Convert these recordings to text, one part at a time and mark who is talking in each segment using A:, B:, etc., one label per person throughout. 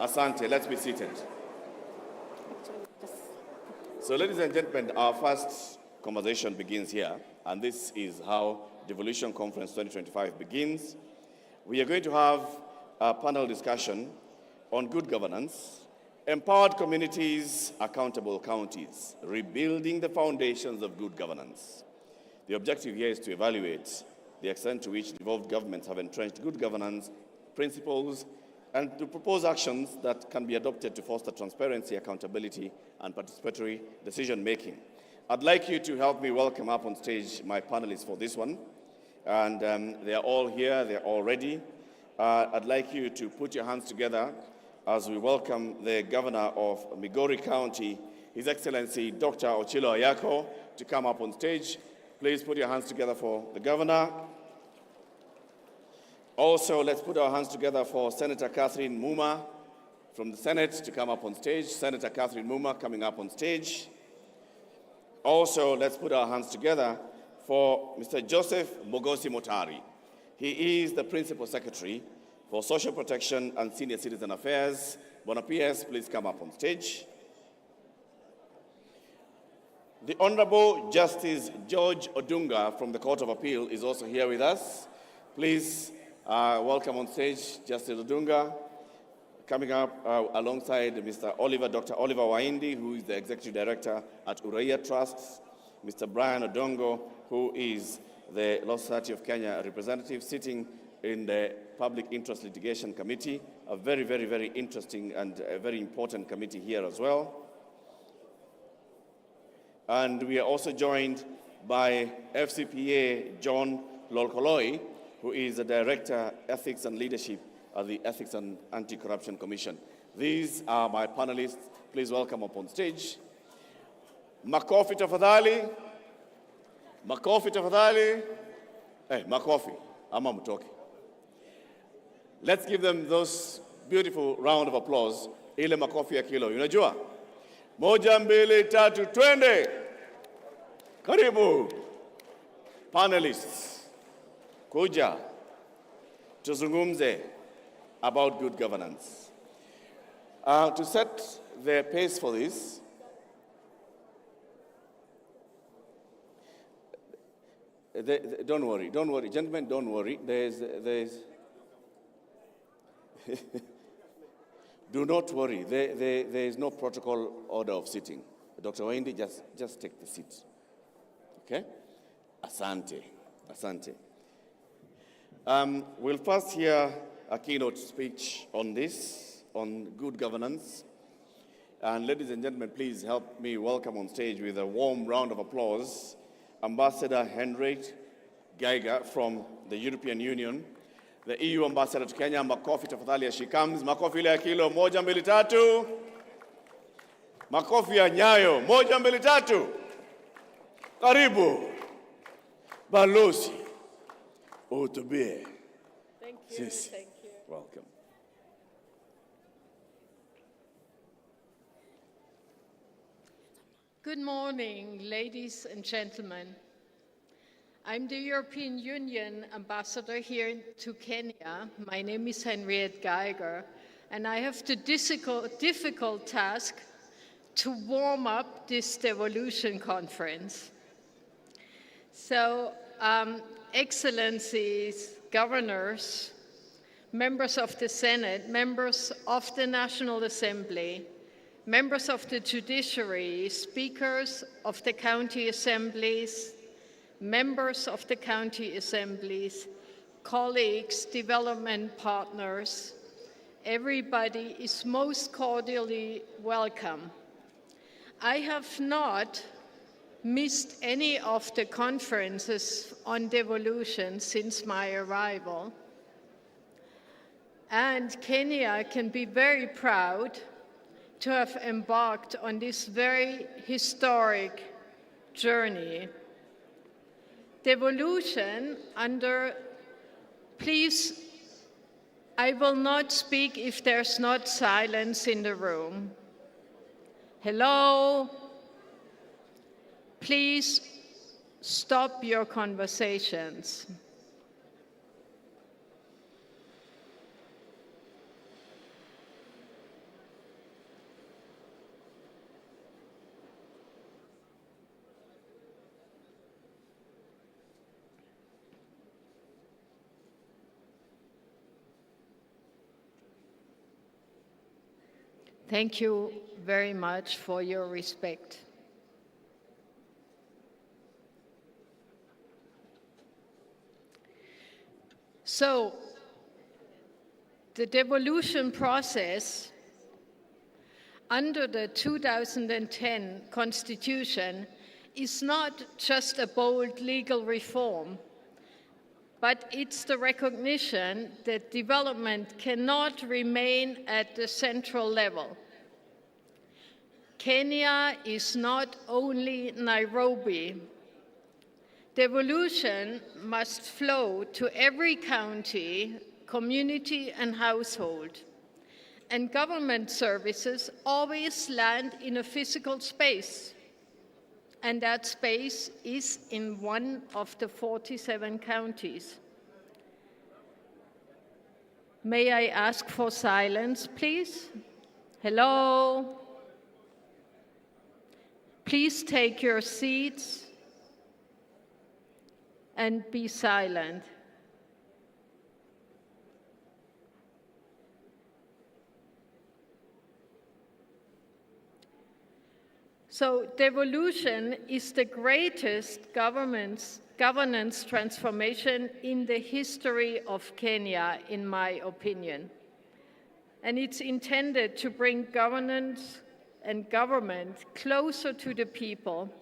A: Asante, let's be seated. So, ladies and gentlemen, our first conversation begins here, and this is how Devolution Conference 2025 begins. We are going to have a panel discussion on good governance, empowered communities, accountable counties, rebuilding the foundations of good governance. The objective here is to evaluate the extent to which devolved governments have entrenched good governance principles and to propose actions that can be adopted to foster transparency, accountability, and participatory decision-making. I'd like you to help me welcome up on stage my panelists for this one. And they are all here, they're all ready. I'd like you to put your hands together as we welcome the Governor of Migori County, His Excellency Dr. Ochillo Ayacko, to come up on stage. Please put your hands together for the Governor. Also, let's put our hands together for Senator Catherine Mumma from the Senate to come up on stage. Senator Catherine Mumma coming up on stage. Also, let's put our hands together for Mr. Joseph Bogosi Motari. He is the Principal Secretary for Social Protection and Senior Citizen Affairs. Bona PS, please come up on stage. The Honorable Justice George Odunga from the Court of Appeal is also here with us. Please welcome on stage Justice Odunga. Coming up alongside Dr. Oliver Waindi, who is the Executive Director at Uraia Trusts, Mr. Brian Odongo, who is the Law Society of Kenya representative sitting in the Public Interest Litigation Committee, a very, very, very interesting and a very important committee here as well. And we are also joined by FCPA John Lolkoloi, who is the Director, Ethics and Leadership at the Ethics and Anti-Corruption Commission. These are my panelists. Please welcome up on stage. Makofi tafadhali. Makofi tafadhali. Hey, makofi. Ama mtoki. Let's give them those beautiful round of applause. Ile makofi ya kilo. Unajua? Moja, mbili, tatu, twende. Karibu. Panelists. Kuja. Tuzungumze about good governance. To set the pace for this, don't worry, gentlemen, don't worry. There's do not worry. There is no protocol order of sitting. Dr. Waindi, just take the seat. Okay? Asante, asante. We'll first hear a keynote speech on this, on good governance. And ladies and gentlemen, please help me welcome on stage with a warm round of applause Ambassador Henriette Geiger from the European Union, the EU Ambassador to Kenya. Makofi tafadhali as she comes. Makofi ile ya kilo. Moja, mbili, tatu. Makofi ya nyayo. Moja, mbili, tatu. Karibu. Balozi. Utubie.
B: Thank you.
A: Yes.
B: Thank you.
A: Welcome.
B: Good morning, ladies and gentlemen. I'm the European Union ambassador here to Kenya. My name is Henriette Geiger, and I have the difficult task to warm up this Devolution Conference. So, Excellencies, governors, members of the Senate, members of the National Assembly, members of the judiciary, speakers of the county assemblies, members of the county assemblies, colleagues, development partners, everybody is most cordially welcome. I have not missed any of the conferences on devolution since my arrival. And Kenya can be very proud to have embarked on this very historic journey. Devolution please, I will not speak if there's not silence in the room. Hello? Please stop your conversations. Thank you very much for your respect. So, the devolution process under the 2010 Constitution is not just a bold legal reform, but it's the recognition that development cannot remain at the central level. Kenya is not only Nairobi. Devolution must flow to every county, community, and household. And government services always land in a physical space. And that space is in one of the 47 counties. May I ask for silence, please? Hello? Please take your seats and be silent. So devolution is the greatest governance transformation in the history of Kenya, in my opinion. And it's intended to bring governance and government closer to the people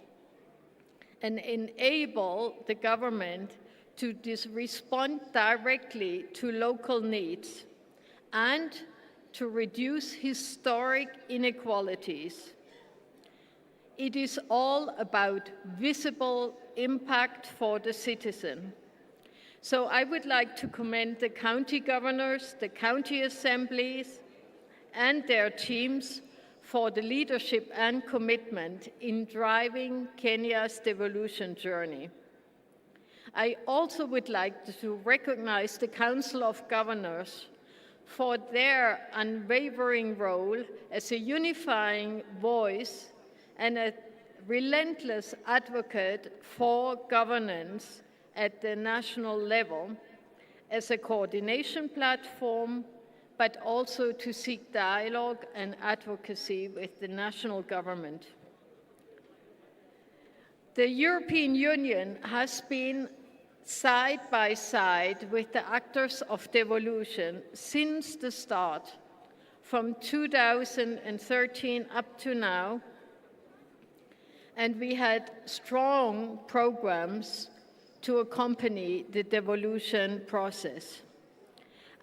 B: and enable the government to respond directly to local needs and to reduce historic inequalities. It is all about visible impact for the citizen. So I would like to commend the county governors, the county assemblies, and their teams for the leadership and commitment in driving Kenya's devolution journey. I also would like to recognize the Council of Governors for their unwavering role as a unifying voice and a relentless advocate for governance at the national level as a coordination platform, but also to seek dialogue and advocacy with the national government. The European Union has been side by side with the actors of devolution since the start, from 2013 up to now, and we had strong programs to accompany the devolution process.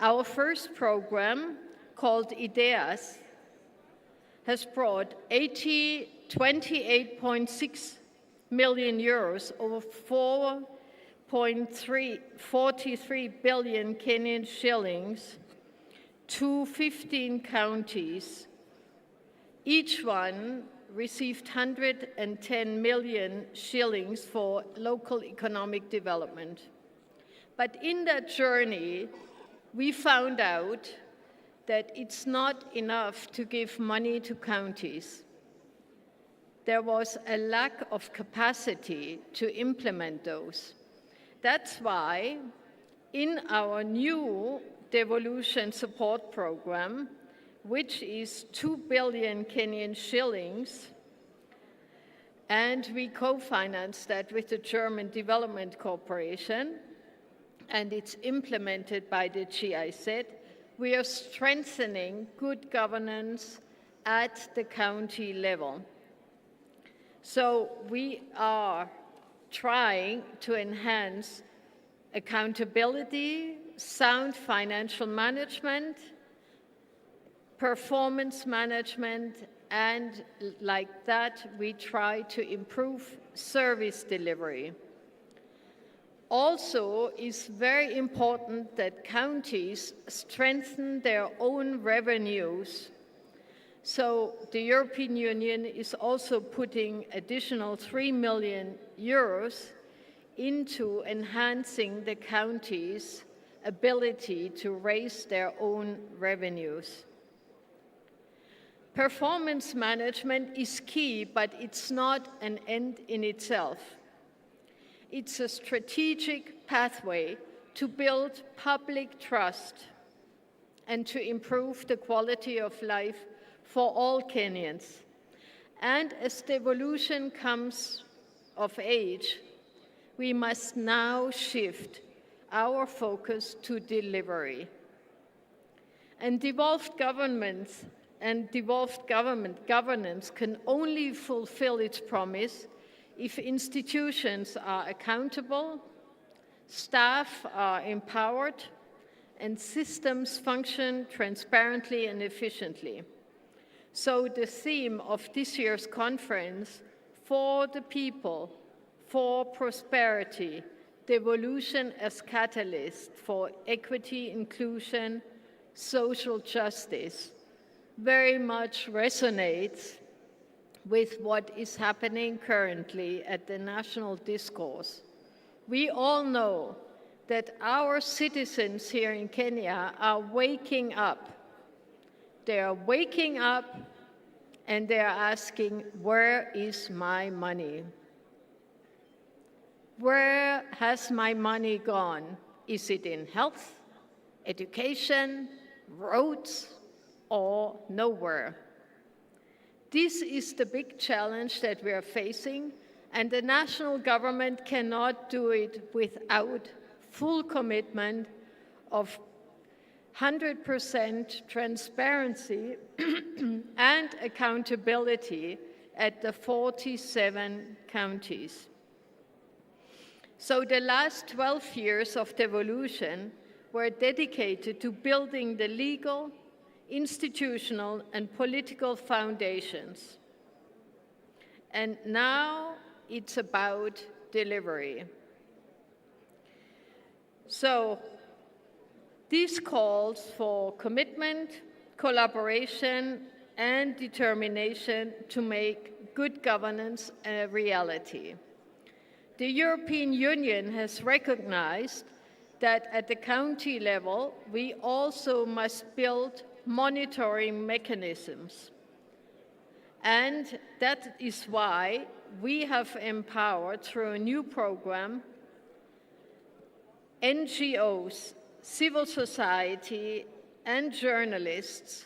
B: Our first program, called IDEAS, has brought 28.6 million euros, over 4.43 billion Kenyan shillings, to 15 counties. Each one received 110 million shillings for local economic development. But in that journey, we found out that it's not enough to give money to counties. There was a lack of capacity to implement those. That's why in our new devolution support program, which is 2 billion Kenyan shillings, and we co-finance that with the German Development Corporation, and it's implemented by the GIZ, we are strengthening good governance at the county level. So we are trying to enhance accountability, sound financial management, performance management, and like that, we try to improve service delivery. Also, it's very important that counties strengthen their own revenues. So the European Union is also putting additional 3 million euros into enhancing the counties' ability to raise their own revenues. Performance management is key, but it's not an end in itself. It's a strategic pathway to build public trust and to improve the quality of life for all Kenyans. And as devolution comes of age, we must now shift our focus to delivery. And devolved governments and devolved governance can only fulfill its promise if institutions are accountable, staff are empowered, and systems function transparently and efficiently. So the theme of this year's conference, For the People, for Prosperity, Devolution as Catalyst for Equity, Inclusion, Social Justice, very much resonates with what is happening currently at the national discourse. We all know that our citizens here in Kenya are waking up. They are waking up and they are asking, where is my money? Where has my money gone? Is it in health, education, roads, or nowhere? This is the big challenge that we are facing, and the national government cannot do it without full commitment of 100% transparency and accountability at the 47 counties. So the last 12 years of devolution were dedicated to building the legal, institutional, and political foundations. And now it's about delivery. So this calls for commitment, collaboration, and determination to make good governance a reality. The European Union has recognized that at the county level, we also must build monitoring mechanisms. And that is why we have empowered, through a new program, NGOs, civil society, and journalists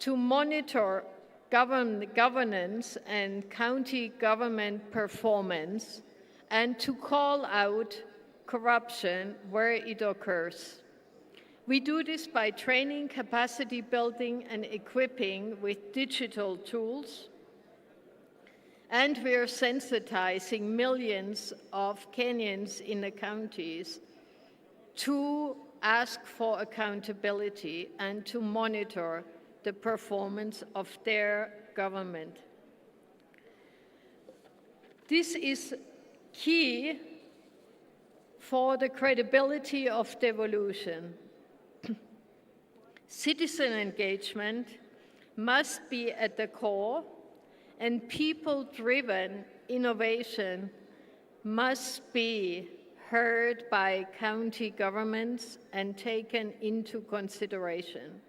B: to monitor governance and county government performance and to call out corruption where it occurs. We do this by training, capacity building, and equipping with digital tools. And we are sensitizing millions of Kenyans in the counties to ask for accountability and to monitor the performance of their government. This is key for the credibility of devolution. Citizen engagement must be at the core, and people-driven innovation must be heard by county governments and taken into consideration.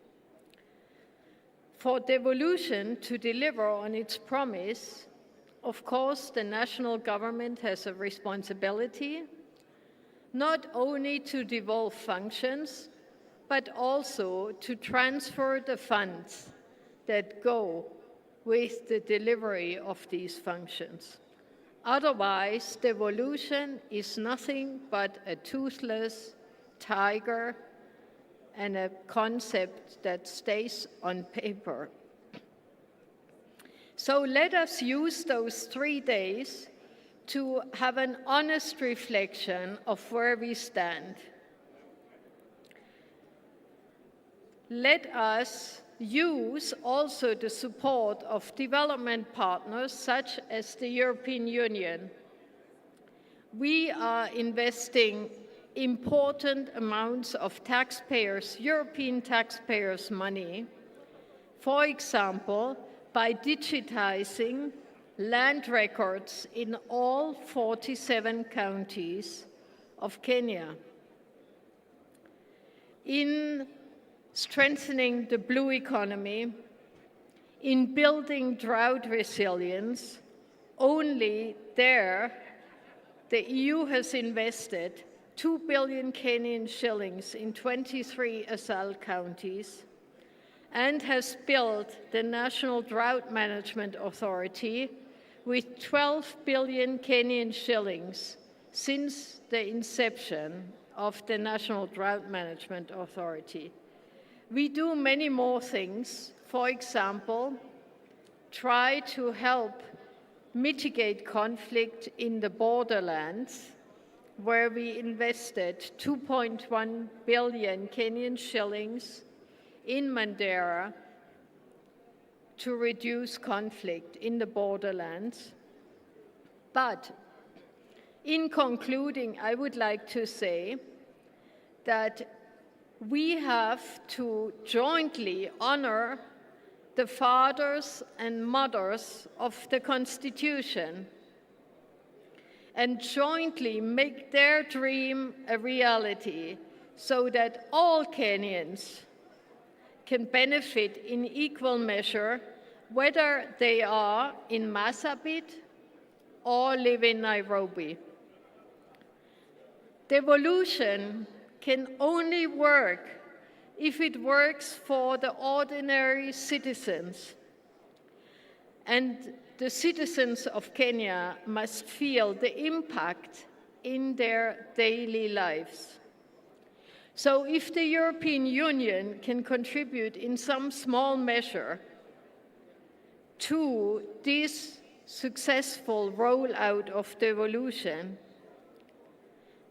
B: For devolution to deliver on its promise, of course, the national government has a responsibility not only to devolve functions, but also to transfer the funds that go with the delivery of these functions. Otherwise, devolution is nothing but a toothless tiger and a concept that stays on paper. So let us use those 3 days to have an honest reflection of where we stand. Let us use also the support of development partners such as the European Union. We are investing important amounts of taxpayers, European taxpayers' money, for example, by digitizing land records in all 47 counties of Kenya, in strengthening the blue economy, in building drought resilience. Only there, the EU has invested 2 billion Kenyan shillings in 23 ASAL counties. and has built the National Drought Management Authority with 12 billion Kenyan shillings since the inception of the National Drought Management Authority. We do many more things. For example, try to help mitigate conflict in the borderlands, where we invested 2.1 billion Kenyan shillings in Mandera to reduce conflict in the borderlands. But in concluding, I would like to say that we have to jointly honor the fathers and mothers of the Constitution and jointly make their dream a reality so that all Kenyans can benefit in equal measure, whether they are in Marsabit or live in Nairobi. Devolution can only work if it works for the ordinary citizens. And the citizens of Kenya must feel the impact in their daily lives. So if the European Union can contribute in some small measure to this successful rollout of devolution,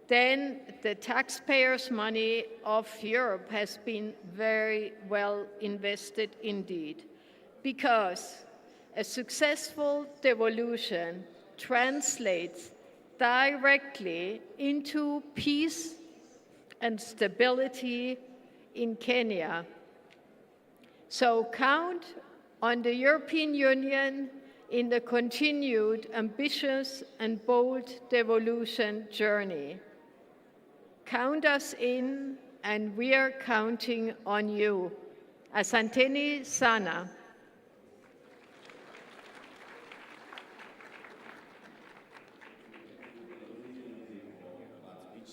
B: then the taxpayers' money of Europe has been very well invested indeed, because a successful devolution translates directly into peace and stability in Kenya. So count on the European Union in the continued ambitious and bold devolution journey. Count us in, and we are counting on you. Asanteni sana.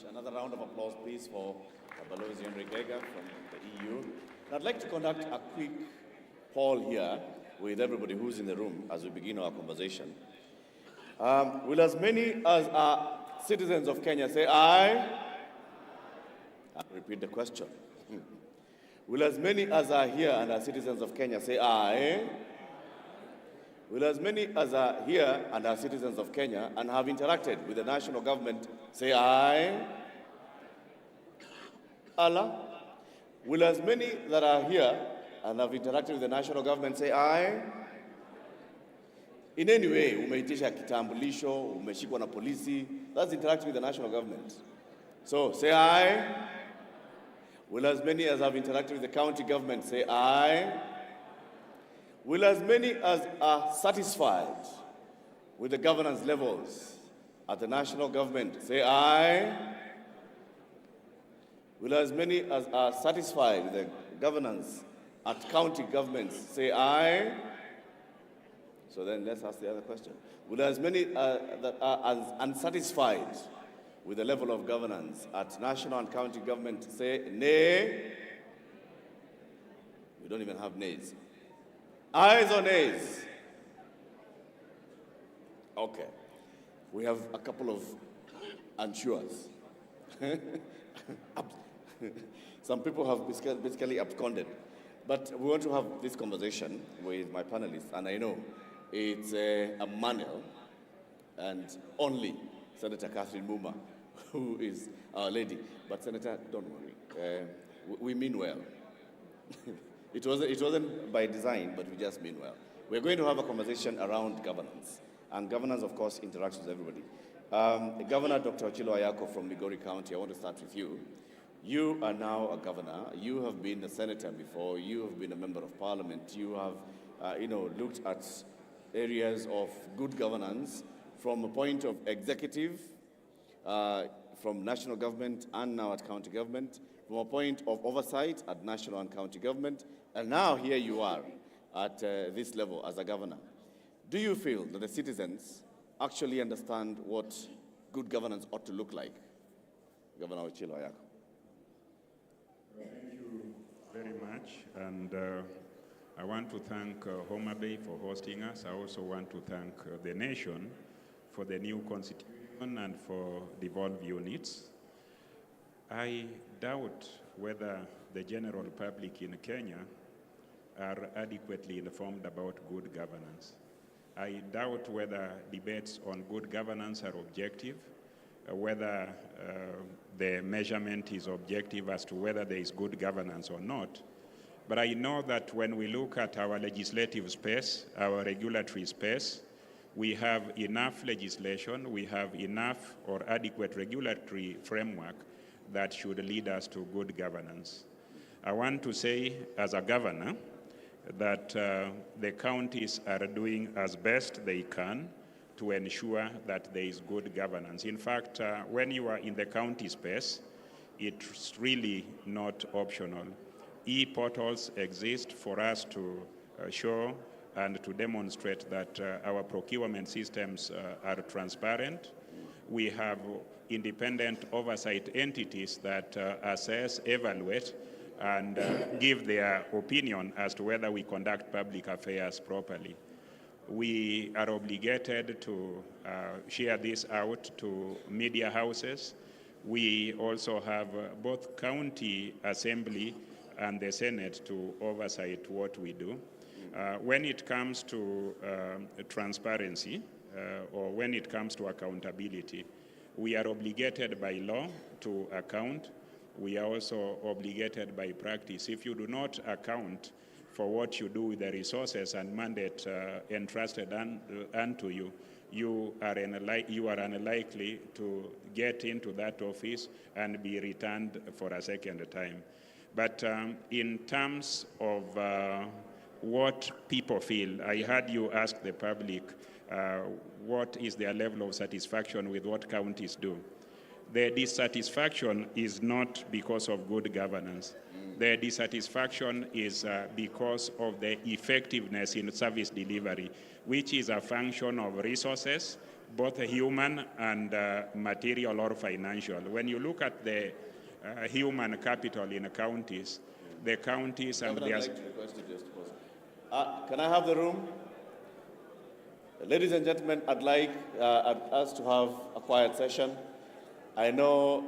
A: Another round of applause, please, for Balozi Geiger from the EU. I'd like to conduct a quick poll here with everybody who's in the room as we begin our conversation. Will as many as are citizens of Kenya say aye? I'll repeat the question. Will as many as are here and are citizens of Kenya say aye? Will as many as are here and are citizens of Kenya and have interacted with the national government say aye? Allah? Will as many that are here and have interacted with the national government say aye? In any way, umeitisha kitambulisho, umeshikwa na polisi, that's interacting with the national government. So say aye. Will as many as have interacted with the county government say aye? Will as many as are satisfied with the governance levels at the national government say aye? Will as many as are satisfied with the governance at county governments say aye? So then let's ask the other question. Will as many that are as unsatisfied with the level of governance at national and county government say nay? We don't even have nays. Ayes or nays? Okay. We have a couple of unsures. Some people have basically absconded. But we want to have this conversation with my panelists, and I know it's a manual, and only Senator Catherine Mumma, who is our lady. But Senator, don't worry. We mean well. It wasn't by design, but we just mean well. We're going to have a conversation around governance. And governance, of course, interacts with everybody. Governor Dr. Ochillo Ayacko from Migori County, I want to start with you. You are now a governor. You have been a senator before. You have been a member of parliament. You have, looked at areas of good governance from a point of executive, from national government and now at county government, from a point of oversight at national and county government, and now here you are at this level as a governor. Do you feel that the citizens actually understand what good governance ought to look like? Governor Ochillo Ayacko.
C: Thank you very much, and I want to thank Homa Bay for hosting us. I also want to thank the nation for the new constitution and for devolved units. I doubt whether the general public in Kenya are adequately informed about good governance. I doubt whether debates on good governance are objective, whether the measurement is objective as to whether there is good governance or not. But I know that when we look at our legislative space, our regulatory space, we have enough legislation, we have enough or adequate regulatory framework that should lead us to good governance. I want to say, as a governor, that the counties are doing as best they can to ensure that there is good governance. In fact, when you are in the county space, it's really not optional. E-portals exist for us to show and to demonstrate that our procurement systems are transparent. We have independent oversight entities that assess, evaluate, and give their opinion as to whether we conduct public affairs properly. We are obligated to share this out to media houses. We also have both county assembly and the Senate to oversight what we do. When it comes to transparency or when it comes to accountability, we are obligated by law to account. We are also obligated by practice. If you do not account for what you do with the resources and mandate entrusted unto you, you are unlikely to get into that office and be returned for a second time. But in terms of what people feel, I heard you ask the public what is their level of satisfaction with what counties do. The dissatisfaction is not because of good governance. The dissatisfaction is because of the effectiveness in service delivery, which is a function of resources, both human and material or financial. When you look at the human capital in counties, the counties and their...
A: Can I have the room? Ladies and gentlemen, I'd like us to have a quiet session. I know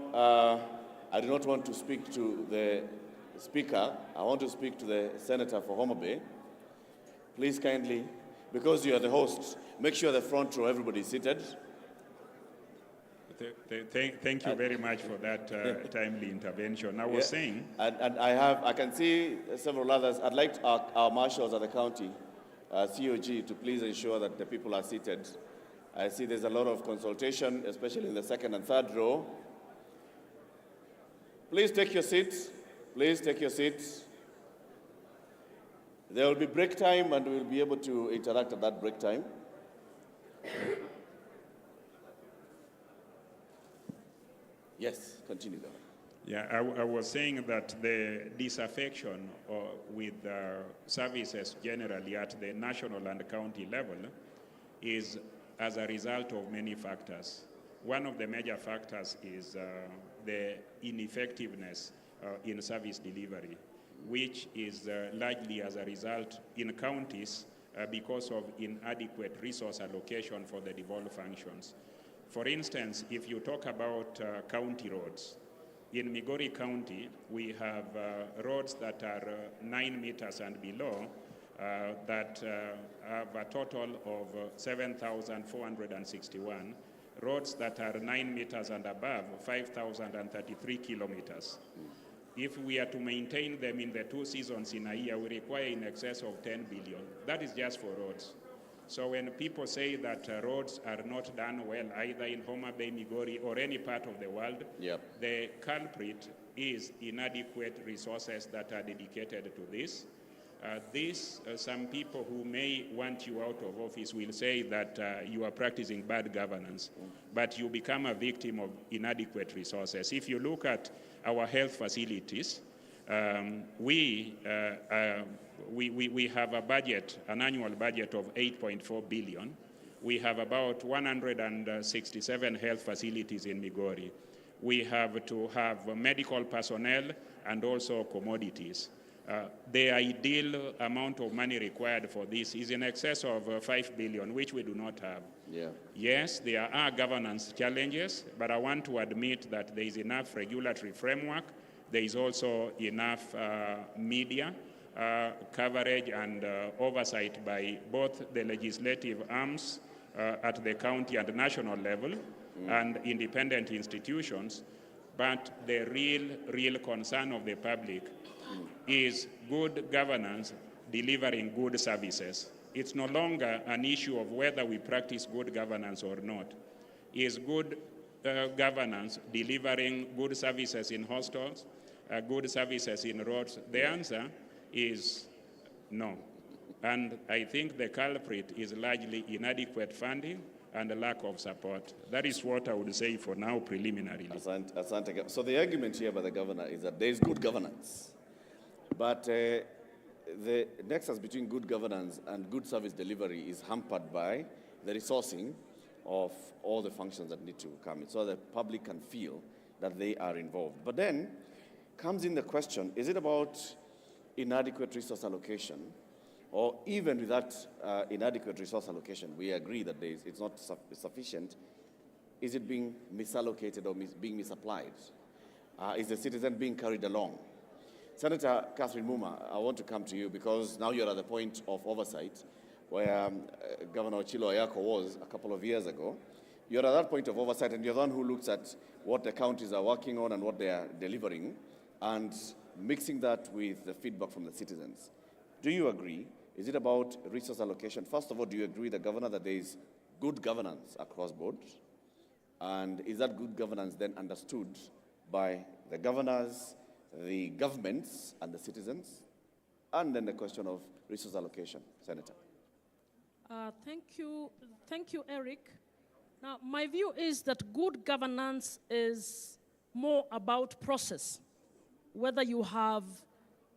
A: I do not want to speak to the speaker. I want to speak to the senator for Homa Bay. Please kindly, because you are the host, make sure the front row, everybody is seated.
C: Thank you very much for that timely intervention. I was saying...
A: And I can see several others. I'd like our marshals at the county, COG, to please ensure that the people are seated. I see there's a lot of consultation, especially in the second and third row. Please take your seats. Please take your seats. There will be break time, and we'll be able to interact at that break time. Yes, continue.
C: Yeah, I was saying that the disaffection with services generally at the national and county level is as a result of many factors. One of the major factors is the ineffectiveness in service delivery, which is largely as a result in counties because of inadequate resource allocation for the devolved functions. For instance, if you talk about county roads, in Migori County, we have roads that are 9 meters and below that have a total of 7,461. Roads that are 9 meters and above, 5,033 kilometers. If we are to maintain them in the 2 seasons in a year, we require in excess of 10 billion. That is just for roads. So when people say that roads are not done well, either in Homa Bay, Migori, or any part of the world, the culprit is inadequate resources that are dedicated to this. Some people who may want you out of office will say that you are practicing bad governance, but you become a victim of inadequate resources. If you look at our health facilities, we have a budget, an annual budget of 8.4 billion. We have about 167 health facilities in Migori. We have to have medical personnel and also commodities. The ideal amount of money required for this is in excess of 5 billion, which we do not have.
A: Yeah.
C: Yes, there are governance challenges, but I want to admit that there is enough regulatory framework. There is also enough media coverage and oversight by both the legislative arms at the county and national level and independent institutions. But the real concern of the public is good governance delivering good services. It's no longer an issue of whether we practice good governance or not. Is good governance delivering good services in hostels, good services in roads? The answer is no. And I think the culprit is largely inadequate funding and a lack of support. That is what I would say for now, preliminarily.
A: Asante. So the argument here by the governor is that there is good governance, but the nexus between good governance and good service delivery is hampered by the resourcing of all the functions that need to come in, so the public can feel that they are involved. But then comes in the question, is it about inadequate resource allocation? Or even with that inadequate resource allocation, we agree that it's not sufficient. Is it being misallocated or being misapplied? Is the citizen being carried along? Senator Catherine Mumma, I want to come to you because now you're at the point of oversight where Governor Ochillo Ayacko was a couple of years ago. You're at that point of oversight and you're the one who looks at what the counties are working on and what they are delivering and mixing that with the feedback from the citizens. Do you agree? Is it about resource allocation? First of all, do you agree with the governor that there is good governance across board? And is that good governance then understood by the governors, the governments, and the citizens? And then the question of resource allocation. Senator.
D: Thank you, Eric. Now, my view is that good governance is more about process, whether you have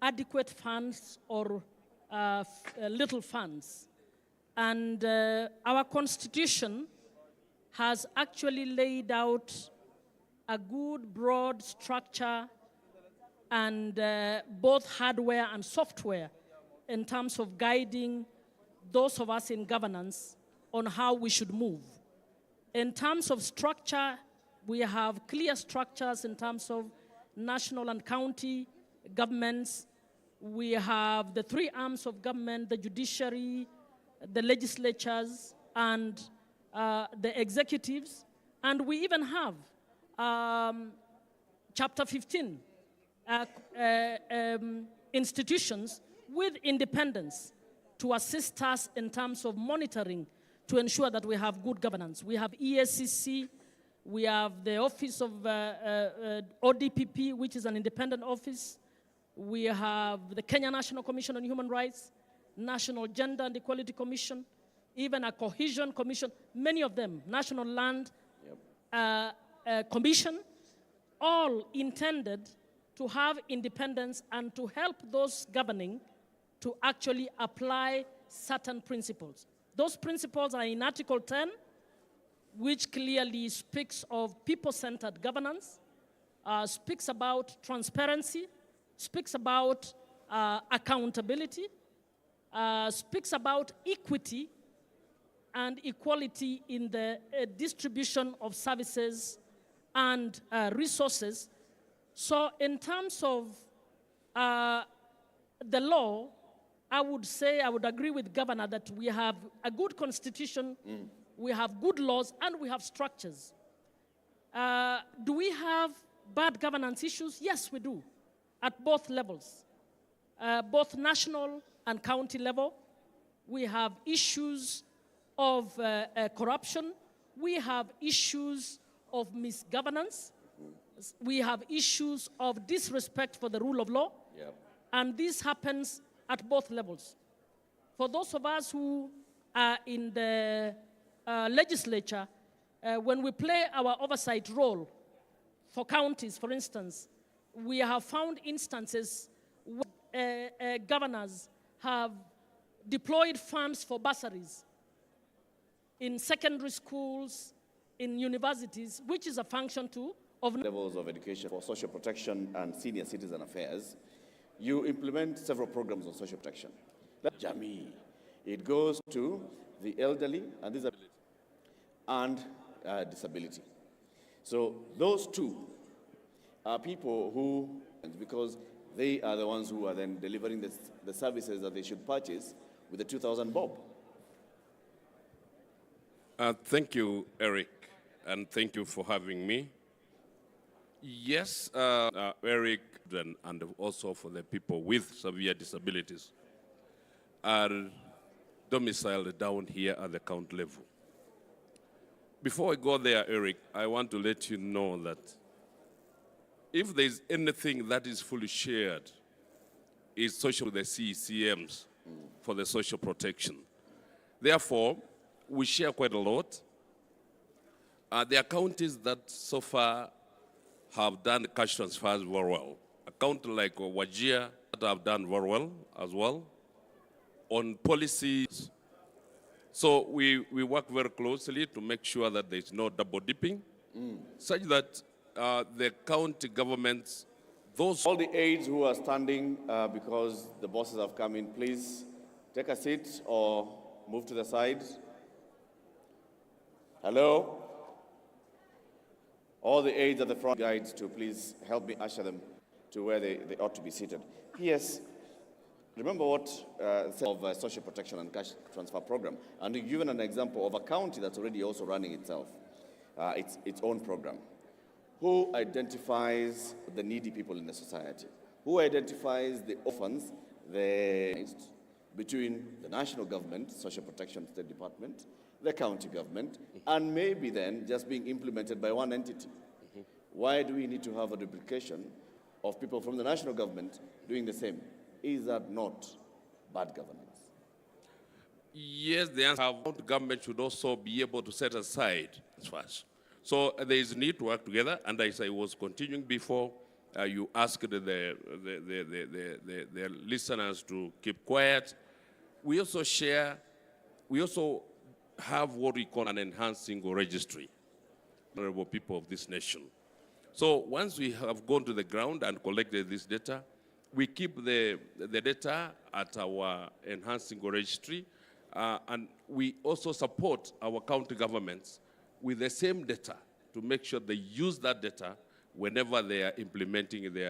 D: adequate funds or little funds. And our constitution has actually laid out a good broad structure and both hardware and software in terms of guiding those of us in governance on how we should move. In terms of structure, we have clear structures in terms of national and county governments. We have the three arms of government, the judiciary, the legislatures, and the executives. And we even have Chapter 15 institutions with independence to assist us in terms of monitoring to ensure that we have good governance. We have EACC, we have the Office of ODPP, which is an independent office. We have the Kenya National Commission on Human Rights, National Gender and Equality Commission, even a Cohesion Commission, many of them, National Land Commission, all intended to have independence and to help those governing to actually apply certain principles. Those principles are in Article 10, which clearly speaks of people-centered governance, speaks about transparency, speaks about accountability, speaks about equity and equality in the distribution of services and resources. So in terms of the law, I would agree with Governor that we have a good constitution, we have good laws, and we have structures. Do we have bad governance issues? Yes, we do, at both levels, both national and county level. We have issues of corruption. We have issues of misgovernance. We have issues of disrespect for the rule of law.
A: Yep.
D: And this happens at both levels. For those of us who are in the legislature, when we play our oversight role for counties, for instance, we have found instances where governors have deployed funds for bursaries in secondary schools, in universities, which is a function too of
A: levels of education for social protection and senior citizen affairs. you implement several programs on social protection. Jamii, it goes to the elderly and disability. And disability. So those two are people who, because they are the ones who are then delivering the services that they should purchase with the 2,000 bob.
E: Thank you, Eric, and thank you for having me. Yes, Eric, and also for the people with severe disabilities are domiciled down here at the county level. Before I go there, Eric, I want to let you know that if there's anything that is fully shared, it's social with the CECMs for the social protection. Therefore, we share quite a lot. There are counties that so far have done cash transfers very well. A county like Wajir that have done very well as well on policies. So we work very closely to make sure that there's no double dipping, such that the county governments,
A: all the aides who are standing because the bosses have come in, please take a seat or move to the side. Hello? All the aides at the front guides to please help me usher them to where they ought to be seated. Yes. Remember what of social protection and cash transfer program, and we've given an example of a county that's already also running itself, its own program. Who identifies the needy people in the society? Who identifies the orphans, between the national government, social protection state department, the county government, and maybe then just being implemented by one entity? Why do we need to have a duplication of people from the national government doing the same? Is that not bad governance?
E: Yes, the answer is the government should also be able to set aside first. So there is need to work together, and as I was continuing before, you asked the listeners to keep quiet. We also have what we call an enhanced single registry, honorable people of this nation. So once we have gone to the ground and collected this data, we keep the data at our enhanced single registry, and we also support our county governments with the same data to make sure they use that data whenever they are implementing they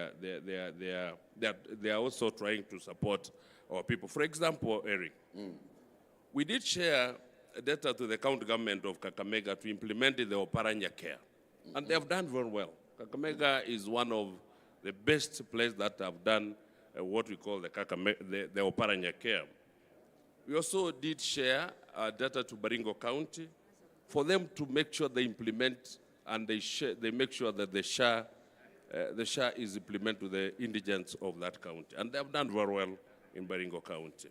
E: are also trying to support our people. For example, Eric, we did share data to the county government of Kakamega to implement the Oparanya care, and they have done very well. Kakamega is one of the best places that have done what we call the Oparanya care. We also did share data to Baringo County for them to make sure they implement and they make sure that the SHA is implemented to the indigents of that county. And they have done very well in Baringo County.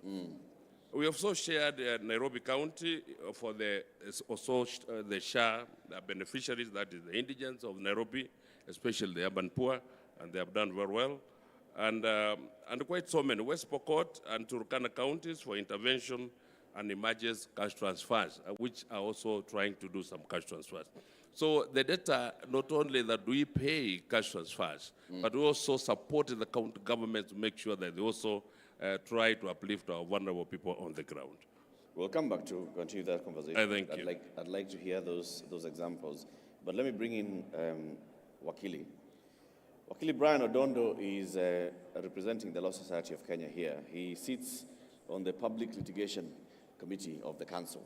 E: We also shared Nairobi County for the SHA beneficiaries, that is the indigents of Nairobi, especially the urban poor, and they have done very well. And quite so many, West Pokot and Turkana counties for intervention and emergency cash transfers, which are also trying to do some cash transfers. So the data, not only that we pay cash transfers, but we also support the county government to make sure that they also try to uplift our vulnerable people on the ground.
A: We'll come back to continue that conversation.
E: Thank you.
A: I'd like to hear those examples. But let me bring in Wakili. Wakili Brian Odongo is representing the Law Society of Kenya here. He sits on the Public Litigation Committee of the Council.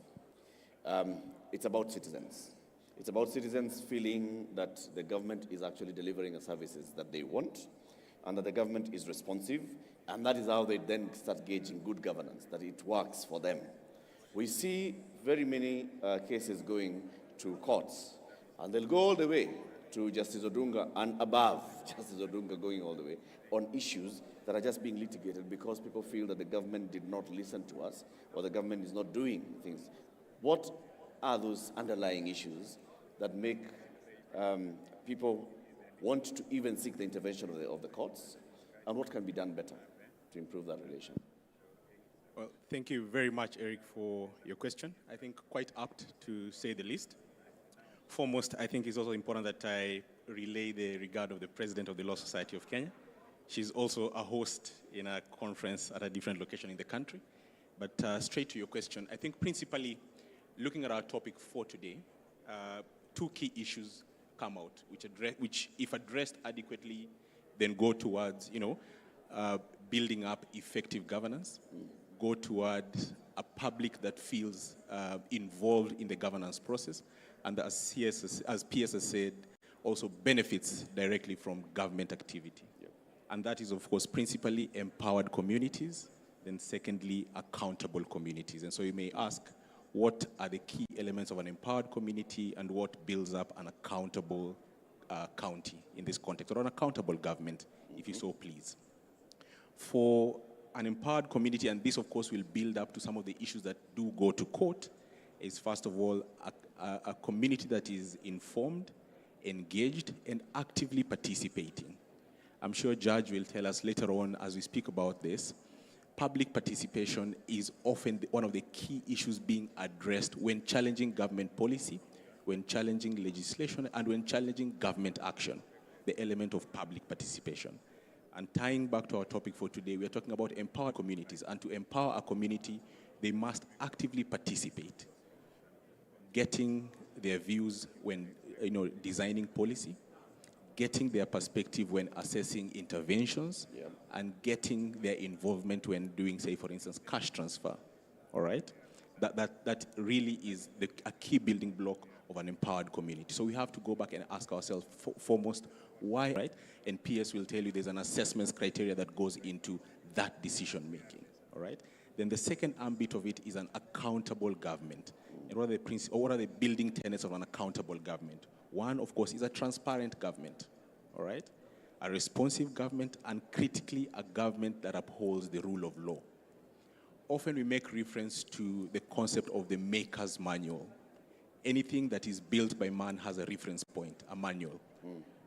A: It's about citizens. It's about citizens feeling that the government is actually delivering the services that they want and that the government is responsive, and that is how they then start gauging good governance, that it works for them. We see very many cases going to courts, and they'll go all the way to Justice Odunga and above Justice Odunga, going all the way on issues that are just being litigated because people feel that the government did not listen to us or the government is not doing things. What are those underlying issues that make people want to even seek the intervention of the courts, and what can be done better to improve that relation?
F: Well, thank you very much, Eric, for your question. I think quite apt, to say the least. Foremost, I think it's also important that I relay the regard of the President of the Law Society of Kenya, She's also a host in a conference at a different location in the country. But straight to your question, I think principally, looking at our topic for today, two key issues come out, which if addressed adequately, then go towards, building up effective governance, go towards a public that feels involved in the governance process, and as PS has said, also benefits directly from government activity. Yep. And that is, of course, principally empowered communities, then secondly, accountable communities. And so you may ask, what are the key elements of an empowered community and what builds up an accountable county in this context, or an accountable government, if you so please. For an empowered community, and this of course will build up to some of the issues that do go to court, is first of all, a community that is informed, engaged, and actively participating. I'm sure Judge will tell us later on as we speak about this, public participation is often one of the key issues being addressed when challenging government policy, when challenging legislation, and when challenging government action, the element of public participation. And tying back to our topic for today, we are talking about empowered communities. And to empower a community, they must actively participate, getting their views when designing policy, getting their perspective when assessing interventions, yeah, and getting their involvement when doing, say, for instance, cash transfer. All right? That really is a key building block of an empowered community. So we have to go back and ask ourselves foremost, why, right? And PS will tell you there's an assessment criteria that goes into that decision making, all right? Then the second ambit of it is an accountable government. And what are the building tenets of an accountable government? One, of course, is a transparent government, all right? A responsive government, and critically, a government that upholds the rule of law. Often we make reference to the concept of the maker's manual. Anything that is built by man has a reference point, a manual.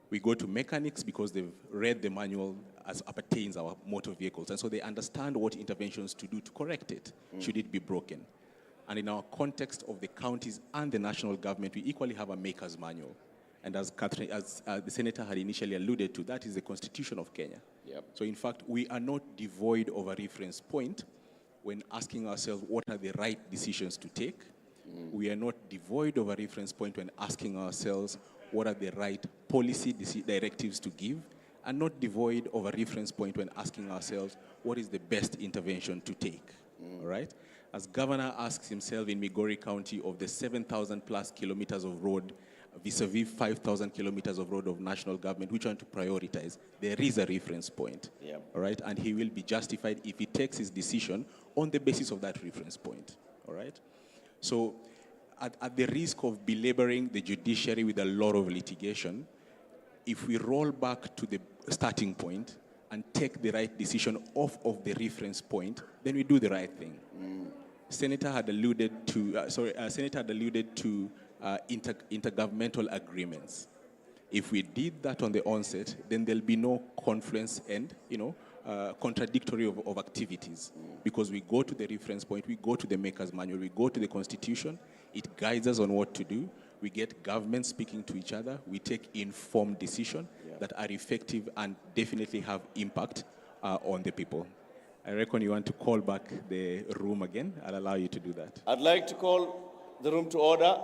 F: We go to mechanics because they've read the manual as appertains our motor vehicles, and so they understand what interventions to do to correct it, should it be broken. And in our context of the counties and the national government, we equally have a maker's manual. And as the Senator had initially alluded to, that is the Constitution of Kenya. Yep. So in fact, we are not devoid of a reference point when asking ourselves what are the right decisions to take. We are not devoid of a reference point when asking ourselves what are the right policy directives to give, and not devoid of a reference point when asking ourselves what is the best intervention to take, all right? As Governor asks himself in Migori County of the 7,000 plus kilometers of road vis-a-vis 5,000 kilometers of road of national government, which one to prioritize, there is a reference point, yep, all right? And he will be justified if he takes his decision on the basis of that reference point, all right? So at the risk of belaboring the judiciary with a lot of litigation, if we roll back to the starting point and take the right decision off of the reference point, then we do the right thing. Senator had alluded to, intergovernmental agreements. If we did that on the onset, then there'll be no confluence and, contradictory of activities, because we go to the reference point, we go to the maker's manual, we go to the Constitution, it guides us on what to do, we get governments speaking to each other, we take informed decisions that are effective and definitely have impact on the people. I reckon you want to call back the room again. I'll allow you to do that.
A: I'd like to call the room to order.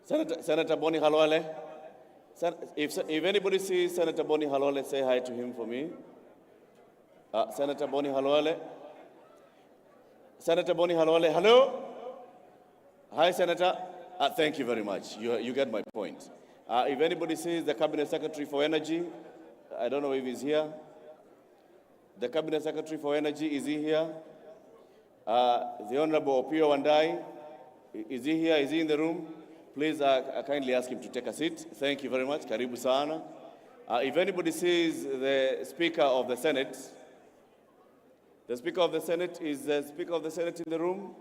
A: Senator Boni Halwale. If anybody sees Senator Boni Halwale, say hi to him for me. Senator Boni Halwale. Senator Boni Halwale, hello? Hi, Senator. Thank you very much. You get my point. If anybody sees the Cabinet Secretary for Energy, I don't know if he's here. The Cabinet Secretary for Energy, is he here? The Honorable Opio Waindi, is he here? Is he in the room? Please, I kindly ask him to take a seat. Thank you very much. Karibu sana. If anybody sees the Speaker of the Senate, the Speaker of the Senate, is the Speaker of the Senate in the room?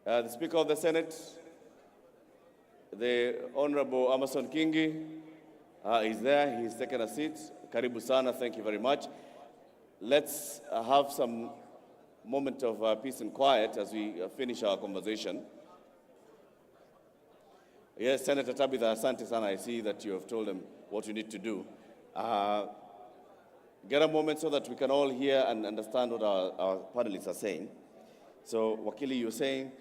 A: The Speaker of the Senate, the Honorable Amason Kingi, is there. He's taken a seat. Karibu sana. Thank you very much. Let's have some moment of peace and quiet as we finish our conversation. Yes, Senator Tabitha, asante sana. I see that you have told them what you need to do. Get a moment so that we can all hear and understand what our panelists are saying. So, Wakili, you're saying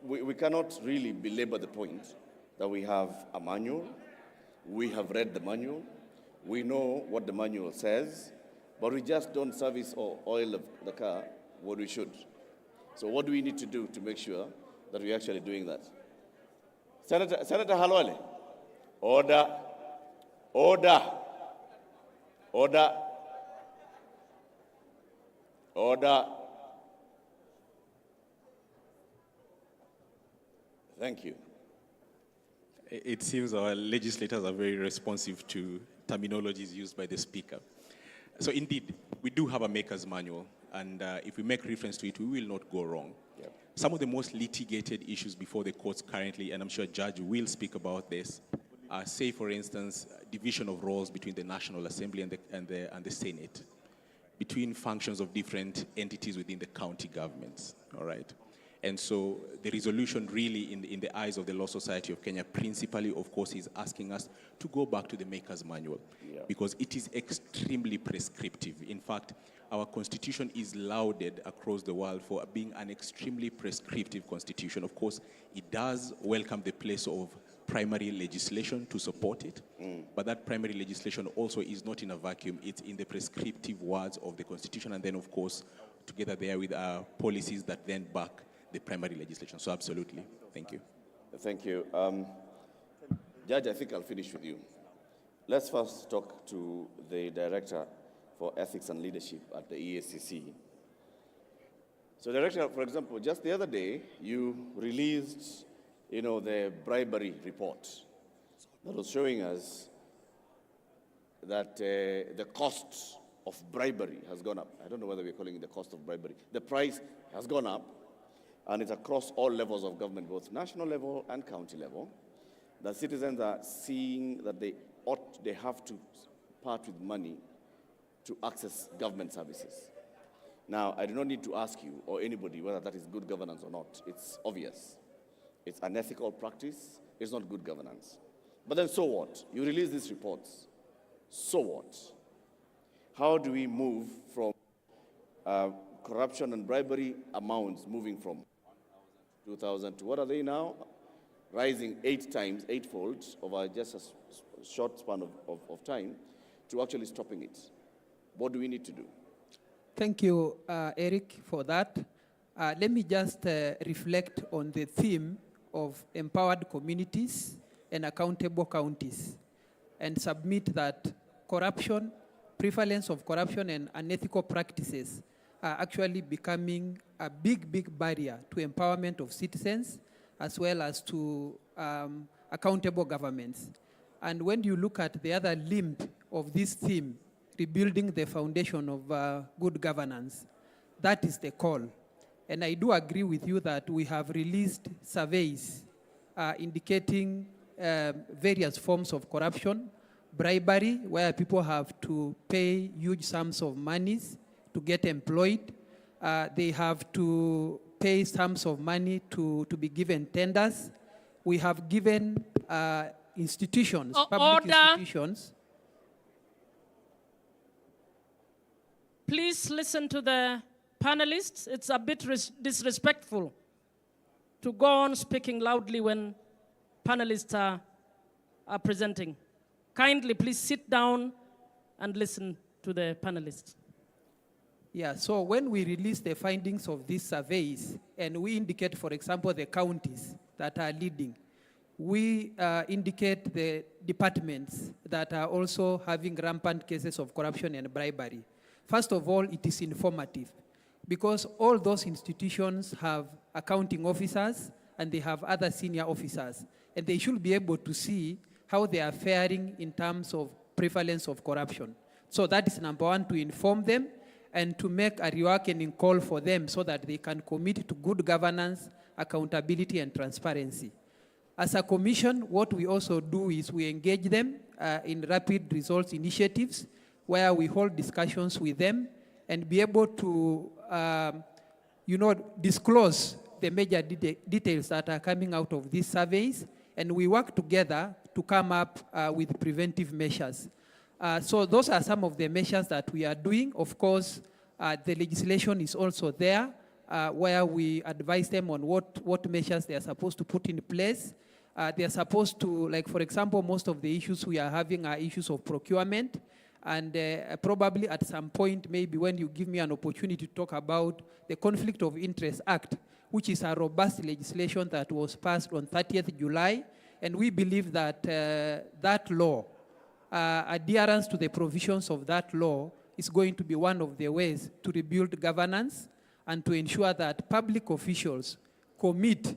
A: we cannot really belabor the point that we have a manual, we have read the manual, we know what the manual says, but we just don't service or oil the car what we should. So what do we need to do to make sure that we're actually doing that? Senator Halwale, order, order, order, order. Thank you.
F: It seems our legislators are very responsive to terminologies used by the speaker. So indeed, we do have a maker's manual, and if we make reference to it, we will not go wrong.
A: Yep.
F: Some of the most litigated issues before the courts currently, and I'm sure Judge will speak about this, are, say, for instance, division of roles between the National Assembly and the Senate, between functions of different entities within the county governments, all right? And so the resolution really, in the eyes of the Law Society of Kenya, principally, of course, is asking us to go back to the Maker's Manual, because it is extremely prescriptive. In fact, our constitution is lauded across the world for being an extremely prescriptive constitution. Of course, it does welcome the place of primary legislation to support it, but that primary legislation also is not in a vacuum. It's in the prescriptive words of the constitution, and then, of course, together there with our policies that then back the primary legislation. So absolutely. Thank you.
A: Thank you. Judge, I think I'll finish with you. Let's first talk to the Director for Ethics and Leadership at the EACC. So, Director, for example, just the other day, you released, the bribery report that was showing us that the cost of bribery has gone up. I don't know whether we're calling it the cost of bribery. The price has gone up, and it's across all levels of government, both national level and county level. The citizens are seeing that they have to part with money to access government services. Now, I do not need to ask you or anybody whether that is good governance or not. It's obvious. It's unethical practice. It's not good governance. But then so what? You release these reports. So what? How do we move from corruption and bribery amounts moving from 2,000 to what are they now? Rising 8 times, 8-fold over just a short span of time to actually stopping it. What do we need to do?
G: Thank you, Eric, for that. Let me just reflect on the theme of empowered communities and accountable counties and submit that corruption, prevalence of corruption and unethical practices are actually becoming a big barrier to empowerment of citizens as well as to accountable governments. And when you look at the other limb of this theme, rebuilding the foundation of good governance, that is the call. And I do agree with you that we have released surveys indicating various forms of corruption, bribery, where people have to pay huge sums of monies to get employed. They have to pay sums of money to be given tenders. We have given institutions, public institutions.
D: Please listen to the panelists. It's a bit disrespectful to go on speaking loudly when panelists are presenting. Kindly, please sit down and listen to the panelists.
G: Yeah, so when we release the findings of these surveys, and we indicate, for example, the counties that are leading, we indicate the departments that are also having rampant cases of corruption and bribery. First of all, it is informative because all those institutions have accounting officers and they have other senior officers, and they should be able to see how they are faring in terms of prevalence of corruption. So that is number one, to inform them and to make a reawakening call for them so that they can commit to good governance, accountability, and transparency. As a commission, what we also do is we engage them in rapid results initiatives where we hold discussions with them and be able to, disclose the major details that are coming out of these surveys and we work together to come up with preventive measures. So those are some of the measures that we are doing. Of course, the legislation is also there, where we advise them on what measures they are supposed to put in place. They are supposed to, like for example, most of the issues we are having are issues of procurement. And probably at some point, maybe when you give me an opportunity to talk about the Conflict of Interest Act, which is a robust legislation that was passed on 30th July. And we believe that that law, adherence to the provisions of that law is going to be one of the ways to rebuild governance and to ensure that public officials commit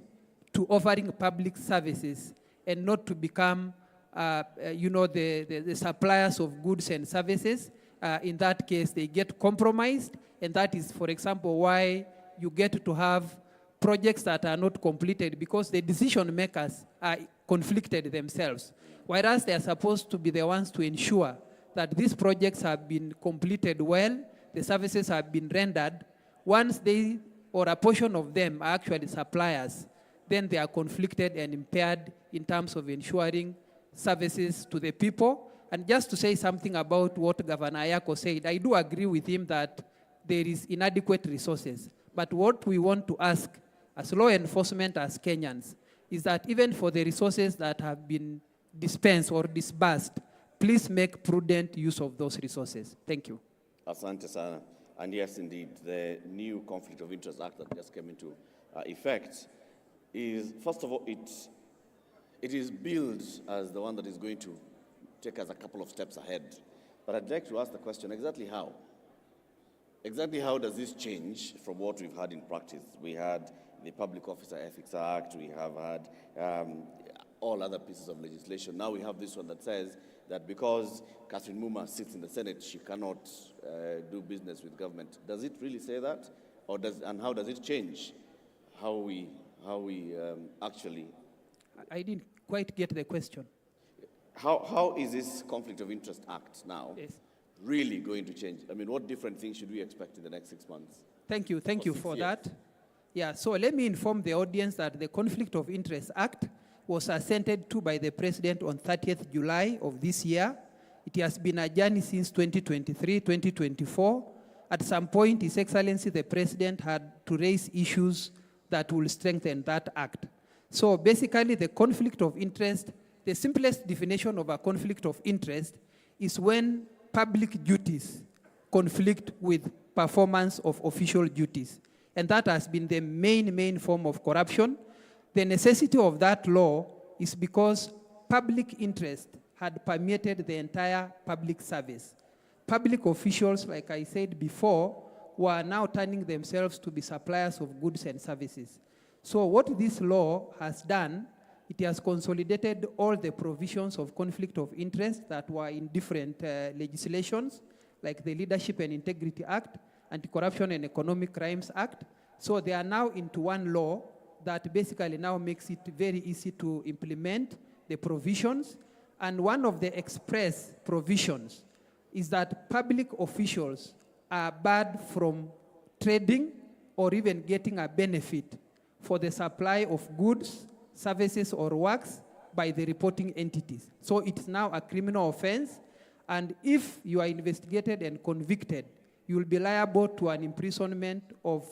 G: to offering public services and not to become the suppliers of goods and services. In that case, they get compromised, and that is, for example, why you get to have projects that are not completed because the decision makers are conflicted themselves, whereas they are supposed to be the ones to ensure that these projects have been completed well, the services have been rendered. Once they, or a portion of them, are actually suppliers, then they are conflicted and impaired in terms of ensuring services to the people. And just to say something about what Governor Ayacko said, I do agree with him that there is inadequate resources. But what we want to ask as law enforcement, as Kenyans, is that even for the resources that have been dispensed or disbursed, please make prudent use of those resources. Thank you.
A: Asante sana. And yes, indeed, the new Conflict of Interest Act that just came into effect is, first of all, it is billed as the one that is going to take us a couple of steps ahead. But I'd like to ask the question, exactly how? Exactly how does this change from what we've had in practice? We had the Public Officer Ethics Act, we have had all other pieces of legislation. Now we have this one that says that because Catherine Mumma sits in the Senate, she cannot do business with government. Does it really say that? And how does it change how we actually...
G: I didn't quite get the question.
A: How is this Conflict of Interest Act now really going to change? I mean, what different things should we expect in the next 6 months?
G: Thank you for that. Yeah, so let me inform the audience that the Conflict of Interest Act was assented to by the President on 30th July of this year. It has been a journey since 2023, 2024. At some point, His Excellency the President had to raise issues that will strengthen that act. So basically, the conflict of interest, the simplest definition of a conflict of interest is when public duties conflict with performance of official duties. And that has been the main form of corruption. The necessity of that law is because public interest had permeated the entire public service. Public officials, like I said before, were now turning themselves to be suppliers of goods and services. So what this law has done, it has consolidated all the provisions of conflict of interest that were in different legislations, like the Leadership and Integrity Act, Anti-Corruption and Economic Crimes Act. So they are now into one law that basically now makes it very easy to implement the provisions. And one of the express provisions is that public officials are barred from trading or even getting a benefit for the supply of goods, services, or works by the reporting entities. So it's now a criminal offense, and if you are investigated and convicted, you will be liable to an imprisonment of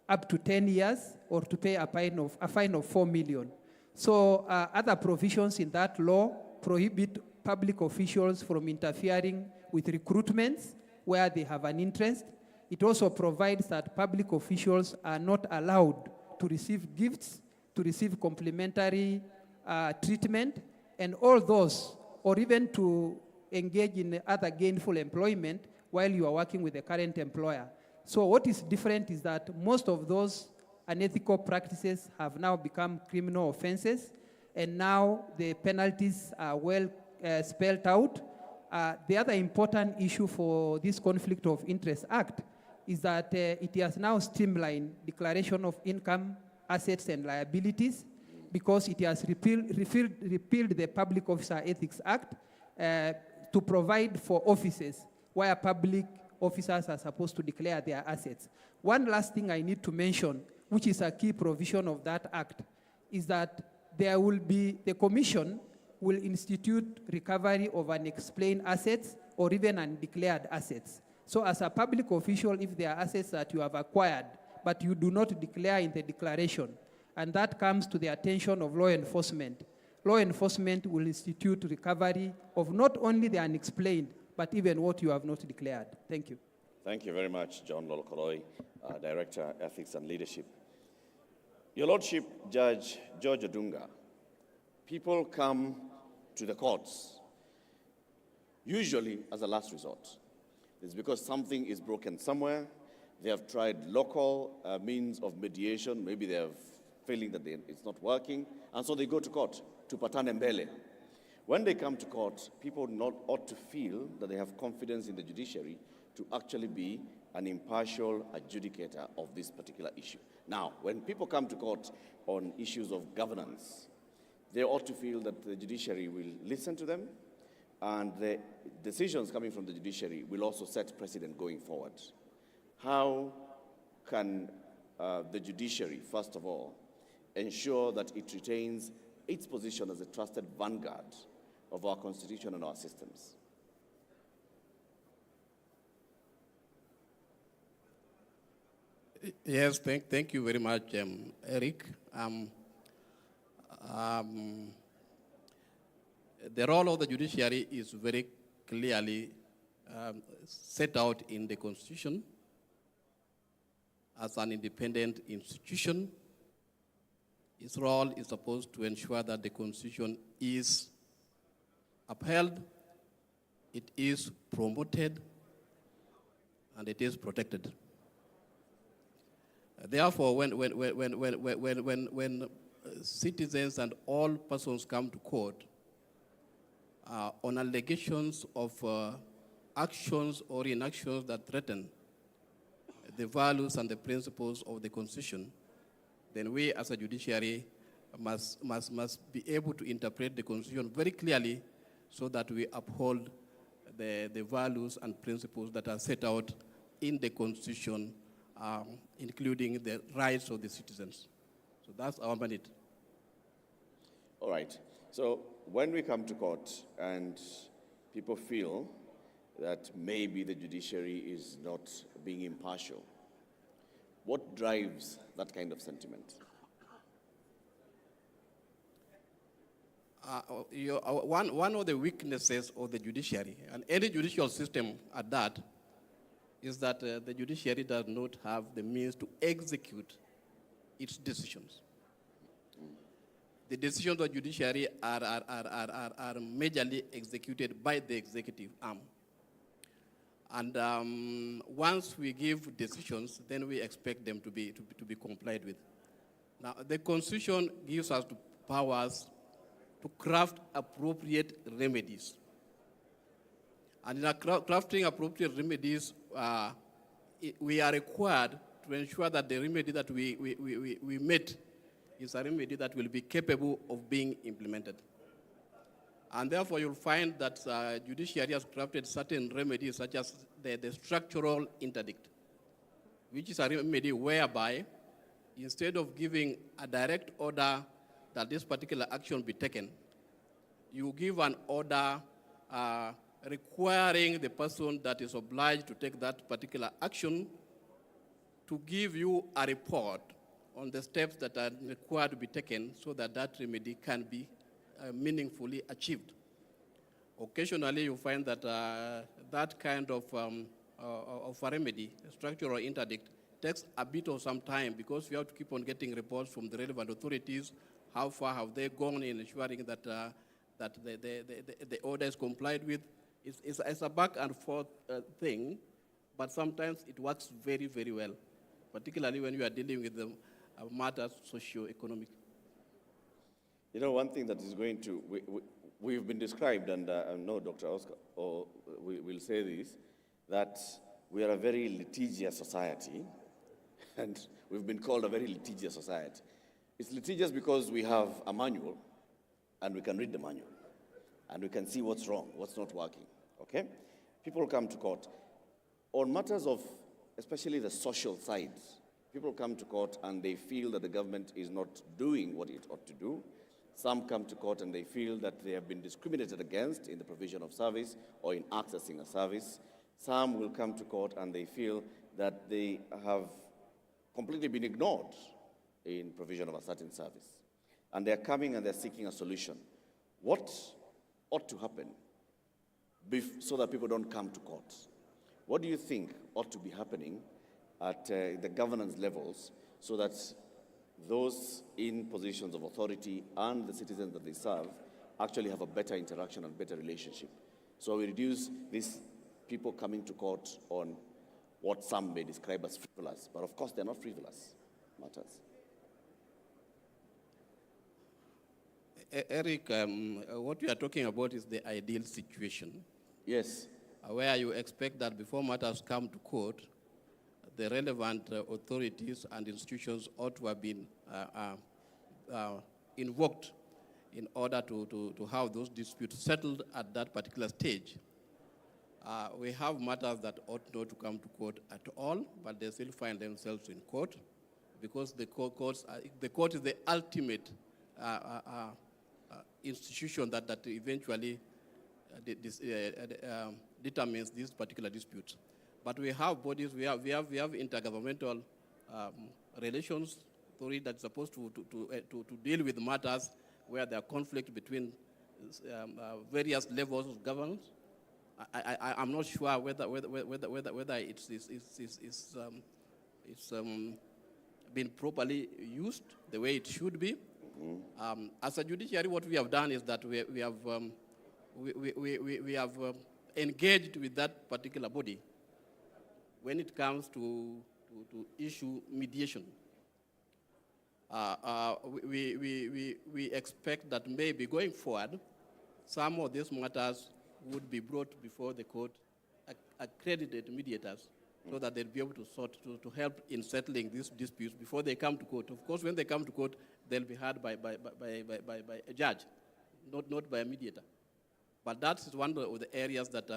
G: up to 10 years or to pay a fine of 4 million. So other provisions in that law prohibit public officials from interfering with recruitments where they have an interest. It also provides that public officials are not allowed to receive gifts, to receive complimentary treatment, and all those, or even to engage in other gainful employment while you are working with the current employer. So what is different is that most of those unethical practices have now become criminal offenses, and now the penalties are well spelled out. The other important issue for this Conflict of Interest Act is that it has now streamlined declaration of income, assets, and liabilities, because it has repealed the Public Officer Ethics Act to provide for offices where public officers are supposed to declare their assets. One last thing I need to mention, which is a key provision of that act, is that there will be, the commission will institute recovery of unexplained assets or even undeclared assets. So as a public official, if there are assets that you have acquired, but you do not declare in the declaration, and that comes to the attention of law enforcement will institute recovery of not only the unexplained, but even what you have not declared. Thank you.
A: Thank you very much, John Lolokoroi, Director, Ethics and Leadership. Your Lordship, Judge George Odunga, people come to the courts usually as a last resort. It's because something is broken somewhere. They have tried local means of mediation. Maybe they have feeling that it's not working, and so they go to court to patane mbele. When they come to court, people ought to feel that they have confidence in the judiciary to actually be an impartial adjudicator of this particular issue. Now, when people come to court on issues of governance, they ought to feel that the judiciary will listen to them, and the decisions coming from the judiciary will also set precedent going forward. How can the judiciary, first of all, ensure that it retains its position as a trusted vanguard of our constitution and our systems?
H: Yes, thank you very much, Eric. The role of the judiciary is very clearly set out in the Constitution as an independent institution. Its role is supposed to ensure that the Constitution is upheld, it is promoted, and it is protected. Therefore, when citizens and all persons come to court on allegations of actions or inactions that threaten the values and the principles of the Constitution, then we as a judiciary must be able to interpret the Constitution very clearly so that we uphold the values and principles that are set out in the Constitution, including the rights of the citizens. So that's our mandate.
A: All right. So when we come to court and people feel that maybe the judiciary is not being impartial, what drives that kind of sentiment?
H: One of the weaknesses of the judiciary, and any judicial system at that, is that the judiciary does not have the means to execute its decisions. The decisions of the judiciary are majorly executed by the executive arm. And once we give decisions, then we expect them to be complied with. Now, the Constitution gives us powers to craft appropriate remedies. And in crafting appropriate remedies, we are required to ensure that the remedy that we met is a remedy that will be capable of being implemented. And therefore, you'll find that judiciary has crafted certain remedies, such as the structural interdict, which is a remedy whereby, instead of giving a direct order that this particular action be taken, you give an order requiring the person that is obliged to take that particular action to give you a report on the steps that are required to be taken so that that remedy can be meaningfully achieved. Occasionally, you find that that kind of a remedy, a structural interdict, takes a bit of some time because we have to keep on getting reports from the relevant authorities. How far have they gone in ensuring that the order is complied with? It's a back and forth thing, but sometimes it works very, very well, particularly when you are dealing with the matters socio-economic.
A: You know, one thing that is going to, we've been described, and I know Dr. Oscar will say this, that we are a very litigious society, and we've been called a very litigious society. It's litigious because we have a manual, and we can read the manual, and we can see what's wrong, what's not working, okay? People come to court. On matters of, especially the social sides, people come to court and they feel that the government is not doing what it ought to do. Some come to court and they feel that they have been discriminated against in the provision of service or in accessing a service. Some will come to court and they feel that they have completely been ignored in provision of a certain service. And they're coming and they're seeking a solution. What ought to happen so that people don't come to court? What do you think ought to be happening at the governance levels so that those in positions of authority and the citizens that they serve actually have a better interaction and better relationship? So we reduce these people coming to court on what some may describe as frivolous, but of course they're not frivolous matters.
H: Eric, what we are talking about is the ideal situation.
A: Yes.
H: Where you expect that before matters come to court, the relevant authorities and institutions ought to have been invoked in order to have those disputes settled at that particular stage. We have matters that ought not to come to court at all, but they still find themselves in court because the court is the ultimate institution that eventually determines these particular disputes. But we have bodies, we have intergovernmental relations authority that's supposed to deal with matters where there are conflict between various levels of governance. I'm not sure whether it's been properly used the way it should be. As a judiciary, what we have done is that we have engaged with that particular body when it comes to issue mediation. We expect that maybe going forward, some of these matters would be brought before the court, accredited mediators, so that they'll be able to help in settling these disputes before they come to court. Of course, when they come to court, they'll be heard by a judge, not by a mediator. But that's one of the areas that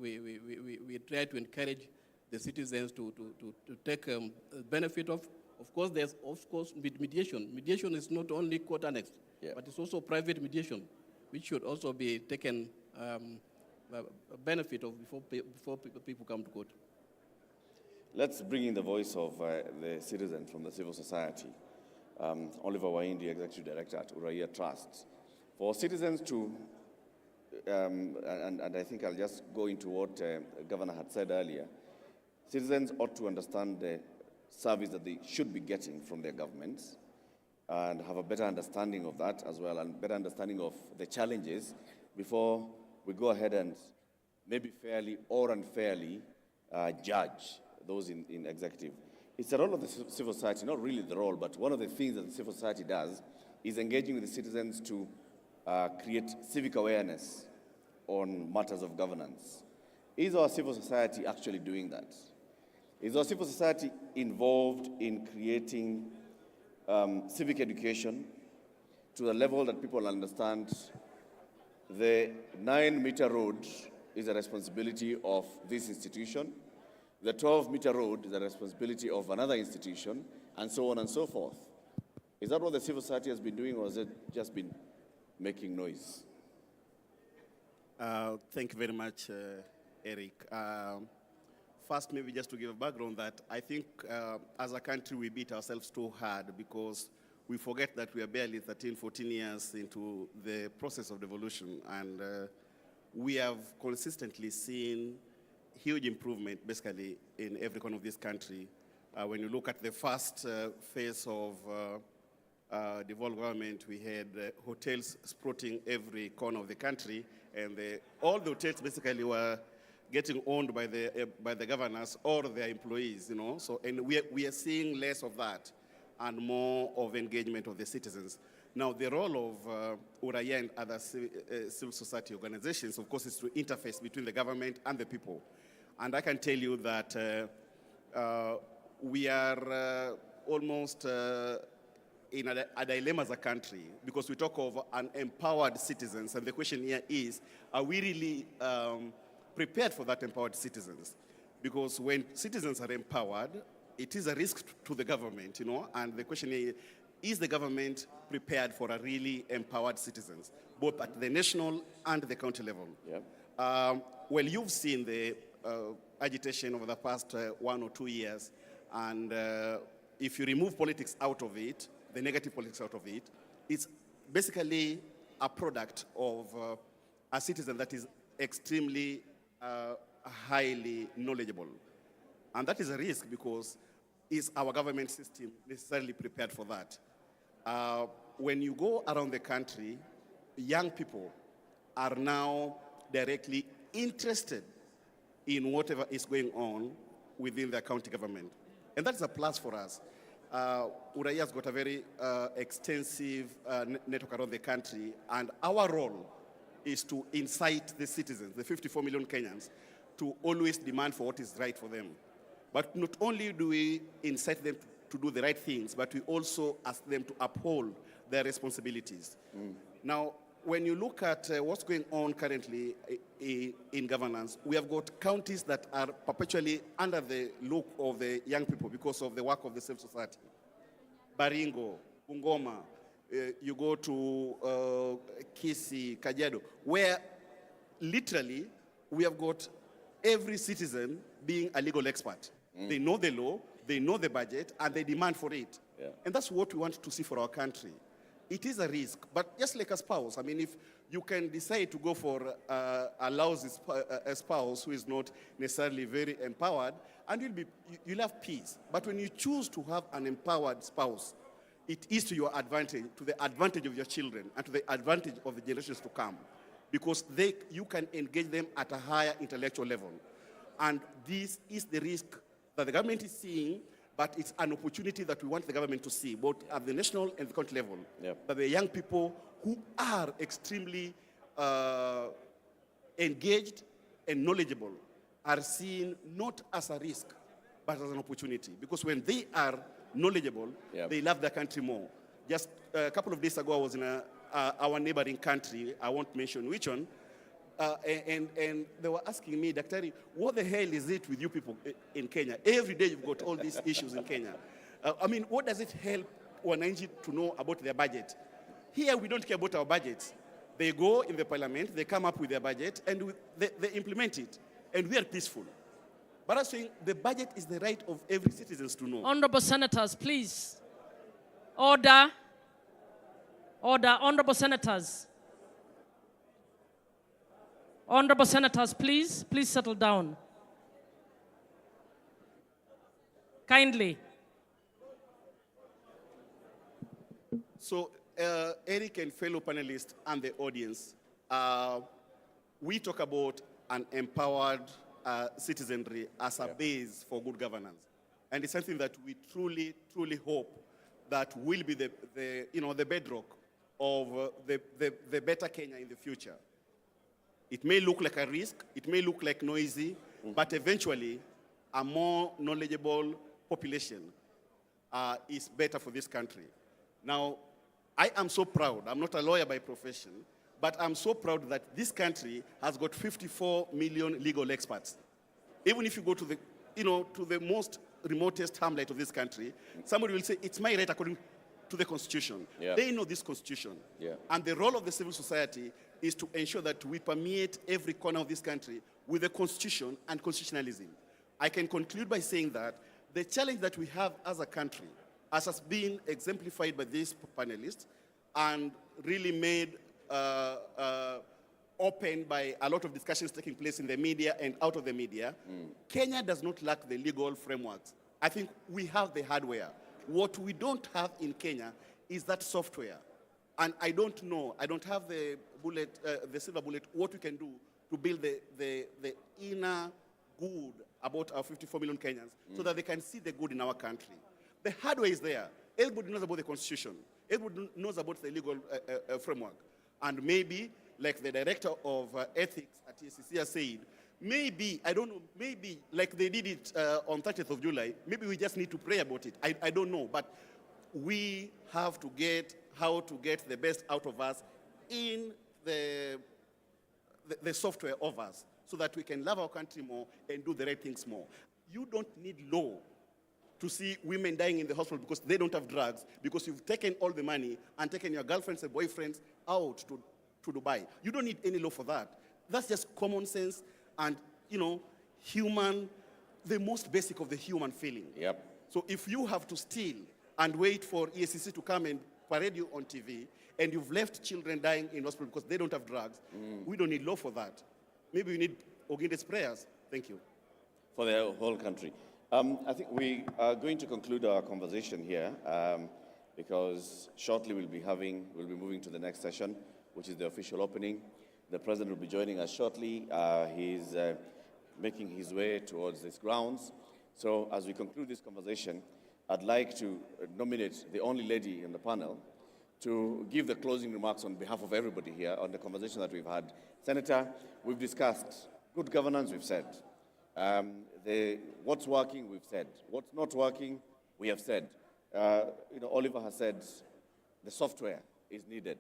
H: we try to encourage the citizens to take benefit of. Of course, there's mediation. Mediation is not only court annexed, but it's also private mediation, which should also be taken benefit of before people come to court.
A: Let's bring in the voice of the citizen from the civil society. Oliver Waindi, Executive Director at Uraia Trust. For citizens to, and I think I'll just go into what the Governor had said earlier, citizens ought to understand the service that they should be getting from their governments and have a better understanding of that as well, and better understanding of the challenges before we go ahead and maybe fairly or unfairly judge those in executive. It's the role of the civil society, not really the role, but one of the things that the civil society does is engaging with the citizens to create civic awareness on matters of governance. Is our civil society actually doing that? Is our civil society involved in creating civic education to the level that people understand the 9-meter road is a responsibility of this institution, the 12-meter road is the responsibility of another institution, and so on and so forth? Is that what the civil society has been doing, or has it just been making noise?
I: Thank you very much, Eric. First, maybe just to give a background that I think as a country we beat ourselves too hard because we forget that we are barely 13, 14 years into the process of devolution, and we have consistently seen huge improvement basically in every corner of this country. When you look at the first phase of devolved government, we had hotels sprouting every corner of the country, and all the hotels basically were getting owned by the governors or their employees, you know. So, and we are seeing less of that and more of engagement of the citizens. Now, the role of Uraia and other civil society organizations, of course, is to interface between the government and the people. And I can tell you that we are almost in a dilemma as a country because we talk of an empowered citizens, and the question here is, are we really prepared for that empowered citizens? Because when citizens are empowered, it is a risk to the government, you know, and the question is the government prepared for a really empowered citizens, both at the national and the county level?
A: Yeah.
I: Well, you've seen the agitation over the past 1 or 2 years, and if you remove politics out of it, the negative politics out of it, it's basically a product of a citizen that is extremely highly knowledgeable. And that is a risk because is our government system necessarily prepared for that? When you go around the country, young people are now directly interested in whatever is going on within the county government. And that's a plus for us. Uraia has got a very extensive network around the country, and our role is to incite the citizens, the 54 million Kenyans, to always demand for what is right for them. But not only do we incite them to do the right things, but we also ask them to uphold their responsibilities. Now, when you look at what's going on currently in governance, we have got counties that are perpetually under the look of the young people because of the work of the civil society. Baringo, Bungoma, you go to Kisii, Kajiado, where literally we have got every citizen being a legal expert. They know the law, they know the budget, and they demand for it.
A: Yeah.
I: And that's what we want to see for our country. It is a risk, but just like a spouse, I mean, if you can decide to go for a lousy spouse who is not necessarily very empowered, and you'll have peace. But when you choose to have an empowered spouse, it is to your advantage, to the advantage of your children, and to the advantage of the generations to come, because you can engage them at a higher intellectual level. And this is the risk that the government is seeing, but it's an opportunity that we want the government to see, both at the national and the county level.
A: Yep.
I: That the young people who are extremely engaged and knowledgeable are seen not as a risk, but as an opportunity. Because when they are knowledgeable,
A: Yep.
I: they love their country more. Just a couple of days ago, I was in our neighboring country, I won't mention which one, and they were asking me, Daktari, what the hell is it with you people in Kenya? Every day you've got all these issues in Kenya. I mean, what does it help wananchi to know about their budget? Here we don't care about our budgets. They go in the parliament, they come up with their budget, and they implement it. And we are peaceful. But I'm saying the budget is the right of every citizen to know.
D: Honorable Senators, please. Order. Order. Honorable Senators. Honorable Senators, please settle down. Kindly.
I: So, Eric and fellow panelists and the audience, we talk about an empowered citizenry as a base for good governance. And it's something that we truly, truly hope that will be the bedrock of the better Kenya in the future. It may look like a risk, it may look like noisy, but eventually a more knowledgeable population is better for this country. Now, I am so proud, I'm not a lawyer by profession, but I'm so proud that this country has got 54 million legal experts. Even if you go to the most remotest hamlet of this country, somebody will say, it's my right according to the Constitution.
A: Yeah.
I: They know this Constitution.
A: Yeah.
I: And the role of the civil society is to ensure that we permeate every corner of this country with the Constitution and constitutionalism. I can conclude by saying that the challenge that we have as a country, as has been exemplified by these panelists and really made open by a lot of discussions taking place in the media and out of the media, Kenya does not lack the legal frameworks. I think we have the hardware. What we don't have in Kenya is that software. And I don't know, I don't have the bullet, the silver bullet, what we can do to build the inner good about our 54 million Kenyans so that they can see the good in our country. The hardware is there. Everybody knows about the Constitution. Everybody knows about the legal framework. And maybe, like the director of ethics at EACC has said, maybe, I don't know, maybe like they did it on 30th of July, maybe we just need to pray about it. I don't know, but we have to get how to get the best out of us in the software of us so that we can love our country more and do the right things more. You don't need law to see women dying in the hospital because they don't have drugs, because you've taken all the money and taken your girlfriends and boyfriends out to Dubai. You don't need any law for that. That's just common sense and, human, the most basic of the human feeling.
A: Yep.
I: So if you have to steal and wait for EACC to come and parade you on TV, and you've left children dying in hospital because they don't have drugs, we don't need law for that. Maybe we need Oginde's prayers. Thank you.
A: For the whole country. I think we are going to conclude our conversation here because shortly we'll be moving to the next session, which is the official opening. The president will be joining us shortly. He's making his way towards these grounds. So as we conclude this conversation, I'd like to nominate the only lady in the panel to give the closing remarks on behalf of everybody here on the conversation that we've had. Senator, we've discussed good governance, we've said. What's working, we've said. What's not working, we have said. Oliver has said the software is needed.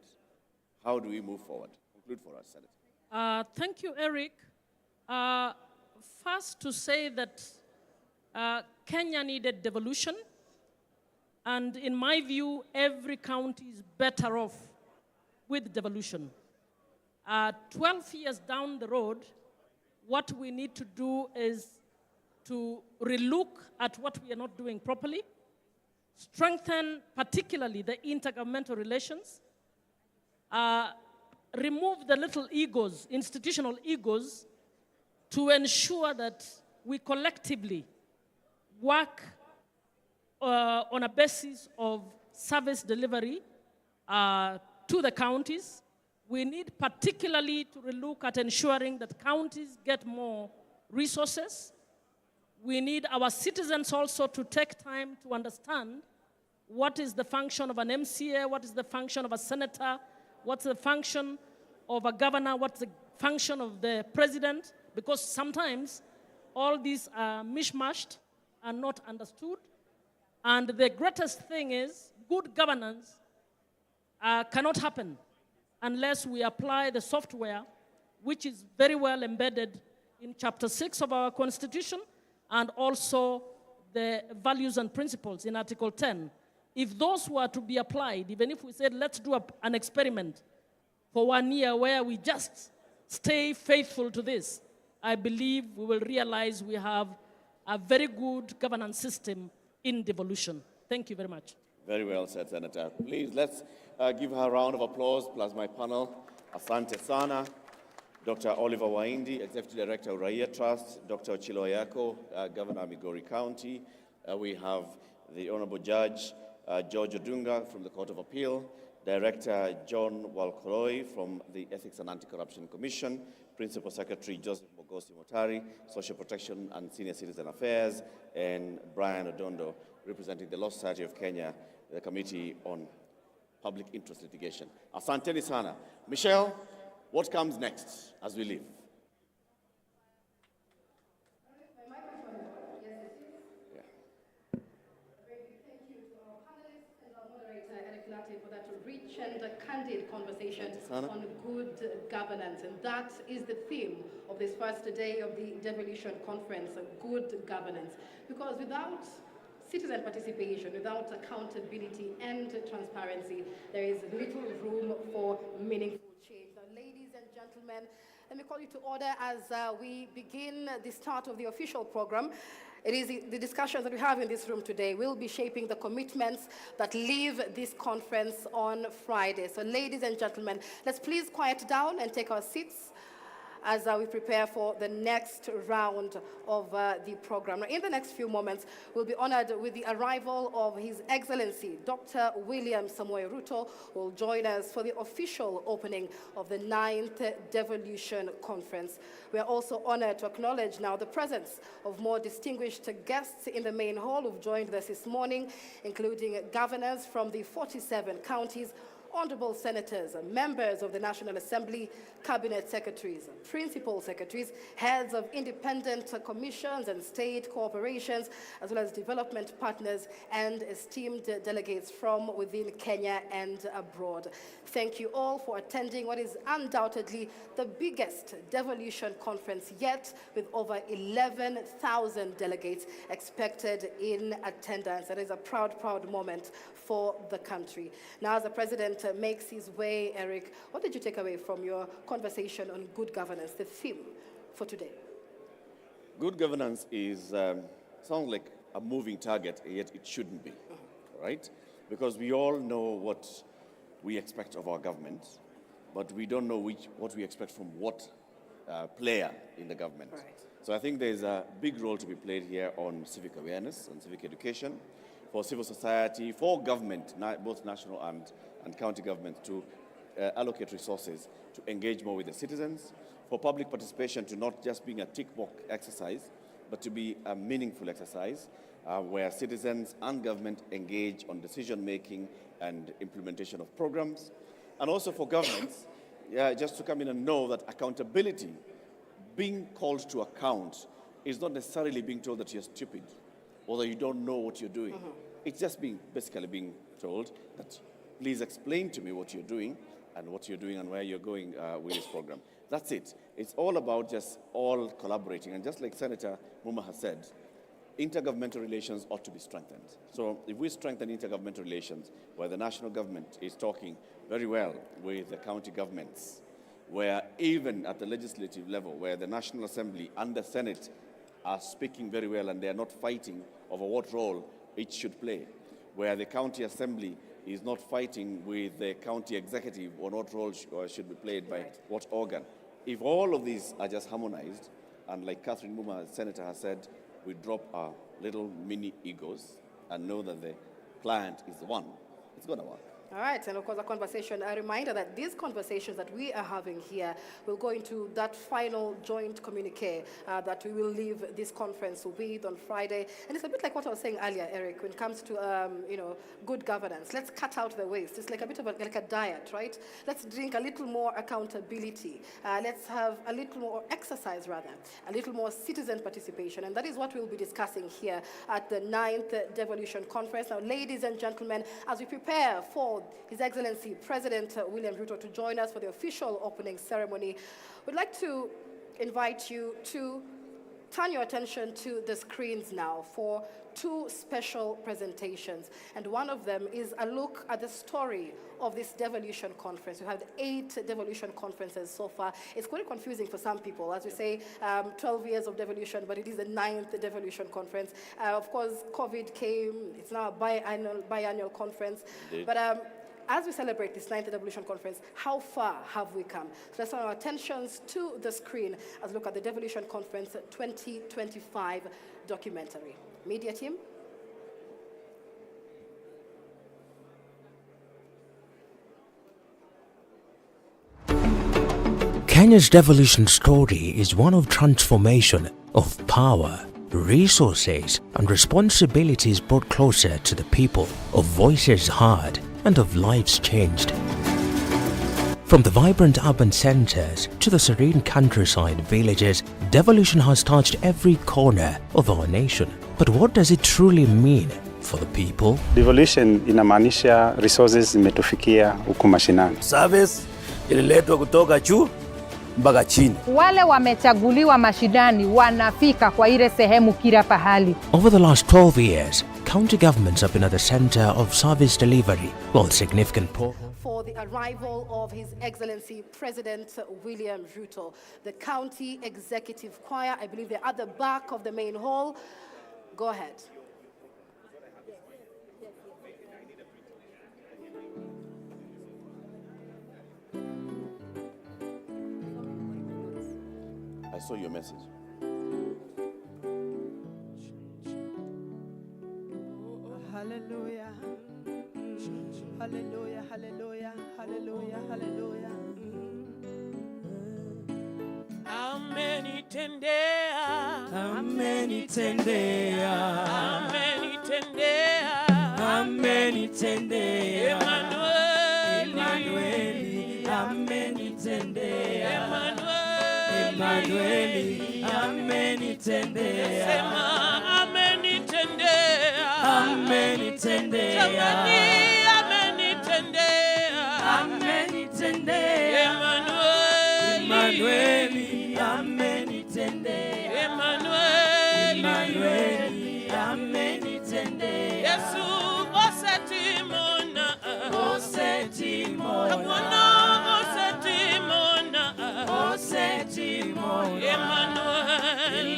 A: How do we move forward? Conclude for us, Senator.
D: Thank you, Eric. First to say that Kenya needed devolution. And in my view, every county is better off with devolution. 12 years down the road, what we need to do is to relook at what we are not doing properly, strengthen particularly the intergovernmental relations, remove the little egos, institutional egos, to ensure that we collectively work on a basis of service delivery to the counties. We need particularly to relook at ensuring that counties get more resources. We need our citizens also to take time to understand what is the function of an MCA, what is the function of a senator, what's the function of a governor, what's the function of the president, because sometimes all these are mishmashed and not understood. And the greatest thing is good governance cannot happen unless we apply the software, which is very well embedded in Chapter 6 of our Constitution, and also the values and principles in Article 10. If those were to be applied, even if we said, let's do an experiment for 1 year where we just stay faithful to this, I believe we will realize we have a very good governance system in devolution. Thank you very much.
A: Very well said, Senator. Please, let's give her a round of applause, plus my panel. Asante Sana, Dr. Oliver Waindi, Executive Director, Uraia Trust, Dr. Ochillo Ayacko, Governor of Migori County. We have the Honorable Judge, George Odunga from the Court of Appeal, Director John Walkoroi from the Ethics and Anti-Corruption Commission, Principal Secretary Joseph Mogosi Motari, Social Protection and Senior Citizen Affairs, and Brian Odongo, representing the Law Society of Kenya, the Committee on Public Interest Litigation. Asante sana. Michelle, what comes next as we leave?
J: For that rich and candid conversation on good governance. And that is the theme of this first day of the Devolution Conference, good governance. Because without citizen participation, without accountability and transparency, there is little room for meaningful change. Now, ladies and gentlemen, let me call you to order as we begin the start of the official program. It is the discussions that we have in this room today will be shaping the commitments that leave this conference on Friday. So ladies and gentlemen, let's please quiet down and take our seats as we prepare for the next round of the program. Now, in the next few moments, we'll be honored with the arrival of His Excellency, Dr. William Samoei Ruto, who will join us for the official opening of the 9th Devolution Conference. We are also honored to acknowledge now the presence of more distinguished guests in the main hall who've joined us this morning, including governors from the 47 counties, honorable senators, members of the National Assembly, cabinet secretaries, principal secretaries, heads of independent commissions and state corporations, as well as development partners and esteemed delegates from within Kenya and abroad. Thank you all for attending what is undoubtedly the biggest devolution conference yet, with over 11,000 delegates expected in attendance. It is a proud, proud moment for the country. Now, as the President makes his way, Eric, what did you take away from your conversation on good governance, the theme for today?
A: Good governance is, sounds like a moving target, yet it shouldn't be, right? Because we all know what we expect of our government, but we don't know what we expect from what player in the government.
J: Right.
A: So I think there's a big role to be played here on civic awareness and civic education, for civil society, for government, both national and county government, to allocate resources to engage more with the citizens, for public participation to not just being a tick-box exercise, but to be a meaningful exercise where citizens and government engage on decision-making and implementation of programs. And also for governments, just to come in and know that accountability, being called to account, is not necessarily being told that you're stupid or that you don't know what you're doing. It's just basically being told that please explain to me what you're doing and where you're going with this program. That's it. It's all about just all collaborating. And just like Senator Mumma has said, intergovernmental relations ought to be strengthened. So if we strengthen intergovernmental relations, where the national government is talking very well with the county governments, where even at the legislative level, where the National Assembly and the Senate are speaking very well and they are not fighting over what role it should play, where the county assembly is not fighting with the county executive on what role should be played by what organ. If all of these are just harmonized, and like Catherine Mumma, Senator, has said, we drop our little mini egos and know that the client is the one, it's going to work.
J: All right, and of course, a reminder that these conversations that we are having here will go into that final joint communique that we will leave this conference with on Friday. And it's a bit like what I was saying earlier, Eric, when it comes to good governance. Let's cut out the waste. It's like a bit of like a diet, right? Let's drink a little more accountability. Let's have a little more exercise, rather, a little more citizen participation. And that is what we'll be discussing here at the 9th Devolution Conference. Now, ladies and gentlemen, as we prepare for His Excellency President William Ruto to join us for the official opening ceremony, we'd like to invite you to turn your attention to the screens now for two special presentations. And one of them is a look at the story of this devolution conference. We have 8 devolution conferences so far. It's quite confusing for some people. As we say, 12 years of devolution, but it is the 9th devolution conference. Of course, COVID came. It's now a biannual conference. Indeed. But as we celebrate this 9th Devolution Conference, how far have we come? So let's turn our attentions to the screen as we look at the Devolution Conference 2025 documentary. Media team.
K: Kenya's devolution story is one of transformation, of power, resources, and responsibilities brought closer to the people, of voices heard, and of lives changed. From the vibrant urban centers to the serene countryside villages, devolution has touched every corner of our nation. But what does it truly mean for the people?
L: Devolution inamaanisha resources zimetufikia huku mashinani.
M: Service ililetwa kutoka juu mpaka chini.
N: Wale wamechaguliwa mashinani wanafika kwa ile sehemu kila pahali.
K: Over the last 12 years, county governments have been at the center of service delivery, while significant
J: for the arrival of His Excellency President William Ruto. The County Executive Choir, I believe they're at the back of the main hall. Go ahead.
A: I saw your message.
O: Hallelujah. Hallelujah, hallelujah, hallelujah, hallelujah.
P: Amenitendea,
O: amenitendea,
P: amenitendea,
O: amenitendea.
P: Emmanuel,
O: amenitendea. Emanueli amenitendea.
P: Sema amenitendea.
O: Amenitendea.
P: Jamani amenitendea.
O: Amenitendea. Emanueli amenitendea. Emanueli amenitendea.
P: Yesu osetimona.
O: Osetimona.
P: Osetimona.
O: Osetimona.
P: Emanueli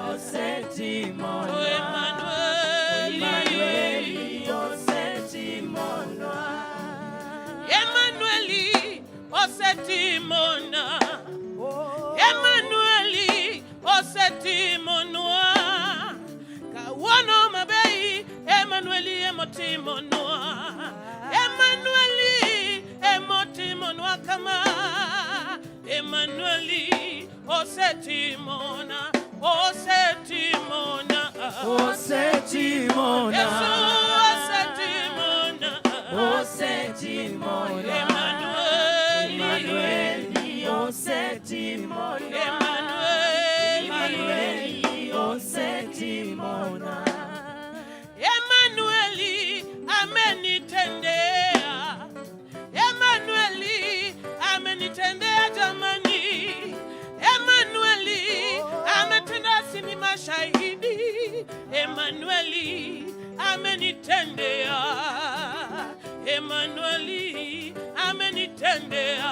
O: osetimona.
P: Emanueli
O: osetimona.
P: Emanueli osetimona. Emanueli osetimonwa. Kawono mabei Emanueli emotimonwa. Emanueli emotimonwa kama. Emanueli osetimona. Osetimona.
O: Osetimona.
P: Yesu osetimona.
O: Osetimona. Emanueli osetimona. Emanueli osetimona.
P: Emanueli amenitendea. Emanueli amenitendea jamani. Emanueli ametenda sini mashahidi. Emanueli amenitendea. Emanueli amenitendea.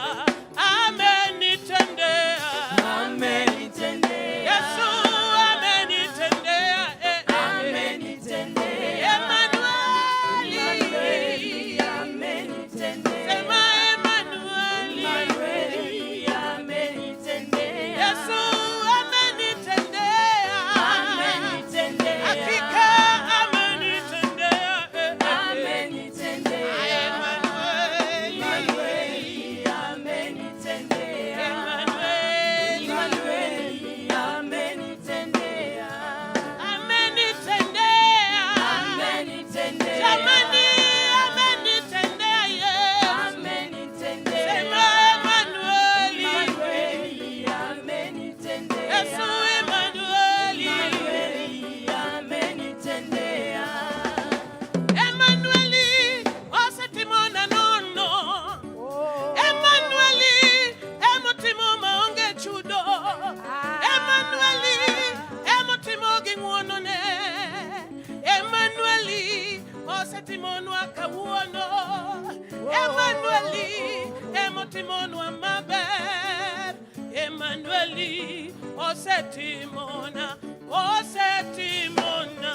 P: Amenitendea.
O: Amenitendea.
P: Yesu amenitendea.
O: Amenitendea.
P: Emanueli
O: amenitendea.
P: Sema Emanueli.
O: Emanueli amenitendea.
P: Yesu amenitendea.
O: Amenitendea.
P: Hakika amenitendea.
O: Amenitendea. Emanueli amenitendea. Emanueli amenitendea.
P: Amenitendea.
O: Amenitendea.
P: Jamani amenitendea Yesu.
O: Amenitendea.
P: Sema Emanueli.
O: Emanueli amenitendea.
P: Yesu Emanueli.
O: Emanueli amenitendea.
P: Emanueli osetimona nono. Emanueli emotimo maonge chudo. Emanueli emotimo gingwonone. Emanueli osetimonwa kawuono. Emanueli emotimonwa maber. Emanueli osetimona. Osetimona.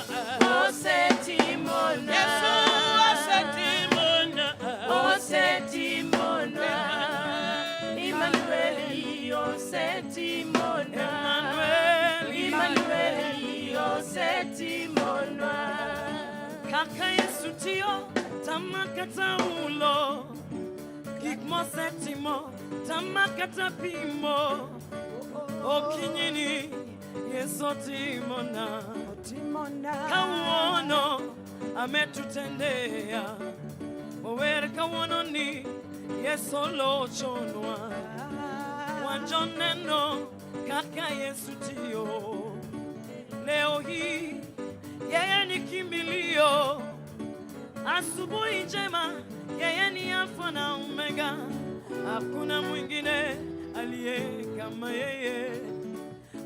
O: Osetimona.
P: Yesu osetimona.
O: Osetimona. Emanueli osetimona. Emanueli osetimona.
P: Kaka Yesu tio tamakata ulo. Kikmo setimo tamakata pimo. Okinyini Yesu timona. Kawono ametutendea. Owere kawono ni Yesu lo chonwa. Wanjoneno kaka Yesu tio. Leo hii yeye ni kimbilio. Asubuhi njema yeye ni Alfa na Omega. Hakuna mwingine aliye kama yeye.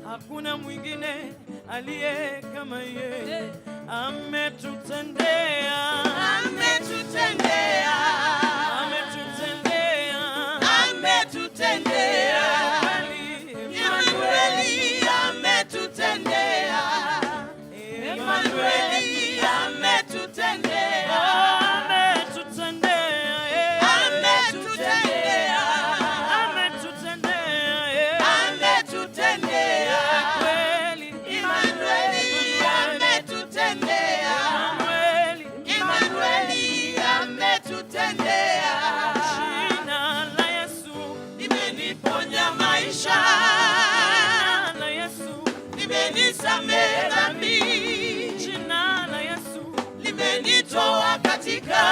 P: Hakuna mwingine aliye kama yeye. Ametutendea. Ametutendea. Ametutendea. Ametutendea. Emanueli ametutendea. Emanueli ametutendea. Nisamehe dhambi. Jina la Yesu limenitoa katika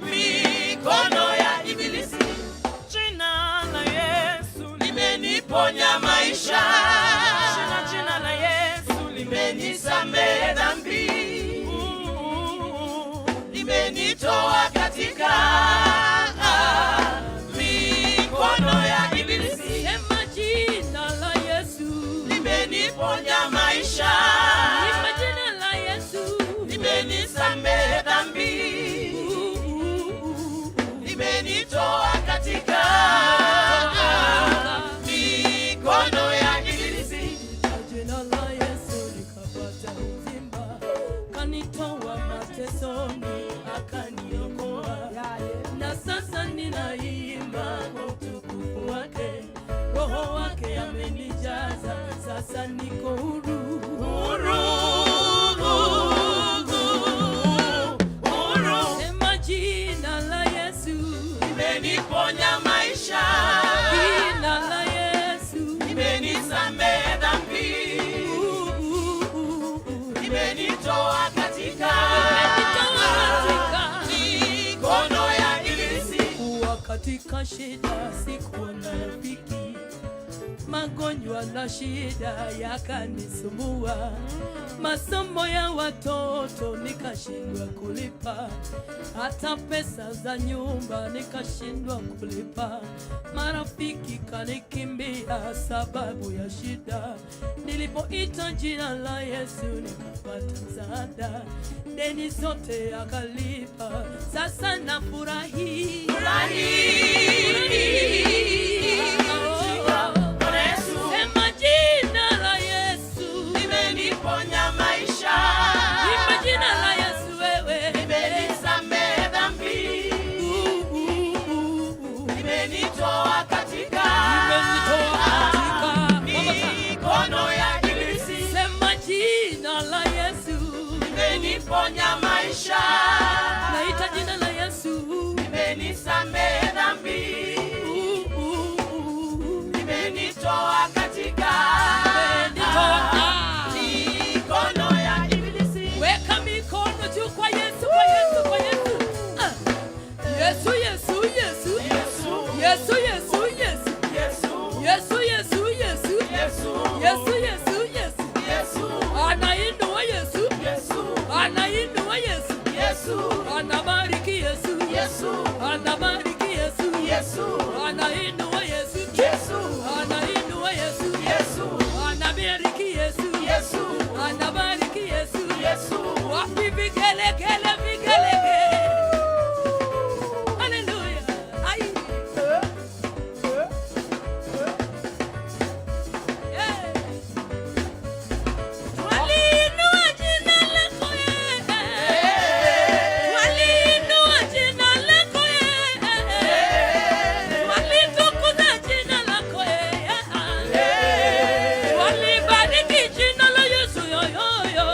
P: mikono limeniponya maisha. Jina la Yesu limenisamehe dhambi. Limenitoa katika mikono ya ibilisi.
O: Sema jina la Yesu
P: limeniponya maisha.
O: Jina la Yesu
P: limenisamehe dhambi. Limenitoa katika mikono ya ibilisi.
O: Jina la Yesu likapata uzima, kanitoa matesoni akaniokoa, na sasa ninaimba kwa utukufu wake. Roho wake amenijaza, sasa niko huru, huru. Sema jina la Yesu
P: limeniponya maisha.
O: Jina la Yesu
P: limenisamehe dhambi. Limenitoa katika mikono ya ibilisi.
O: Kuwa katika shida sikuwa na rafiki, magonjwa na shida yakanisumbua, masomo ya watoto nikashindwa kulipa, hata pesa za nyumba nikashindwa kulipa, marafiki kanikimbia sababu ya shida. Nilipoita jina la Yesu nikapata msaada, deni zote akalipa, sasa nafurahi. Sema jina la Yesu
P: limeniponya maisha.
O: Imba jina la Yesu wewe,
P: limenisamehe dhambi. Limenitoa katika mikono ya ibilisi.
O: Sema jina la Yesu
P: limeniponya maisha.
O: naita jina la Yesu
P: limenisamehe dhambi. Limenitoa katika mikono ya ibilisi.
O: Weka mikono juu kwa Yesu, kwa Yesu, kwa Yesu. Yesu, Yesu, Yesu. Yesu, Yesu, Yesu. Yesu, Yesu, Yesu. Yesu, Yesu, Yesu. Anainua Yesu. Anainua Yesu. Anabariki Yesu. Anabariki Yesu. Anainua Yesu. Anainua Yesu. Anabariki Yesu. Anabariki Yesu. Wapi vigelegele, vigelegele. Hallelujah. Ai. Waliinua jina lako waliinua jina lako walitukuza jina lako walibariki jina la Yesu yoyoyo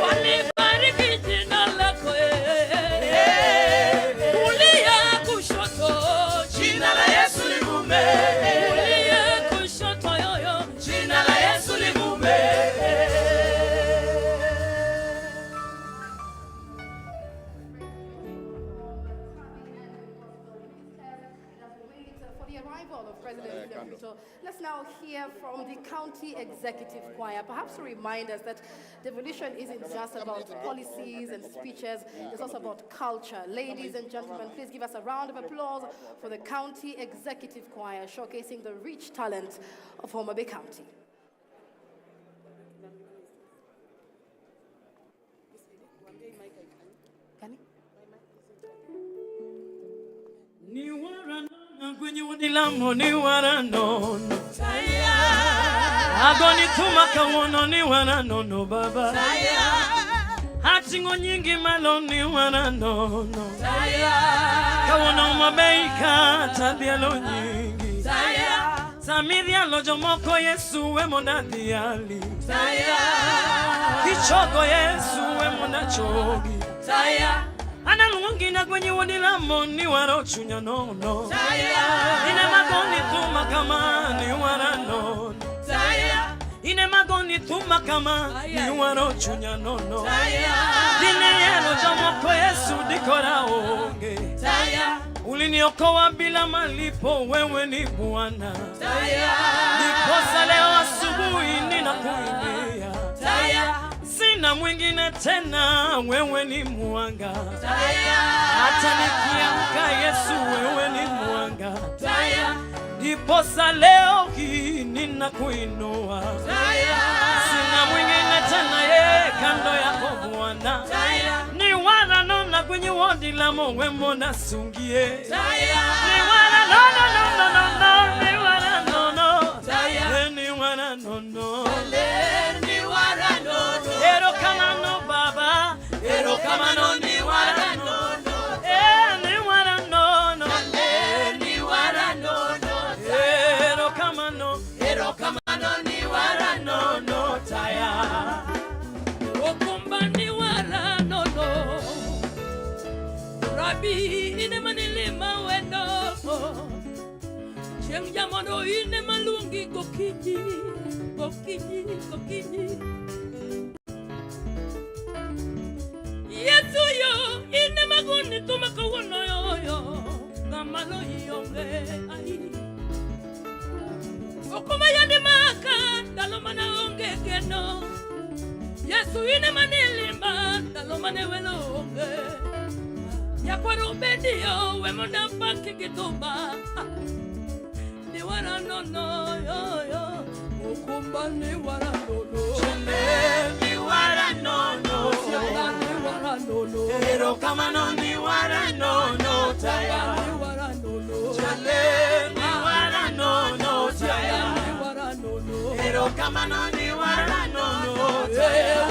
O: walibariki jina lako kulia kushoto
P: Jina la Yesu livume.
O: kulia kushoto yoyo
P: Jina la Yesu livume.
J: For the arrival of President Ruto, let's now hear from the County Executive Choir. Perhaps to remind us that devolution isn't just about policies and speeches, it's also about culture. Ladies and gentlemen, please give us a round of applause for the County Executive Choir, showcasing the rich talent of Homa Bay County.
O: Ni warano kwenye wadilambo ni warano agoni tumaka wono ni warano baba hatingo nyingi malo ni warano kawono mabeika tabialo nyingi samiria lojo moko Yesu we mona diali kichoko Yesu we mona chogi analungi na kwenye wadilambo ni waro chunya nono ine magoni tuma kama ni warano ine magoni tuma kama ni waro chunya nono dine yelo jamoko Yesu dikora onge Uliniokoa bila malipo, wewe ni Bwana. Ndiposa leo asubuhi ninakuimbia. Sina mwingine tena, wewe ni mwanga. Hata nikiamka Yesu, wewe ni mwanga. Ndiposa leo hii ninakuinua. Sina mwingine tena, ye kando yako Bwana. Ni wana nona kwenye wodi la mowe mona sungie. Ni wana no no no no no no. Ni wana no no. Ni wana no no. Ni wana no no. Ero kama no baba. Ero kama no ni wana no no. Ni wana no no. Ni wana no no. Ero kama no. Ero kama no ni wana no no. Taya. Okumba ni wana no no. Rabi ine manilima wendo. Cheng jamono ine malungi kokiji. Kokiji, kokiji. Yesu yo ine maguni tumakawono yo yo. Kamalo yonge ai. Okuma yandi maka dalomana onge keno. Yesu ine manilima dalomane welonge. Yakwaro bedio we monda paki kituba. Ni wara no no yo yo. Okumba ni wara no no. Ni wara no no. Ni wara no no. Ero kama no ni wara no no. Taya ni wara no no. Ni wara no no. Taya ni wara no no. Ero kama no ni wara no no.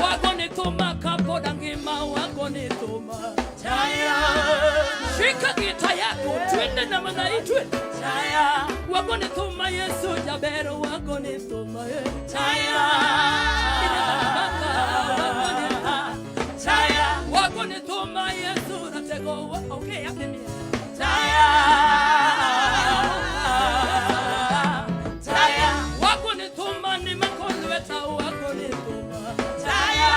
O: Wako ni tuma kapo dangima wako ni tuma. Taya. Shika gita yako twende na manaitwe. Taya. Wako ni tuma Yesu jabero wako ni tuma. Taya. Taya. Wako ni tuma Yesu natego. Okay, hapo ni. Taya. Taya. Wako ni tuma ni makondo weta wako ni tuma. Taya.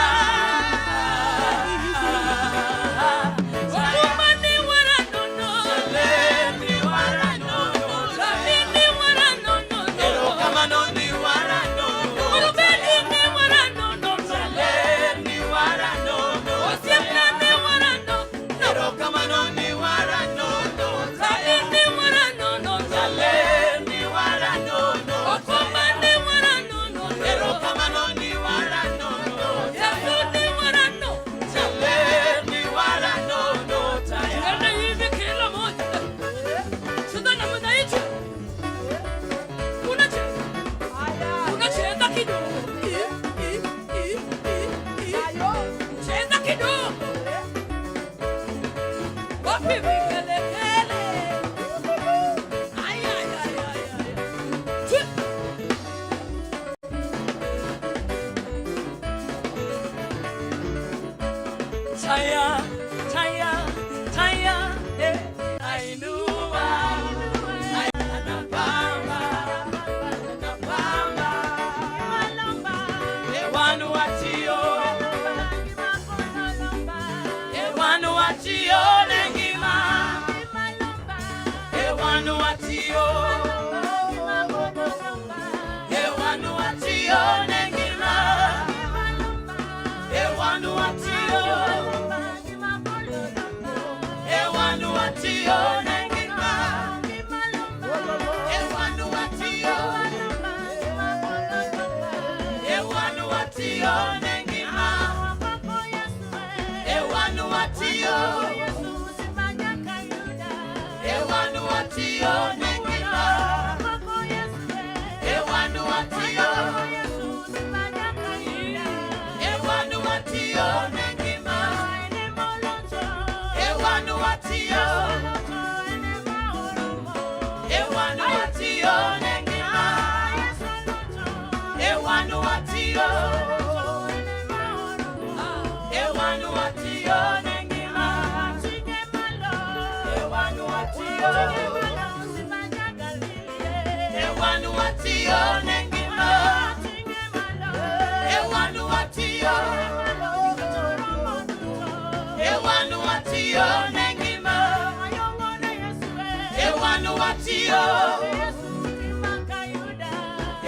P: watio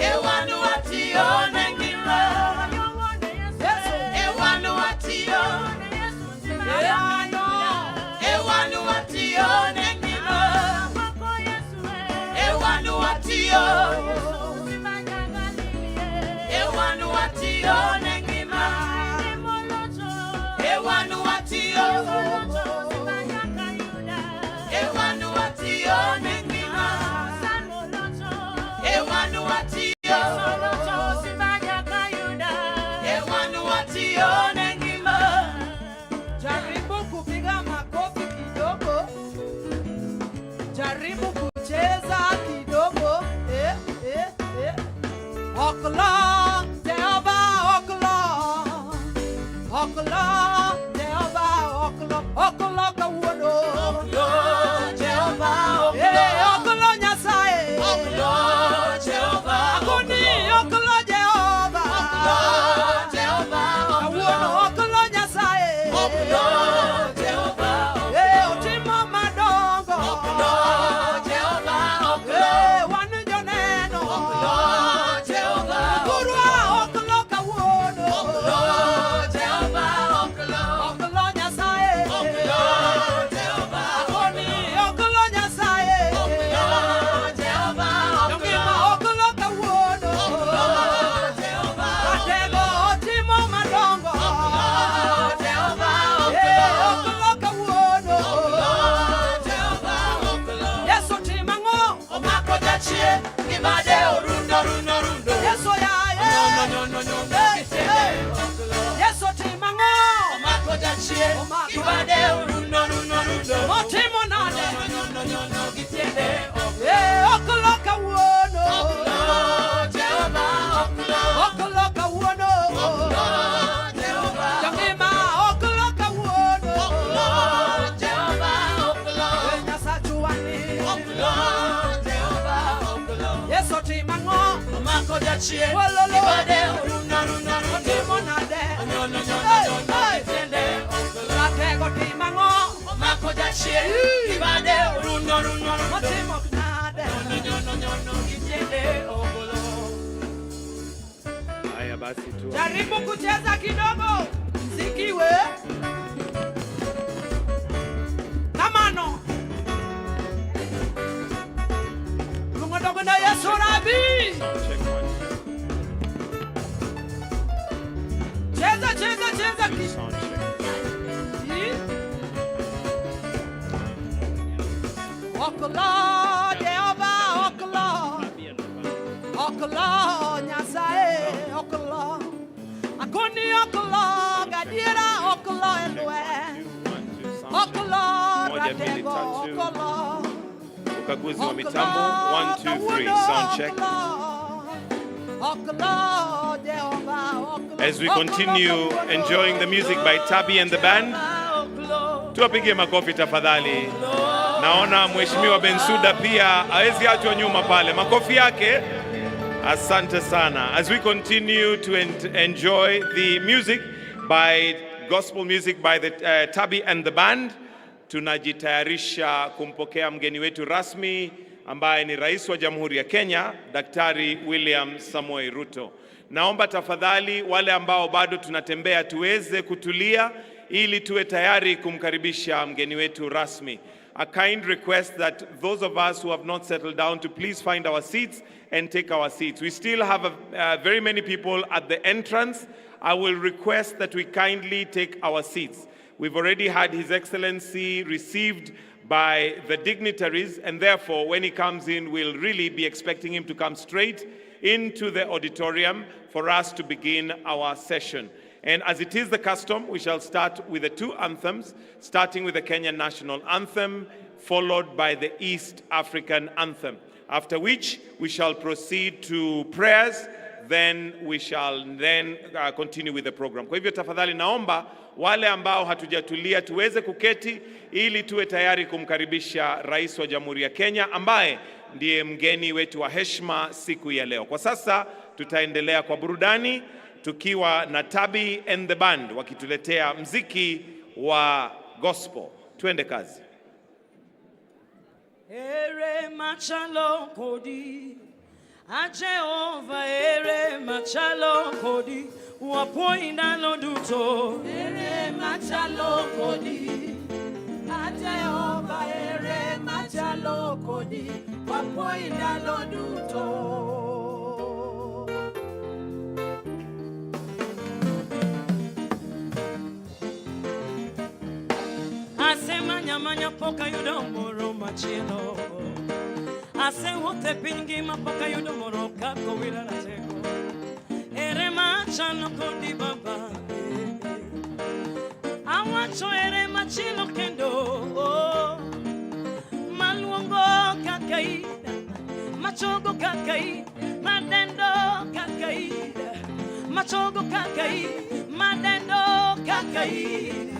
P: ewanu watio nengima ewanu watio ewanu watio nengima ewanu watio ewanu watio nengima ewanu watio ewanu watio nengima ewanu watio ewanu watio nengima.
Q: Jaribu kupiga makofi kidogo, jaribu kucheza kidogo. Okla, Jehova, okla, okla, Jehova, okla, okla kawuono.
P: Okla, Jehova, okla,
Q: okla Nyasaye.
P: Okla, Jehova,
Q: akoni okla Jehova.
P: Okla, Jehova,
Q: kawuono okla Nyasaye.
P: Okla, Jehova,
Q: otimo madongo.
P: Okla, Jehova, okla,
Q: wanu joneno.
P: Okla, Jehova,
Q: kurwa okla kawuono.
P: Okla, Jehova, okla,
Q: okla Nyasaye.
P: Okla, Jehova,
Q: akoni okla Nyasaye.
P: Okla, Jehova,
Q: jongima okla kawuono.
P: Okla, Jehova,
Q: atego otimo madongo.
P: Okla, Jehova,
Q: okla kawuono.
P: Okla, Jehova, okla.
Q: Yesu timango.
P: Omako jachie gimade orundo rundo rundo.
Q: Yesu yaye.
P: No kitende okla.
Q: Yesu timango.
P: Omako jachie gimade orundo rundo rundo.
Q: Otimo nade.
P: No kitende okla.
Q: okla kawuono.
P: Okla, Jehova, okla.
Q: okla kawuono.
P: Okla, Jehova,
Q: jongima okla kawuono.
P: Okla, Jehova, okla.
Q: Nyasachuani.
P: Okla, Jehova, okla.
Q: Yesu timango.
P: Omako jachie
Q: Wololo.
P: gimade orundo rundo rundo.
Q: Otimo nade.
P: No kitende okla.
Q: atego timango.
P: Omako jachie gimade orundo rundo rundo.
Q: Otimo nade.
P: No kitende okla.
A: Haya basi tu.
Q: Jaribu kucheza kidogo. Sikiwe. Kamano. Lungodogo na Yesu Rabi. Cheza cheza cheza. Okla Jehova okla. Okla Nyasaye okla. Akoni okla gadiera okla elwe. Okla ratego okla.
A: Ukaguzi wa mitambo 1 2 3 sound check.
Q: Okla Jehova okla.
A: As we continue enjoying the music by Tabi and the band, tuwapigie makofi tafadhali. Naona Mheshimiwa Bensuda pia hawezi achwa nyuma pale. Makofi yake. Asante sana. As we continue to enjoy the music by gospel music by the Tabi and the band, tunajitayarisha kumpokea mgeni wetu rasmi ambaye ni Rais wa Jamhuri ya Kenya, Daktari William Samoei Ruto. Naomba tafadhali wale ambao bado tunatembea tuweze kutulia ili tuwe tayari kumkaribisha mgeni wetu rasmi. A kind request that those of us who have not settled down to please find our seats and take our seats. We still have very many people at the entrance. I will request that we kindly take our seats. We've already had His Excellency received by the dignitaries, and therefore when he comes in, we'll really be expecting him to come straight into the auditorium for us to begin our session. And as it is the custom, we shall start with the two anthems, starting with the Kenyan National Anthem, followed by the East African Anthem. After which, we shall proceed to prayers, then we shall continue with the program. Kwa hivyo tafadhali naomba wale ambao hatujatulia tuweze kuketi ili tuwe tayari kumkaribisha Rais wa Jamhuri ya Kenya ambaye ndiye mgeni wetu wa heshima siku ya leo. Kwa sasa tutaendelea kwa burudani tukiwa na Tabi and the band wakituletea mziki wa gospel. Tuende kazi.
O: ere machalo kodi. A Jehovah ere machalo kodi. Wapoinda loduto
Q: ere machalo kodi. A Jehovah ere machalo kodi. Wapoinda loduto.
O: Manya poka yudo moro machielo. Ase wote pingi mapoka yudo moro kako wila rateko. Ere machalo kodi baba. Awacho ere machilo kendo. Maluongo kakaida. Machogo kakaida. Madendo kakaida. Machogo kakaida. Madendo kakaida.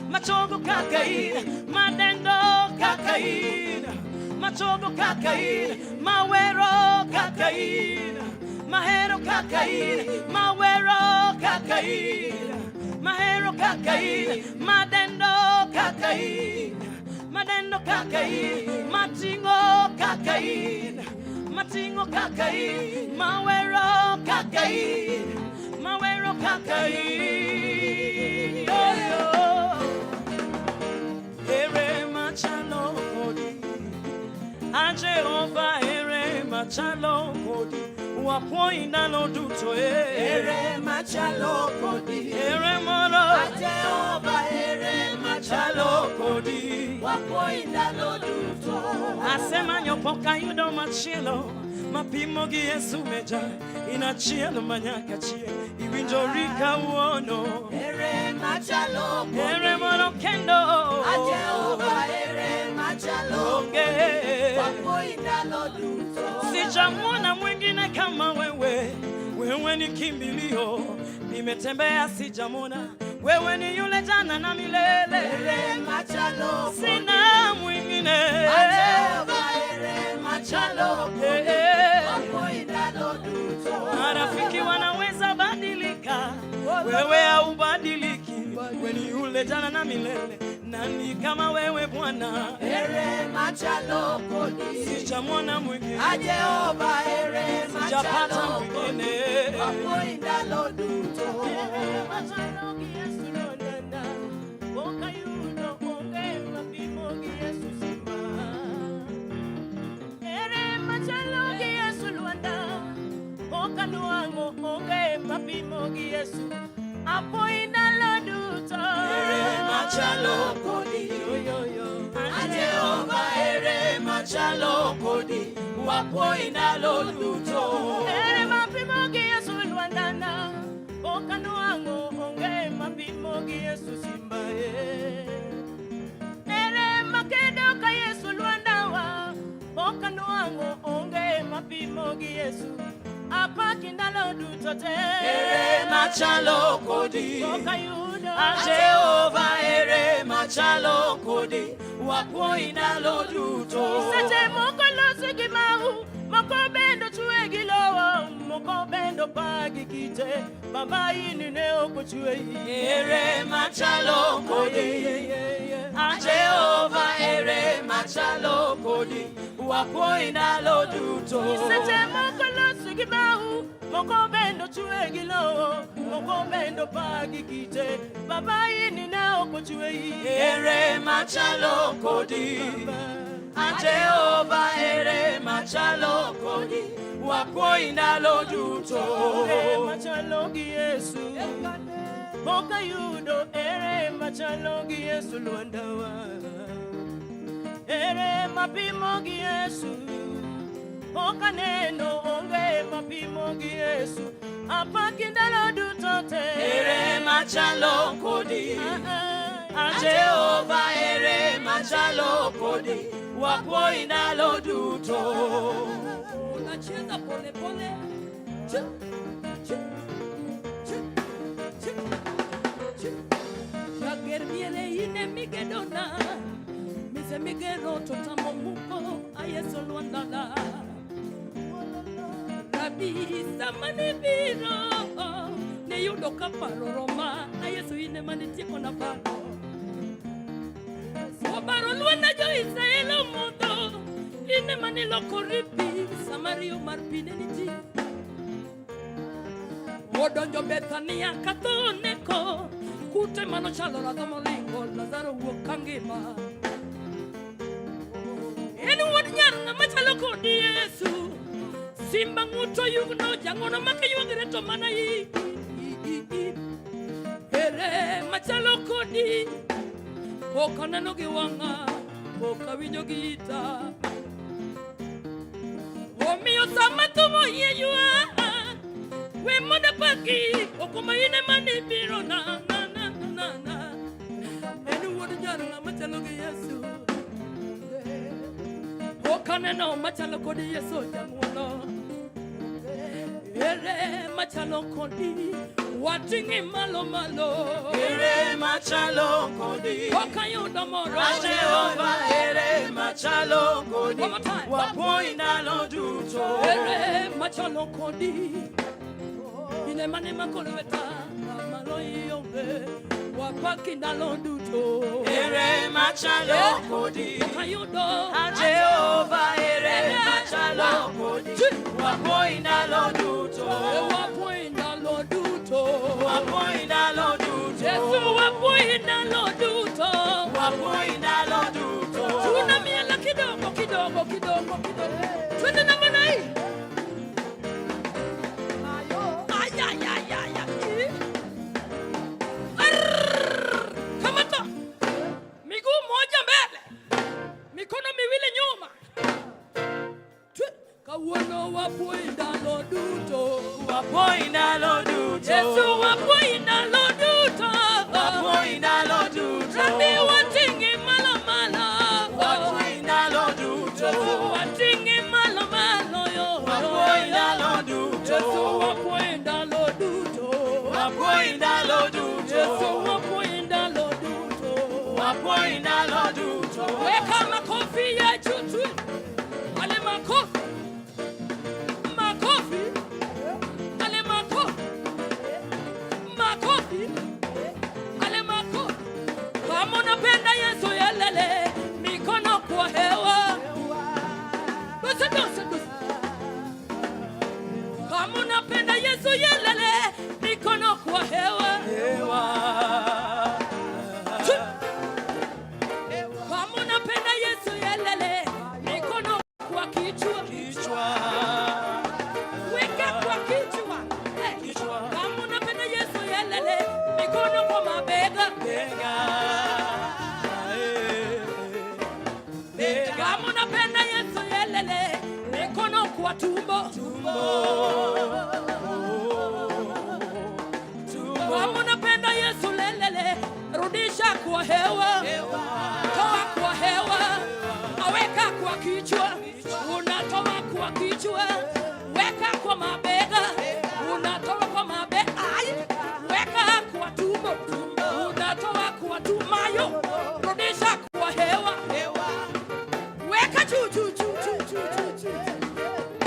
O: Machogo kakaida, madendo kakaida, machogo kakaida, mawero kakaida, mahero kakaida, mawero kakaida, mahero kakaida, madendo kakaida, madendo kakaida, matingo kakaida, matingo kakaida, mawero kakaida, mawero kakaida. Ere machalo kodi, a Jehovah ere machalo kodi, wapoinda loduto
Q: ere machalo kodi,
O: ere moro,
Q: a Jehovah ere machalo
O: kodi,
Q: wapoinda loduto.
O: Asema nyopoka yudo machielo, mapimo gi Yesu meja, inachielo manyaka chie, iwinjorika uono,
Q: ere machalo kodi,
O: ere moro kendo.
Q: Jehovah ere machalo wapoinda loduto.
O: Sijamwona mwingine kama wewe, wewe ni kimbilio. Nimetembea sijamwona, wewe ni yule jana na milele.
Q: Ere machalo
O: sina mwingine.
Q: Jehovah ere machalo wapoinda loduto.
O: Marafiki wanaweza badilika, wewe haubadiliki. Wewe ni yule jana na milele. Nani kama wewe Bwana?
Q: Ere machalo kodi.
O: Sijamwona mwingine.
Q: Jehovah ere machalo
O: mwingine.
Q: Wapoinda loduto.
O: Ere machalo ki Yesu londanda. Boka yudo onge mapimo ki Yesu simba. Ere machalo ki Yesu londanda. Boka nuango onge mapimo ki Yesu. Apoinda loduto.
Q: Ere machalo kodi. Jehovah ere machalo kodi. Wapoinda loduto.
O: Ere mapimo ki Yesu luandana. Boka nuango onge mapimo ki Yesu simba. Ere makedo ka Yesu luandawa. Boka nuango onge mapimo ki Yesu. Apakinda loduto te.
Q: Ere machalo kodi.
O: Boka yudo.
Q: Jehovah ere machalo kodi. Wapoinda loduto.
O: Sete moko losi mahu. Moko bendo chuegilowo. Moko bendo pagi kite. Baba ini neo kuchue.
Q: Ere machalo kodi. Jehovah ere machalo kodi. Wapoinda loduto.
O: Sete moko losi mahu. Moko bendo chuegilowo. Moko bendo pagi kite. Baba ini neo kuchue.
Q: Ere machalo kodi. Jehovah ere machalo kodi. Wapoinda loduto.
O: Ere machalo ki Yesu. Boka yudo ere machalo ki Yesu luandawa. Ere mapimo ki Yesu. Boka neno onge mapimo ki Yesu. Apakinda loduto te.
Q: Ere machalo kodi. Jehovah ere machalo kodi. Wapoinda loduto.
D: Unacheza pole pole. Yagermiele ine migedona. Mise migero totamo muko ayeso luandala. Rabi samane biro. Ne yudo kaparo Roma ayeso ine manitieko na paro. Obaro luanda jo Israelo mundo. Ine manilo koripi Samario marpineniti Odongo Bethania katoneko Kute mano chalo radomolingo Lazaro wokangima Eni wanyana machalo kodi Yesu Simba nguto yugno jangono make yuagreto mana yi Ere machalo kodi Okana no giwanga Okawinyo gita Omio samatumo yeyua We moda paki Okuma ine mani biro na Enu wadu jaranga machalo ki Yesu Okane no machalo kodi Yesu jangono Ere machalo kodi Watingi malo malo
P: Ere machalo kodi
D: Okayudo moro
P: Jehova ere machalo kodi Wapoina lo duto
D: Ere machalo kodi Ine mane makolweta Malo yombe Wapaki na lo duto
P: Ere machalo kodi
D: Okayudo
P: Jehova ere machalo kodi Wapoina lo duto
D: Wapoina lo duto
P: Wapoina lo duto
D: Yesu wapoina lo duto
P: Wapoina lo duto
D: Tuna miela kidogo Twende na mana hii Kamata miguu moja mbele mikono miwili nyuma Kawano wapoina lo duto
P: Wapoina lo duto
D: Yesu wapoina lo duto
P: Wapoina lo duto
D: Rabi watingi malo
P: Wapoina lo duto
D: Yesu watingi malo yo
P: Wapoina lo duto
D: Yesu wapoina lo duto
P: Wapoina lo duto
D: Yesu wapoina lo duto
P: Wapoina lo duto
D: Weka makofi ya chutu Ale makofi Ale makofi Kama unapenda Yesu yelele mikono kwa hewa Dosa Kama unapenda Yesu yelele mikono kwa hewa Kama unapenda Yesu yelele mikono kwa kichwa Weka kwa kichwa Kama unapenda Yesu yelele mikono kwa mabega Kama unapenda Yesu yelele mikono kwa tumbo Kama unapenda Yesu lelele rudisha kwa hewa Toa kwa hewa Aweka kwa kichwa Unatoa kwa kichwa Weka kwa mabega Unatoa kwa mabega Weka kwa tumbo Unatoa kwa tumayo Rudisha kwa hewa Weka juu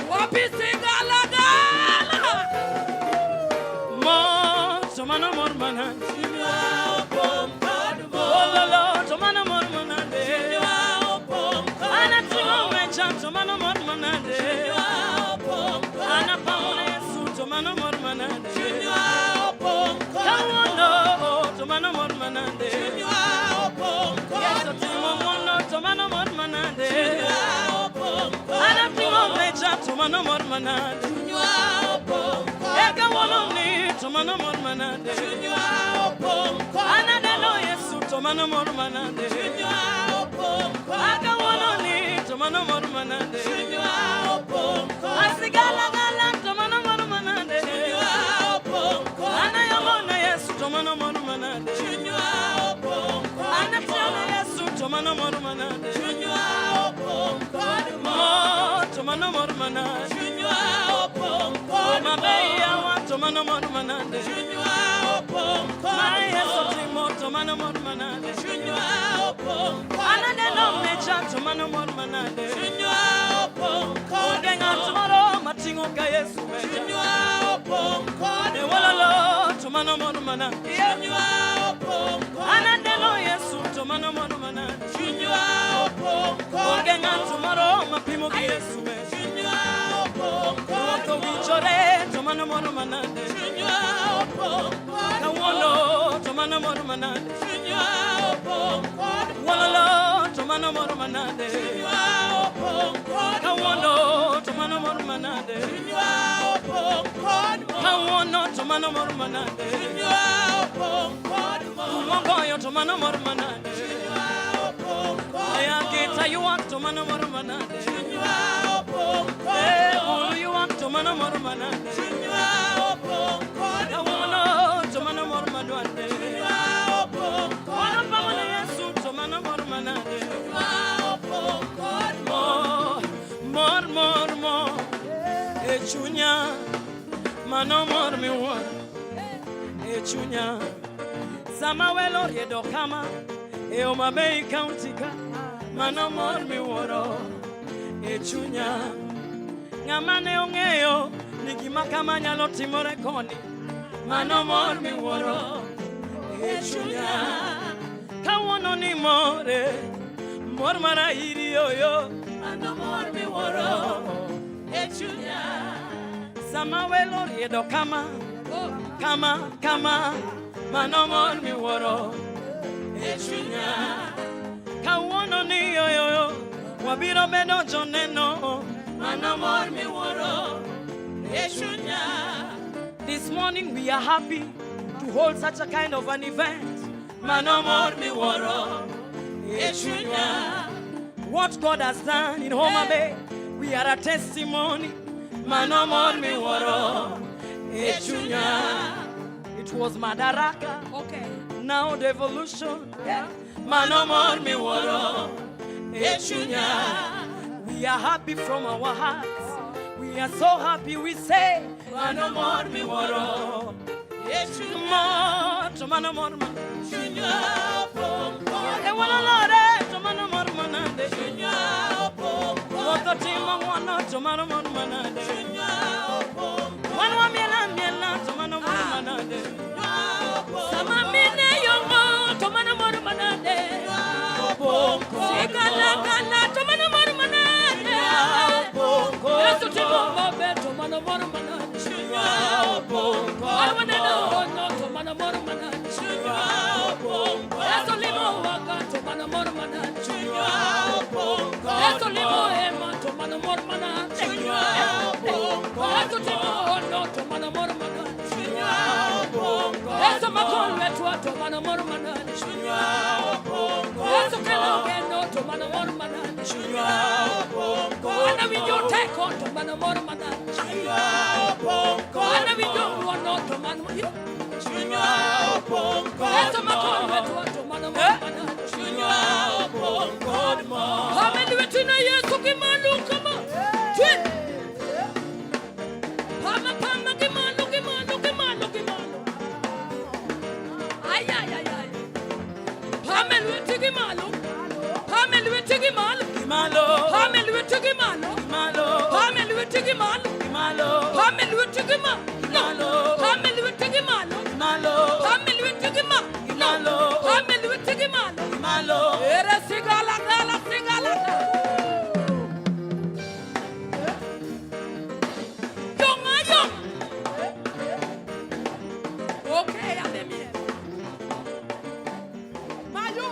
D: Wapi sigalagala
P: Tomano mormana Junior Pompado Ololo Tomano mormana Junior Pompado Ana timo mecha Tomano mormana Junior Pompado Ana paula Yesu Tomano mormana Junior Pompado Kawono Tomano mormana Junior Pompado Yesu timo mono Tomano mormana Junior Pompado Ana timo mecha Tomano mormana Junior Pompado Ega woloni Tomano mormana Junior Pompado Ana delo Yesu Tomano mormana Junior Pompado Aga woloni Tomano mormana Junior Pompado Asigala gala Tomano mormana Junior Pompado Ana yolona Yesu Tomano mormana Junior Pompado Ana tiana Yesu Tomano mormana Junior Pompado Tomano mormana Junior Pompado Mabeya wa Tomano mormana Junior Pompado Yesu timo Tomano mormana Junior Pompado Ana delo mecha Tomano mormana Junior Pompado Denga tomorrow matingo ka Yesu Junior Pompado Wololo Tomano mormana Junior Pompado Ana delo Yesu Tomano mormana Junior
O: onge ng'ato moro mapimo gi Yesu. Ruto wichore to mano moro manade. Kawuono to mano moro manade. Wololo to mano moro manade. Kawuono to mano moro manade. Kawuono to mano moro manade. Mongoyo to mano moro manade. Ayakita you want to mano moro manade. You want to mano moro manade. Kawuono to mano moro manade. Wana pamana Yesu to mano moro manade. More echunya mano mor mi wor echunya sama welo riedo kama e Homa Bay County ka mano mor mi woro echunya ngama ne ong'eyo ni gima kama nyalo timore koni mano mor mi woro echunya kawuono ni more mara iri yo mano mor mi woro echunya sama welo riedo kama mano mor mi woro echunya kawuono ni yo wabiro bedo joneno mano mor mi woro echunya. This morning we are happy to hold such a kind of an event mano mor mi woro echunya. What God has done in Homa Bay, we are a testimony. Mano mor mi woro echunya. It was Madaraka, okay. Now Devolution, yeah. Mano mor mi woro echunya. We are happy from our hearts. We are so happy we say mano mor mi woro echunya. Mano mor mi echunya. E wala lore mano mor manade. Woto timo wana mano mor manade. Wana miela mano mor manade. Sama mine yongo mano mor manade. Sigala mano mor manade. Yesu timo babe mano mor manade. Wana no mano mor manade. Yesu limo waka mano mor manade. Yesu limo ema mano mor manade. Yesu timo ono mano mor manade. Yesu makonwe mano mor manade. Yesu keno mano mor manade. Ana winjo teko mano mor manade. Ana winjo ono mano mor manade. Yesu makonwe mano mor manade. Hallelujah to Yesu kimanu kama. Pama kimanu. Ay. Hallelujah to kimanu. Hallelujah to kimanu. Hallelujah to kimanu. Hallelujah to kimanu. Hallelujah to kimanu. Hallelujah to kimanu. Hallelujah to kimanu. Hallelujah to kimanu. Era sigala. Okay, Ademir. Mayo.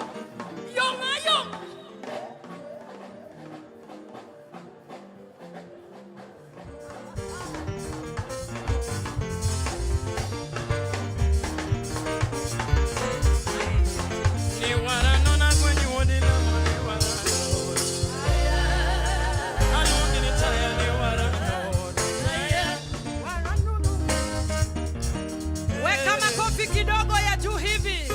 O: Weka makofi kidogo ya juu hivi.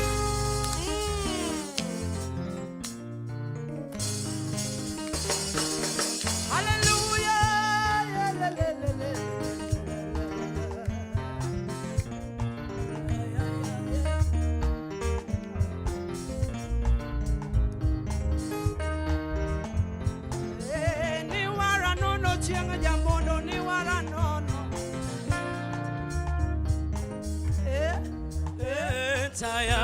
O: Ni wara nono chianga jambono ni wara nono. Taya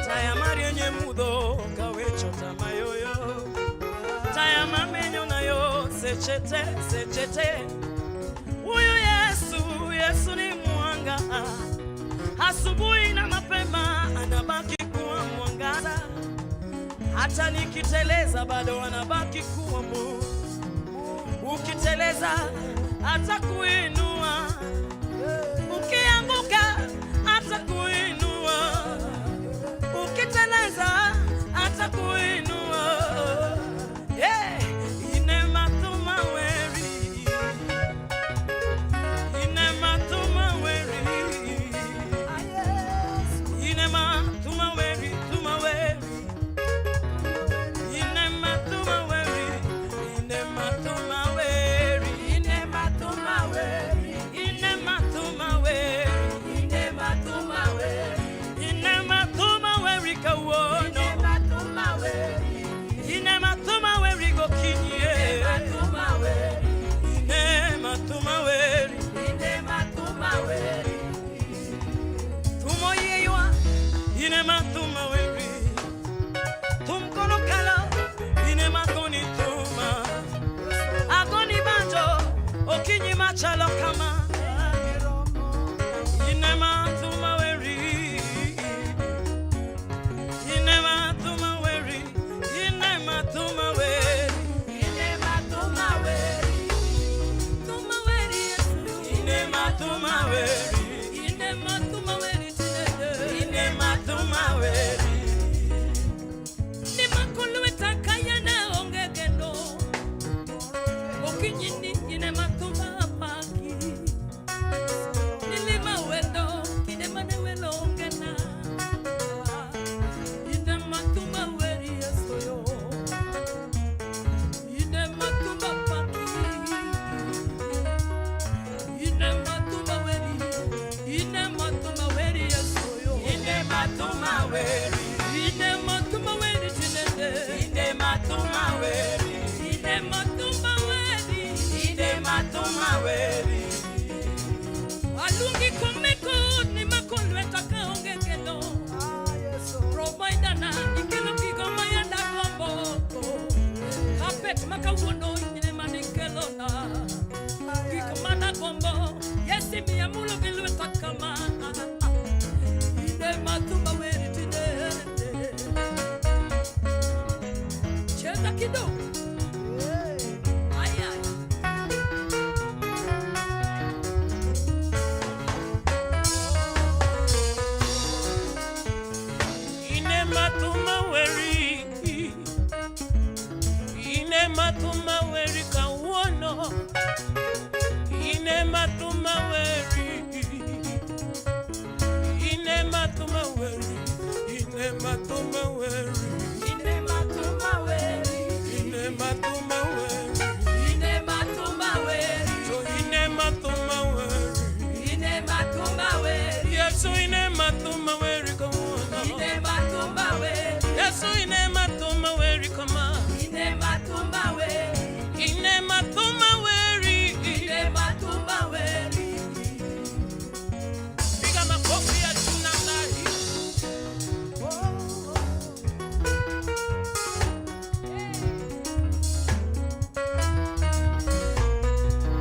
O: taya marienye mudo kawecho tamayoyo taya mamenyo nayo sechete huyu Yesu ni mwanga asubuhi na mapema anabaki kuwa mwangaza hata nikiteleza bado anabaki kuwa Mungu ukiteleza hata kuinua ukianguka hata kuinua ukiteleza hata kuinua Chalo kama inema tumaweri inema tumaweri inema tumaweri inema tumaweri tumaweri inema tumaweri inema tumaweri inema tumaweri nema kulweta kaya na ongegeno okinyini inema alungi komeko ni makolweta kaongekeno provider na ikelo kigoma yanda kombo kapet makawuono ine manikelo na kikomana kombo yesi miamulo gilweta kama ine matuma weri tine cheza kidogo
P: matumaweri kawono ine matumaweri ine matumaweri ine matumaweri ine matumaweri ine matumaweri ine matumaweri so ine matumaweri ine matumaweri yesu ine matumaweri kawono ine matumaweri yesu ine matumaweri kama ine matumaweri ine matumaweri ine matumaweri piga makofi ya tunamdai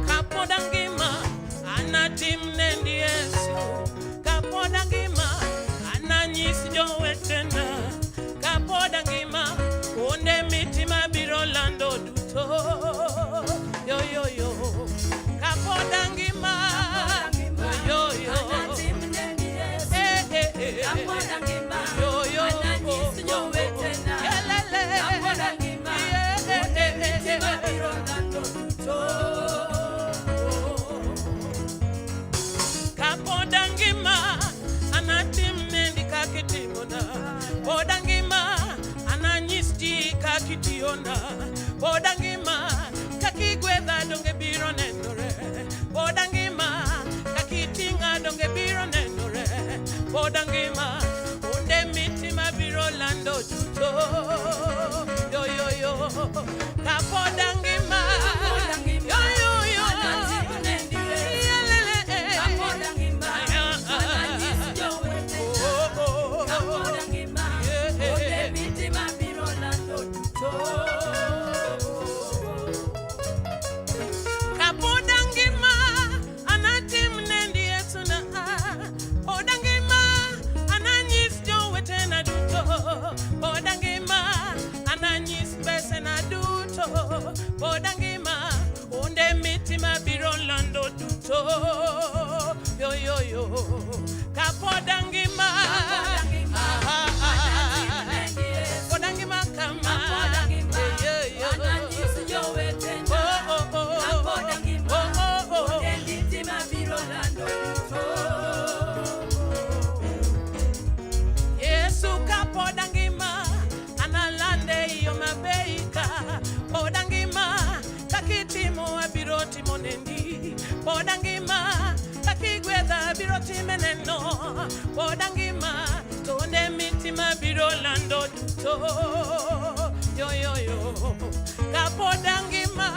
P: kapodangima anatimnendi yesu kapodangima ananyisi jowetena kapodangima onde mitima biro lando duto yo yo yo kapodangima yo yo kapodangima yo yo ananyisi jowetena kapodangima onde mitima biro lando duto kapodangima anatimnendi kakitimona podangima ananyisi kakitiona podangima kakigwedha donge biro nenore podangima kakitinga donge biro nenore podangima onde mitima biro lando tuto yo yo yo kapodangima yo yo yo kapodangima ananyisi jowetena
O: Podangima, Kakigweda, Biroti Meneno, Podangima, Tonde Mitima, Birolando, Yo, yo, yo, Kapodangima,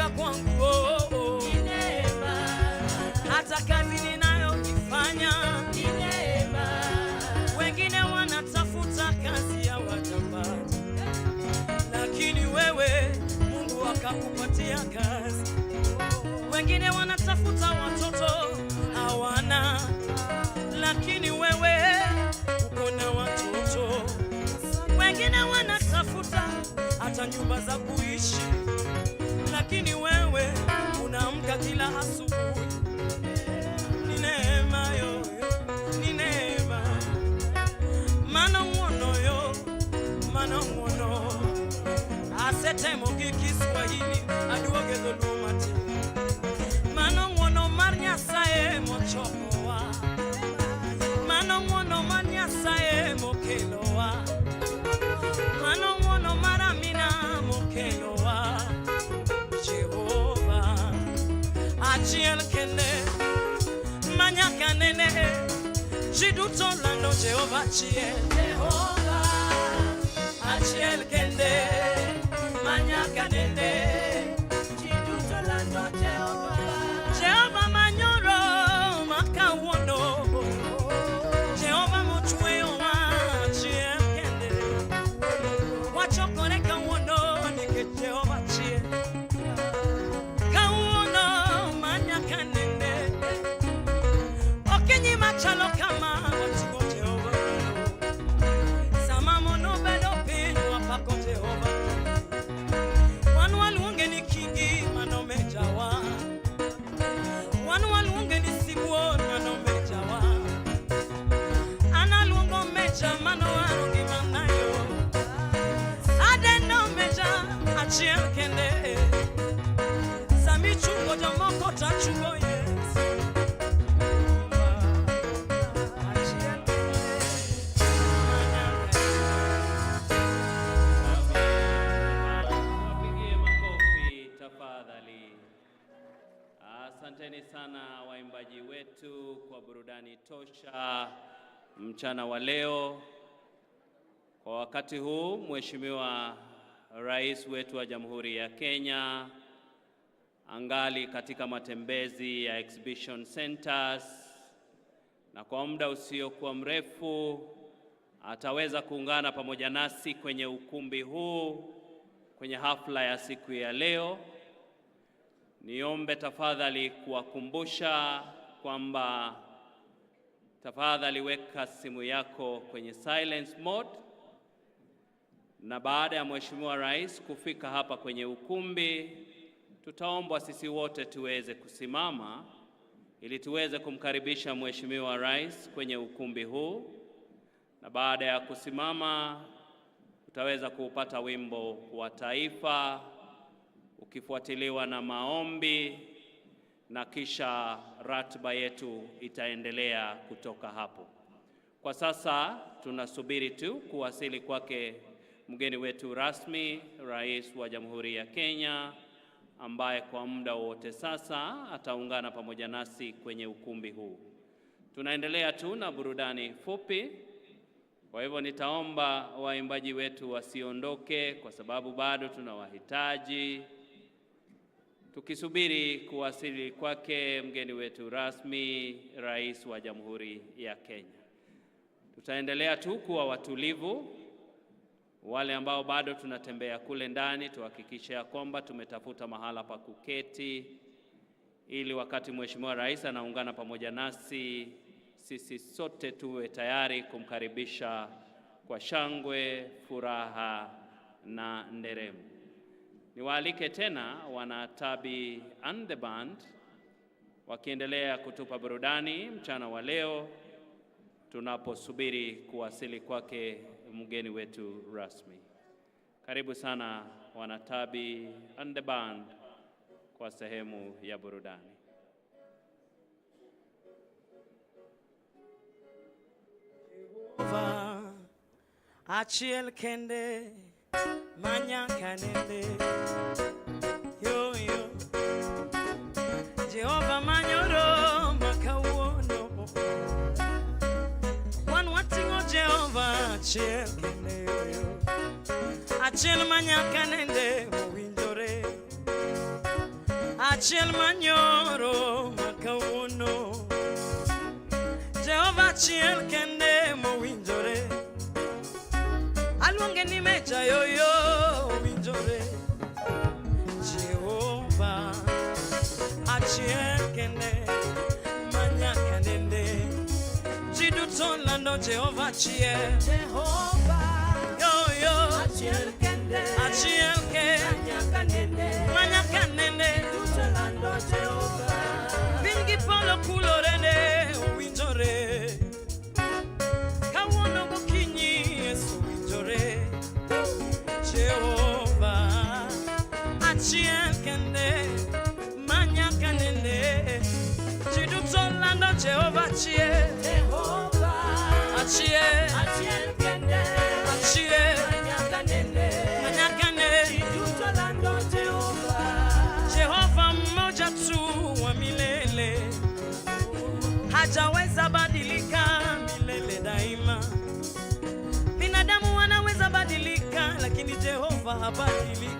O: kufika kwangu ni neema. Hata kazi ninayofanya ni neema. Wengine wanatafuta kazi ya watapata, lakini wewe Mungu akakupatia kazi. Wengine wanatafuta watoto hawana, lakini wewe uko na watoto. Wengine wanatafuta hata nyumba za kuishi, lakini wewe unaamka kila asubuhi. Ni neema yo, ni neema. Mana mwono yo, mana mwono. Asete mogi Kiswahili aduoge dolomati. Mana mwono marnya sae mochokoa. Mana mwono marnya sae mokeloa. Mana mwono maramina mokeloa. Jehovah achiel kende manyaka nene jiduto lando Jehovah chiel. Jehovah achiel kende manyaka nene jiduto lando Jehovah. Jehovah manyoro makawuono. Jehovah mochweyo achiel kende wachokore kawuono nikech Jehovah chiel. Kawuono manyaka nene okenyi machalo kama watingo Jehovah. Sama mono bedo piny wapako Jehovah. Wan waluonge ni kingi mano mejawa. Wan waluonge ni sibuor mano mejawa. Ana luongo meja mano arongi manayo. Adeno meja achiel kende. Sami chungo jomoko tachungo Yesu. Achiel kende.
R: Wapigie makofi tafadhali. Asanteni sana waimbaji wetu kwa burudani tosha mchana wa leo. Kwa wakati huu Mheshimiwa Rais wetu wa Jamhuri ya Kenya angali katika matembezi ya exhibition centers, na kwa muda usiokuwa mrefu ataweza kuungana pamoja nasi kwenye ukumbi huu kwenye hafla ya siku ya leo. Niombe tafadhali kuwakumbusha kwamba tafadhali weka simu yako kwenye silence mode, na baada ya Mheshimiwa Rais kufika hapa kwenye ukumbi tutaomba sisi wote tuweze kusimama ili tuweze kumkaribisha Mheshimiwa Rais kwenye ukumbi huu, na baada ya kusimama utaweza kupata wimbo wa taifa ukifuatiliwa na maombi, na kisha ratiba yetu itaendelea kutoka hapo. Kwa sasa tunasubiri tu kuwasili kwake mgeni wetu rasmi, Rais wa Jamhuri ya Kenya, ambaye kwa muda wote sasa ataungana pamoja nasi kwenye ukumbi huu. Tunaendelea tu na burudani fupi. Kwa hivyo nitaomba waimbaji wetu wasiondoke kwa sababu bado tunawahitaji. Tukisubiri kuwasili kwake mgeni wetu rasmi, Rais wa Jamhuri ya Kenya. Tutaendelea tu kuwa watulivu. Wale ambao bado tunatembea kule ndani tuhakikishe ya kwamba tumetafuta mahala pa kuketi ili wakati Mheshimiwa Rais anaungana pamoja nasi sisi sote tuwe tayari kumkaribisha kwa shangwe, furaha na nderemo. Niwaalike tena wanatabi and the band wakiendelea kutupa burudani mchana wa leo tunaposubiri kuwasili kwake mgeni wetu rasmi. Karibu sana wanatabi and the band kwa sehemu ya burudani.
O: Jehovah achiel kende manyaka nene yo yo. Jehovah manyoro makawuono. Wan watingo Jehovah achiel kende yo. Achiel manyaka nende mowinjore. achiel manyoro makawuono Jehova achiel kende mowinjore aluonge ni mecha yoyo winjore Jehova achiel kende manyaka nende ji duto lando Jehova achiel yoyo achiel kende manyaka nende duto lando Jehova piny polo kulore ne winjore kawuono gokinyi Yesu winjore Jehova achiel kende manyaka nende ji duto lando Jehova achiel kende achiel manyaka nende ji duto lando Jehova mmoja tu wa milele hajaweza badilika milele daima binadamu wanaweza badilika lakini Jehova habadiliki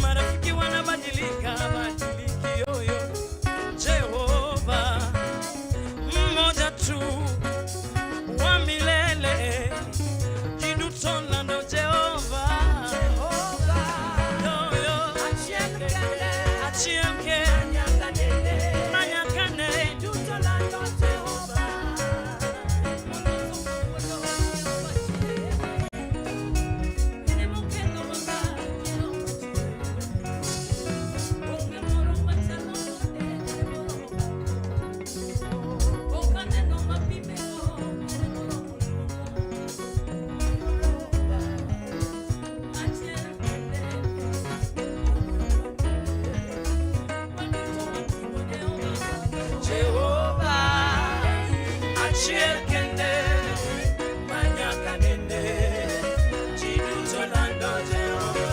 O: marafiki wanabadilika badiliki yoyo Jehova mmoja tu wa milele ji duto lando Jehova yoyo achiel kende manyaka nende duto lando Jehova achiel kende manyaka nende ji duto lando Jehova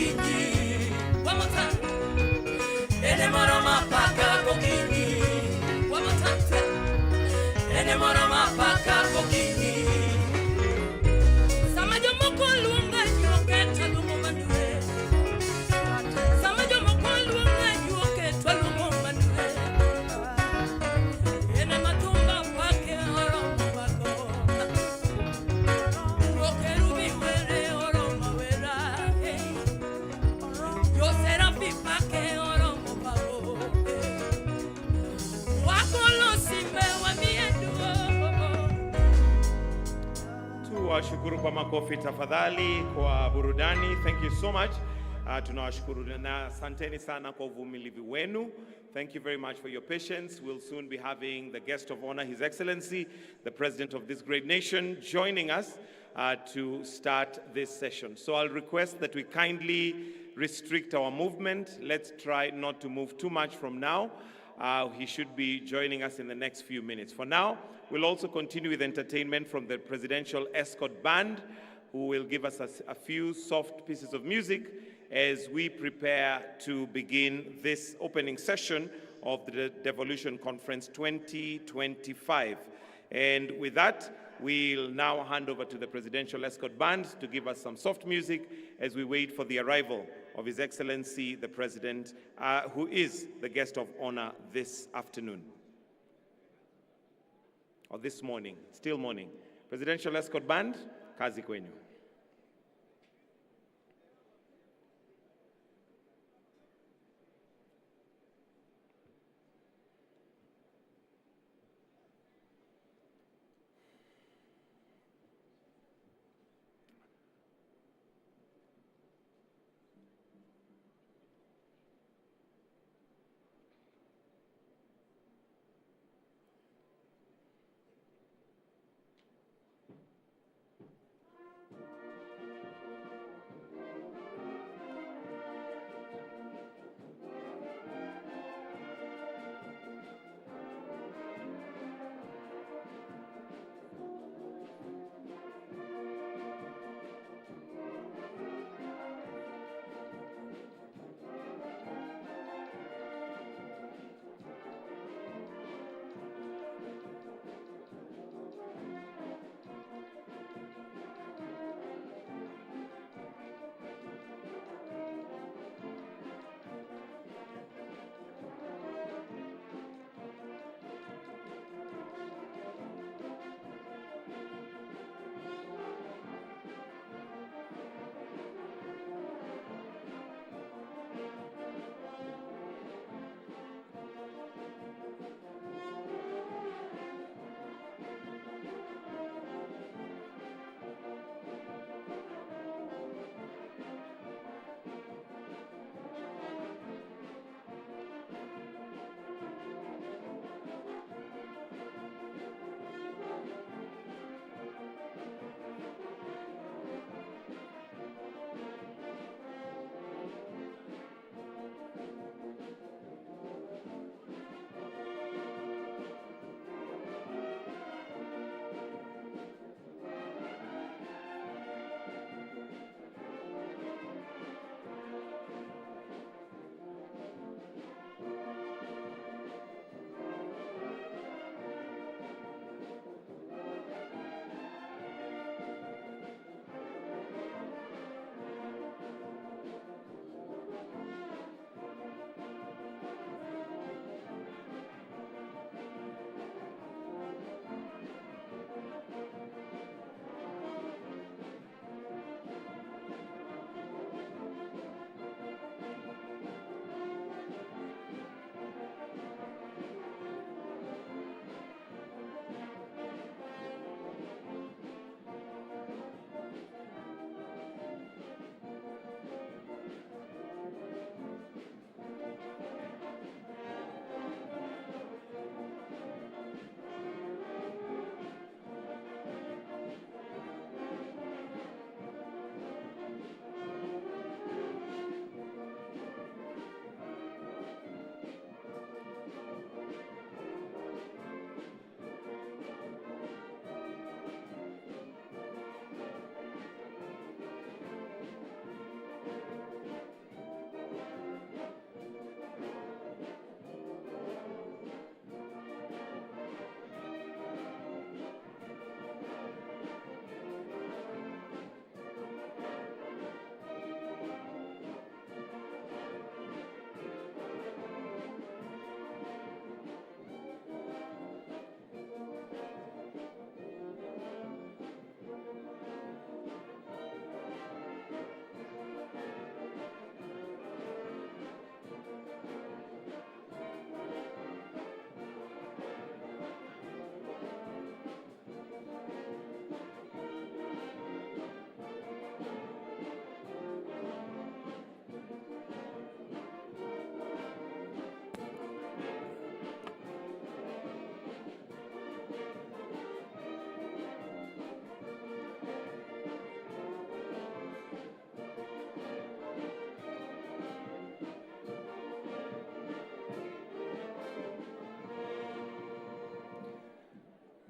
O: One more time. Ene moro mapaka gokinyi. One more time. Ene moro mapaka gokinyi. Sama jomoko luonga nyuoke talumo manue. Sama jomoko luonga nyuoke talumo manue. Ene matumba pake oromo bako. Roke rubi were oromo wera. Yo serafi pake oromo bako. Wakolo simbe wa mieduo.
S: Tunawashukuru kwa makofi tafadhali kwa burudani. Thank you so much. Tunawashukuru na asanteni sana kwa uvumilivu wenu. Thank you very much for your patience. We'll soon be having the guest of honor, His Excellency, the President of this great nation, joining us to start this session. So I'll request that we kindly restrict our movement. Let's try not to move too much from now. He should be joining us in the next few minutes. For now, we'll also continue with entertainment from the Presidential Escort Band, who will give us a few soft pieces of music as we prepare to begin this opening session of the Devolution Conference 2025. And with that, we'll now hand over to the Presidential Escort Band to give us some soft music as we wait for the arrival of His Excellency, the President, who is the guest of honor this afternoon. Or this morning, still morning. Presidential Escort Band, kazi kwenyu.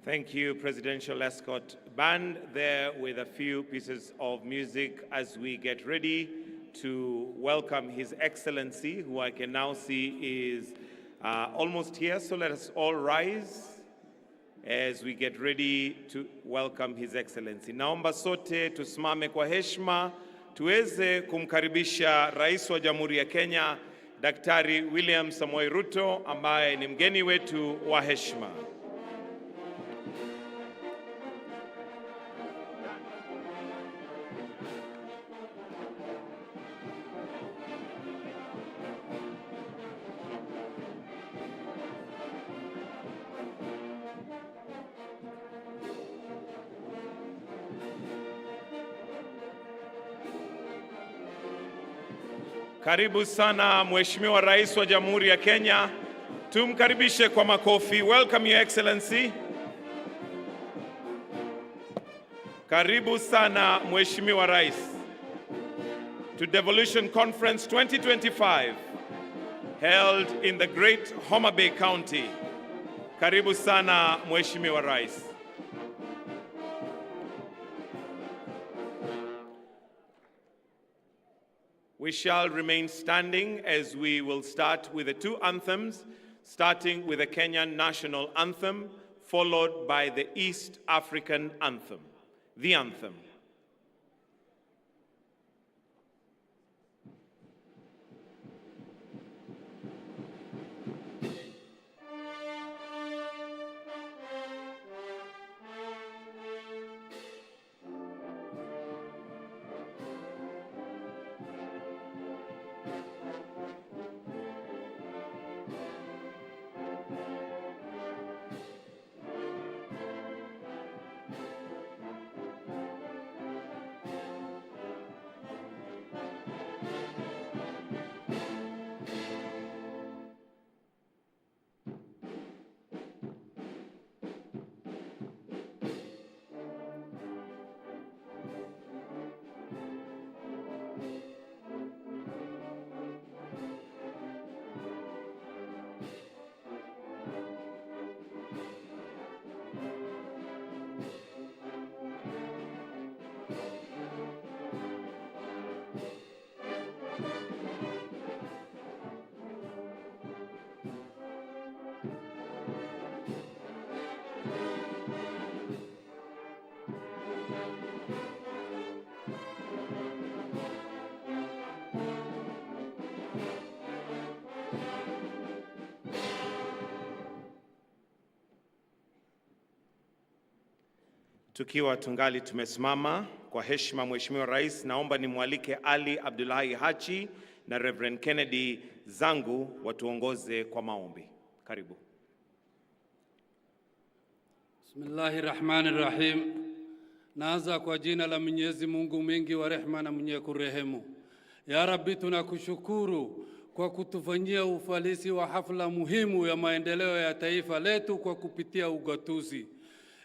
S: Thank you, Presidential Escort Band, there with a few pieces of music as we get ready to welcome His Excellency, who I can now see is almost here. So let us all rise as we get ready to welcome His Excellency. Naomba sote tusimame kwa heshima tuweze kumkaribisha Rais wa Jamhuri ya Kenya, Daktari William Samoei Ruto, ambaye ni mgeni wetu wa heshima. Karibu sana Mheshimiwa Rais wa Jamhuri ya Kenya. Tumkaribishe kwa makofi. Welcome, Your Excellency. Karibu sana Mheshimiwa Rais to Devolution Conference 2025 held in the great Homa Bay County. Karibu sana Mheshimiwa Rais. We shall remain standing as we will start with the two anthems, starting with the Kenyan national anthem, followed by the East African anthem. The anthem. Tukiwa tungali tumesimama kwa heshima, Mheshimiwa Rais, naomba nimwalike Ali Abdullahi Hachi na Reverend Kennedy Zangu watuongoze kwa maombi. Karibu.
T: Bismillahirrahmanirrahim. Naanza kwa jina la Mwenyezi Mungu mwingi wa rehema na mwenye kurehemu. Ya Rabbi, tunakushukuru kwa kutufanyia ufalisi wa hafla muhimu ya maendeleo ya taifa letu kwa kupitia ugatuzi.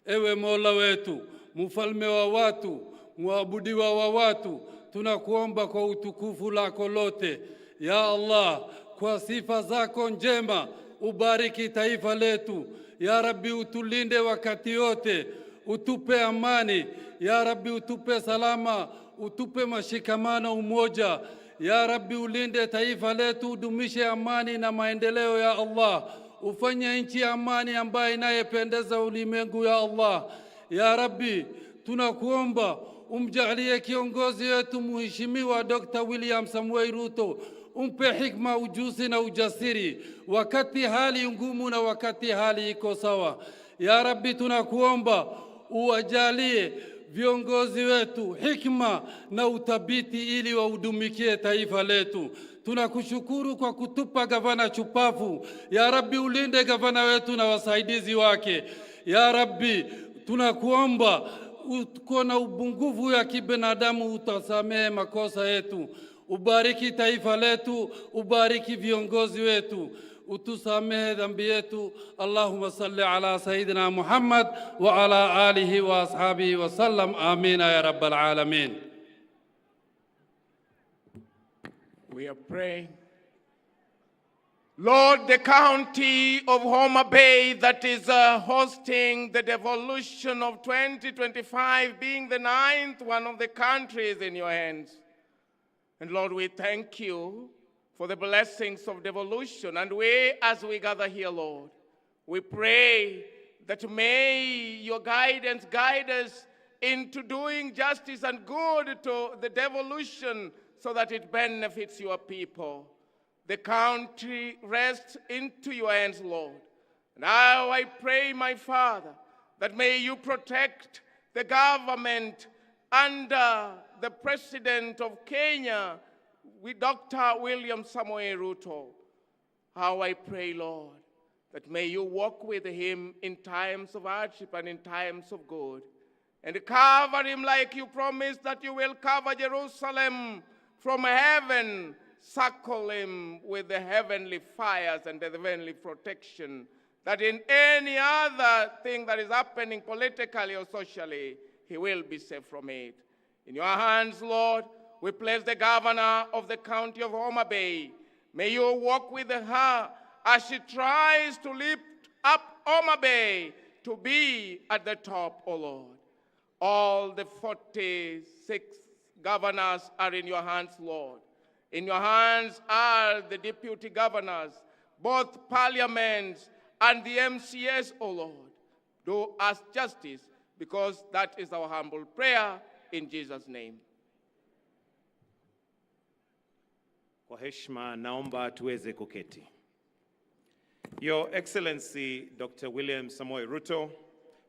T: Ewe Mola wetu, mfalme wa watu, muabudiwa wa watu, tunakuomba kwa utukufu lako lote, ya Allah, kwa sifa zako njema, ubariki taifa letu. Ya Rabbi, utulinde wakati yote, utupe amani. Ya Rabbi, utupe salama, utupe mashikamano, umoja. Ya Rabbi, ulinde taifa letu, udumishe amani na maendeleo, ya Allah. Ufanye nchi amani ambayo inayependeza ulimwengu, ya Allah. Ya Rabbi, tunakuomba umjalie kiongozi wetu Mheshimiwa Dr. William Samoei Ruto, umpe hikma, ujuzi na ujasiri wakati hali ngumu na wakati hali iko sawa. Ya Rabbi, tunakuomba uwajalie viongozi wetu hikma na utabiti ili waudumikie taifa letu. Tunakushukuru kwa kutupa gavana chupavu. Ya Rabbi, ulinde gavana wetu na wasaidizi wake. Ya Rabbi, tunakuomba uko na ubungufu ya kibinadamu, utasamehe makosa yetu. Ubariki taifa letu, ubariki viongozi wetu, utusamehe dhambi yetu. Allahumma salli ala Sayyidina Muhammad wa ala alihi wa ashabihi wa sallam. Amina ya Rabbal Alamin.
S: We are praying. Lord, the county of Homa Bay that is hosting the Devolution of 2025, being the 9th one of the countries in your hands. And Lord, we thank you for the blessings of devolution. And we, as we gather here, Lord, we pray that may your guidance guide us into doing justice and good to the devolution so that it benefits your people. The country rests into your hands, Lord. Now I pray, my Father, that may you protect the government under the President of Kenya, with Dr. William Samoei Ruto. How I pray, Lord, that may you walk with him in times of hardship and in times of good, and cover him like you promised that you will cover Jerusalem from heaven. Circle him with the heavenly fires and the heavenly protection, that in any other thing that is happening politically or socially, he will be safe from it. In your hands, Lord, we place the governor of the county of Homa Bay. May you walk with her as she tries to lift up Homa Bay to be at the top, O Lord. All the 46 governors are in your hands, Lord. In your hands are the deputy governors, both parliaments and the MCS, O Lord. Do us justice, because that is our humble prayer in Jesus' name. Kwa heshima naomba tuweze kuketi. Your Excellency Dr. William Samoei Ruto,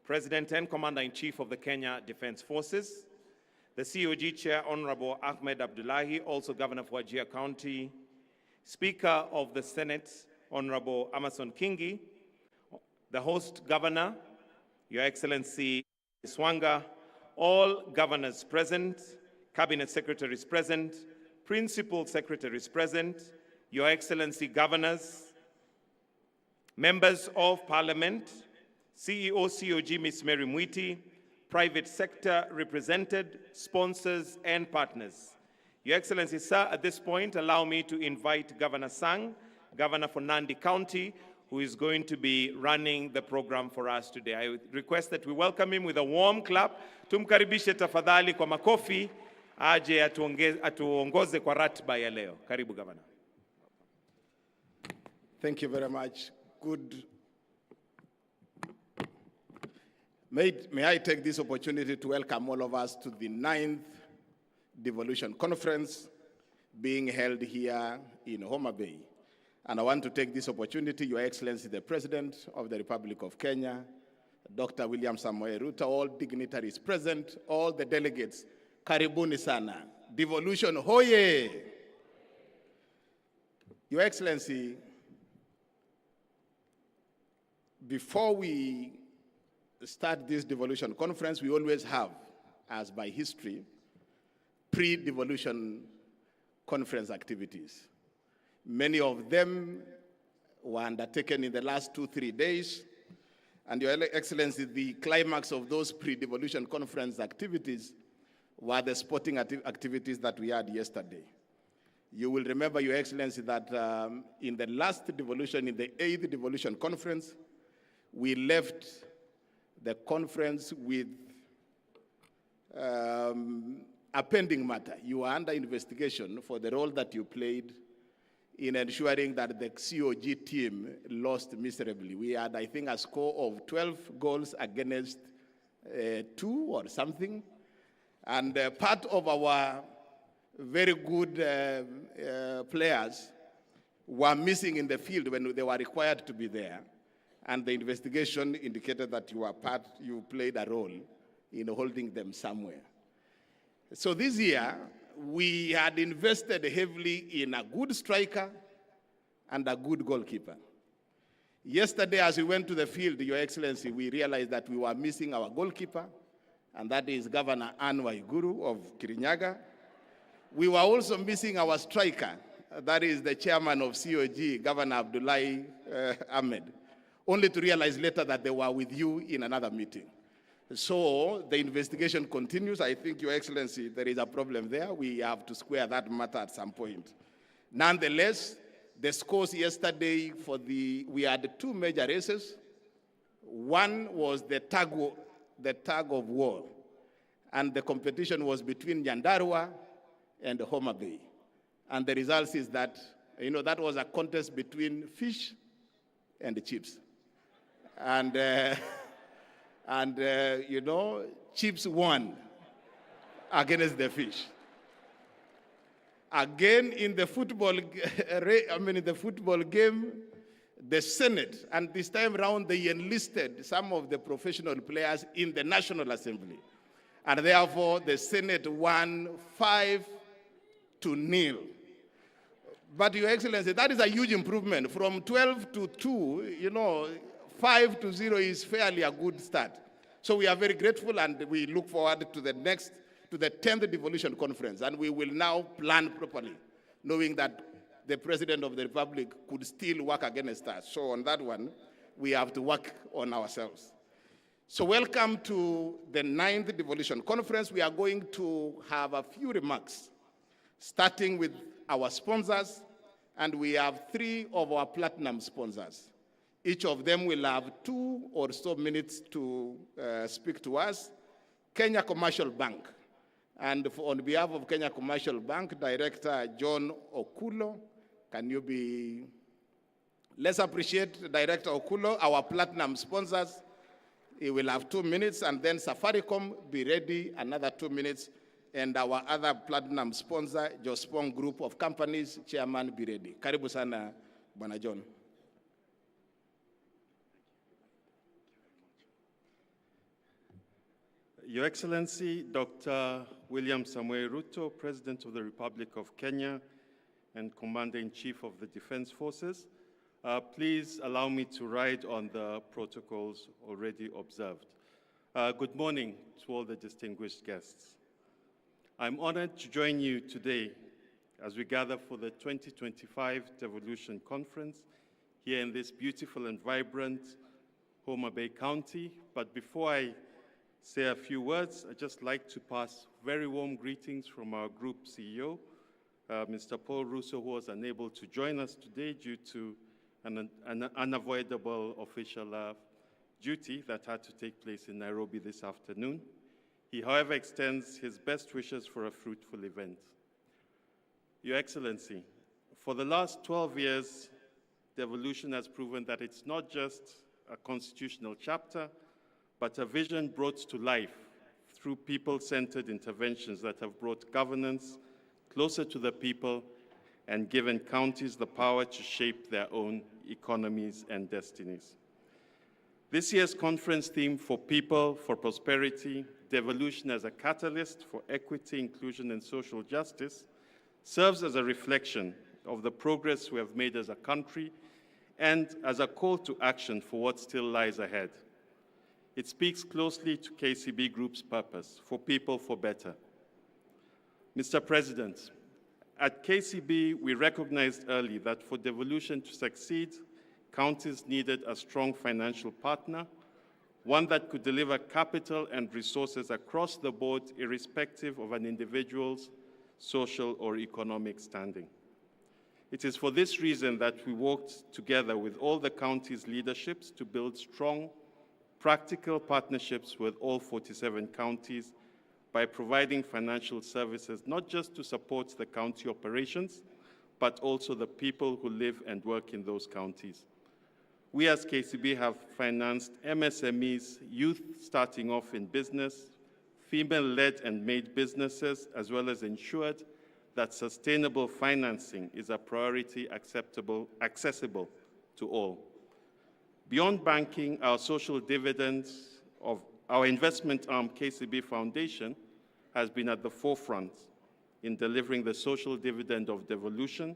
S: President and Commander-in-Chief of the Kenya Defense Forces, the COG Chair Honorable Ahmed Abdullahi, also Governor of Wajir County, Speaker of the Senate Honorable Amason Kingi, the host governor, Your Excellency Swanga, all governors present, cabinet secretaries present, principal secretaries present, Your Excellency governors, members of parliament, CEO COG Ms. Mary Mwiti, private sector represented, sponsors and partners. Your Excellency, sir, at this point, allow me to invite Governor Sang, Governor for Nandi County, who is going to be running the program for us today. I request that we welcome him with a warm clap. Tumkaribishe tafadhali kwa makofi, aje atuongoze kwa ratiba ya leo. Karibu, Governor.
U: Thank you very much. Good. May I take this opportunity to welcome all of us to the 9th Devolution Conference being held here in Homa Bay. And I want to take this opportunity, Your Excellency, the President of the Republic of Kenya, Dr. William Samoei Ruto, all dignitaries present, all the delegates, karibuni sana. Devolution, hoye! Your Excellency, before we start this devolution conference, we always have, as by history, pre-devolution conference activities. Many of them were undertaken in the last 2-3 days, and Your Excellency, the climax of those pre-devolution conference activities were the sporting activities that we had yesterday. You will remember, Your Excellency, that in the last devolution, in the 8th devolution conference, we left the conference with a pending matter. You are under investigation for the role that you played in ensuring that the COG team lost miserably. We had, I think, a score of 12 goals against 2 or something. And part of our very good players were missing in the field when they were required to be there. And the investigation indicated that you played a role in holding them somewhere. So this year, we had invested heavily in a good striker and a good goalkeeper. Yesterday, as we went to the field, Your Excellency, we realized that we were missing our goalkeeper, and that is Governor Anne Waiguru of Kirinyaga. We were also missing our striker, that is the chairman of COG, Governor Abdullahi Ahmed, only to realize later that they were with you in another meeting. So the investigation continues. I think, Your Excellency, there is a problem there. We have to square that matter at some point. Nonetheless, The scores yesterday we had two major races. One was the tug of war, and the competition was between Nyandarua and Homa Bay. And the results is that, that was a contest between fish and chips. And, chips won against the fish. Again, in the football game, the Senate, and this time around they enlisted some of the professional players in the National Assembly. And therefore, the Senate won 5-0. But Your Excellency, that is a huge improvement. From 12-2, 5-0 is fairly a good start. So we are very grateful, and we look forward to the 10th Devolution Conference. And we will now plan properly, knowing that the President of the Republic could still work against us. So on that one, we have to work on ourselves. So welcome to the 9th Devolution Conference. We are going to have a few remarks, starting with our sponsors, and we have 3 of our platinum sponsors. Each of them will have 2 or so minutes to speak to us. Kenya Commercial Bank. And on behalf of Kenya Commercial Bank, Director John Ochillo, can you be... Let's appreciate Director Ochillo, our platinum sponsors. He will have 2 minutes, and then Safaricom, be ready, another 2 minutes. And our other platinum sponsor, Jospong Group of Companies, Chairman, be ready. Karibu sana, Bwana John.
B: Your Excellency, Dr. William Samoei Ruto, President of the Republic of Kenya and Commander-in-Chief of the Defense Forces, please allow me to ride on the protocols already observed. Good morning to all the distinguished guests. I'm honored to join you today as we gather for the 2025 Devolution Conference here in this beautiful and vibrant Homa Bay County. But before I say a few words, I'd just like to pass very warm greetings from our group CEO, Mr. Paul Russo, who was unable to join us today due to an unavoidable official duty that had to take place in Nairobi this afternoon. He, however, extends his best wishes for a fruitful event. Your Excellency, for the last 12 years, devolution has proven that it's not just a constitutional chapter, but a vision brought to life through people-centered interventions that have brought governance closer to the people and given counties the power to shape their own economies and destinies. This year's conference theme, For People, for Prosperity, Devolution as a Catalyst for Equity, Inclusion, and Social Justice, serves as a reflection of the progress we have made as a country and as a call to action for what still lies ahead. It speaks closely to KCB Group's purpose, for people, for better. Mr. President, at KCB, we recognized early that for devolution to succeed, counties needed a strong financial partner, one that could deliver capital and resources across the board, irrespective of an individual's social or economic standing. It is for this reason that we worked together with all the counties' leaderships to build strong, practical partnerships with all 47 counties by providing financial services, not just to support the county operations, but also the people who live and work in those counties. We as KCB have financed MSMEs, youth starting off in business, female-led and made businesses, as well as ensured that sustainable financing is a priority accessible to all. Beyond banking, our social dividends of our investment arm, KCB Foundation, has been at the forefront in delivering the social dividend of devolution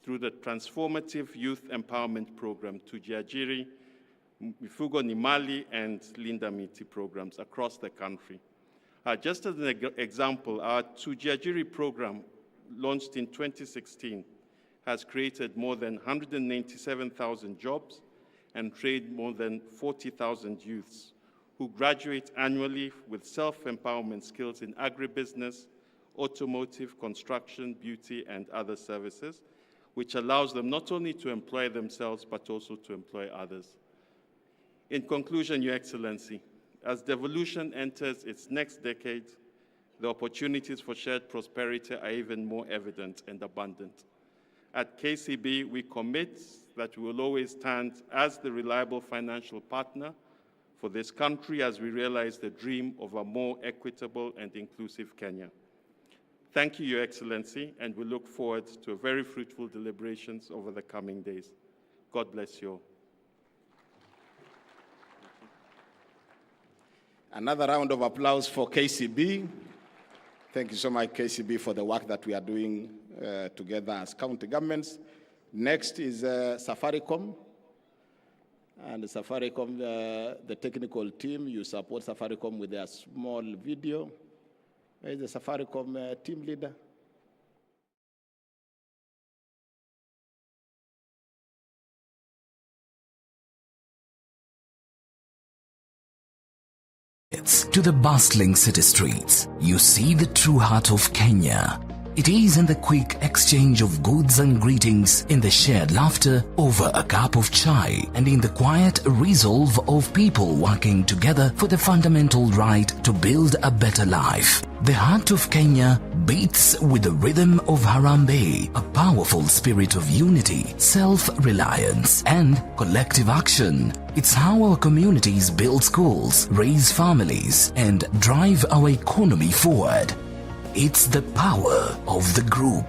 B: through the transformative youth empowerment program, Tujiajiri, Mifugo Nimali, and Linda Miti programs across the country. Just as an example, our Tujiajiri program, launched in 2016, has created more than 197,000 jobs and trained more than 40,000 youths who graduate annually with self-empowerment skills in agribusiness, automotive, construction, beauty, and other services, which allows them not only to employ themselves, but also to employ others. In conclusion, Your Excellency, as devolution enters its next decade, the opportunities for shared prosperity are even more evident and abundant. At KCB, we commit that we will always stand as the reliable financial partner for this country as we realize the dream of a more equitable and inclusive Kenya. Thank you, Your Excellency, and we look forward to a very fruitful deliberations over the coming days. God bless you all.
U: Another round of applause for KCB. Thank you so much, KCB, for the work that we are doing together as county governments. Next is Safaricom. And Safaricom, the technical team, you support Safaricom with a small video. Where is the Safaricom team leader?
C: To the bustling city streets, you see the true heart of Kenya. It is in the quick exchange of goods and greetings, in the shared laughter over a cup of chai, and in the quiet resolve of people working together for the fundamental right to build a better life. The heart of Kenya beats with the rhythm of Harambee, a powerful spirit of unity, self-reliance, and collective action. It's how our communities build schools, raise families, and drive our economy forward. It's the power of the group.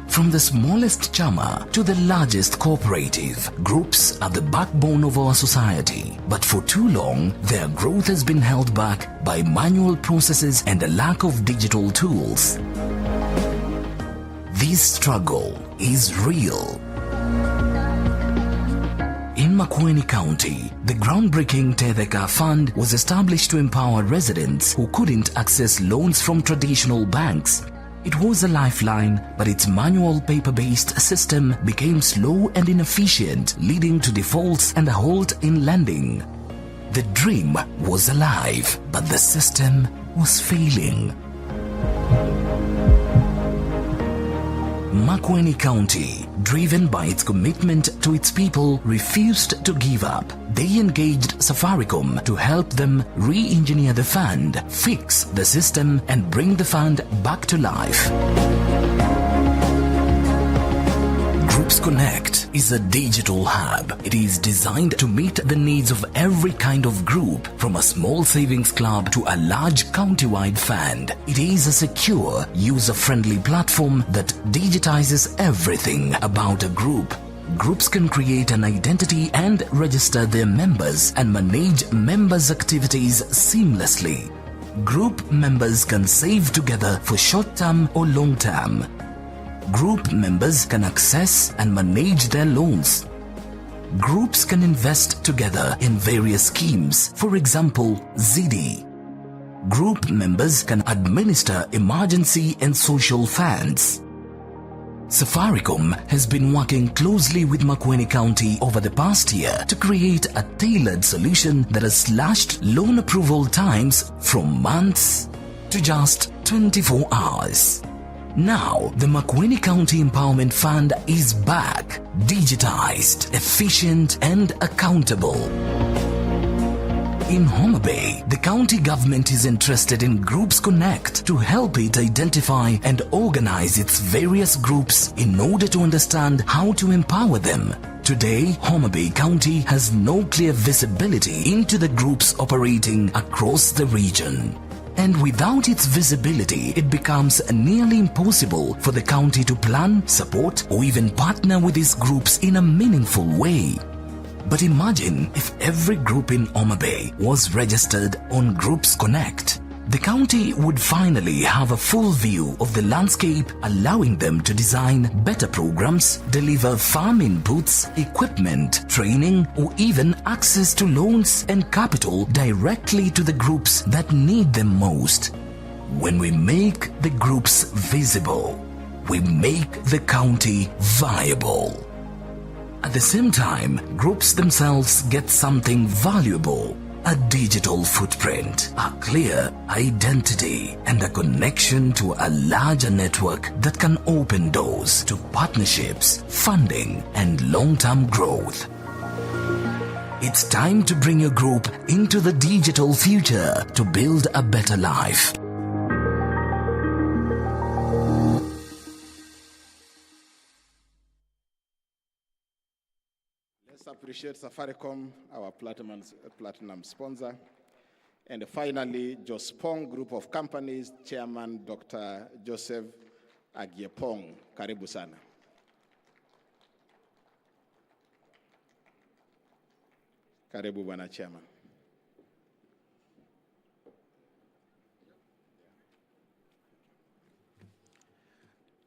C: From the smallest chama to the largest cooperative, groups are the backbone of our society. But for too long, their growth has been held back by manual processes and a lack of digital tools. This struggle is real. In Makueni County, the groundbreaking Tetheka Fund was established to empower residents who couldn't access loans from traditional banks. It was a lifeline, but its manual paper-based system became slow and inefficient, leading to defaults and a halt in lending. The dream was alive, but the system was failing. Makueni County, driven by its commitment to its people, refused to give up. They engaged Safaricom to help them re-engineer the fund, fix the system, and bring the fund back to life. Groups Connect is a digital hub. It is designed to meet the needs of every kind of group, from a small savings club to a large county-wide fund. It is a secure, user-friendly platform that digitizes everything about a group. Groups can create an identity and register their members and manage members' activities seamlessly. Group members can save together for short-term or long-term. Group members can access and manage their loans. Groups can invest together in various schemes, for example, ZD. Group members can administer emergency and social funds. Safaricom has been working closely with Makueni County over the past year to create a tailored solution that has slashed loan approval times from months to just 24 hours. Now, the Makueni County Empowerment Fund is back, digitized, efficient, and accountable. In Homa Bay, the county government is interested in Groups Connect to help it identify and organize its various groups in order to understand how to empower them. Today, Homa Bay County has no clear visibility into the groups operating across the region. And without its visibility, it becomes nearly impossible for the county to plan, support, or even partner with these groups in a meaningful way. But imagine if every group in Homa Bay was registered on Groups Connect. The county would finally have a full view of the landscape, allowing them to design better programs, deliver farm inputs, equipment, training, or even access to loans and capital directly to the groups that need them most. When we make the groups visible, we make the county viable. At the same time, groups themselves get something valuable. a digital footprint, a clear identity, and a connection to a larger network that can open doors to partnerships, funding, and long-term growth. It's time to bring your group into the digital future to build a better life.
U: Let's appreciate Safaricom, our platinum sponsor. And finally, Jospong Group of Companies, Chairman Dr. Joseph Agiepong. Karibu sana. Karibu Bwana Chairman.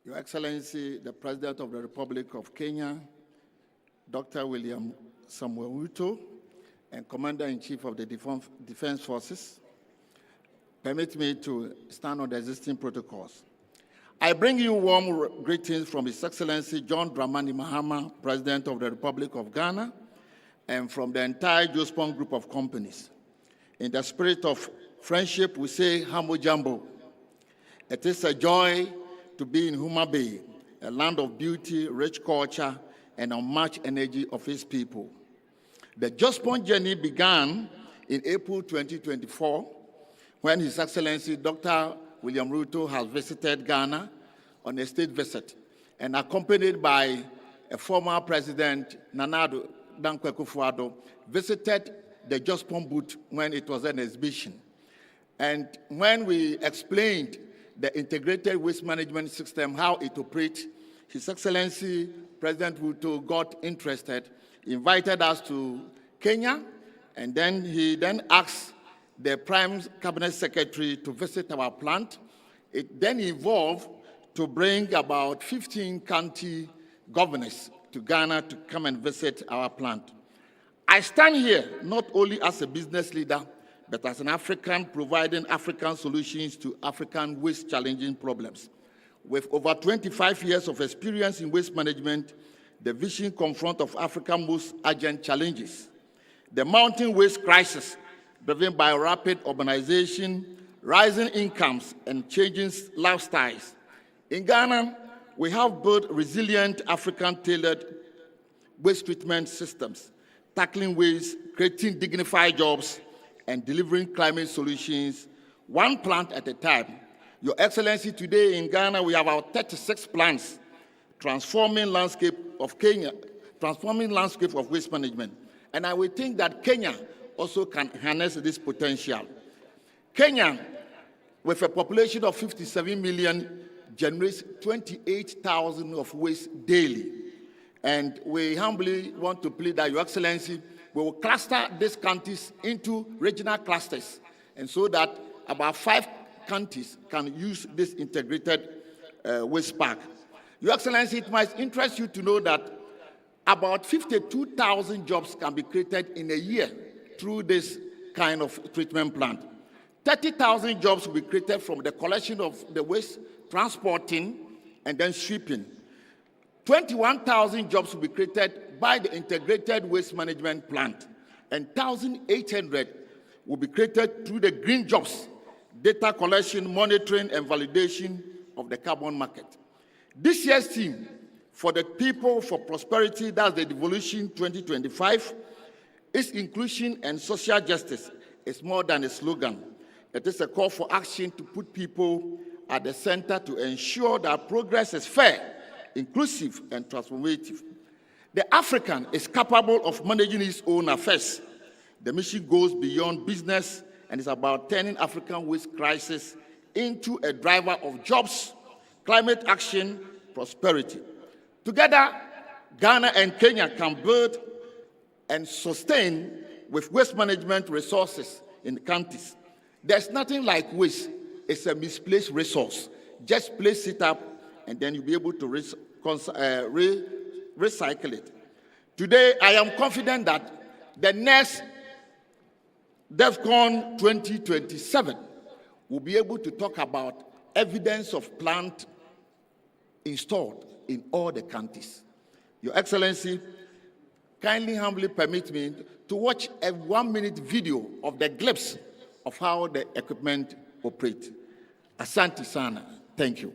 E: Your Excellency, the President of the Republic of Kenya, Dr. William Samuel Ruto, and Commander-in-Chief of the Defense Forces, permit me to stand on the existing protocols. I bring you warm greetings from His Excellency John Dramani Mahama, President of the Republic of Ghana, and from the entire Jospong Group of Companies. In the spirit of friendship, we say Hambo Jambo. It is a joy to be in Homa Bay, a land of beauty, rich culture, and unmatched energy of its people. The Jospong journey began in April 2024, when His Excellency Dr. William Ruto has visited Ghana on a state visit, and accompanied by a former President, Nana Addo Dankwa Akufo-Addo, visited the Jospong booth when it was an exhibition. And when we explained the integrated waste management system, how it operates, His Excellency President Ruto got interested, invited us to Kenya, and then he asked the Prime Cabinet Secretary to visit our plant. It then evolved to bring about 15 county governors to Ghana to come and visit our plant. I stand here not only as a business leader, but as an African providing African solutions to African waste challenging problems. With over 25 years of experience in waste management, the vision confront of Africa's most urgent challenges. The mounting waste crisis, driven by rapid urbanization, rising incomes, and changing lifestyles. In Ghana, we have built resilient African-tailored waste treatment systems, tackling waste, creating dignified jobs, and delivering climate solutions, one plant at a time. Your Excellency, today in Ghana, we have our 36 plants, transforming landscape of Kenya, transforming landscape of waste management. And I would think that Kenya also can harness this potential. Kenya, with a population of 57 million, generates 28,000 of waste daily. And we humbly want to plead that Your Excellency will cluster these counties into regional clusters, and so that about 5 counties can use this integrated waste park. Your Excellency, it might interest you to know that about 52,000 jobs can be created in a year through this kind of treatment plant. 30,000 jobs will be created from the collection of the waste, transporting, and then sweeping. 21,000 jobs will be created by the integrated waste management plant, and 1,800 will be created through the green jobs, data collection, monitoring, and validation of the carbon market. This year's theme for the People for Prosperity, that's the Devolution 2025, is inclusion and social justice. It's more than a slogan. It is a call for action to put people at the center to ensure that progress is fair, inclusive, and transformative. The African is capable of managing his own affairs. The mission goes beyond business and is about turning African waste crisis into a driver of jobs, climate action, prosperity. Together, Ghana and Kenya can build and sustain with waste management resources in the countries. There's nothing like waste. It's a misplaced resource. Just place it up, and then you'll be able to recycle it. Today, I am confident that the next DEFCON 2027 will be able to talk about evidence of plant installed in all the countries. Your Excellency, kindly humbly permit me to watch a 1-minute video of the glimpse of how the equipment operates. Asante sana. Thank you.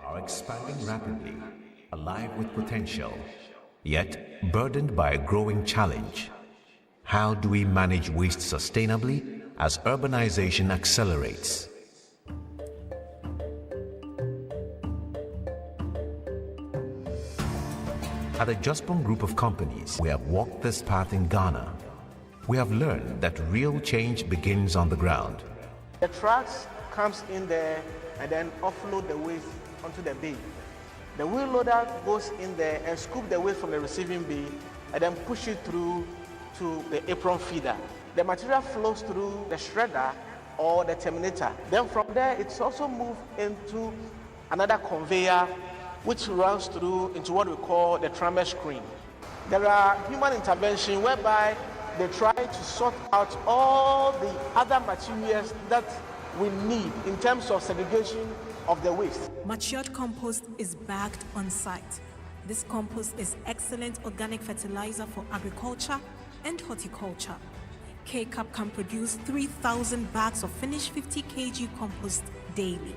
F: Are expanding rapidly, alive with potential, yet burdened by a growing challenge. How do we manage waste sustainably as urbanization accelerates? At the Jospong Group of companies, we have walked this path in Ghana. We have learned that real change begins on the ground.
V: The trucks comes in there and then offload the waste onto the bay. The wheel loader goes in there and scoop the waste from the receiving bay and then push it through to the apron feeder. The material flows through the shredder or the terminator. Then from there, it's also moved into another conveyor which runs through into what we call the trammer screen. There are human intervention whereby they try to sort out all the other materials that we need in terms of segregation of the waste.
W: Matured compost is bagged on site. This compost is excellent organic fertilizer for agriculture and horticulture. K-Cup can produce 3,000 bags of finished 50 kg compost daily.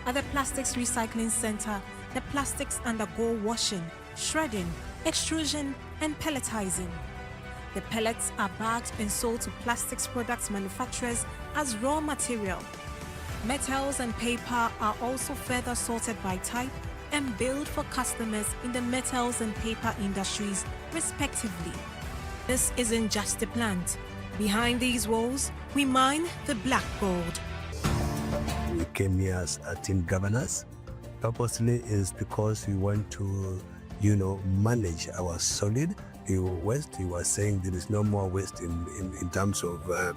W: At the Plastics Recycling Center, the plastics undergo washing, shredding, extrusion, and pelletizing. The pellets are bagged and sold to plastics products manufacturers as raw material. Metals and paper are also further sorted by type and billed for customers in the metals and paper industries, respectively. This isn't just a plant. Behind these walls, we mine the black gold.
X: We came here as team governors. Purposely is because we want to, manage our solid waste. We were saying there is no more waste in terms of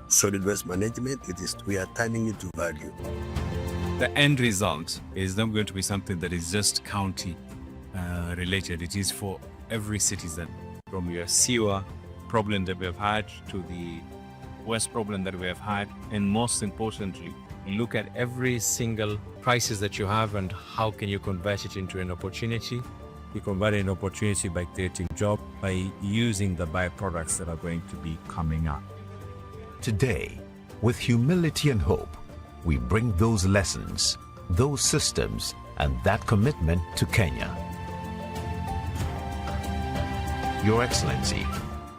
X: solid waste management. We are turning it to value.
Y: The end result is not going to be something that is just county related. It is for every citizen, from your sewer problem that we have had to the waste problem that we have had, and most importantly, look at every single crisis that you have and how can you convert it into an opportunity. You convert an opportunity by creating jobs, by using the byproducts that are going to be coming up.
F: Today, with humility and hope, we bring those lessons, those systems, and that commitment to Kenya. Your Excellency,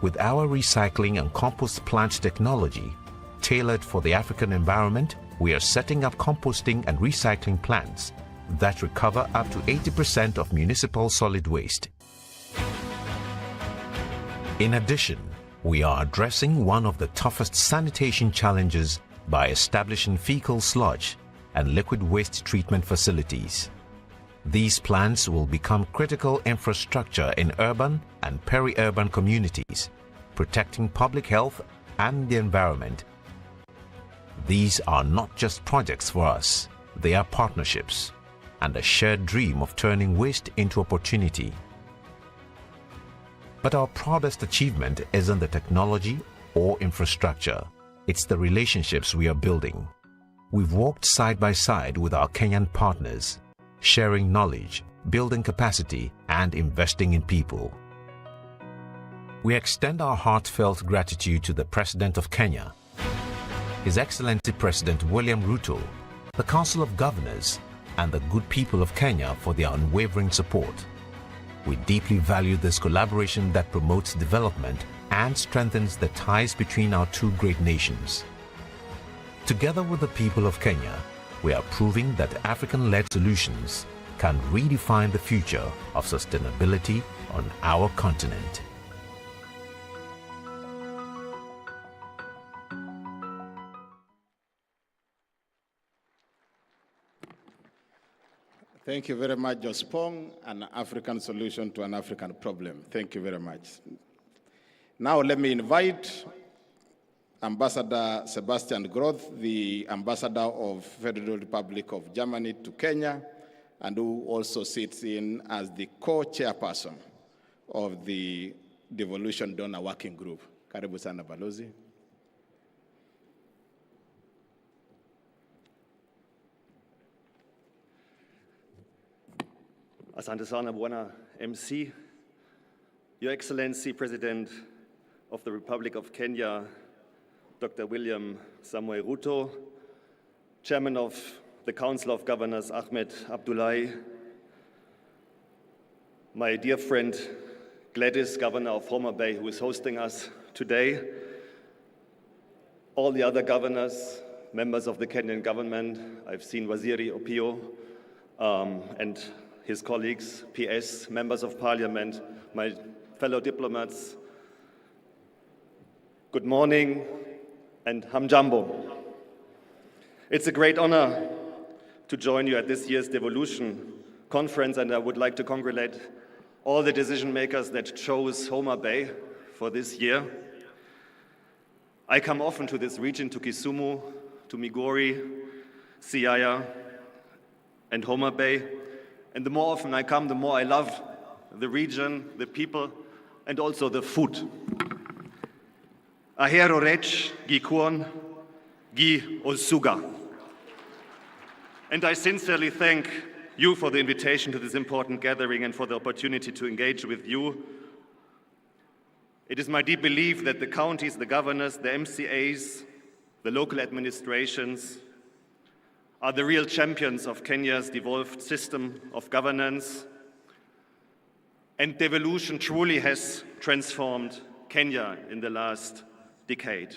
F: with our recycling and compost plant technology tailored for the African environment, we are setting up composting and recycling plants that recover up to 80% of municipal solid waste. In addition, we are addressing one of the toughest sanitation challenges by establishing fecal sludge and liquid waste treatment facilities. These plants will become critical infrastructure in urban and peri-urban communities, protecting public health and the environment. These are not just projects for us, they are partnerships and a shared dream of turning waste into opportunity. But our proudest achievement isn't the technology or infrastructure, it's the relationships we are building. We've walked side by side with our Kenyan partners, sharing knowledge, building capacity, and investing in people. We extend our heartfelt gratitude to the President of Kenya, His Excellency President William Ruto, the Council of Governors, and the good people of Kenya for their unwavering support. We deeply value this collaboration that promotes development and strengthens the ties between our two great nations. Together with the people of Kenya, we are proving that African-led solutions can redefine the future of sustainability on our continent.
U: Thank you very much, Jospong, an African solution to an African problem. Thank you very much. Now let me invite Ambassador Sebastian Groth, the Ambassador of Federal Republic of Germany to Kenya, and who also sits in as the co-chairperson of the Devolution Donor Working Group. Karibu sana Balozi.
G: Asante sana Bwana MC, Your Excellency President of the Republic of Kenya, Dr. William Samoei Ruto, Chairman of the Council of Governors Ahmed Abdullahi, my dear friend Gladys, Governor of Homa Bay, who is hosting us today, all the other governors, members of the Kenyan government. I've seen Waziri Opiyo and his colleagues, PS, members of parliament, my fellow diplomats. Good morning and hamjambo. It's a great honor to join you at this year's Devolution Conference, and I would like to congratulate all the decision makers that chose Homa Bay for this year. I come often to this region, to Kisumu, to Migori, Siaya, and Homa Bay. And the more often I come, the more I love the region, the people, and also the food. Ahero rech, gikuon, gi osuga. And I sincerely thank you for the invitation to this important gathering and for the opportunity to engage with you. It is my deep belief that the counties, the governors, the MCAs, the local administrations are the real champions of Kenya's devolved system of governance. And devolution truly has transformed Kenya in the last decade,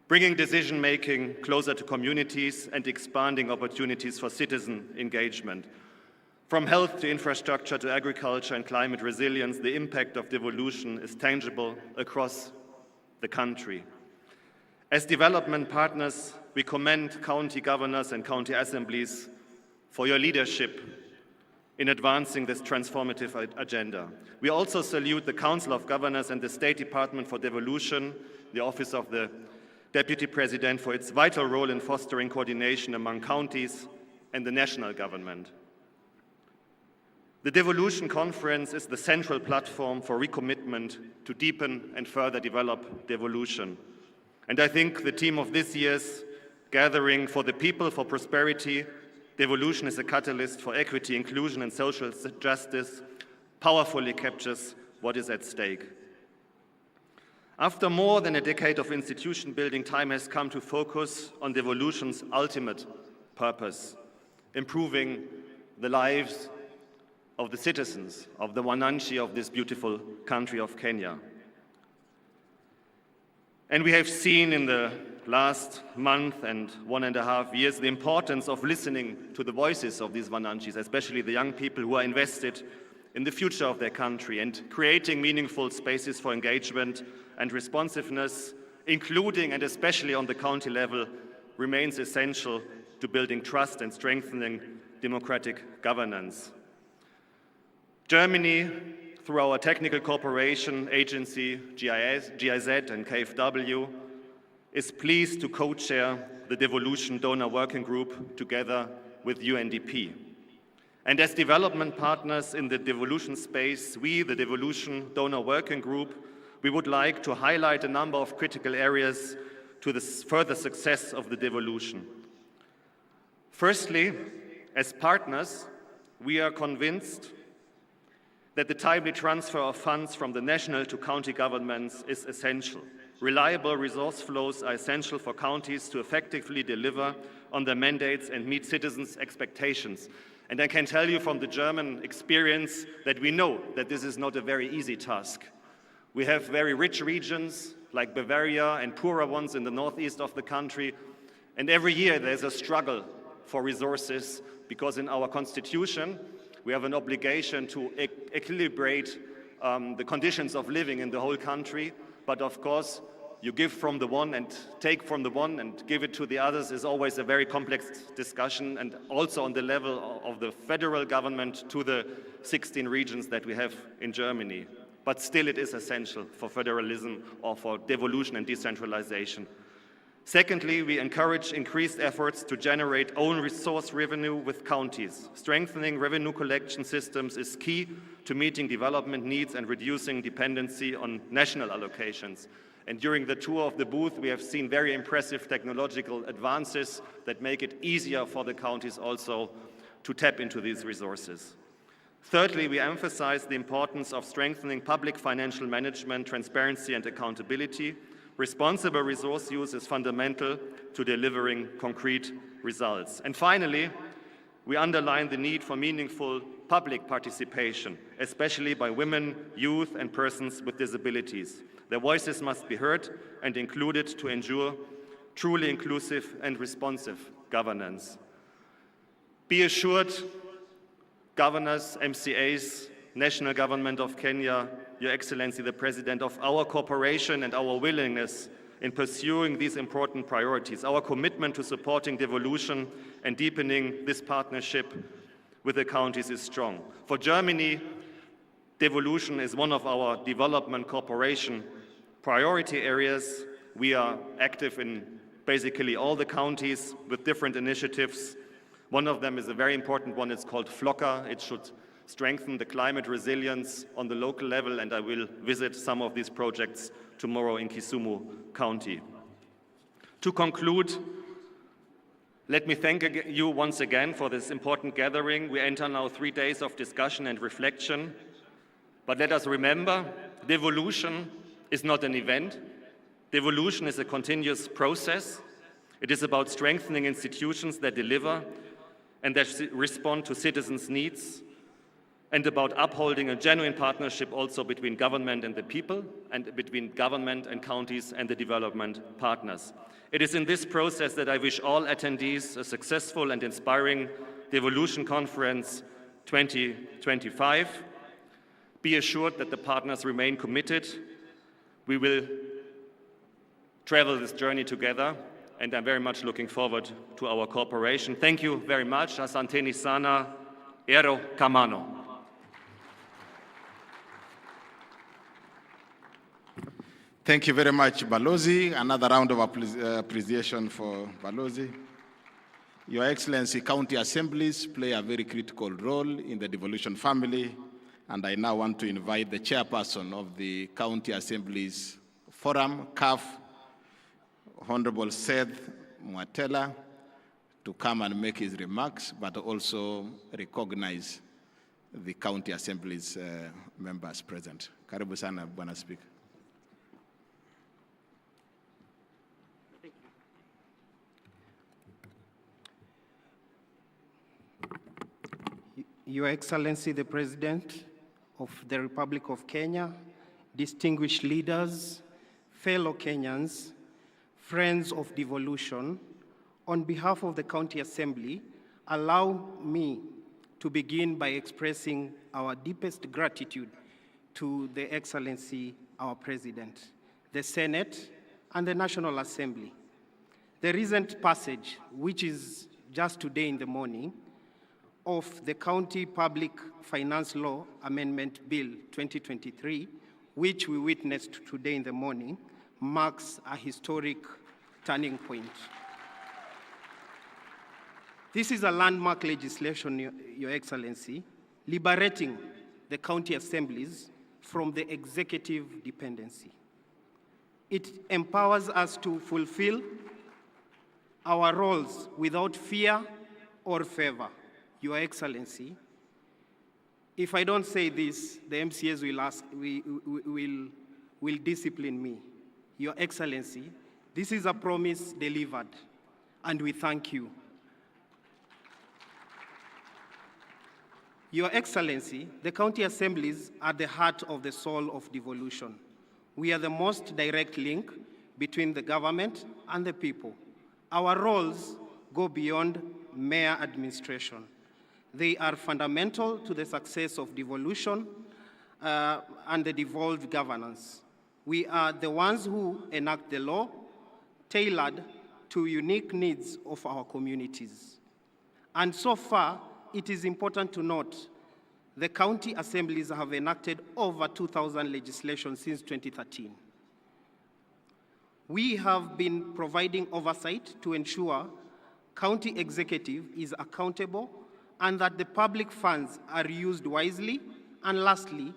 G: bringing decision-making closer to communities and expanding opportunities for citizen engagement. From health to infrastructure to agriculture and climate resilience, the impact of devolution is tangible across the country. As development partners, we commend county governors and county assemblies for your leadership in advancing this transformative agenda. We also salute the Council of Governors and the State Department for Devolution, the Office of the Deputy President, for its vital role in fostering coordination among counties and the national government. The Devolution Conference is the central platform for recommitment to deepen and further develop devolution. And I think the theme of this year's Gathering for the People for Prosperity, Devolution is a catalyst for equity, inclusion, and social justice, powerfully captures what is at stake. After more than a decade of institution building, time has come to focus on devolution's ultimate purpose, improving the lives of the citizens, of the wananchi of this beautiful country of Kenya. And we have seen in the last month and 1.5 years the importance of listening to the voices of these wananchis, especially the young people who are invested in the future of their country, and creating meaningful spaces for engagement and responsiveness, including and especially on the county level, remains essential to building trust and strengthening democratic governance. Germany, through our technical cooperation agency, GIZ and KfW, is pleased to co-chair the Devolution Donor Working Group together with UNDP. And as development partners in the devolution space, we, the Devolution Donor Working Group, we would like to highlight a number of critical areas to the further success of the devolution. Firstly, as partners, we are convinced that the timely transfer of funds from the national to county governments is essential. Reliable resource flows are essential for counties to effectively deliver on their mandates and meet citizens' expectations. And I can tell you from the German experience that we know that this is not a very easy task. We have very rich regions like Bavaria and poorer ones in the northeast of the country. And every year there's a struggle for resources because in our constitution, we have an obligation to equilibrate the conditions of living in the whole country. But of course, you give from the one and take from the one and give it to the others is always a very complex discussion, and also on the level of the federal government to the 16 regions that we have in Germany. But still it is essential for federalism or for devolution and decentralization. Secondly, we encourage increased efforts to generate own resource revenue with counties. Strengthening revenue collection systems is key to meeting development needs and reducing dependency on national allocations. And during the tour of the booth, we have seen very impressive technological advances that make it easier for the counties also to tap into these resources. Thirdly, we emphasize the importance of strengthening public financial management, transparency and accountability. Responsible resource use is fundamental to delivering concrete results. And finally, we underline the need for meaningful public participation, especially by women, youth and persons with disabilities. Their voices must be heard and included to ensure truly inclusive and responsive governance. Be assured, governors, MCAs, National Government of Kenya, Your Excellency the President, of our cooperation and our willingness in pursuing these important priorities. Our commitment to supporting devolution and deepening this partnership with the counties is strong. For Germany, devolution is one of our development cooperation priority areas. We are active in basically all the counties with different initiatives. One of them is a very important one. It's called FLOCA. It should strengthen the climate resilience on the local level, and I will visit some of these projects tomorrow in Kisumu County. To conclude, let me thank you once again for this important gathering. We enter now 3 days of discussion and reflection. But let us remember, devolution is not an event. Devolution is a continuous process. It is about strengthening institutions that deliver and that respond to citizens' needs, and about upholding a genuine partnership also between government and the people, and between government and counties and the development partners. It is in this process that I wish all attendees a successful and inspiring Devolution Conference 2025. Be assured that the partners remain committed. We will travel this journey together, and I'm very much looking forward to our cooperation. Thank you very much. Asanteni sana. Ero kamano.
U: Thank you very much, Balozi. Another round of appreciation for Balozi. Your Excellency, county assemblies play a very critical role in the devolution family, and I now want to invite the chairperson of the County Assemblies Forum, CAF, Honorable Seth Mwatela, to come and make his remarks, but also recognize the County Assemblies members present. Karibu sana, Bwana Speaker.
H: Your Excellency, the President of the Republic of Kenya, distinguished leaders, fellow Kenyans, friends of devolution, on behalf of the County Assembly, allow me to begin by expressing our deepest gratitude to the Excellency, our President, the Senate, and the National Assembly. The recent passage, which is just today in the morning, of the County Public Finance Law Amendment Bill 2023, which we witnessed today in the morning, marks a historic turning point. This is a landmark legislation, Your Excellency, liberating the county assemblies from the executive dependency. It empowers us to fulfill our roles without fear or favor. Your Excellency, if I don't say this, the MCAs will discipline me. Your Excellency, this is a promise delivered, and we thank you. Your Excellency, the county assemblies are the heart of the soul of devolution. We are the most direct link between the government and the people. Our roles go beyond mere administration. They are fundamental to the success of devolution and the devolved governance. We are the ones who enact the law tailored to unique needs of our communities. And so far, it is important to note the county assemblies have enacted over 2,000 legislation since 2013. We have been providing oversight to ensure county executive is accountable and that the public funds are used wisely, and lastly,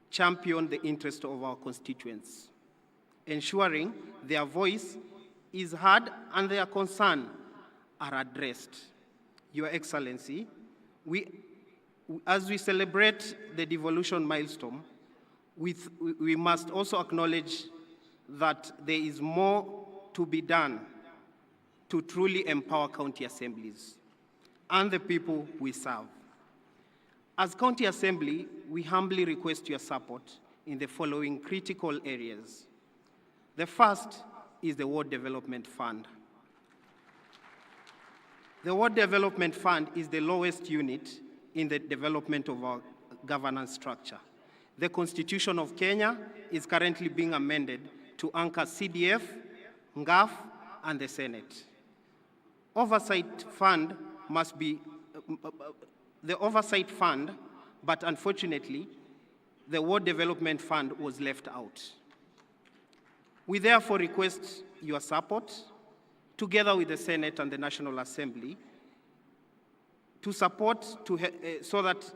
H: champion the interest of our constituents, ensuring their voice is heard and their concerns are addressed. Your Excellency, we As we celebrate the devolution milestone, we must also acknowledge that there is more to be done to truly empower county assemblies and the people we serve. As County Assembly, we humbly request your support in the following critical areas. The first is the Ward Development Fund. The Ward Development Fund is the lowest unit in the development of our governance structure. The Constitution of Kenya is currently being amended to anchor CDF, NGAF, and the Senate. Oversight fund must be the Oversight Fund, but unfortunately, the Ward Development Fund was left out. We therefore request your support, together with the Senate and the National Assembly, to support so that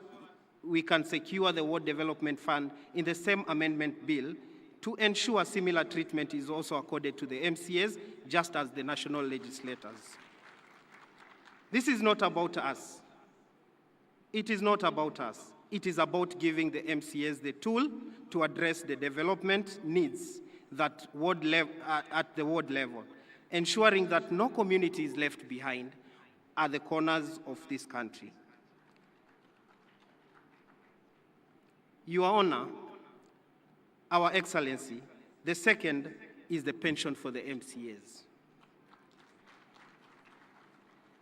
H: we can secure the Ward Development Fund in the same amendment bill to ensure similar treatment is also accorded to the MCAs, just as the national legislators. This is not about us. It is not about us. It is about giving the MCAs the tool to address the development needs at the ward level, ensuring that no community is left behind at the corners of this country. Your Honor, Our Excellency, the second is the pension for the MCAs.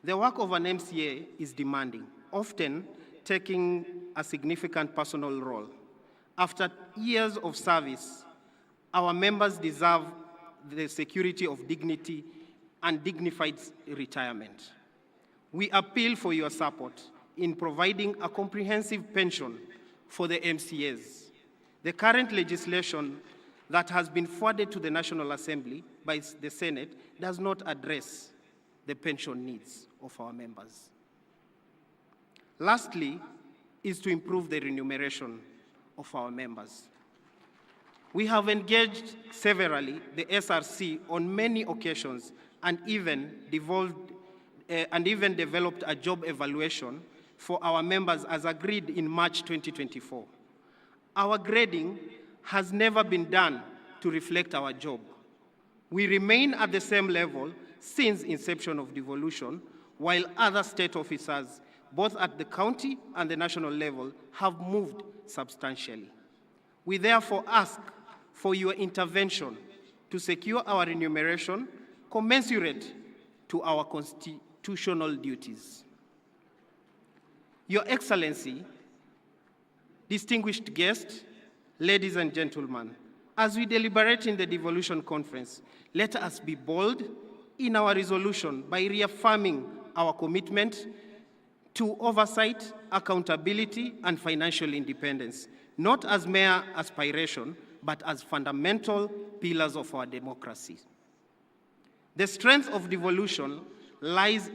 H: The work of an MCA is demanding, often taking a significant personal role. After years of service, our members deserve the security of dignity and dignified retirement. We appeal for your support in providing a comprehensive pension for the MCAs. The current legislation that has been forwarded to the National Assembly by the Senate does not address the pension needs of our members. Lastly, is to improve the remuneration of our members. We have engaged severally the SRC on many occasions and even developed a job evaluation for our members as agreed in March 2024. Our grading has never been done to reflect our job. We remain at the same level since inception of devolution, while other state officers, both at the county and the national level, have moved substantially. We therefore ask for your intervention to secure our remuneration commensurate to our constitutional duties. Your Excellency, distinguished guests, ladies and gentlemen, as we deliberate in the Devolution Conference, let us be bold in our resolution by reaffirming our commitment to oversight, accountability, and financial independence, not as mere aspiration, but as fundamental pillars of our democracy. The strength of devolution lies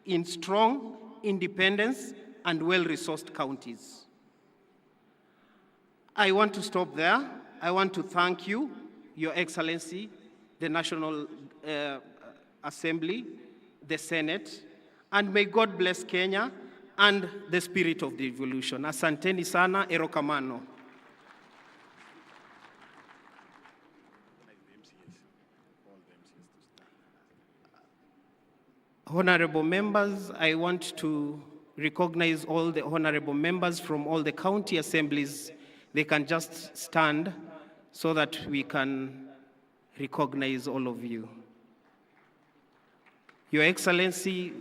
H: in strong independence and well-resourced counties. I want to stop there. I want to thank you, Your Excellency, the National Assembly, the Senate, and may God bless Kenya and the spirit of devolution. Asanteni sana, erokamano. Honorable members, I want to recognize all the honorable members from all the county assemblies. They can just stand so that we can recognize all of you. Your Excellency,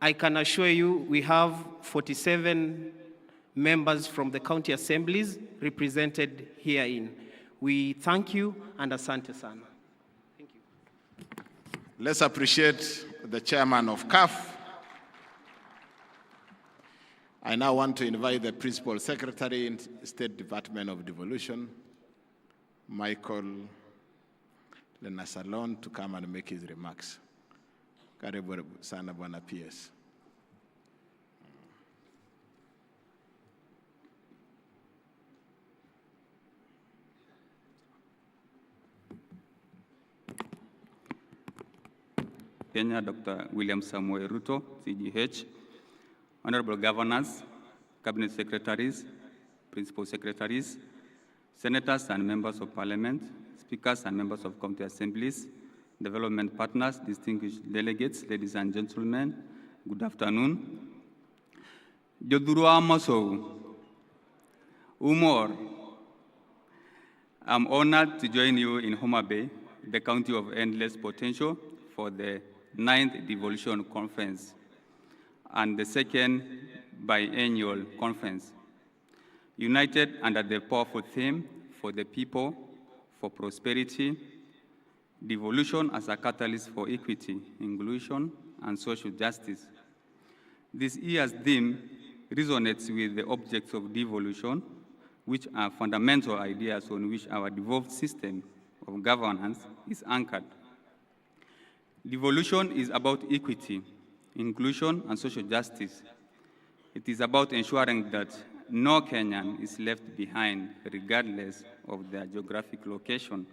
H: I can assure you, we have 47 members from the county assemblies represented herein. We thank you and asante sana. Thank you.
U: Let's appreciate the chairman of CAF. I now want to invite the Principal Secretary in State Department of Devolution, Michael Lenasalon, to come and make his remarks. Karibu sana Bwana PS.
I: Kenya, Dr. William Samuel Ruto, CGH. honorable governors, cabinet secretaries, principal secretaries, senators and members of parliament, speakers and members of county assemblies, development partners, distinguished delegates, ladies and gentlemen, good afternoon. Jodurua Maso, Umor, I'm honored to join you in Homa Bay, the county of endless potential, for the 9th Devolution Conference and the 2nd biennial conference, united under the powerful theme, for the people, for prosperity, devolution as a catalyst for equity, inclusion, and social justice. This year's theme resonates with the objects of devolution, which are fundamental ideas on which our devolved system of governance is anchored. Devolution is about equity, inclusion, and social justice. It is about ensuring that no Kenyan is left behind, regardless of their geographic location,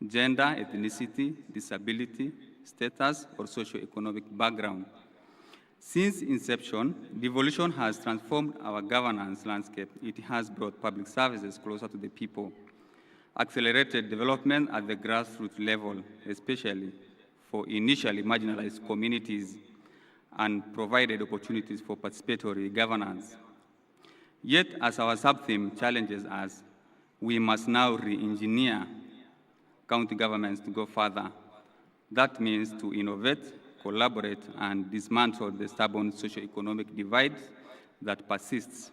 I: gender, ethnicity, disability, status, or socio-economic background. Since inception, devolution has transformed our governance landscape. It has brought public services closer to the people, accelerated development at the grassroots level, especially for initially marginalized communities, and provided opportunities for participatory governance. Yet, as our sub-theme challenges us, we must now re-engineer county governments to go further. That means to innovate, collaborate, and dismantle the stubborn socio-economic divide that persists.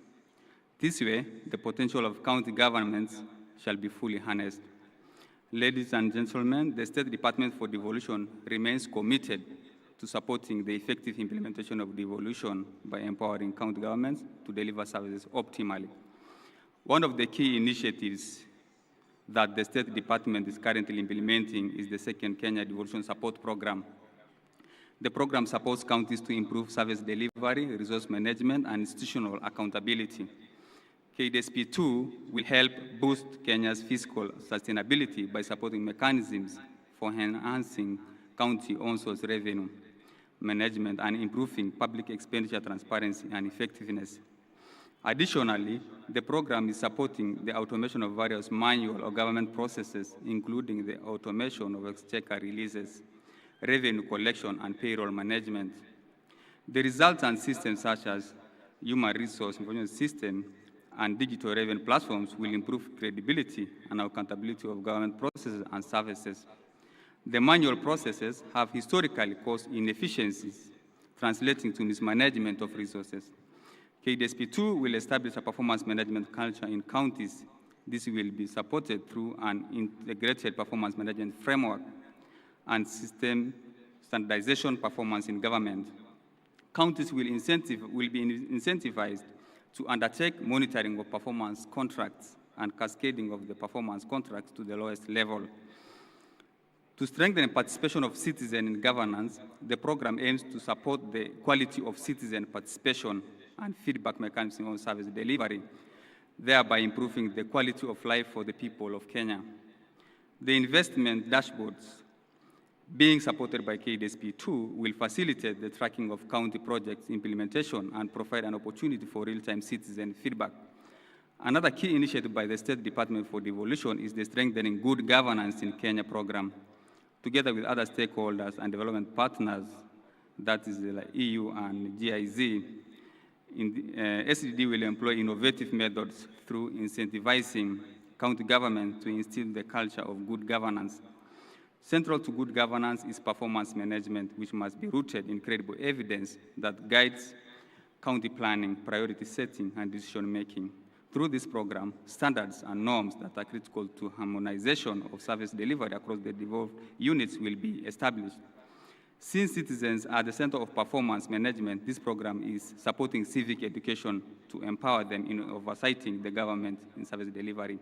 I: This way, the potential of county governments shall be fully harnessed. Ladies and gentlemen, the State Department for Devolution remains committed to supporting the effective implementation of devolution by empowering county governments to deliver services optimally. One of the key initiatives that the State Department is currently implementing is the second Kenya Devolution Support Program. The program supports counties to improve service delivery, resource management, and institutional accountability. KDSP2 will help boost Kenya's fiscal sustainability by supporting mechanisms for enhancing county-owned source revenue management and improving public expenditure transparency and effectiveness. Additionally, the program is supporting the automation of various manual or government processes, including the automation of exchequer releases, revenue collection, and payroll management. The resultant systems such as human resource information system and digital revenue platforms will improve credibility and accountability of government processes and services. The manual processes have historically caused inefficiencies, translating to mismanagement of resources. KDSP2 will establish a performance management culture in counties. This will be supported through an integrated performance management framework and system standardization performance in government. Counties will be incentivized to undertake monitoring of performance contracts and cascading of the performance contracts to the lowest level. To strengthen participation of citizens in governance, the program aims to support the quality of citizen participation and feedback mechanism on service delivery, thereby improving the quality of life for the people of Kenya. The investment dashboards being supported by KDSP2 will facilitate the tracking of county projects implementation and provide an opportunity for real-time citizen feedback. Another key initiative by the State Department for Devolution is the Strengthening Good Governance in Kenya program. Together with other stakeholders and development partners, that is the EU and GIZ, SDD will employ innovative methods through incentivizing county government to instill the culture of good governance. Central to good governance is performance management, which must be rooted in credible evidence that guides county planning, priority setting, and decision-making. Through this program, standards and norms that are critical to harmonization of service delivery across the devolved units will be established. Since citizens are the center of performance management, this program is supporting civic education to empower them in oversighting the government in service delivery.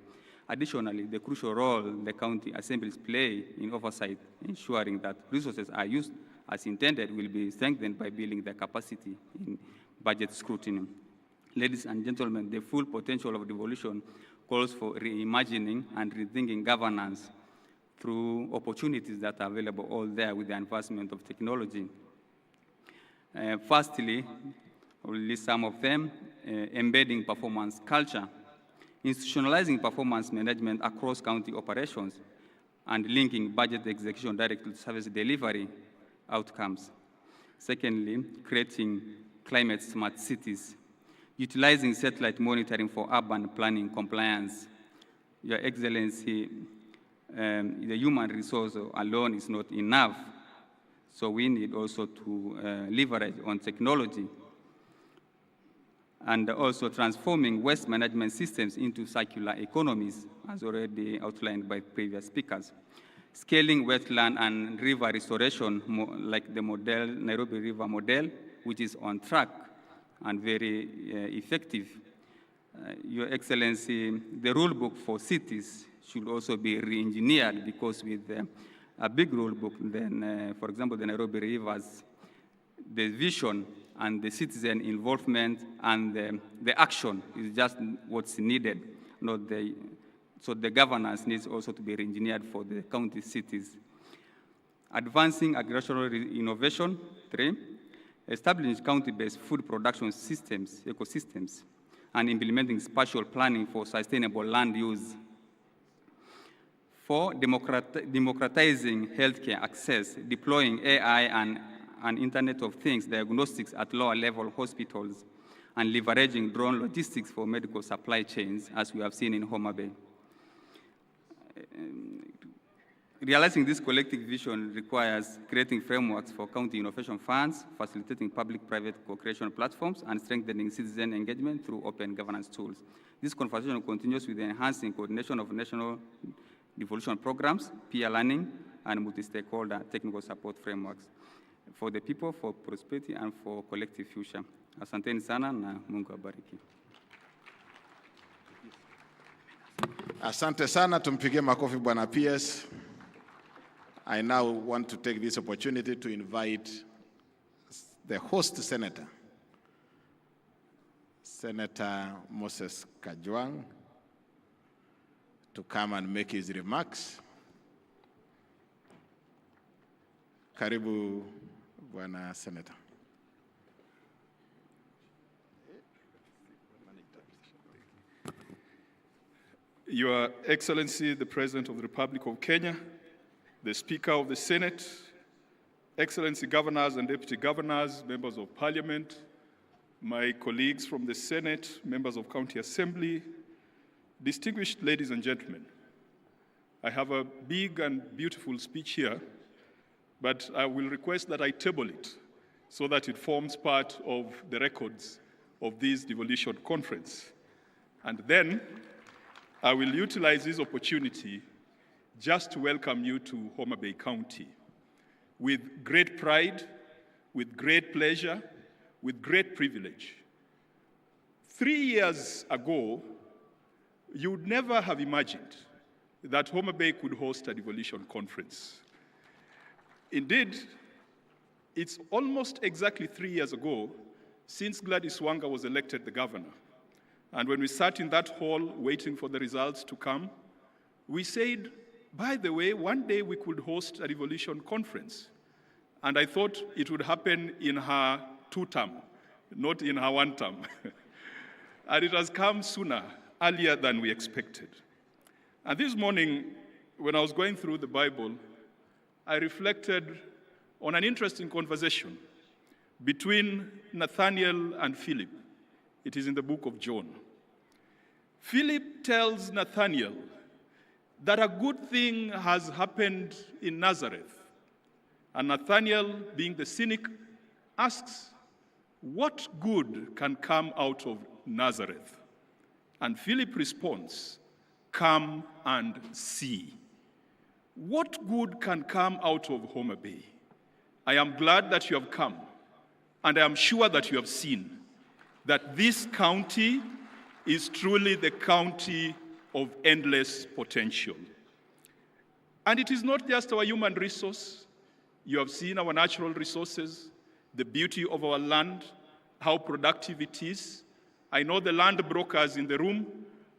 I: Additionally, the crucial role the county assemblies play in oversight, ensuring that resources are used as intended, will be strengthened by building their capacity in budget scrutiny. Ladies and gentlemen, the full potential of devolution calls for reimagining and rethinking governance through opportunities that are available all there with the advancement of technology. Firstly, I will list some of them: embedding performance culture, institutionalizing performance management across county operations, and linking budget execution directly to service delivery outcomes. Secondly, creating climate-smart cities, utilizing satellite monitoring for urban planning compliance. Your Excellency, the human resource alone is not enough, so we need also to leverage on technology, and also transforming waste management systems into circular economies, as already outlined by previous speakers. Scaling wetland and river restoration, like the model, Nairobi River model, which is on track and very effective. Your Excellency, the rule book for cities should also be re-engineered, because with a big rule book, then, for example, the Nairobi Rivers, the vision and the citizen involvement and the action is just what's needed, not the. So the governance needs also to be re-engineered for the county cities. Advancing agricultural innovation. 3, establishing county-based food production systems, ecosystems, and implementing spatial planning for sustainable land use. 4, democratizing healthcare access, deploying AI and Internet of Things diagnostics at lower-level hospitals, and leveraging drone logistics for medical supply chains, as we have seen in Homa Bay. Realizing this collective vision requires creating frameworks for county innovation funds, facilitating public-private co-creation platforms, and strengthening citizen engagement through open governance tools. This conversation continues with the enhancing coordination of national devolution programs, peer learning, and multi-stakeholder technical support frameworks for the people, for prosperity, and for collective future. Asanteni sana na Mungu abariki.
U: Asante sana, tumpigie makofi Bwana PS. I now want to take this opportunity to invite the host senator, Senator Moses Kajwang, to come and make his remarks. Karibu, Bwana Senator.
J: Your Excellency, the President of the Republic of Kenya, the Speaker of the Senate, Excellency Governors and Deputy Governors, Members of Parliament, my colleagues from the Senate, Members of County Assembly, distinguished ladies and gentlemen, I have a big and beautiful speech here, but I will request that I table it so that it forms part of the records of this Devolution Conference. And then I will utilize this opportunity just to welcome you to Homa Bay County with great pride, with great pleasure, with great privilege. 3 years ago, you would never have imagined that Homa Bay could host a devolution conference. Indeed, it's almost exactly 3 years ago since Gladys Wanga was elected the governor. And when we sat in that hall waiting for the results to come, we said, by the way, one day we could host a devolution conference. And I thought it would happen in her 2-term, not in her 1-term. And it has come sooner, earlier than we expected. And this morning, when I was going through the Bible, I reflected on an interesting conversation between Nathaniel and Philip. It is in the book of John. Philip tells Nathaniel that a good thing has happened in Nazareth. And Nathaniel, being the cynic, asks, what good can come out of Nazareth? And Philip responds, come and see. What good can come out of Homa Bay? I am glad that you have come, and I am sure that you have seen that this county is truly the county of endless potential. And it is not just our human resource. You have seen our natural resources, the beauty of our land, how productive it is. I know the land brokers in the room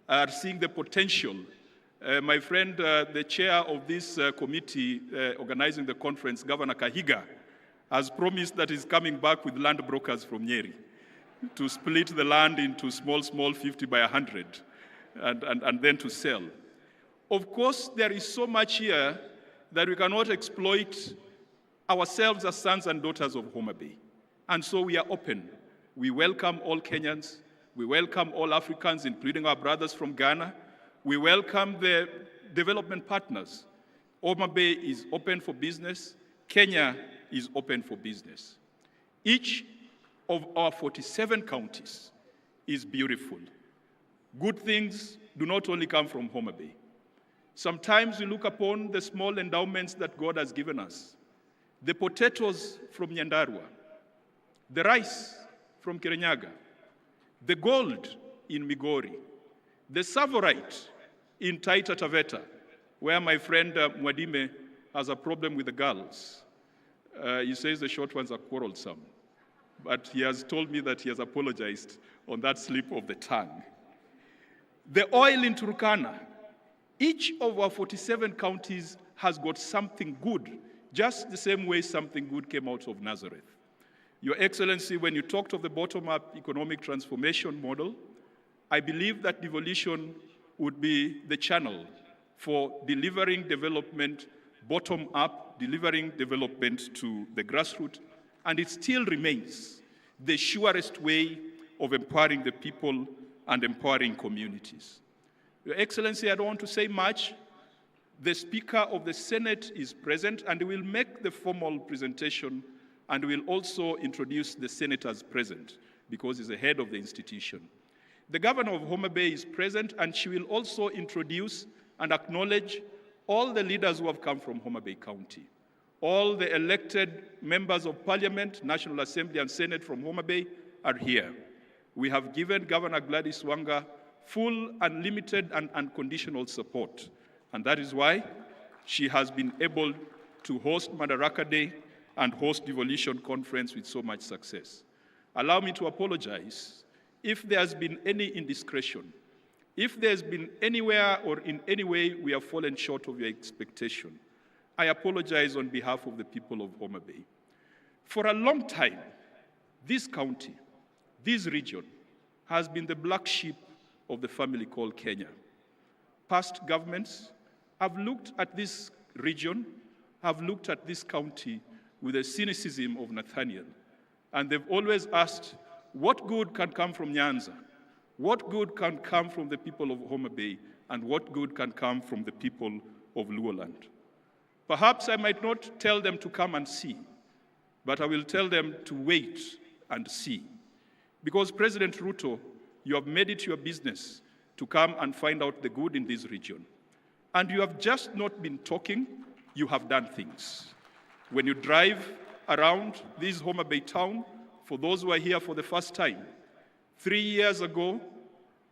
J: are seeing the potential. My friend, the chair of this committee organizing the conference, Governor Geiger, has promised that he's coming back with land brokers from Nyeri. to split the land into small 50 by 100 and then to sell. Of course, there is so much here that we cannot exploit ourselves as sons and daughters of Homa Bay. And so we are open. We welcome all Kenyans. We welcome all Africans, including our brothers from Ghana. We welcome the development partners. Homa Bay is open for business. Kenya is open for business. Each of our 47 counties is beautiful. Good things do not only come from Homa Bay. Sometimes we look upon the small endowments that God has given us. The potatoes from Nyandarua, the rice from Kirinyaga, the gold in Migori, the savorite in Taita Taveta, where my friend Mwadime has a problem with the girls. He says the short ones are quarrelsome, but he has told me that he has apologized on that slip of the tongue. The oil in Turkana, each of our 47 counties has got something good, just the same way something good came out of Nazareth. Your Excellency, when you talked of the bottom-up economic transformation model, I believe that devolution would be the channel for delivering development bottom-up, delivering development to the grassroots, and it still remains the surest way of empowering the people and empowering communities. Your Excellency, I don't want to say much. The Speaker of the Senate is present and will make the formal presentation and will also introduce the senators present because he's the head of the institution. The Governor of Homa Bay is present and she will also introduce and acknowledge all the leaders who have come from Homa Bay County. All the elected members of Parliament, National Assembly and Senate from Homa Bay are here. We have given Governor Gladys Wanga full, unlimited and unconditional support. And that is why she has been able to host Madaraka Day and host Devolution Conference with so much success. Allow me to apologize if there has been any indiscretion, if there's been anywhere or in any way we have fallen short of your expectation. I apologize on behalf of the people of Homa Bay. For a long time, this county, this region, has been the black sheep of the family called Kenya. Past governments have looked at this region, have looked at this county with the cynicism of Nathaniel, and they've always asked, what good can come from Nyanza? What good can come from the people of Homa Bay? And what good can come from the people of Luoland? Perhaps I might not tell them to come and see, but I will tell them to wait and see. Because President Ruto, you have made it your business to come and find out the good in this region. And you have just not been talking, you have done things. When you drive around this Homa Bay town, for those who are here for the first time, 3 years ago,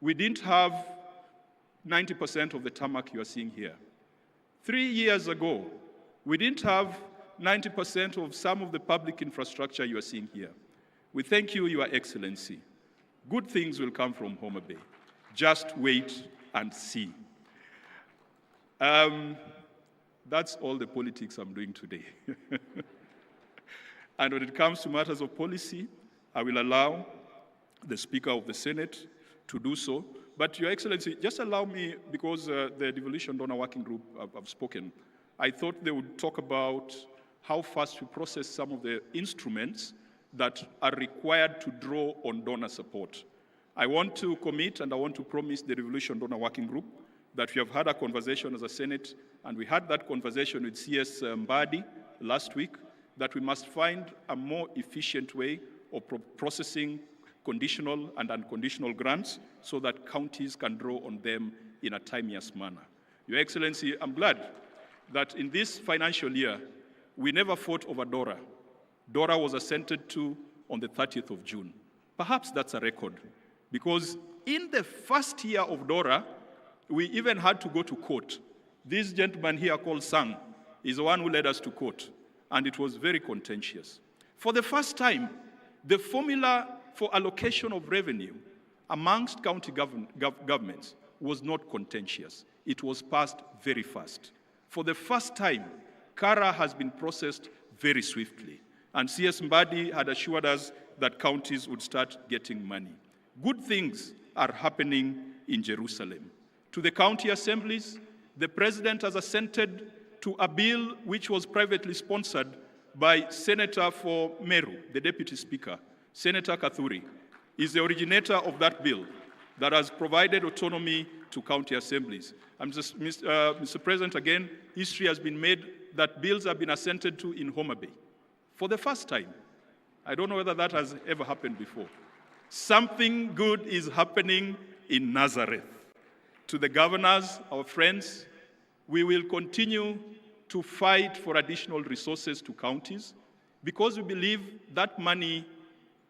J: we didn't have 90% of the tarmac you are seeing here. 3 years ago, we didn't have 90% of some of the public infrastructure you are seeing here. We thank you, Your Excellency. Good things will come from Homa Bay. Just wait and see. That's all the politics I'm doing today. And when it comes to matters of policy, I will allow the Speaker of the Senate to do so. But Your Excellency, just allow me, because the Devolution Donor Working Group have spoken, I thought they would talk about how fast we process some of the instruments that are required to draw on donor support. I want to commit and I want to promise the Devolution Donor Working Group that we have had a conversation as a Senate, and we had that conversation with CS Mbadi last week, that we must find a more efficient way of processing conditional and unconditional grants so that counties can draw on them in a timeliest manner. Your Excellency, I'm glad that in this financial year, we never fought over DORA. DORA was assented to on the 30th of June. Perhaps that's a record, because in the first year of DORA, we even had to go to court. This gentleman here called Sang is the one who led us to court, and it was very contentious. For the first time, the formula for allocation of revenue amongst county governments was not contentious. It was passed very fast. For the first time, CARA has been processed very swiftly. And CS Mbadi had assured us that counties would start getting money. Good things are happening in Jerusalem. To the county assemblies, the president has assented to a bill which was privately sponsored by Senator for Meru, the deputy speaker. Senator Kathuri is the originator of that bill that has provided autonomy to county assemblies. Mr. President, again, history has been made that bills have been assented to in Homa Bay for the first time. I don't know whether that has ever happened before. Something good is happening in Nazareth. To the governors, our friends, we will continue to fight for additional resources to counties because we believe that money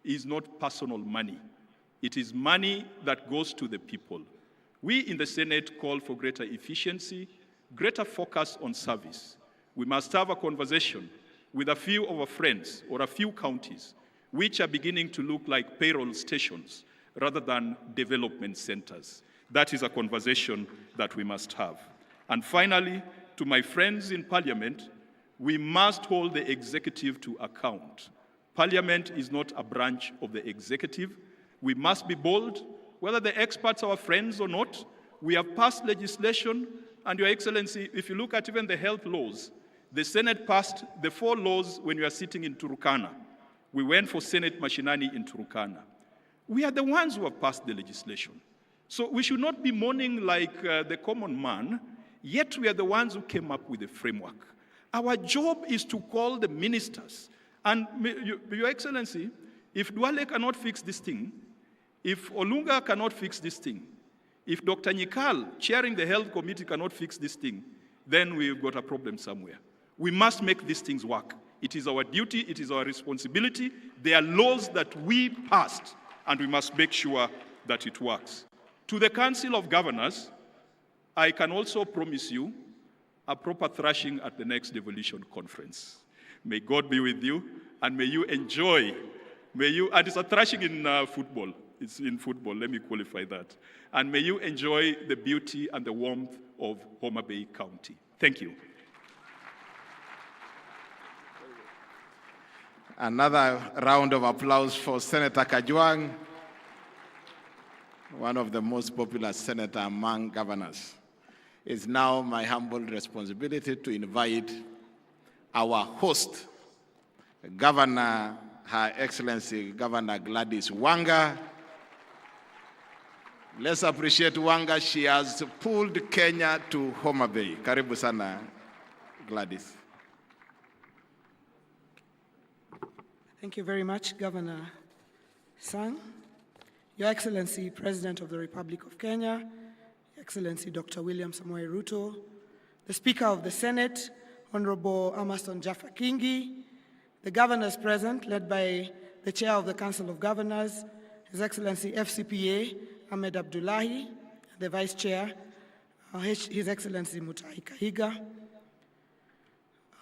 J: is not personal money. It is money that goes to the people. We in the Senate call for greater efficiency, greater focus on service. We must have a conversation with a few of our friends or a few counties which are beginning to look like payroll stations rather than development centers. That is a conversation that we must have. And finally, to my friends in Parliament, we must hold the executive to account. Parliament is not a branch of the executive. We must be bold, whether the experts are our friends or not. We have passed legislation, and Your Excellency, if you look at even the health laws, the Senate passed the 4 laws when you are sitting in Turkana. We went for Senate Mashinani in Turkana. We are the ones who have passed the legislation. So we should not be mourning like the common man, yet we are the ones who came up with the framework. Our job is to call the ministers. And Your Excellency, if Duale cannot fix this thing, if Olunga cannot fix this thing, if Dr. Nyikal, chairing the health committee, cannot fix this thing, then we've got a problem somewhere. We must make these things work. It is our duty, it is our responsibility. They are laws that we passed, and we must make sure that it works. To the Council of Governors, I can also promise you a proper thrashing at the next Devolution Conference. May God be with you, and may you enjoy, and it's a thrashing in football. It's in football, let me qualify that. And may you enjoy the beauty and the warmth of Homa Bay County. Thank you.
U: Another round of applause for Senator Kajwang, one of the most popular senators among governors. It's now my humble responsibility to invite our host, Governor, Her Excellency Governor Gladys Wanga. Let's appreciate Wanga. She has pulled Kenya to Homa Bay. Karibu sana, Gladys.
A: Thank you very much, Governor Sang. Your Excellency, President of the Republic of Kenya, Your Excellency Dr. William Samoei Ruto, the Speaker of the Senate, Honorable Amason Jaffa Kingi, the governors present, led by the Chair of the Council of Governors, His Excellency FCPA Ahmed Abdullahi, the Vice Chair, His Excellency Mutari Kahiga,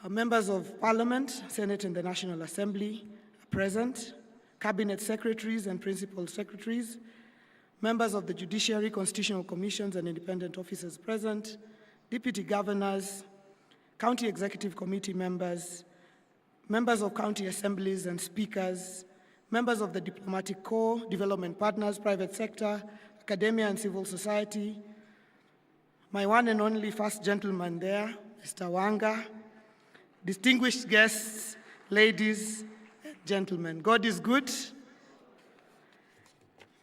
A: members of Parliament, Senate and the National Assembly are present, Cabinet Secretaries and Principal Secretaries, members of the Judiciary, Constitutional Commissions and Independent Officers present, Deputy Governors, County Executive Committee members, members of county assemblies and speakers, members of the Diplomatic Corps, development partners, private sector, academia and civil society, my one and only first gentleman there, Mr. Wanga, distinguished guests, ladies and gentlemen. God is good.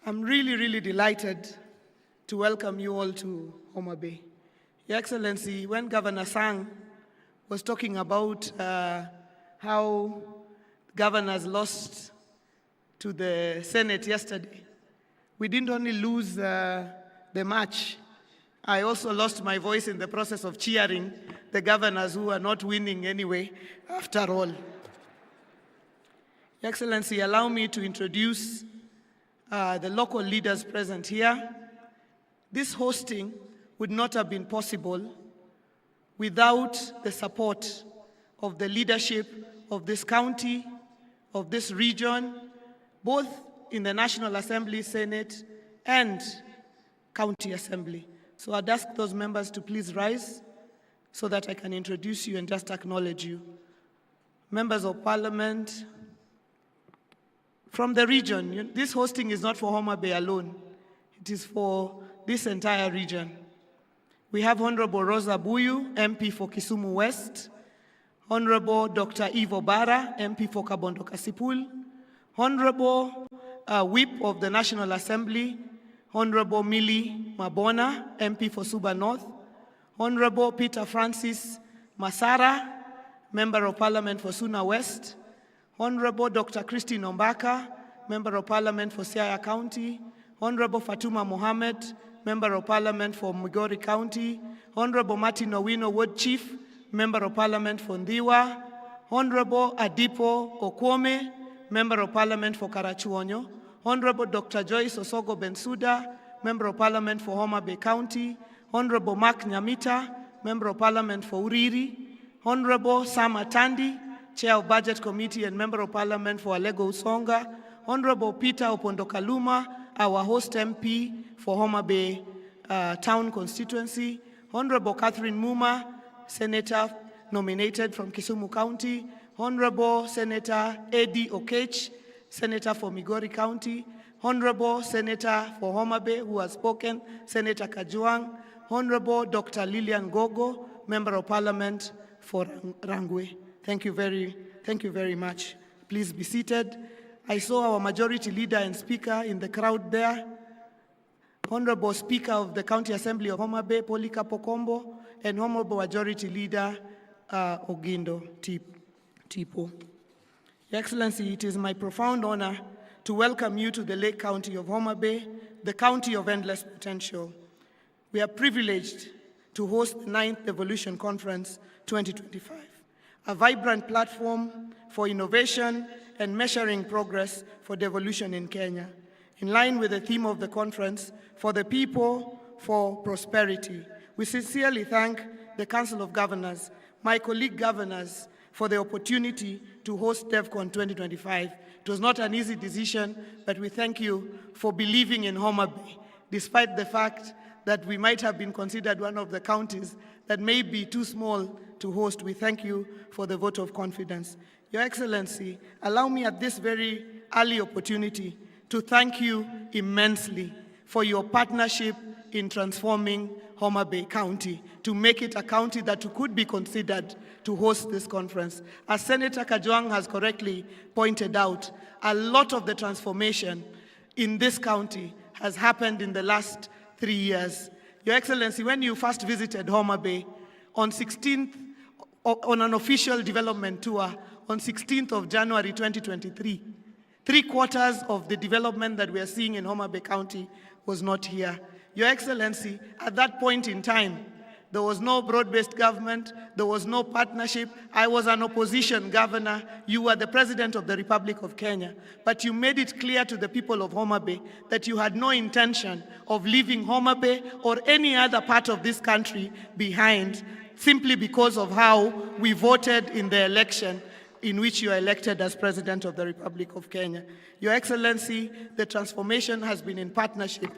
A: I'm really, really delighted to welcome you all to Homa Bay. Your Excellency, when Governor Sang was talking about how governors lost to the Senate yesterday, we didn't only lose the match, I also lost my voice in the process of cheering the governors who are not winning anyway, after all. Your Excellency, allow me to introduce the local leaders present here. This hosting would not have been possible without the support of the leadership of this county, of this region, both in the National Assembly, Senate, and County Assembly. So I'd ask those members to please rise so that I can introduce you and just acknowledge you. members of parliament from the region. This hosting is not for Homa Bay alone. It is for this entire region. We have Honorable Rosa Buyu, MP for Kisumu West, Honorable Dr. Ivo Bara, MP for Kabondo Kasipul, Honorable Whip of the National Assembly, Honorable Millie Mabona, MP for Suba North, Honorable Peter Francis Masara, Member of Parliament for Suna West, Honorable Dr. Christine Ombaka, Member of Parliament for Siaya County, Honorable Fatuma Mohammed, Member of Parliament for Migori County, Honorable Martin Owino, Ward Chief, Member of Parliament for Ndiwa, Honorable Adipo Okwome, Member of Parliament for Karachuonyo, Honorable Dr. Joyce Osogo Bensuda, Member of Parliament for Homa Bay County, Honorable Mark Nyamita, Member of Parliament for Uriri, Honorable Sam Atandi, Chair of Budget Committee and Member of Parliament for Alego Usonga, Honorable Peter Opondokaluma, our host MP for Homa Bay Town Constituency, Honorable Catherine Mumma, Senator nominated from Kisumu County, Honorable Senator Eddie Okech, Senator for Migori County, Honorable Senator for Homa Bay, who has spoken, Senator Kajuang, Honorable Dr. Lillian Gogo, Member of Parliament for Rangwe. Thank you very much. Please be seated. I saw our majority leader and speaker in the crowd there, Honorable Speaker of the County Assembly of Homa Bay, Polika Pokombo, and Honorable Majority Leader Oginde Tipo. Your Excellency, it is my profound honor to welcome you to the Lake County of Homa Bay, the county of endless potential. We are privileged to host the 9th Devolution Conference 2025, a vibrant platform for innovation and measuring progress for devolution in Kenya, in line with the theme of the conference, for the people, for prosperity. We sincerely thank the Council of Governors, my colleague governors, for the opportunity to host DevCon 2025. It was not an easy decision, but we thank you for believing in Homa Bay, despite the fact that we might have been considered one of the counties that may be too small to host. We thank you for the vote of confidence. Your Excellency, allow me at this very early opportunity to thank you immensely for your partnership in transforming Homa Bay County to make it a county that could be considered to host this conference. As Senator Kajuang has correctly pointed out, a lot of the transformation in this county has happened in the last 3 years. Your Excellency, when you first visited Homa Bay on an official development tour on 16th of January 2023, 3/4 of the development that we are seeing in Homa Bay County was not here. Your Excellency, at that point in time, there was no broad-based government, there was no partnership. I was an opposition governor, you were the President of the Republic of Kenya, but you made it clear to the people of Homa Bay that you had no intention of leaving Homa Bay or any other part of this country behind, simply because of how we voted in the election in which you are elected as President of the Republic of Kenya. Your Excellency, the transformation has been in partnership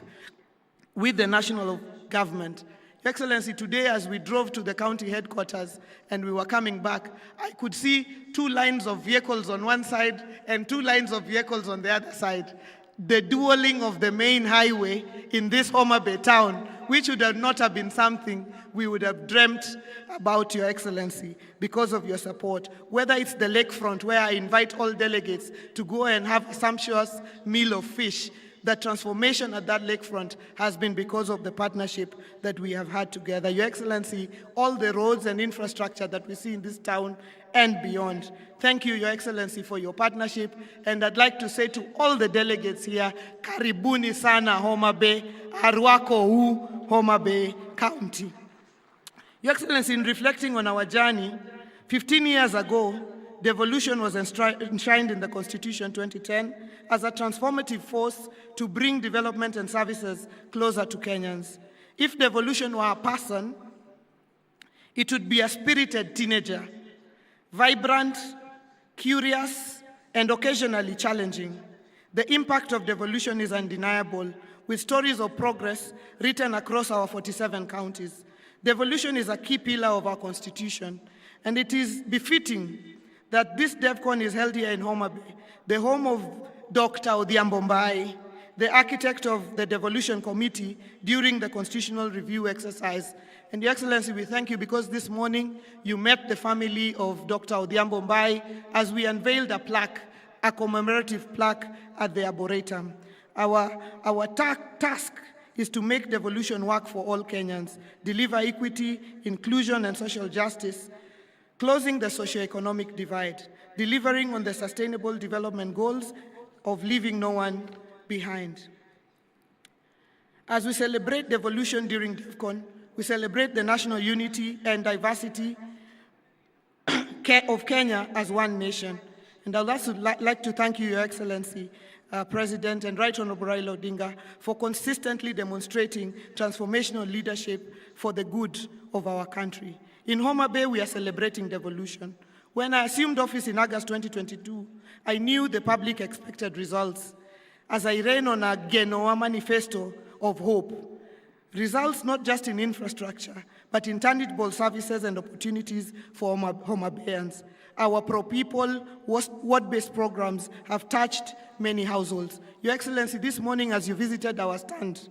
A: with the national government. Your Excellency, today as we drove to the county headquarters and we were coming back, I could see 2 lines of vehicles on one side and 2 lines of vehicles on the other side. The dueling of the main highway in this Homa Bay town, which would have not have been something we would have dreamt about, Your Excellency, because of your support. Whether it's the lakefront, where I invite all delegates to go and have a sumptuous meal of fish, the transformation at that lakefront has been because of the partnership that we have had together. Your Excellency, all the roads and infrastructure that we see in this town and beyond. Thank you, Your Excellency, for your partnership. And I'd like to say to all the delegates here, karibuni sana Homa Bay, arwako u Homa Bay County. Your Excellency, in reflecting on our journey, 15 years ago, devolution was enshrined in the Constitution 2010 as a transformative force to bring development and services closer to Kenyans. If devolution were a person, it would be a spirited teenager, vibrant, curious, and occasionally challenging. The impact of devolution is undeniable, with stories of progress written across our 47 counties. Devolution is a key pillar of our Constitution, and it is befitting that this DevCon is held here in Homa Bay, the home of Dr. Odhiambo Mbai, the architect of the Devolution Committee during the constitutional review exercise. And Your Excellency, we thank you because this morning you met the family of Dr. Odhiambo Mbai as we unveiled a plaque, a commemorative plaque at the Arboretum. Our task is to make devolution work for all Kenyans, deliver equity, inclusion, and social justice, closing the socio-economic divide, delivering on the sustainable development goals of leaving no one behind. As we celebrate devolution during DevCon, we celebrate the national unity and diversity of Kenya as one nation. And I'd also like to thank you, Your Excellency, President and Right Honorable Raila Odinga, for consistently demonstrating transformational leadership for the good of our country. In Homa Bay, we are celebrating devolution. When I assumed office in August 2022, I knew the public expected results as I ran on a Genoa manifesto of hope. Results not just in infrastructure, but in tangible services and opportunities for Homa Bayans. Our pro-people, ward-based programs have touched many households. Your Excellency, this morning as you visited our stand,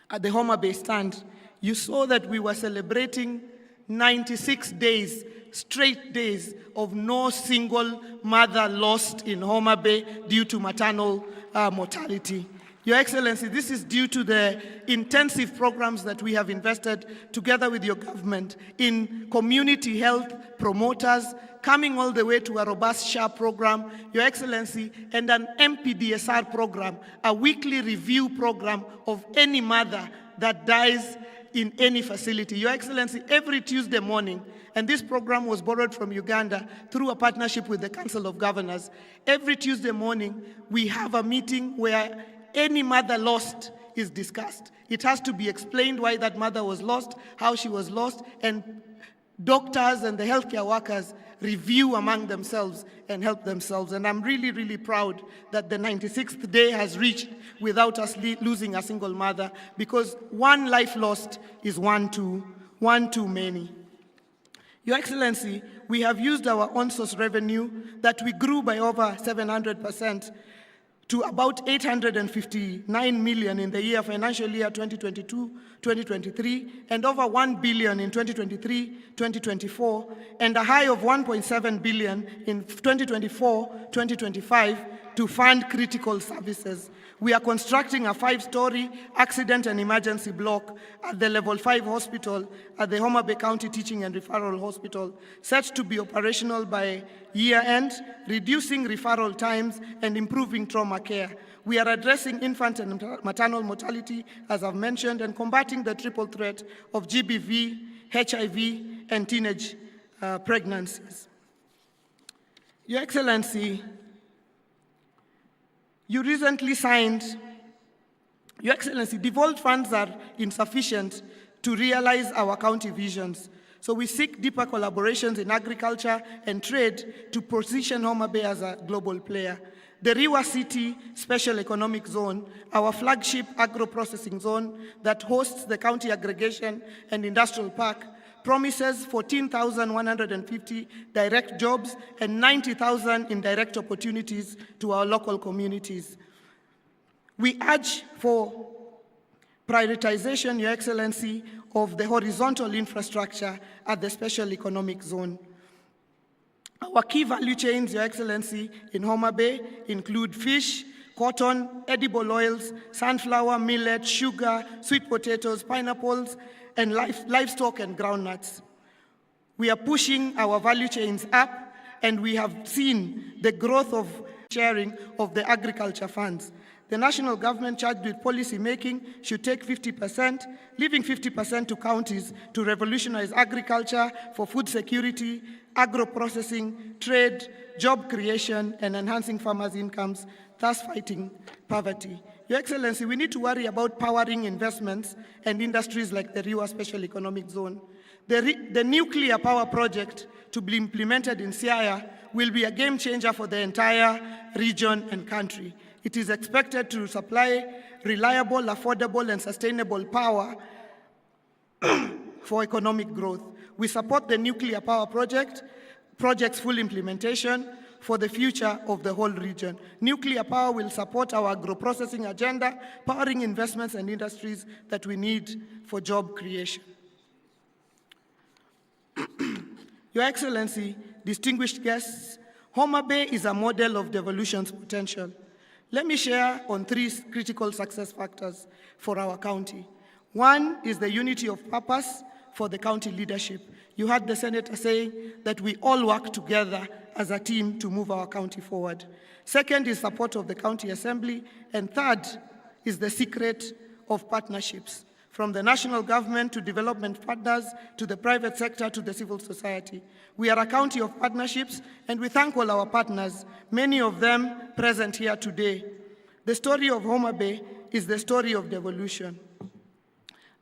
A: at the Homa Bay stand, you saw that we were celebrating 96 days, straight days of no single mother lost in Homa Bay due to maternal mortality. Your Excellency, this is due to the intensive programs that we have invested together with your government in community health promoters, coming all the way to a robust SHA program, Your Excellency, and an MPDSR program, a weekly review program of any mother that dies in any facility. Your Excellency, every Tuesday morning, and this program was borrowed from Uganda through a partnership with the Council of Governors, every Tuesday morning, we have a meeting where any mother lost is discussed. It has to be explained why that mother was lost, how she was lost, and doctors and the healthcare workers review among themselves and help themselves. And I'm really, really proud that the 96th day has reached without us losing a single mother, because one life lost is one too many. Your Excellency, we have used our on-source revenue that we grew by over 700% to about 859 million in the financial year 2022-2023, and over 1 billion in 2023-2024, and a high of 1.7 billion in 2024-2025 to fund critical services. We are constructing a 5-story accident and emergency block at the Level 5 hospital at the Homa Bay County Teaching and Referral Hospital, set to be operational by year end, reducing referral times and improving trauma care. We are addressing infant and maternal mortality, as I've mentioned, and combating the triple threat of GBV, HIV, and teenage pregnancies. Your Excellency, you recently signed, Your Excellency, devolved funds are insufficient to realize our county visions. So we seek deeper collaborations in agriculture and trade to position Homa Bay as a global player. The Riwa City Special Economic Zone, our flagship agro-processing zone that hosts the county aggregation and industrial park, promises 14,150 direct jobs and 90,000 indirect opportunities to our local communities. We urge for prioritization, Your Excellency, of the horizontal infrastructure at the Special Economic Zone. Our key value chains, Your Excellency, in Homa Bay include fish, cotton, edible oils, sunflower, millet, sugar, sweet potatoes, pineapples, and livestock and groundnuts. We are pushing our value chains up, and we have seen the growth of sharing of the agriculture funds. The national government charged with policy making should take 50%, leaving 50% to counties to revolutionize agriculture for food security, agro-processing, trade, job creation, and enhancing farmers' incomes, thus fighting poverty. Your Excellency, we need to worry about powering investments and industries like the Riwa Special Economic Zone. The nuclear power project to be implemented in Siaya will be a game changer for the entire region and country. It is expected to supply reliable, affordable, and sustainable power for economic growth. We support the nuclear power project project's full implementation for the future of the whole region. Nuclear power will support our agro-processing agenda, powering investments and industries that we need for job creation. Your Excellency, distinguished guests, Homa Bay is a model of devolution's potential. Let me share on 3 critical success factors for our county. One is the unity of purpose for the county leadership. You heard the Senator say that we all work together as a team to move our county forward. Second is support of the county assembly. And third is the secret of partnerships, from the national government to development partners, to the private sector, to the civil society. We are a county of partnerships, and we thank all our partners, many of them present here today. The story of Homa Bay is the story of devolution.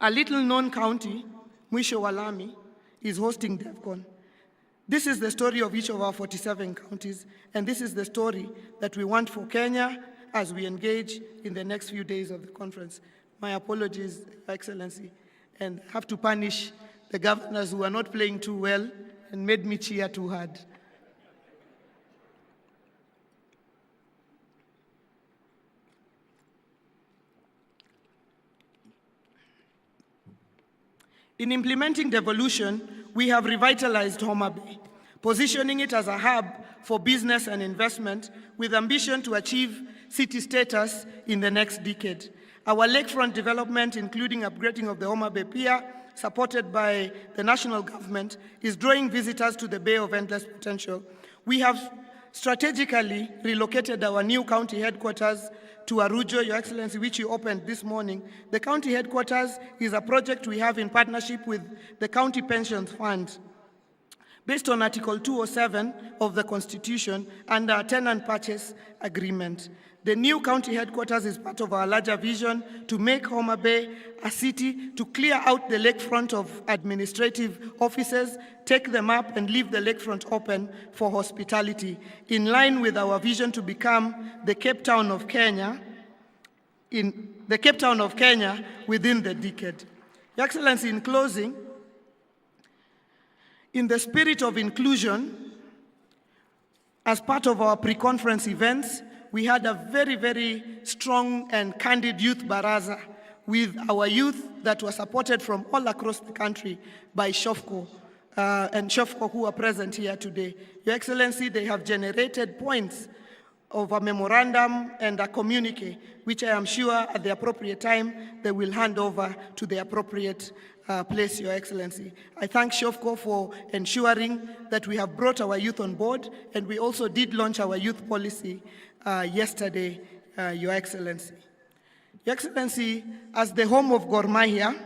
A: A little-known county, Mwisho wa Lami, is hosting DevCon. This is the story of each of our 47 counties, and this is the story that we want for Kenya as we engage in the next few days of the conference. My apologies, Your Excellency, and I have to punish the governors who are not playing too well and made me cheer too hard. In implementing devolution, we have revitalized Homa Bay, positioning it as a hub for business and investment with ambition to achieve city status in the next decade. Our lakefront development, including upgrading of the Homa Bay Pier, supported by the national government, is drawing visitors to the Bay of Endless Potential. We have strategically relocated our new county headquarters to Arujo, Your Excellency, which you opened this morning. The county headquarters is a project we have in partnership with the County Pensions Fund, based on Article 207 of the Constitution and our tenant purchase agreement. The new county headquarters is part of our larger vision to make Homa Bay a city, to clear out the lakefront of administrative offices, take them up, and leave the lakefront open for hospitality, in line with our vision to become the Cape Town of Kenya, within the decade. Your Excellency, in closing, in the spirit of inclusion, as part of our pre-conference events, we had a very, very strong and candid youth baraza with our youth that were supported from all across the country by SHOFCO and SHOFCO who are present here today. Your Excellency, they have generated points of a memorandum and a communique, which I am sure at the appropriate time they will hand over to the appropriate place, Your Excellency. I thank SHOFCO for ensuring that we have brought our youth on board, and we also did launch our youth policy yesterday, Your Excellency. Your Excellency, as the home of Gor Mahia,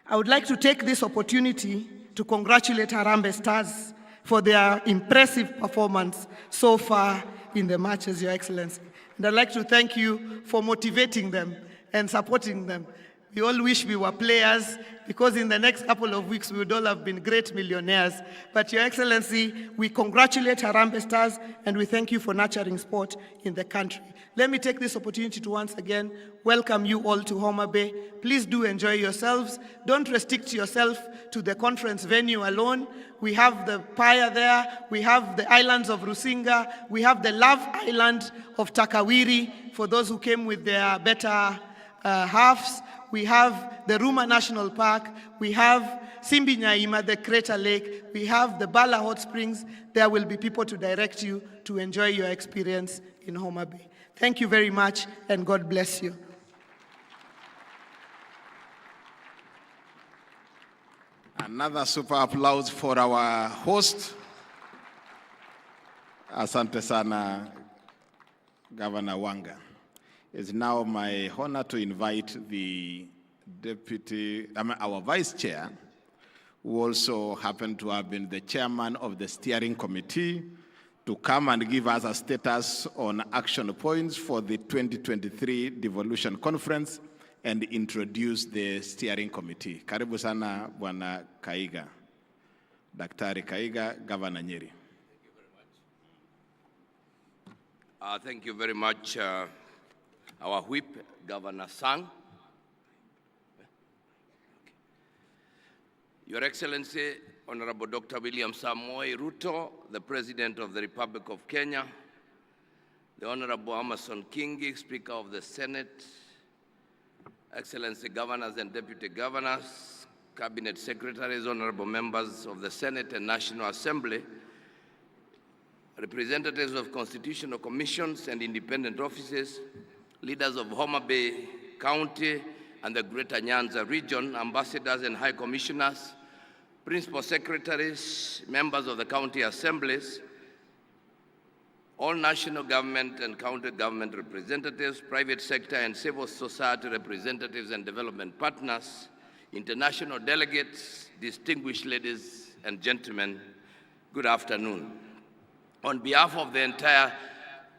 A: I would like to take this opportunity to congratulate Harambee Stars for their impressive performance so far in the matches, Your Excellency. And I'd like to thank you for motivating them and supporting them. We all wish we were players, because in the next couple of weeks we would all have been great millionaires. But Your Excellency, we congratulate Harambee Stars and we thank you for nurturing sport in the country. Let me take this opportunity to once again welcome you all to Homa Bay. Please do enjoy yourselves. Don't restrict yourself to the conference venue alone. We have the Paya there, we have the islands of Rusinga, we have the Love Island of Takawiri for those who came with their better halves. We have the Ruma National Park, we have Simbi Nyaima, the Crater Lake, we have the Bala Hot Springs. There will be people to direct you to enjoy your experience in Homa Bay. Thank you very much, and God bless you.
U: Another super applause for our host. Asante sana, Governor Wanga. It's now my honor to invite our Vice Chair, who also happened to have been the chairman of the steering committee, to come and give us a status on action points for the 2023 Devolution Conference and introduce the steering committee. Karibu sana, Bwana Geiger. Daktari Geiger, Governor Nyeri.
K: Thank you very much, our whip, Governor Sang. Your Excellency, Honorable Dr. William Samoei Ruto, the President of the Republic of Kenya, the Honorable Amason Kingi, Speaker of the Senate, Excellency Governors and Deputy Governors, Cabinet Secretaries, Honorable Members of the Senate and National Assembly, representatives of constitutional commissions and independent offices, leaders of Homa Bay County and the Greater Nyanza region, ambassadors and high commissioners, principal secretaries, members of the county assemblies, all national government and county government representatives, private sector and civil society representatives and development partners, international delegates, distinguished ladies and gentlemen, good afternoon. On behalf of the entire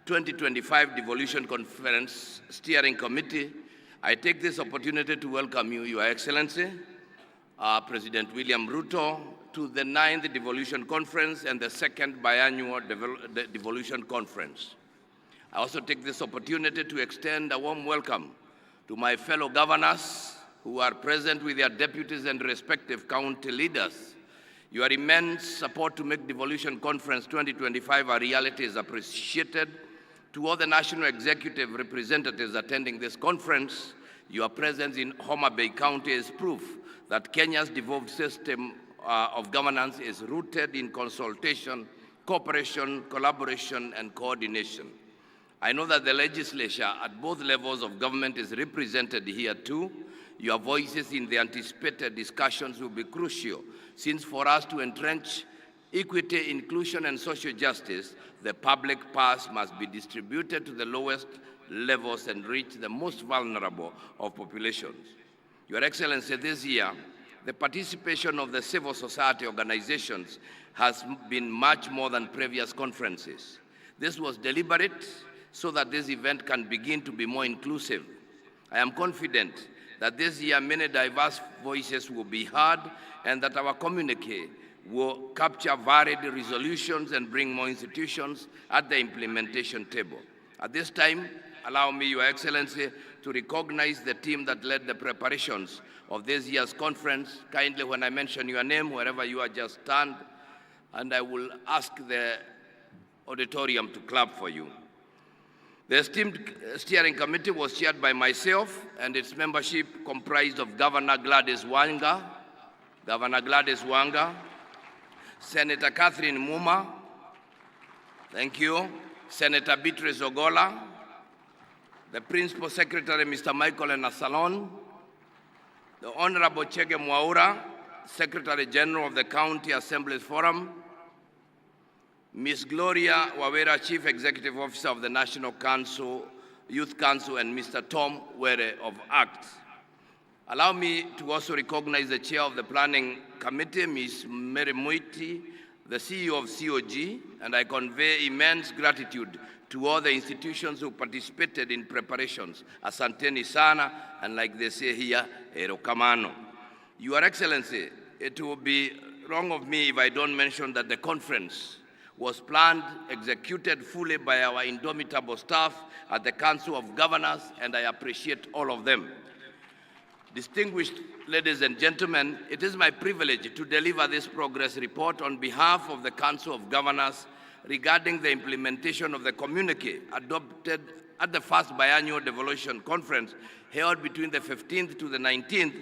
K: 2025 Devolution Conference Steering Committee, I take this opportunity to welcome you, Your Excellency, President William Ruto, to the 9th Devolution Conference and the 2nd Biannual Devolution Conference. I also take this opportunity to extend a warm welcome to my fellow governors who are present with their deputies and respective county leaders. Your immense support to make Devolution Conference 2025 a reality is appreciated. To all the national executive representatives attending this conference, your presence in Homa Bay County is proof that Kenya's devolved system of governance is rooted in consultation, cooperation, collaboration, and coordination. I know that the legislature at both levels of government is represented here too. Your voices in the anticipated discussions will be crucial, since for us to entrench equity, inclusion, and social justice, the public purse must be distributed to the lowest levels and reach the most vulnerable of populations. Your Excellency, this year, the participation of the civil society organizations has been much more than previous conferences. This was deliberate so that this event can begin to be more inclusive. I am confident that this year many diverse voices will be heard and that our communique will capture varied resolutions and bring more institutions at the implementation table. At this time, allow me, Your Excellency, to recognize the team that led the preparations of this year's conference. Kindly, when I mention your name, wherever you are, just stand, and I will ask the auditorium to clap for you. The esteemed steering committee was chaired by myself, and its membership comprised of Governor Gladys Wanga, Senator Catherine Mumma, thank you, Senator Beatrice Ogola, the Principal Secretary, Mr. Michael Enasalon, the Honorable Chege Mwaura, Secretary General of the County Assemblies Forum, Ms. Gloria Wawera, Chief Executive Officer of the National Council, Youth Council, and Mr. Tom Were of ACT. Allow me to also recognize the Chair of the Planning Committee, Ms. Mary Muiti, the CEO of COG, and I convey immense gratitude to all the institutions who participated in preparations. Asanteni sana, and like they say here, erokamano. Your Excellency, it will be wrong of me if I don't mention that the conference was planned, executed fully by our indomitable staff at the Council of Governors, and I appreciate all of them. Distinguished ladies and gentlemen, it is my privilege to deliver this progress report on behalf of the Council of Governors regarding the implementation of the communique adopted at the first biannual Devolution Conference held between the 15th to the 19th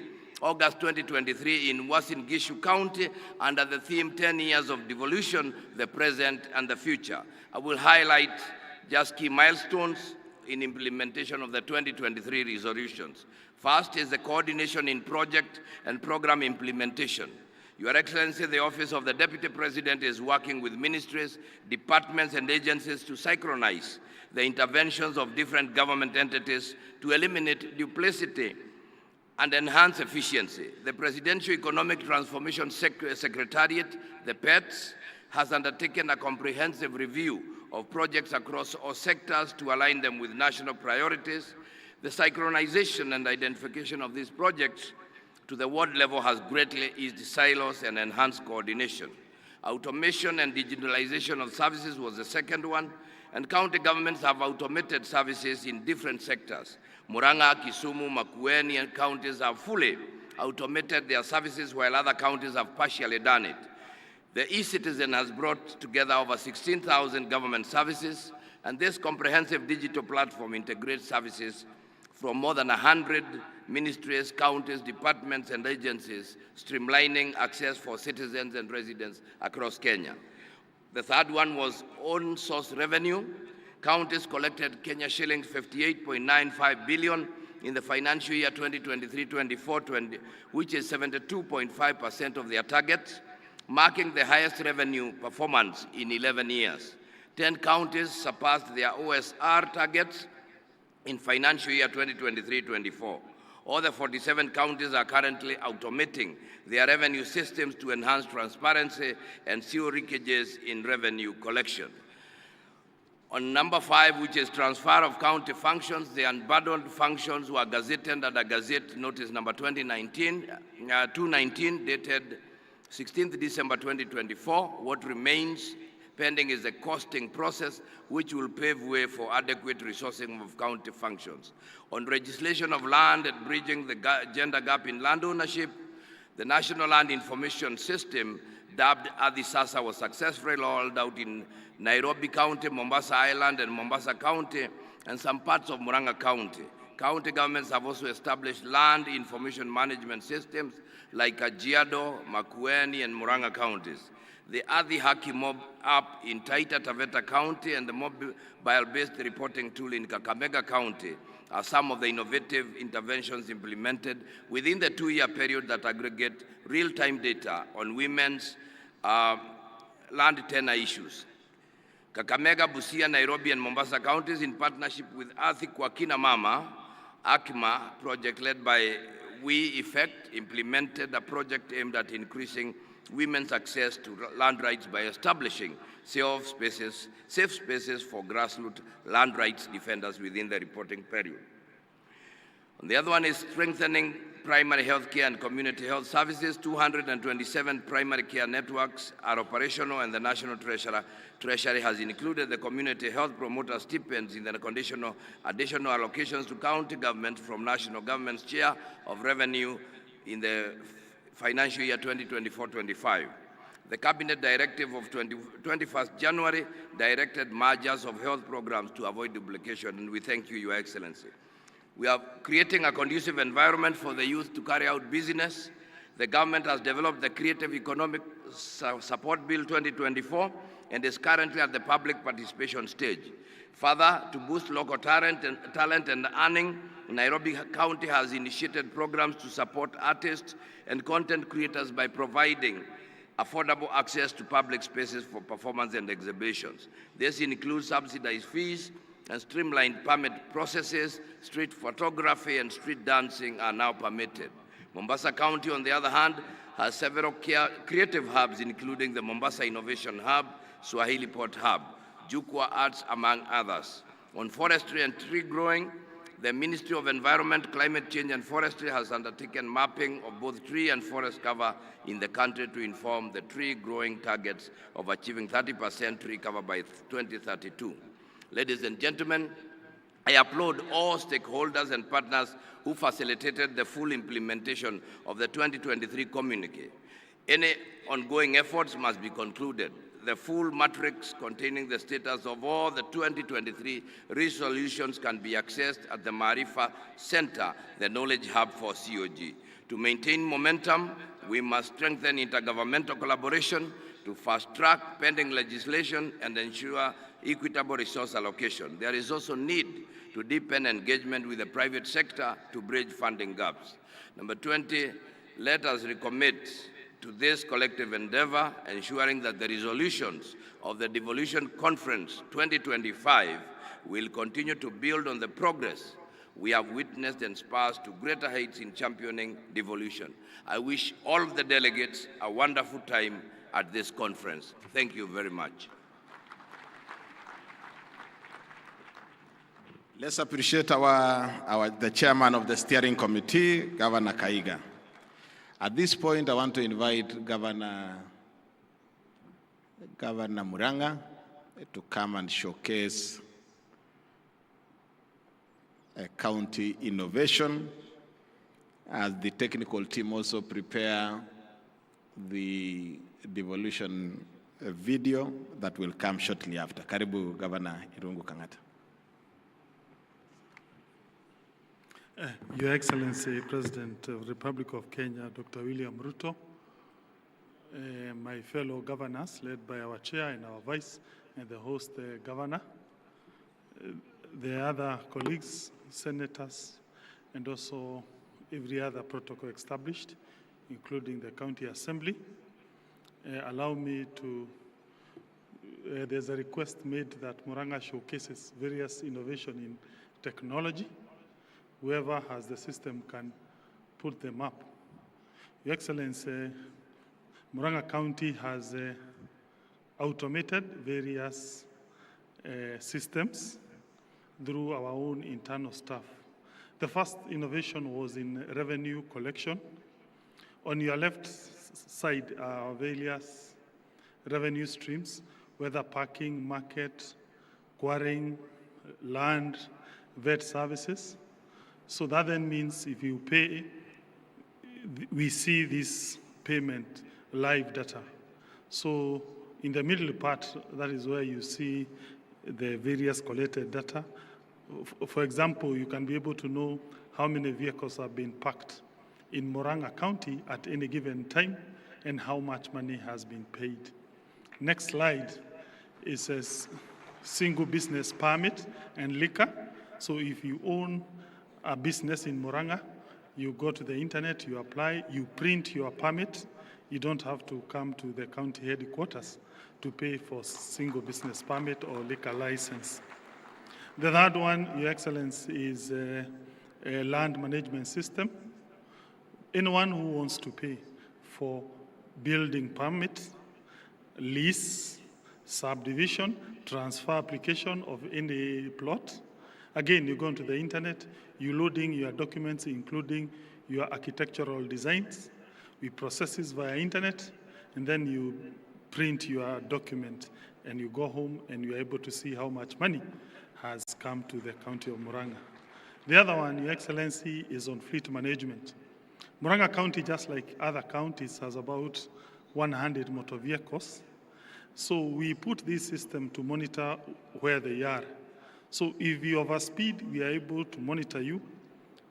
K: August 2023 in Uasin Gishu County under the theme 10 years of devolution, the present and the future. I will highlight just key milestones in implementation of the 2023 resolutions. First is the coordination in project and program implementation. Your Excellency, the Office of the Deputy President is working with ministries, departments, and agencies to synchronize the interventions of different government entities to eliminate duplicity and enhance efficiency. The Presidential Economic Transformation Secretariat, the PETS, has undertaken a comprehensive review of projects across all sectors to align them with national priorities. The synchronization and identification of these projects to the ward level has greatly eased silos and enhanced coordination. Automation and digitalization of services was the second one, and county governments have automated services in different sectors. Murang'a, Kisumu, Makueni, and counties have fully automated their services while other counties have partially done it. The e-citizen has brought together over 16,000 government services, and this comprehensive digital platform integrates services from more than 100 ministries, counties, departments, and agencies, streamlining access for citizens and residents across Kenya. The third one was own source revenue. Counties collected Kenya shillings 58.95 billion in the financial year 2023-24, which is 72.5% of their target, marking the highest revenue performance in 11 years. 10 counties surpassed their OSR targets in financial year 2023-24. All the 47 counties are currently automating their revenue systems to enhance transparency and zero leakages in revenue collection. On number 5, which is transfer of county functions, the unbundled functions were gazetted under Gazette Notice number 219, dated 16th December 2024. What remains pending is the costing process, which will pave way for adequate resourcing of county functions. On legislation of land and bridging the gender gap in land ownership, the National Land Information System, dubbed Adisasa, was successfully rolled out in Nairobi County, Mombasa Island, and Mombasa County, and some parts of Murang'a County. County governments have also established land information management systems like Kajiado, Makueni, and Murang'a counties. The Adhi Haki Mob app in Taita Taveta County and the mobile-based reporting tool in Kakamega County are some of the innovative interventions implemented within the 2-year period that aggregate real-time data on women's land tenure issues. Kakamega, Busia, Nairobi, and Mombasa counties, in partnership with Athi kwa Kina Mama, AKMA project led by We Effect, implemented a project aimed at increasing women's access to land rights by establishing safe spaces for grassroots land rights defenders within the reporting period. And the other one is strengthening primary health care and community health services. 227 primary care networks are operational, and the National Treasury has included the community health promoter stipends in the additional allocations to county governments from national government's share of revenue in the financial year 2024-25. The Cabinet Directive of 21st January directed mergers of health programs to avoid duplication, and we thank you, Your Excellency. We are creating a conducive environment for the youth to carry out business. The government has developed the Creative Economic Support Bill 2024 and is currently at the public participation stage. Further, to boost local talent and earning, Nairobi County has initiated programs to support artists and content creators by providing affordable access to public spaces for performance and exhibitions. This includes subsidized fees and streamlined permit processes. Street photography and street dancing are now permitted. Mombasa County, on the other hand, has several creative hubs, including the Mombasa Innovation Hub, Swahili Port Hub, Jukwa Arts, among others. On forestry and tree growing, the Ministry of Environment, Climate Change and Forestry has undertaken mapping of both tree and forest cover in the country to inform the tree growing targets of achieving 30% tree cover by 2032. Ladies and gentlemen, I applaud all stakeholders and partners who facilitated the full implementation of the 2023 communique. Any ongoing efforts must be concluded. The full matrix containing the status of all the 2023 resolutions can be accessed at the Marifa Center, the Knowledge Hub for COG. To maintain momentum, we must strengthen intergovernmental collaboration to fast-track pending legislation and ensure equitable resource allocation. There is also need to deepen engagement with the private sector to bridge funding gaps. Number 20, let us recommit to this collective endeavor, ensuring that the resolutions of the Devolution Conference 2025 will continue to build on the progress we have witnessed and spurs to greater heights in championing devolution. I wish all of the delegates a wonderful time at this conference. Thank you very much.
U: Let's appreciate the chairman of the steering committee, Governor Geiger. At this point, I want to invite Governor Murang'a to come and showcase a county innovation, as the technical team also prepare the devolution video that will come shortly after. Karibu, Governor Irungu Kang'ata.
D: Your Excellency, President of the Republic of Kenya, Dr. William Ruto, my fellow governors, led by our chair and our vice, and the host governor, the other colleagues, senators, and also every other protocol established, including the county assembly. Allow me to, there's a request made that Murang'a showcases various innovation in technology. Whoever has the system can put them up. Your Excellency, Murang'a County has automated various systems through our own internal staff. The first innovation was in revenue collection. On your left side are various revenue streams, whether parking, market, quarrying, land, vet services. So that then means if you pay, we see this payment live data. So in the middle part, that is where you see the various collected data. For example, you can be able to know how many vehicles have been parked in Murang'a County at any given time and how much money has been paid. Next slide is a single business permit and liquor. So if you own a business in Murang'a, you go to the internet, you apply, you print your permit. You don't have to come to the county headquarters to pay for single business permit or liquor license. The third one, Your Excellency, is a land management system. Anyone who wants to pay for building permit, lease, subdivision, transfer application of any plot, again, you go onto the internet, you load in your documents, including your architectural designs. We process this via internet, and then you print your document, and you go home, and you're able to see how much money has come to the county of Murang'a. The other one, Your Excellency, is on fleet management. Murang'a County, just like other counties, has about 100 motor vehicles. So we put this system to monitor where they are. So if you overspeed, we are able to monitor you.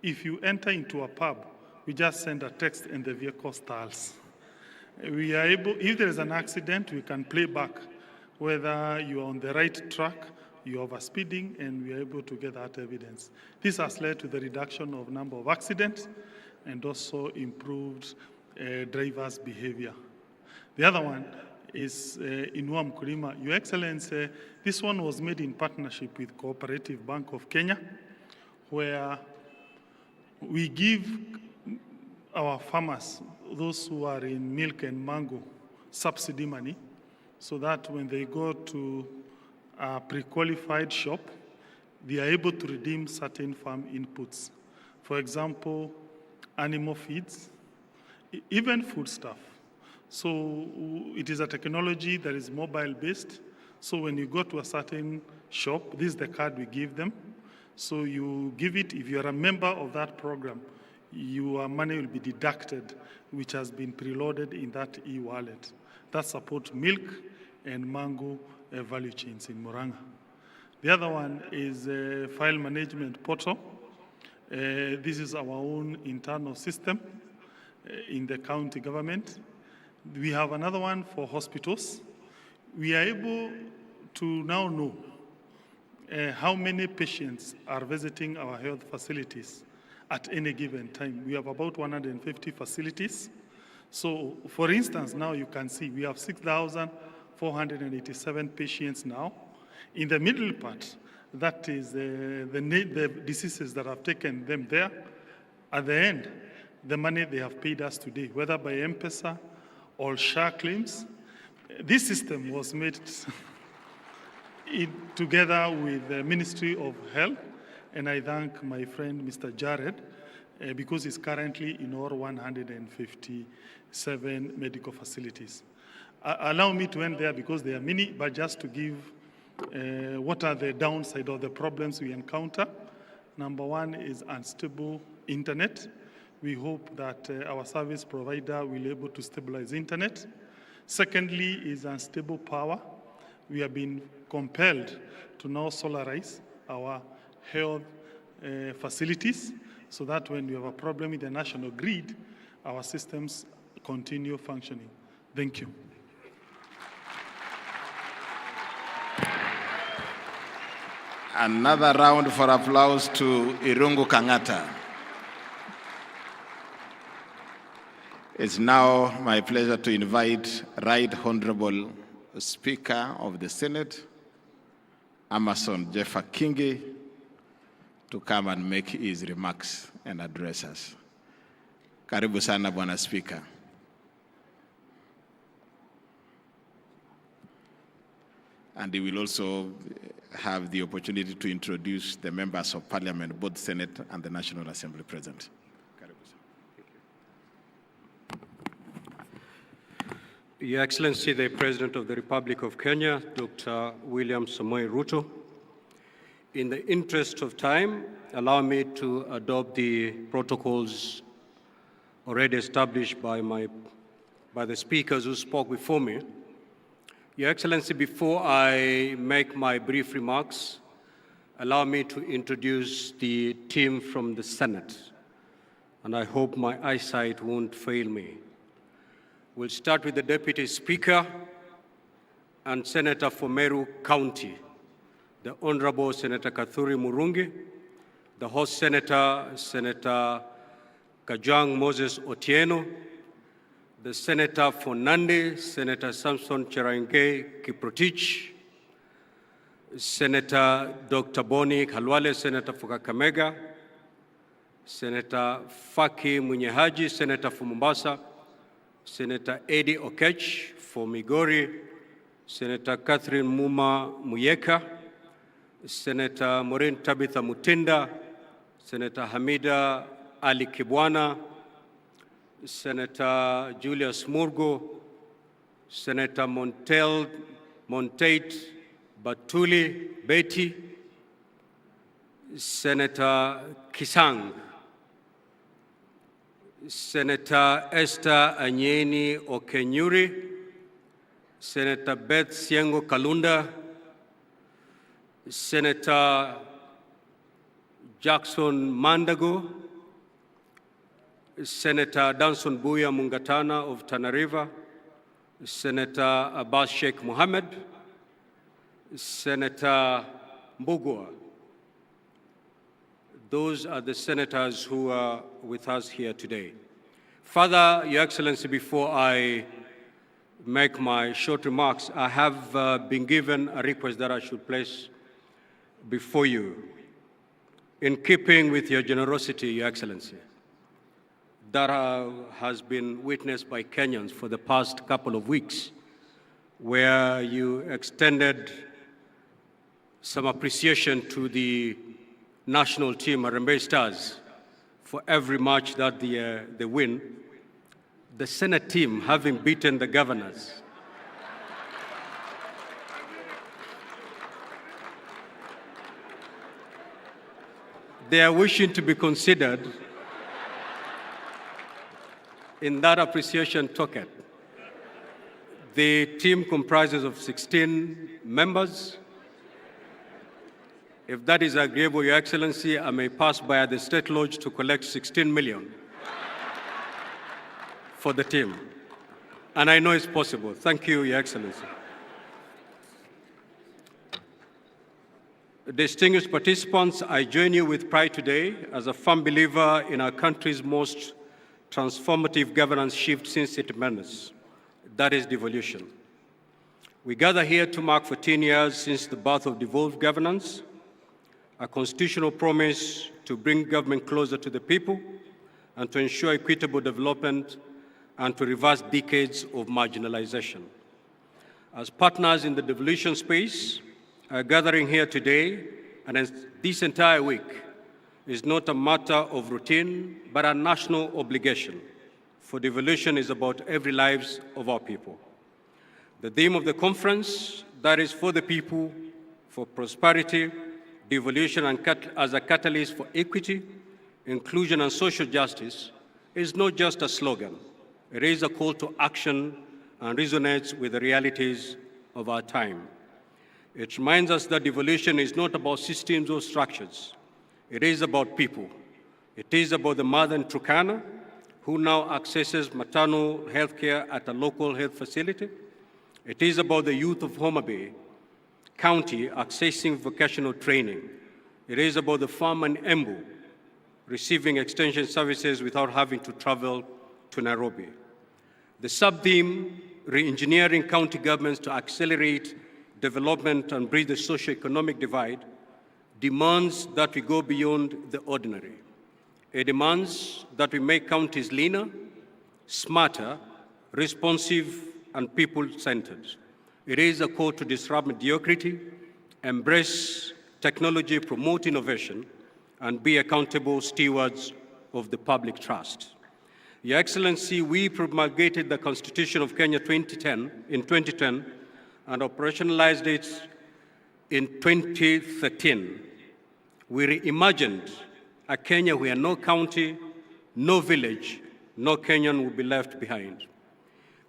D: If you enter into a pub, we just send a text and the vehicle stalls. We are able, if there is an accident, we can play back whether you are on the right track, you are overspeeding, and we are able to get that evidence. This has led to the reduction of number of accidents and also improved drivers' behavior. The other one is Inua Mkulima. Your Excellency, this one was made in partnership with Cooperative Bank of Kenya, where we give our farmers, those who are in milk and mango, subsidy money, so that when they go to a pre-qualified shop, they are able to redeem certain farm inputs. For example, animal feeds, even food stuff. So it is a technology that is mobile-based. So when you go to a certain shop, this is the card we give them. So you give it, if you're a member of that program, your money will be deducted, which has been preloaded in that e-wallet. That supports milk and mango value chains in Murang'a. The other one is a file management portal. This is our own internal system in the county government. We have another one for hospitals. We are able to now know how many patients are visiting our health facilities at any given time. We have about 150 facilities. So, for instance, now you can see we have 6,487 patients now. In the middle part, that is the diseases that have taken them there. At the end, the money they have paid us today, whether by M-Pesa or SHA claims. This system was made together with the Ministry of Health, and I thank my friend Mr. Jared because he's currently in all 157 medical facilities. Allow me to end there because they are many, but just to give what are the downside of the problems we encounter. Number one is unstable internet. We hope that our service provider will be able to stabilize internet. Secondly is unstable power. We have been compelled to now solarize our health facilities so that when we have a problem with the national grid, our systems continue functioning. Thank you.
U: Another round for applause to Irungu Kangata. It's now my pleasure to invite Right Honorable Speaker of the Senate, Amason Jeffa Kingi, to come and make his remarks and address us. Karibu sana Bwana Speaker. And he will also have the opportunity to introduce the members of Parliament, both Senate and the National Assembly present.
L: Your Excellency, the President of the Republic of Kenya, Dr. William Samoei Ruto, in the interest of time, allow me to adopt the protocols already established by the speakers who spoke before me. Your Excellency, before I make my brief remarks, allow me to introduce the team from the Senate, and I hope my eyesight won't fail me. We'll start with the Deputy Speaker and Senator for Meru County, the Honorable Senator Kathuri Murungi, the host Senator, Senator Kajwang Moses Otieno, the Senator for Nandi, Senator Samson Cherargei Kiprotich, Senator Dr. Boni Khalwale, Senator for Kakamega, Senator Faki Munyehaji, Senator for Mombasa, Senator Eddie Okech for Migori, Senator Catherine Mumma Muyeka, Senator Maureen Tabitha Mutinda, Senator Hamida Ali Kibwana, Senator Julius Murgo, Senator Montate Batuli Betty, Senator Kisang, Senator Esther Anyeni Okenyuri, Senator Beth Siengo Kalunda, Senator Jackson Mandago, Senator Danson Buya Mungatana of Tana River, Senator Abbas Sheikh Mohammed, Senator Mbugua. Those are the senators who are with us here today. Further, Your Excellency, before I make my short remarks, I have been given a request that I should place before you. In keeping with your generosity, Your Excellency, that has been witnessed by Kenyans for the past couple of weeks, where you extended some appreciation to the national team, Harambee Stars, for every match that they win. The Senate team, having beaten the governors, they are wishing to be considered in that appreciation token. The team comprises of 16 members. If that is agreeable, Your Excellency, I may pass by the State Lodge to collect 16 million for the team. And I know it's possible. Thank you, Your Excellency. Distinguished participants, I join you with pride today as a firm believer in our country's most transformative governance shift since independence. That is devolution. We gather here to mark 14 years since the birth of devolved governance, a constitutional promise to bring government closer to the people and to ensure equitable development and to reverse decades of marginalization. As partners in the devolution space, our gathering here today and this entire week is not a matter of routine, but a national obligation. For devolution is about every lives of our people. The theme of the conference, that is for the people, for prosperity, devolution and as a catalyst for equity, inclusion and social justice, is not just a slogan. It is a call to action and resonates with the realities of our time. It reminds us that devolution is not about systems or structures. It is about people. It is about the mother in Turkana who now accesses maternal health care at a local health facility. It is about the youth of Homa Bay County accessing vocational training. It is about the farmer in Embu receiving extension services without having to travel to Nairobi. The sub-theme, re-engineering county governments to accelerate development and bridge the socio-economic divide, demands that we go beyond the ordinary. It demands that we make counties leaner, smarter, responsive, and people-centered. It is a call to disrupt mediocrity, embrace technology, promote innovation, and be accountable stewards of the public trust. Your Excellency, we promulgated the Constitution of Kenya in 2010 and operationalized it in 2013. We reimagined a Kenya where no county, no village, no Kenyan would be left behind.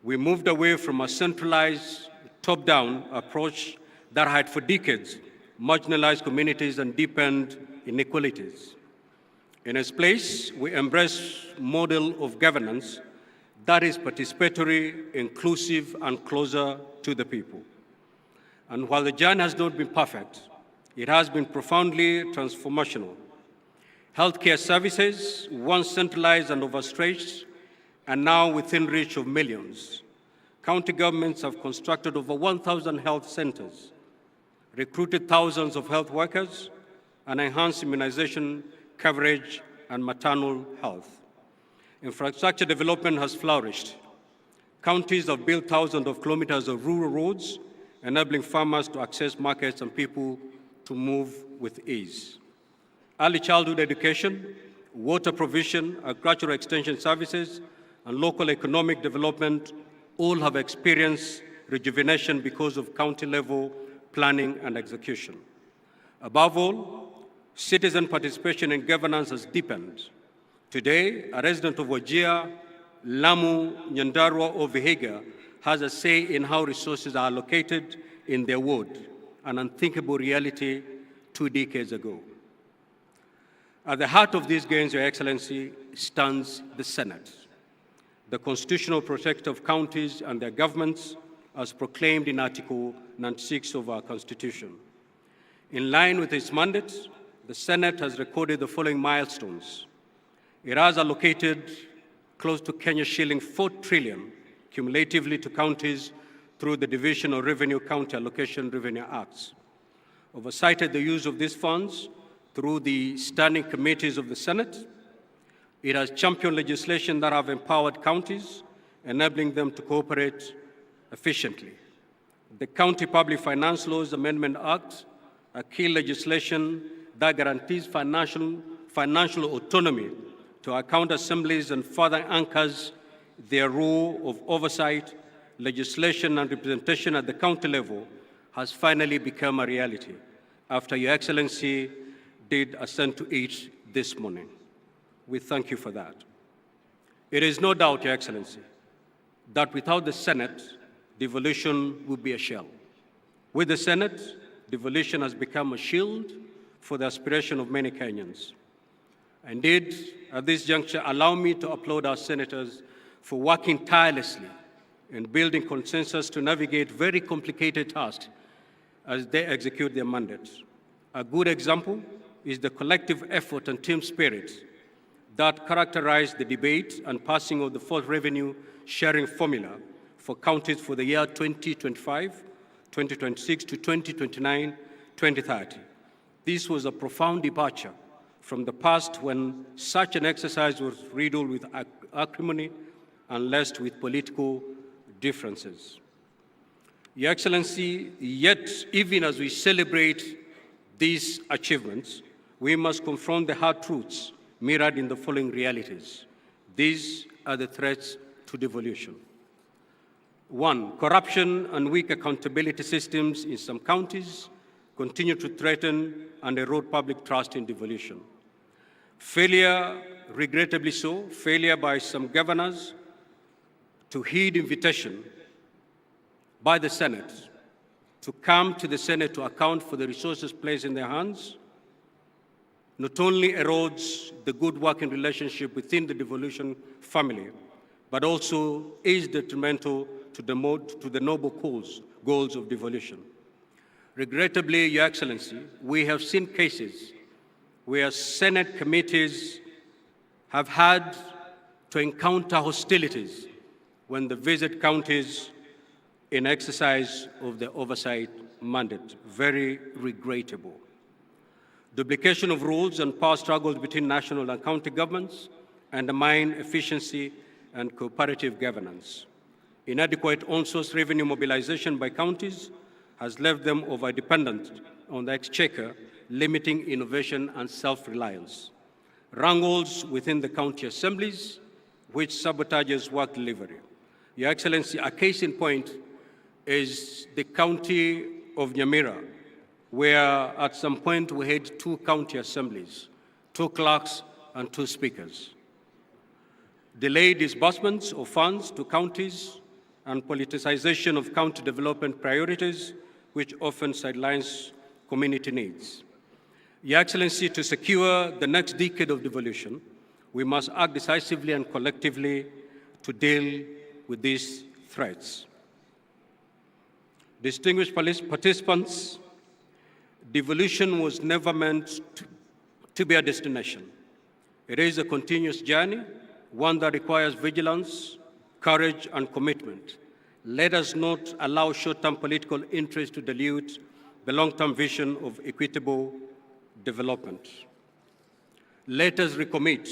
L: We moved away from a centralized, top-down approach that had for decades marginalized communities and deepened inequalities. In its place, we embrace a model of governance that is participatory, inclusive, and closer to the people. And while the journey has not been perfect, it has been profoundly transformational. Healthcare services, once centralized and overstretched, are now within reach of millions. County governments have constructed over 1,000 health centers, recruited thousands of health workers, and enhanced immunization coverage and maternal health. Infrastructure development has flourished. Counties have built thousands of kilometers of rural roads, enabling farmers to access markets and people to move with ease. Early childhood education, water provision, agricultural extension services, and local economic development all have experienced rejuvenation because of county-level planning and execution. Above all, citizen participation in governance has deepened. Today, a resident of Wajir, Lamu, Nyandarua, or Vihiga has a say in how resources are allocated in their ward, an unthinkable reality 2 decades ago. At the heart of these gains, Your Excellency, stands the Senate, the constitutional protector of counties and their governments, as proclaimed in Article 96 of our Constitution. In line with its mandate, the Senate has recorded the following milestones. It has allocated close to Kenya shilling 4 trillion cumulatively to counties through the Division of Revenue County Allocation Revenue Acts, oversighted the use of these funds through the standing committees of the Senate. It has championed legislation that have empowered counties, enabling them to cooperate efficiently. The County Public Finance Laws Amendment Act, a key legislation that guarantees financial autonomy to our county assemblies and further anchors their role of oversight, legislation, and representation at the county level, has finally become a reality after Your Excellency did assent to it this morning. We thank you for that. It is no doubt, Your Excellency, that without the Senate, devolution would be a shell. With the Senate, devolution has become a shield for the aspiration of many Kenyans. Indeed, at this juncture, allow me to applaud our senators for working tirelessly in building consensus to navigate very complicated tasks as they execute their mandates. A good example is the collective effort and team spirit that characterized the debate and passing of the fourth revenue sharing formula for counties for the year 2025, 2026 to 2029, 2030. This was a profound departure from the past when such an exercise was riddled with acrimony and laced with political differences. Your Excellency, yet even as we celebrate these achievements, we must confront the hard truths mirrored in the following realities. These are the threats to devolution. 1, corruption and weak accountability systems in some counties continue to threaten and erode public trust in devolution. Failure, regrettably so, failure by some governors to heed invitation by the Senate to come to the Senate to account for the resources placed in their hands not only erodes the good working relationship within the devolution family, but also is detrimental to the noble goals of devolution. Regrettably, Your Excellency, we have seen cases where Senate committees have had to encounter hostilities when they visit counties in exercise of the oversight mandate. Very regrettable. Duplication of rules and power struggles between national and county governments undermine efficiency and cooperative governance. Inadequate on-source revenue mobilization by counties has left them over-dependent on the exchequer, limiting innovation and self-reliance. Wrangles within the county assemblies, which sabotages work delivery. Your Excellency, a case in point is the county of Nyamira, where at some point we had 2 county assemblies, 2 clerks and 2 speakers. Delayed disbursements of funds to counties and politicization of county development priorities, which often sidelines community needs. Your Excellency, to secure the next decade of devolution, we must act decisively and collectively to deal with these threats. Distinguished participants, devolution was never meant to be a destination. It is a continuous journey, one that requires vigilance, courage, and commitment. Let us not allow short-term political interest to dilute the long-term vision of equitable development. Let us recommit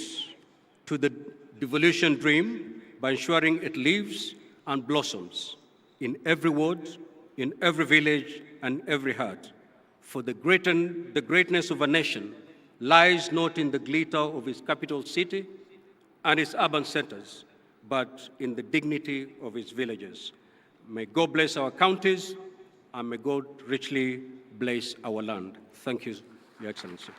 L: to the devolution dream by ensuring it lives and blossoms in every ward, in every village, and every heart. For the greatness of a nation lies not in the glitter of its capital city and its urban centers, but in the dignity of its villages. May God bless our counties, and may God richly bless our land. Thank you, Your Excellency.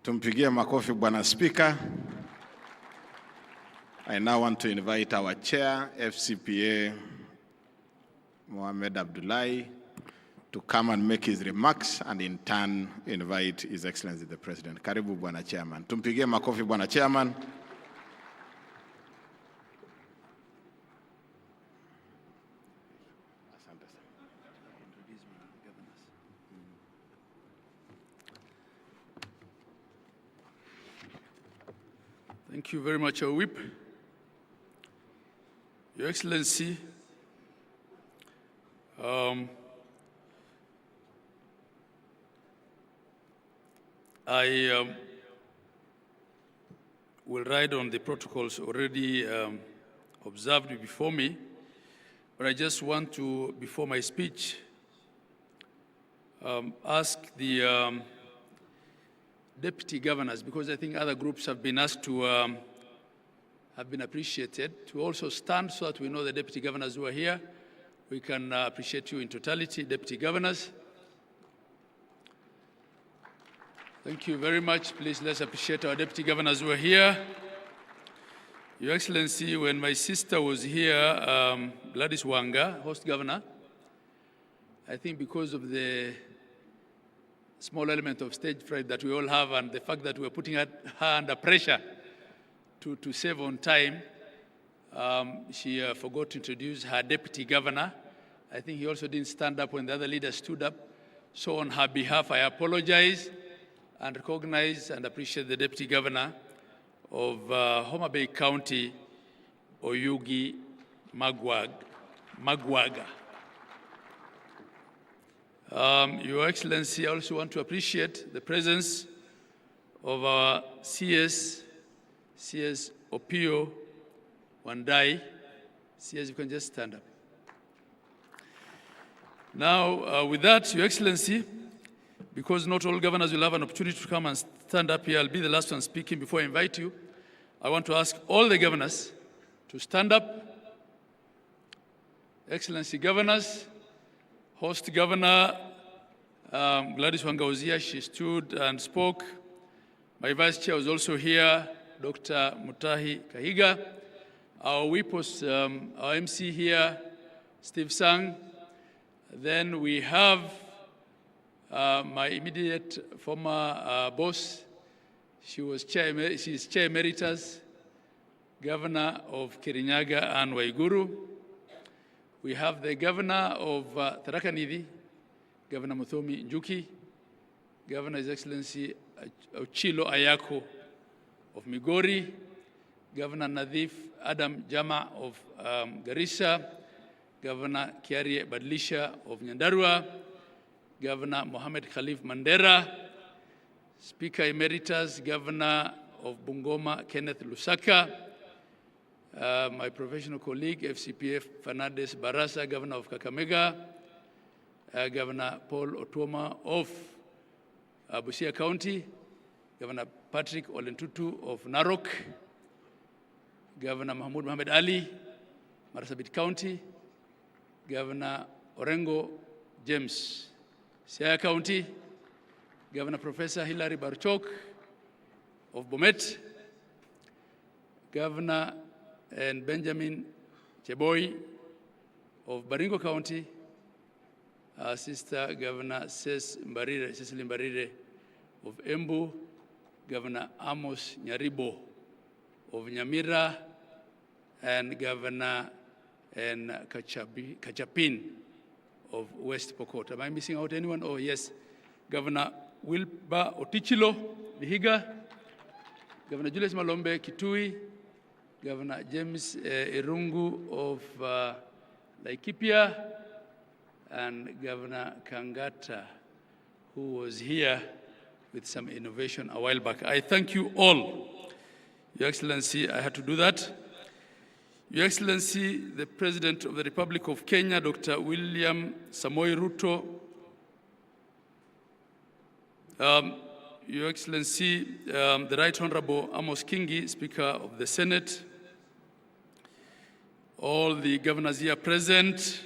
U: Tumpigie makofi Bwana Speaker. I now want to invite our chair, FCPA Mohamed Abdullahi, to come and make his remarks and in turn invite His Excellency the President. Karibu Bwana Chairman. Tumpigie makofi Bwana Chairman.
M: Thank you very much, our whip. Your Excellency, I will ride on the protocols already observed before me, but I just want to, before my speech, ask the deputy governors, because I think other groups have been asked to, have been appreciated, to also stand so that we know the deputy governors who are here. We can appreciate you in totality, deputy governors. Thank you very much. Please let's appreciate our deputy governors who are here. Your Excellency, when my sister was here, Gladys Wanga, host governor, I think because of the small element of stage fright that we all have and the fact that we're putting her under pressure to save on time, she forgot to introduce her deputy governor. I think he also didn't stand up when the other leaders stood up. So on her behalf, I apologize and recognize and appreciate the deputy governor of Homa Bay County, Oyugi Magwaga. Your Excellency, I also want to appreciate the presence of our CS Opio Wandai. CS, you can just stand up. Now, with that, Your Excellency, because not all governors will have an opportunity to come and stand up here, I'll be the last one speaking before I invite you. I want to ask all the governors to stand up. Excellency governors, host governor, Gladys Wanga was here. She stood and spoke. My vice chair was also here, Dr. Mutahi Kahiga, our WIPOS, our MC here, Steve Sang. Then we have my immediate former boss. She's Chair Emeritus, Governor of Kirinyaga and Waiguru. We have the Governor of Tharaka Nithi, Governor Muthomi Njuki, Governor His Excellency Ochillo Ayacko of Migori, Governor Nadif Adam Jama of Garissa, Governor Kiarie Badlisha of Nyandarua, Governor Mohammed Khalif Mandera, Speaker Emeritus, Governor of Bungoma Kenneth Lusaka, my professional colleague, FCPF Fernandez Barasa, Governor of Kakamega, Governor Paul Otuoma of Busia County, Governor Patrick Olentutu of Narok, Governor Mahmoud Mohamed Ali, Marsabit County, Governor Orengo James, Siaya County, Governor Professor Hilary Barchok of Bomet, Governor and Benjamin Cheboy of Baringo County, Sister Governor Cecily Mbarire of Embu, Governor Amos Nyaribo of Nyamira, and Governor and Kachapin of West Pokot. Am I missing out anyone? Oh, yes. Governor Wilba Ochillo, Vihiga, Governor Julius Malombe, Kitui, Governor James Irungu of Laikipia, and Governor Kangata, who was here with some innovation a while back. I thank you all. Your Excellency, I had to do that. Your Excellency, the President of the Republic of Kenya, Dr. William Samoei Ruto, Your Excellency, the Right Honorable Amos Kingi, Speaker of the Senate, all the governors here present,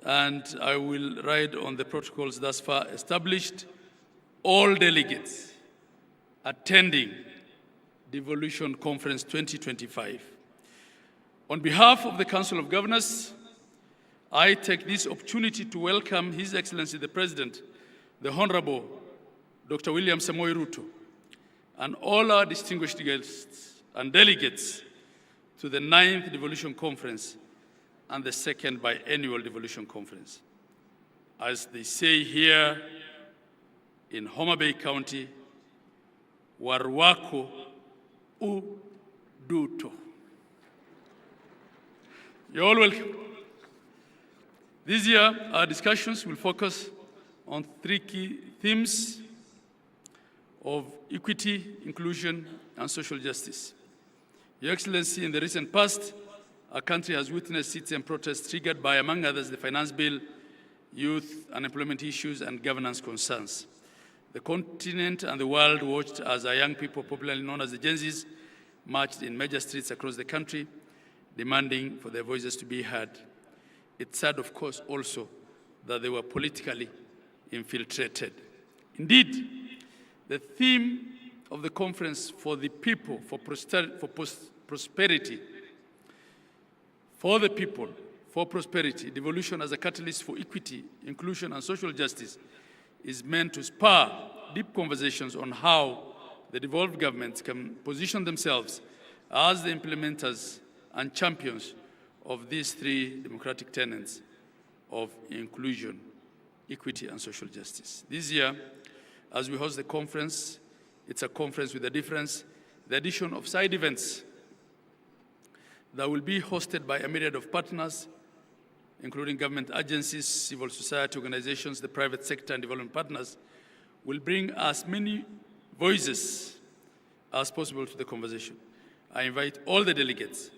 M: and I will ride on the protocols thus far established, all delegates attending Devolution Conference 2025. On behalf of the Council of Governors, I take this opportunity to welcome His Excellency the President, the Honorable Dr. William Samoei Ruto, and all our distinguished guests and delegates to the 9th Devolution Conference and the 2nd Biennial Devolution Conference. As they say here in Homa Bay County, Warwako Uduto. You're all welcome. This year, our discussions will focus on 3 key themes of equity, inclusion, and social justice. Your Excellency, in the recent past, our country has witnessed citizen protests triggered by, among others, the finance bill, youth unemployment issues, and governance concerns. The continent and the world watched as our young people, popularly known as the Gen Zs, marched in major streets across the country, demanding for their voices to be heard. It's sad, of course, also that they were politically infiltrated. Indeed, the theme of the conference, for the people, for prosperity, for the people, for prosperity, devolution as a catalyst for equity, inclusion, and social justice, is meant to spur deep conversations on how the devolved governments can position themselves as the implementers and champions of these 3 democratic tenets of inclusion, equity, and social justice. This year, as we host the conference, it's a conference with a difference, the addition of side events that will be hosted by a myriad of partners, including government agencies, civil society organizations, the private sector, and development partners, will bring as many voices as possible to the conversation. I invite all the delegates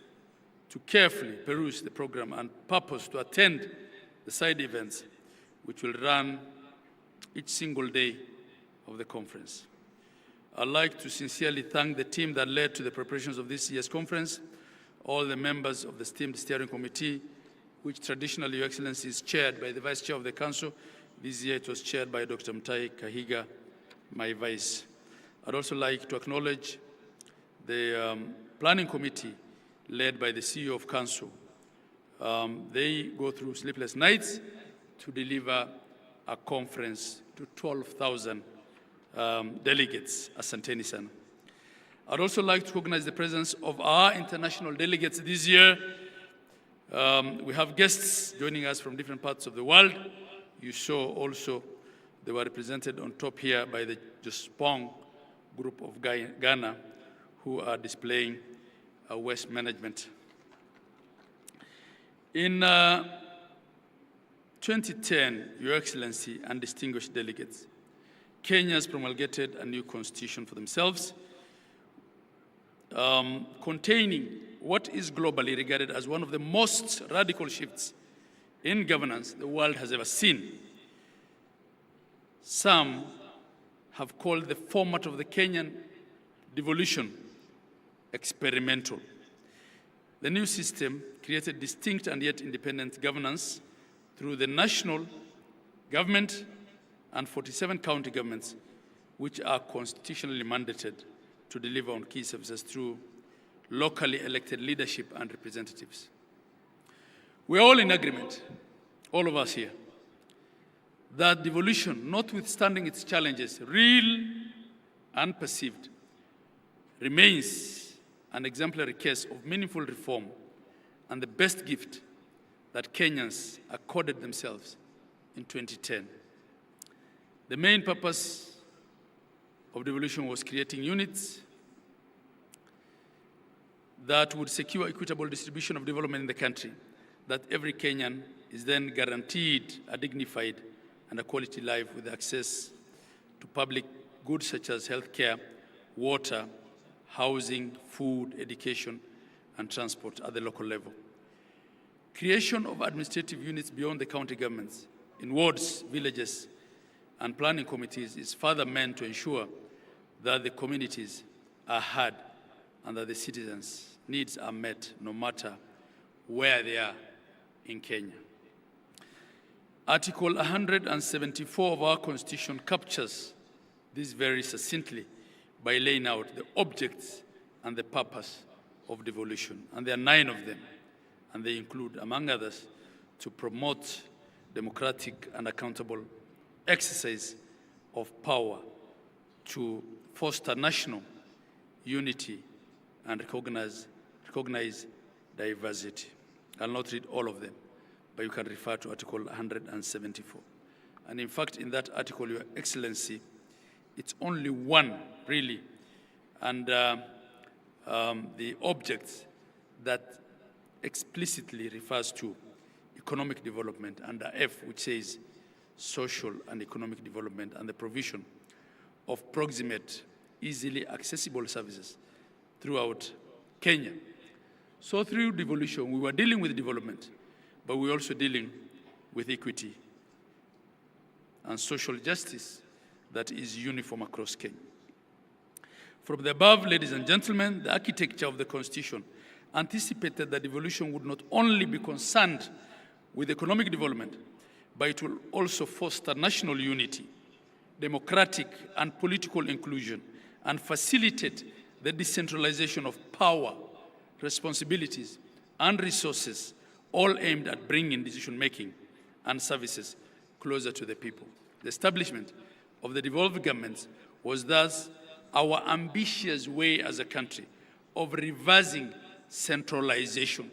M: to carefully peruse the program and purpose to attend the side events, which will run each single day of the conference. I'd like to sincerely thank the team that led to the preparations of this year's conference, all the members of the esteemed steering committee, which traditionally, Your Excellency, is chaired by the Vice Chair of the Council. This year it was chaired by Dr. Mutahi Kahiga, my Vice. I'd also like to acknowledge the planning committee led by the CEO of Council. They go through sleepless nights to deliver a conference to 12,000 delegates. Asanteni sana. I'd also like to recognize the presence of our international delegates this year. We have guests joining us from different parts of the world. You saw also they were represented on top here by the Jospong group of Ghana, who are displaying waste management. In 2010, Your Excellency and distinguished delegates, Kenya has promulgated a new constitution for themselves, containing what is globally regarded as one of the most radical shifts in governance the world has ever seen. Some have called the format of the Kenyan devolution experimental. The new system created distinct and yet independent governance through the national government and 47 county governments, which are constitutionally mandated to deliver on key services through locally elected leadership and representatives. We are all in agreement, all of us here, that devolution, notwithstanding its challenges, real and perceived, remains an exemplary case of meaningful reform and the best gift that Kenyans accorded themselves in 2010. The main purpose of devolution was creating units that would secure equitable distribution of development in the country, that every Kenyan is then guaranteed a dignified and a quality life with access to public goods such as healthcare, water, housing, food, education, and transport at the local level. Creation of administrative units beyond the county governments in wards, villages, and planning committees is further meant to ensure that the communities are heard and that the citizens' needs are met no matter where they are in Kenya. Article 174 of our Constitution captures this very succinctly by laying out the objects and the purpose of devolution. And there are 9 of them, and they include, among others, to promote democratic and accountable exercise of power, to foster national unity and recognize diversity. I'll not read all of them, but you can refer to Article 174. And in fact, in that article, Your Excellency, it's only one, really, and the object that explicitly refers to economic development under F, which says social and economic development and the provision of proximate, easily accessible services throughout Kenya. So through devolution, we were dealing with development, but we were also dealing with equity and social justice that is uniform across Kenya. From the above, ladies and gentlemen, the architecture of the Constitution anticipated that devolution would not only be concerned with economic development, but it will also foster national unity, democratic and political inclusion, and facilitate the decentralization of power, responsibilities, and resources, all aimed at bringing decision-making and services closer to the people. The establishment of the devolved governments was thus our ambitious way as a country of reversing centralization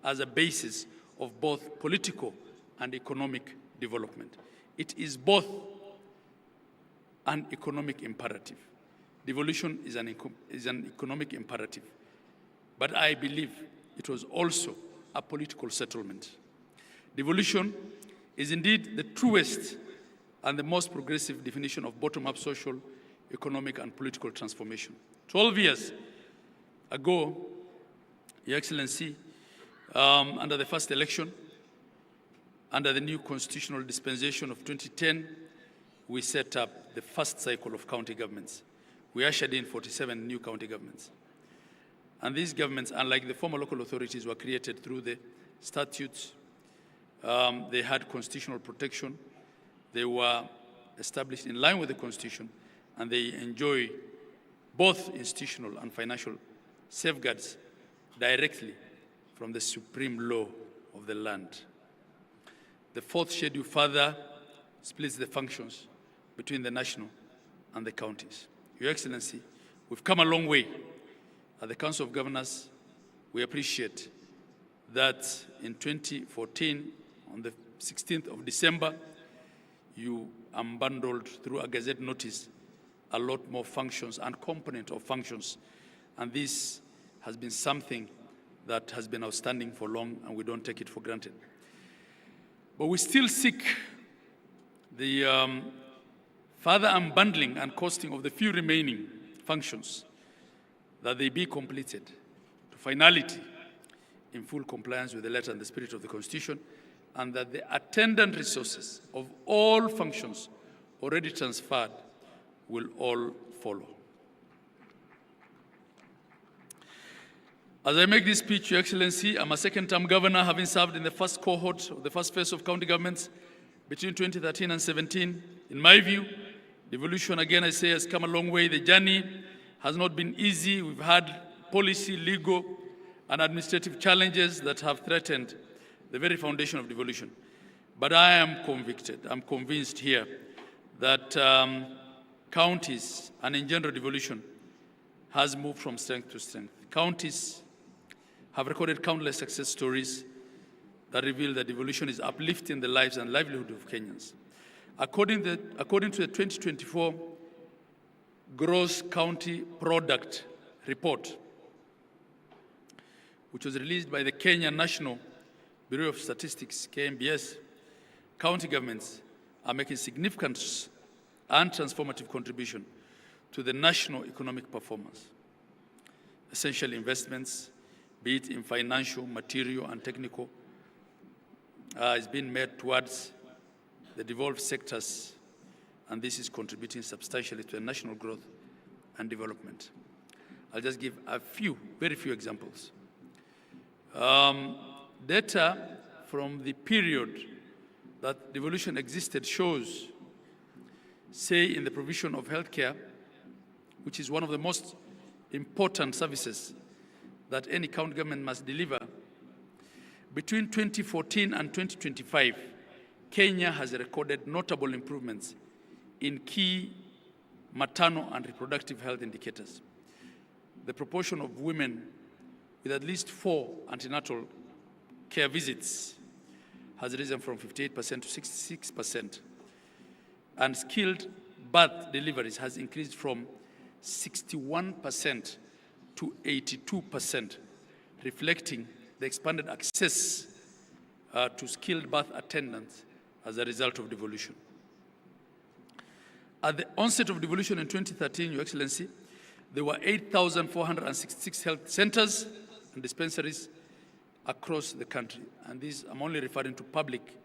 M: as a basis of both political and economic development. It is both an economic imperative. Devolution is an economic imperative, but I believe it was also a political settlement. Devolution is indeed the truest and the most progressive definition of bottom-up social, economic, and political transformation. 12 years ago, Your Excellency, under the first election, under the new constitutional dispensation of 2010, we set up the first cycle of county governments. We ushered in 47 new county governments. And these governments, unlike the former local authorities, were created through the statutes. They had constitutional protection. They were established in line with the Constitution, and they enjoy both institutional and financial safeguards directly from the supreme law of the land. The fourth schedule further splits the functions between the national and the counties. Your Excellency, we've come a long way. At the Council of Governors, we appreciate that in 2014, on the 16th of December, you unbundled through a Gazette notice a lot more functions and component of functions. And this has been something that has been outstanding for long, and we don't take it for granted. But we still seek the further unbundling and costing of the few remaining functions, that they be completed to finality in full compliance with the letter and the spirit of the Constitution, and that the attendant resources of all functions already transferred will all follow. As I make this speech, Your Excellency, I'm a second-term governor, having served in the first cohort of the first phase of county governments between 2013 and 17. In my view, devolution, again I say, has come a long way. The journey has not been easy. We've had policy, legal, and administrative challenges that have threatened the very foundation of devolution. But I am convicted, I'm convinced here that counties and in general devolution has moved from strength to strength. Counties have recorded countless success stories that reveal that devolution is uplifting the lives and livelihood of Kenyans. According to the 2024 Gross County Product Report, which was released by the Kenya National Bureau of Statistics, KNBS, county governments are making significant and transformative contribution to the national economic performance. Essential investments, be it in financial, material, and technical, is being made towards the devolved sectors, and this is contributing substantially to the national growth and development. I'll just give a few, very few examples. Data from the period that devolution existed shows, say, in the provision of healthcare, which is one of the most important services that any county government must deliver, between 2014 and 2025, Kenya has recorded notable improvements in key maternal and reproductive health indicators. The proportion of women with at least 4 antenatal care visits has risen from 58% to 66%, and skilled birth deliveries has increased from 61% to 82%, reflecting the expanded access to skilled birth attendants as a result of devolution. At the onset of devolution in 2013, Your Excellency, there were 8,466 health centers and dispensaries across the country. And these, I'm only referring to public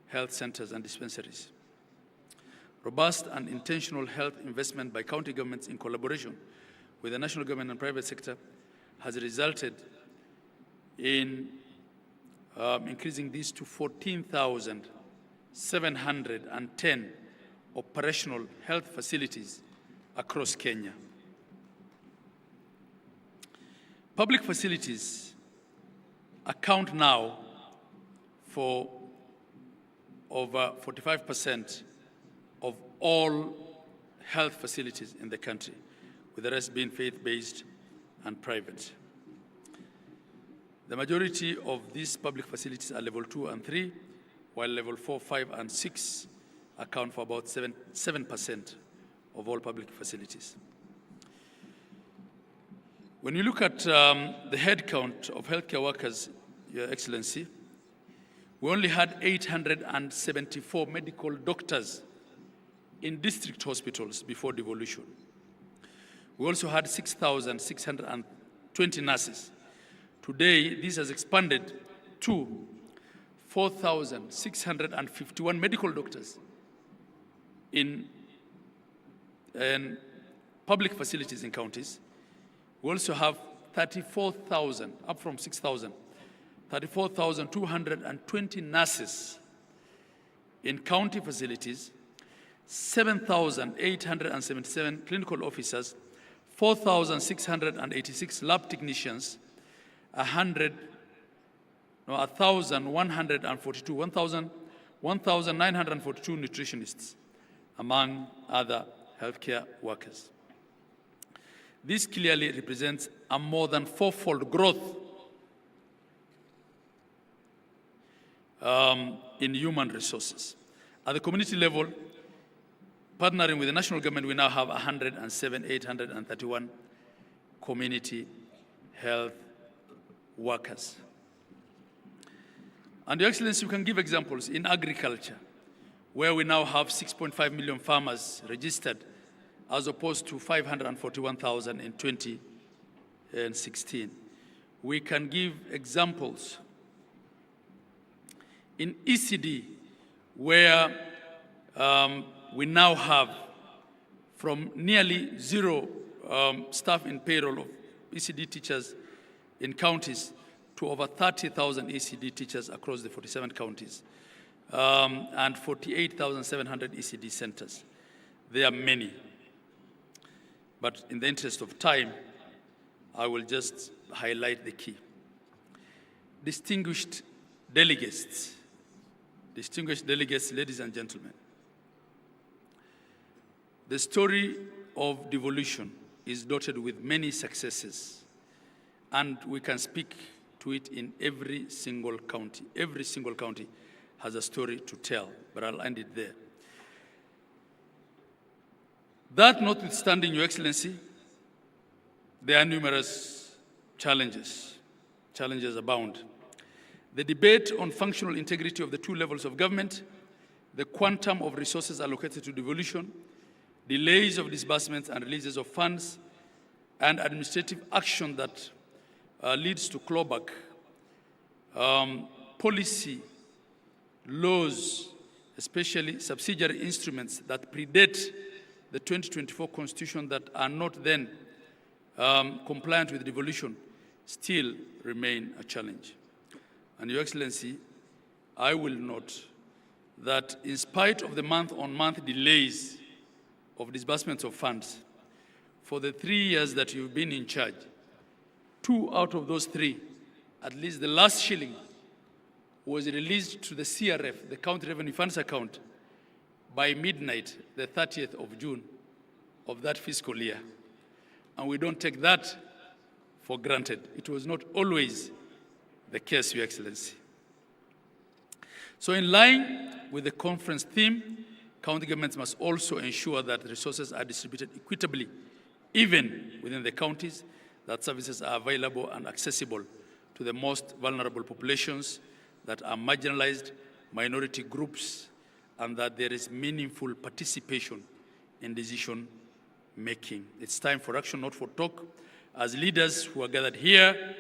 M: health centers and dispensaries. Robust and intentional health investment by county governments in collaboration with the national government and private sector has resulted in increasing these to 14,710 operational health facilities across Kenya. Public facilities account now for over 45% of all health facilities in the country, with the rest being faith-based and private. The majority of these public facilities are level 2 and 3, while level 4, 5, and 6 account for about 7% of all public facilities. When you look at the headcount of healthcare workers, Your Excellency, we only had 874 medical doctors in district hospitals before devolution. We also had 6,620 nurses. Today, this has expanded to 4,651 medical doctors in public facilities in counties. We also have 34,000, up from 6,000, 34,220 nurses in county facilities, 7,877 clinical officers, 4,686 lab technicians, 1,942 nutritionists, among other healthcare workers. This clearly represents a more than fourfold growth in human resources. At the community level, partnering with the national government, we now have 831 community health workers. And Your Excellency, you can give examples in agriculture, where we now have 6.5 million farmers registered, as opposed to 541,000 in 2016. We can give examples in ECD, where we now have from nearly zero staff in payroll of ECD teachers in counties to over 30,000 ECD teachers across the 47 counties, and 48,700 ECD centers. There are many. But in the interest of time, I will just highlight the key. Distinguished delegates, ladies and gentlemen, the story of devolution is dotted with many successes, and we can speak to it in every single county. Every single county has a story to tell, but I'll end it there. That notwithstanding, Your Excellency, there are numerous challenges. Challenges abound. The debate on functional integrity of the two levels of government, the quantum of resources allocated to devolution, delays of disbursements and releases of funds, and administrative action that leads to clawback, policy, laws, especially subsidiary instruments that predate the 2024 Constitution that are not then compliant with devolution still remain a challenge. And Your Excellency, I will note that in spite of the month-on-month delays of disbursements of funds, for the 3 years that you've been in charge, 2 out of those 3, at least the last shilling, was released to the CRF, the County Revenue Funds account, by midnight, the 30th of June of that fiscal year. And we don't take that for granted. It was not always the case, Your Excellency. So in line with the conference theme, county governments must also ensure that resources are distributed equitably, even within the counties, that services are available and accessible to the most vulnerable populations that are marginalized, minority groups, and that there is meaningful participation in decision making. It's time for action, not for talk. As leaders who are gathered here,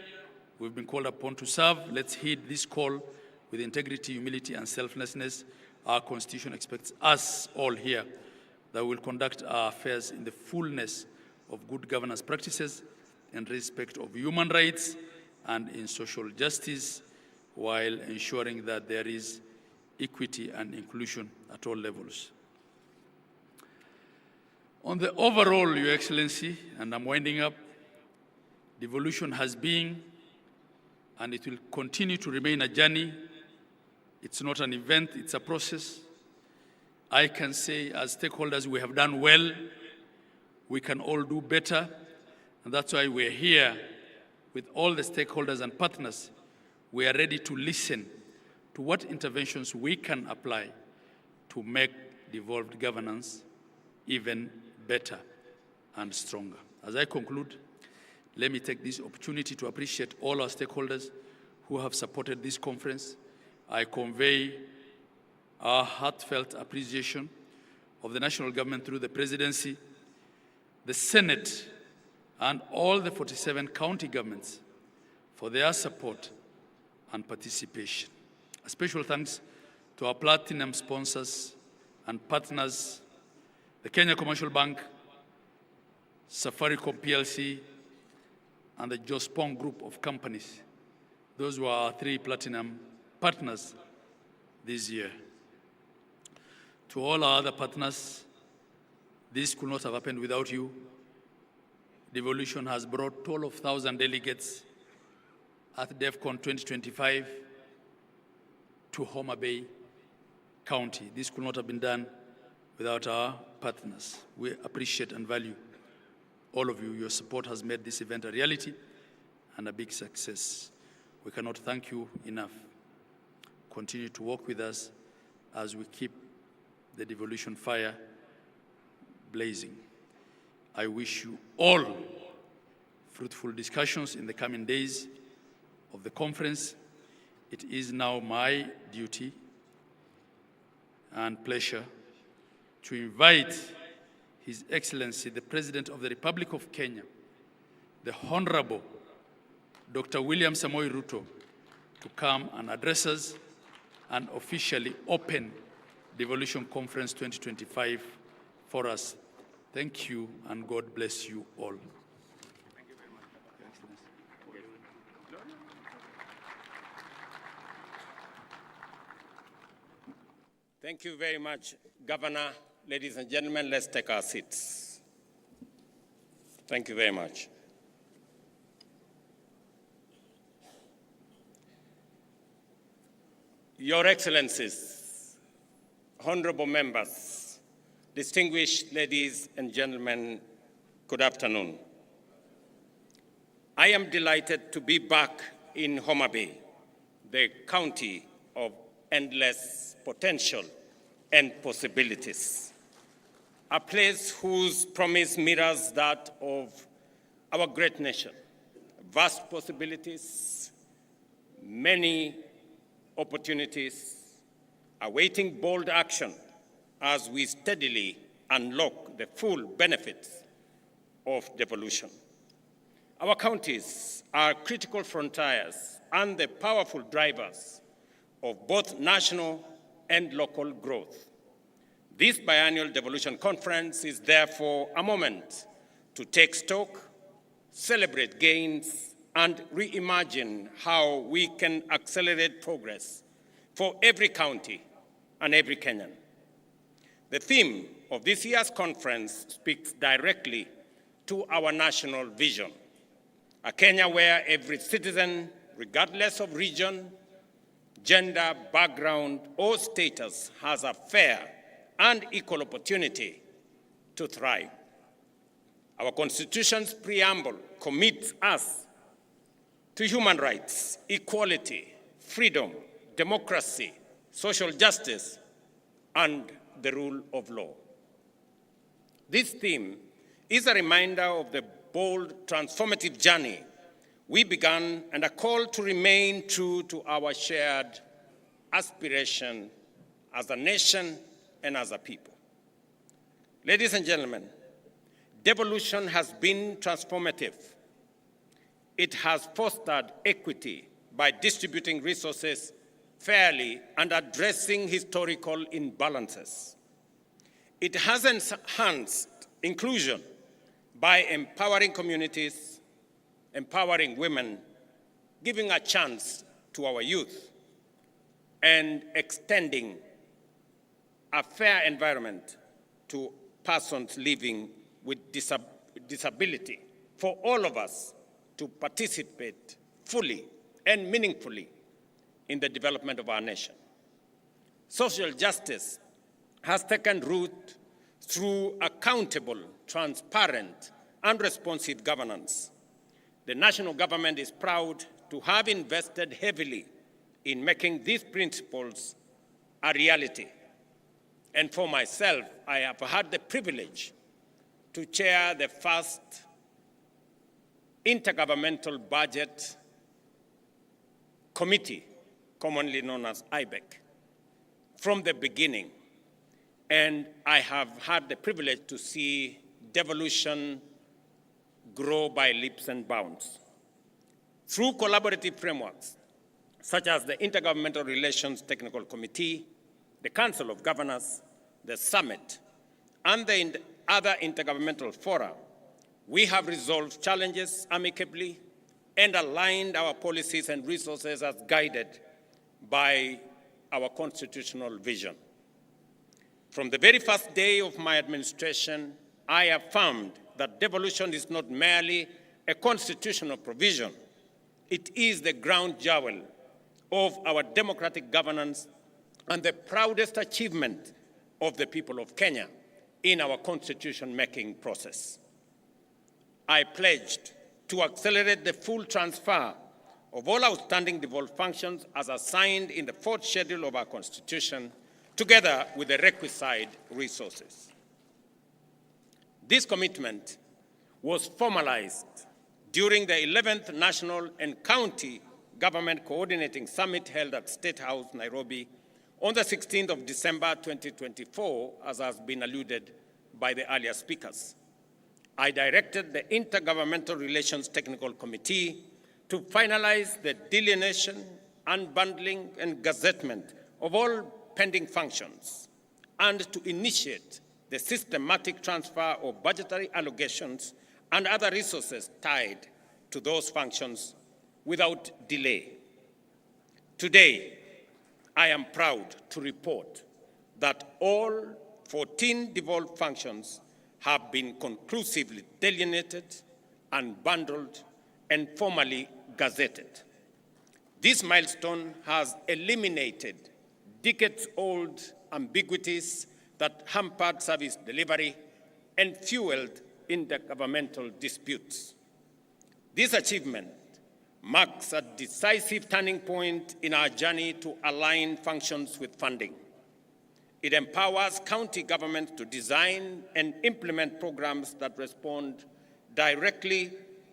M: we've been called upon to serve. Let's heed this call with integrity, humility, and selflessness. Our Constitution expects us all here that we will conduct our affairs in the fullness of good governance practices and respect of human rights and in social justice, while ensuring that there is equity and inclusion at all levels. On the overall, Your Excellency, and I'm winding up, devolution has been and it will continue to remain a journey. It's not an event, it's a process. I can say as stakeholders we have done well, we can all do better, and that's why we're here with all the stakeholders and partners. We are ready to listen to what interventions we can apply to make devolved governance even better and stronger. As I conclude, let me take this opportunity to appreciate all our stakeholders who have supported this conference. I convey our heartfelt appreciation of the national government through the presidency, the Senate, and all the 47 county governments for their support and participation. A special thanks to our platinum sponsors and partners, the Kenya Commercial Bank, Safaricom PLC, and the Jospong Group of companies. Those were our 3 platinum partners this year. To all our other partners, this could not have happened without you. Devolution has brought 12,000 delegates at DEFCON 2025 to Homa Bay County. This could not have been done without our partners. We appreciate and value all of you. Your support has made this event a reality and a big success. We cannot thank you enough. Continue to work with us as we keep the devolution fire blazing. I wish you all fruitful discussions in the coming days of the conference. It is now my duty and pleasure to invite His Excellency, the President of the Republic of Kenya, the Honorable Dr. William Samoei Ruto, to come and address us and officially open Devolution Conference 2025 for us. Thank you, and God bless you all. Thank you very much, Your Excellency.
N: Thank you very much, Governor. Ladies and gentlemen, let's take our seats. Thank you very much. Your Excellencies, honorable members, distinguished ladies and gentlemen, good afternoon. I am delighted to be back in Homa Bay, the county of endless potential and possibilities, a place whose promise mirrors that of our great nation. Vast possibilities, many opportunities, awaiting bold action as we steadily unlock the full benefits of devolution. Our counties are critical frontiers and the powerful drivers of both national and local growth. This biannual Devolution Conference is therefore a moment to take stock, celebrate gains, and reimagine how we can accelerate progress for every county and every Kenyan. The theme of this year's conference speaks directly to our national vision, a Kenya where every citizen, regardless of region, gender, background, or status, has a fair and equal opportunity to thrive. Our Constitution's preamble commits us to human rights, equality, freedom, democracy, social justice, and the rule of law. This theme is a reminder of the bold, transformative journey we began and a call to remain true to our shared aspiration as a nation and as a people. Ladies and gentlemen, devolution has been transformative. It has fostered equity by distributing resources fairly and addressing historical imbalances. It has enhanced inclusion by empowering communities, empowering women, giving a chance to our youth, and extending a fair environment to persons living with disability for all of us to participate fully and meaningfully in the development of our nation. Social justice has taken root through accountable, transparent, and responsive governance. The national government is proud to have invested heavily in making these principles a reality. And for myself, I have had the privilege to chair the first intergovernmental budget committee, commonly known as IBEC, from the beginning. And I have had the privilege to see devolution grow by leaps and bounds. Through collaborative frameworks, such as the Intergovernmental Relations Technical Committee, the Council of Governors, the Summit, and the other intergovernmental fora, we have resolved challenges amicably and aligned our policies and resources as guided by our constitutional vision. From the very first day of my administration, I affirmed that devolution is not merely a constitutional provision, it is the ground jewel of our democratic governance and the proudest achievement of the people of Kenya in our constitution-making process. I pledged to accelerate the full transfer of all outstanding devolved functions as assigned in the 4th schedule of our Constitution, together with the requisite resources. This commitment was formalized during the 11th National and County Government Coordinating Summit held at State House, Nairobi, on the 16th of December 2024, as has been alluded by the earlier speakers. I directed the Intergovernmental Relations Technical Committee to finalize the delineation, unbundling, and gazettement of all pending functions, and to initiate the systematic transfer of budgetary allocations and other resources tied to those functions without delay. Today, I am proud to report that all 14 devolved functions have been conclusively delineated, unbundled, and formally gazetted. This milestone has eliminated decades-old ambiguities that hampered service delivery and fueled intergovernmental disputes. This achievement marks a decisive turning point in our journey to align functions with funding. It empowers county governments to design and implement programs that respond directly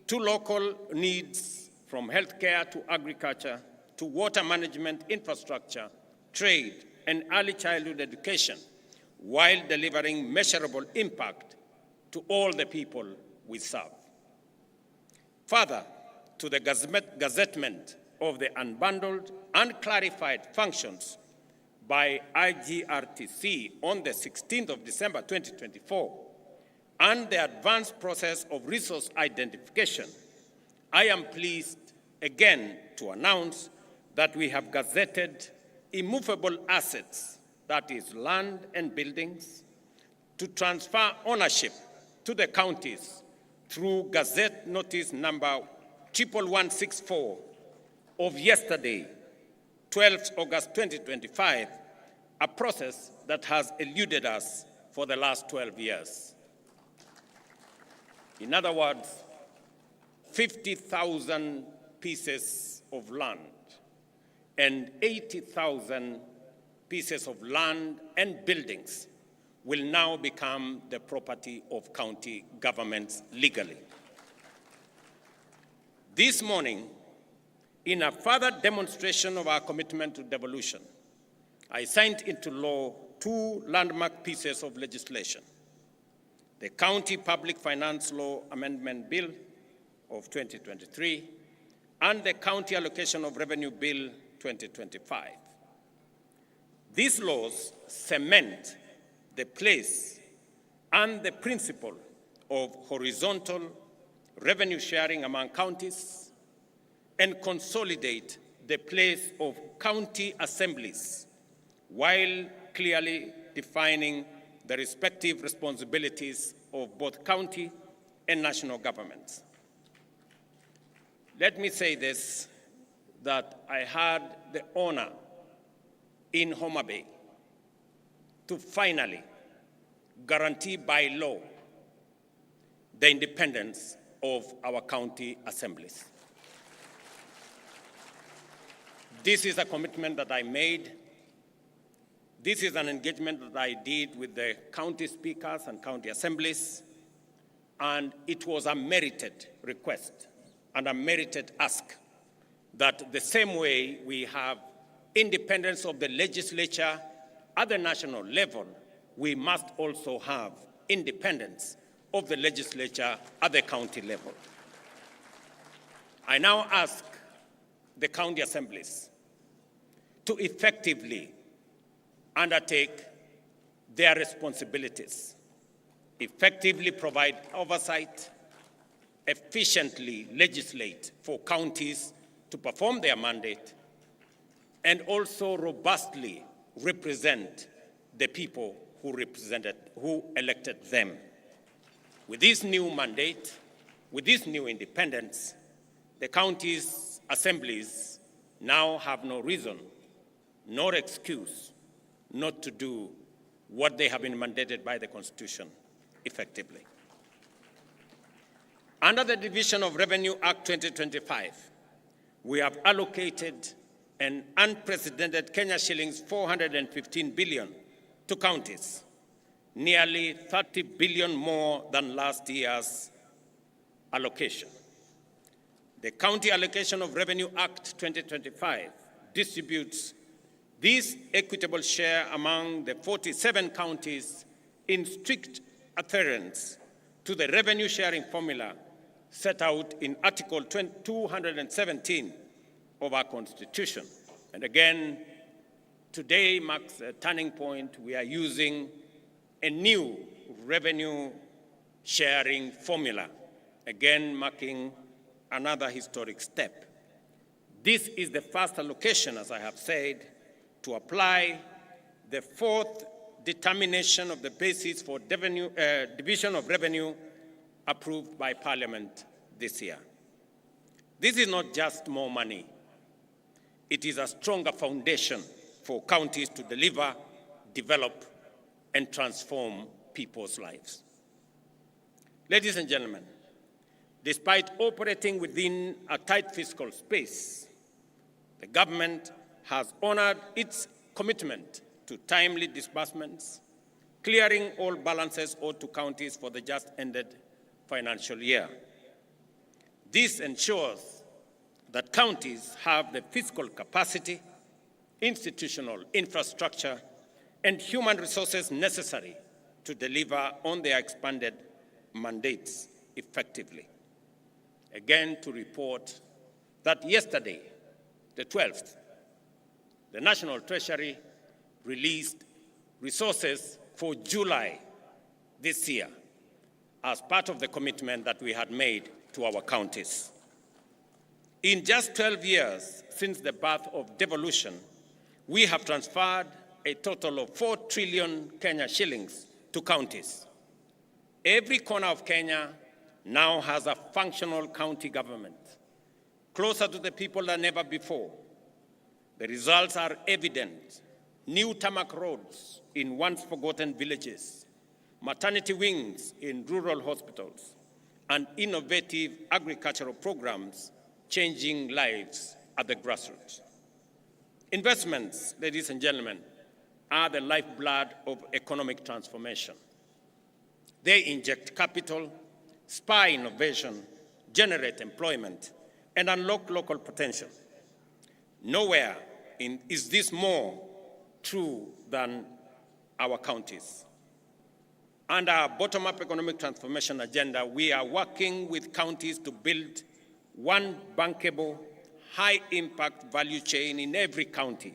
N: to local needs, from healthcare to agriculture to water management, infrastructure, trade, and early childhood education, while delivering measurable impact to all the people we serve. Further, to the gazettement of the unbundled and clarified functions by IGRTC on the 16th of December 2024, and the advanced process of resource identification, I am pleased again to announce that we have gazetted immovable assets, that is land and buildings, to transfer ownership to the counties through Gazette Notice number 11164 of yesterday, 12th August 2025, a process that has eluded us for the last 12 years. In other words, 50,000 pieces of land and 80,000 pieces of land and buildings will now become the property of county governments legally. This morning, in a further demonstration of our commitment to devolution, I signed into law 2 landmark pieces of legislation: the County Public Finance Law Amendment Bill of 2023 and the County Allocation of Revenue Bill 2025. These laws cement the place and the principle of horizontal revenue sharing among counties and consolidate the place of county assemblies while clearly defining the respective responsibilities of both county and national governments. Let me say this, that I had the honor in Homa Bay to finally guarantee by law the independence of our county assemblies. This is a commitment that I made. This is an engagement that I did with the county speakers and county assemblies, and it was a merited request and a merited ask that the same way we have independence of the legislature at the national level, we must also have independence of the legislature at the county level. I now ask the county assemblies to effectively undertake their responsibilities, effectively provide oversight, efficiently legislate for counties to perform their mandate, and also robustly represent the people who elected them. With this new mandate, with this new independence, the counties' assemblies now have no reason, nor excuse, not to do what they have been mandated by the Constitution effectively. Under the Division of Revenue Act 2025, we have allocated an unprecedented Kenya shillings 415 billion to counties, nearly 30 billion more than last year's allocation. The County Allocation of Revenue Act 2025 distributes this equitable share among the 47 counties in strict adherence to the revenue sharing formula set out in Article 217 of our Constitution. And again, today marks a turning point. We are using a new revenue sharing formula, again marking another historic step. This is the first allocation, as I have said, to apply the fourth determination of the basis for division of revenue approved by Parliament this year. This is not just more money. It is a stronger foundation for counties to deliver, develop, and transform people's lives. Ladies and gentlemen, despite operating within a tight fiscal space, the government has honored its commitment to timely disbursements, clearing all balances owed to counties for the just ended financial year. This ensures that counties have the fiscal capacity, institutional infrastructure, and human resources necessary to deliver on their expanded mandates effectively. Again, to report that yesterday, the 12th, the National Treasury released resources for July this year as part of the commitment that we had made to our counties. In just 12 years since the birth of devolution, we have transferred a total of 4 trillion Kenya shillings to counties. Every corner of Kenya now has a functional county government, closer to the people than ever before. The results are evident. New tarmac roads in once forgotten villages, maternity wings in rural hospitals, and innovative agricultural programs changing lives at the grassroots. Investments, ladies and gentlemen, are the lifeblood of economic transformation. They inject capital, spur innovation, generate employment, and unlock local potential. Nowhere is this more true than our counties. Under our bottom-up economic transformation agenda, we are working with counties to build one bankable, high-impact value chain in every county,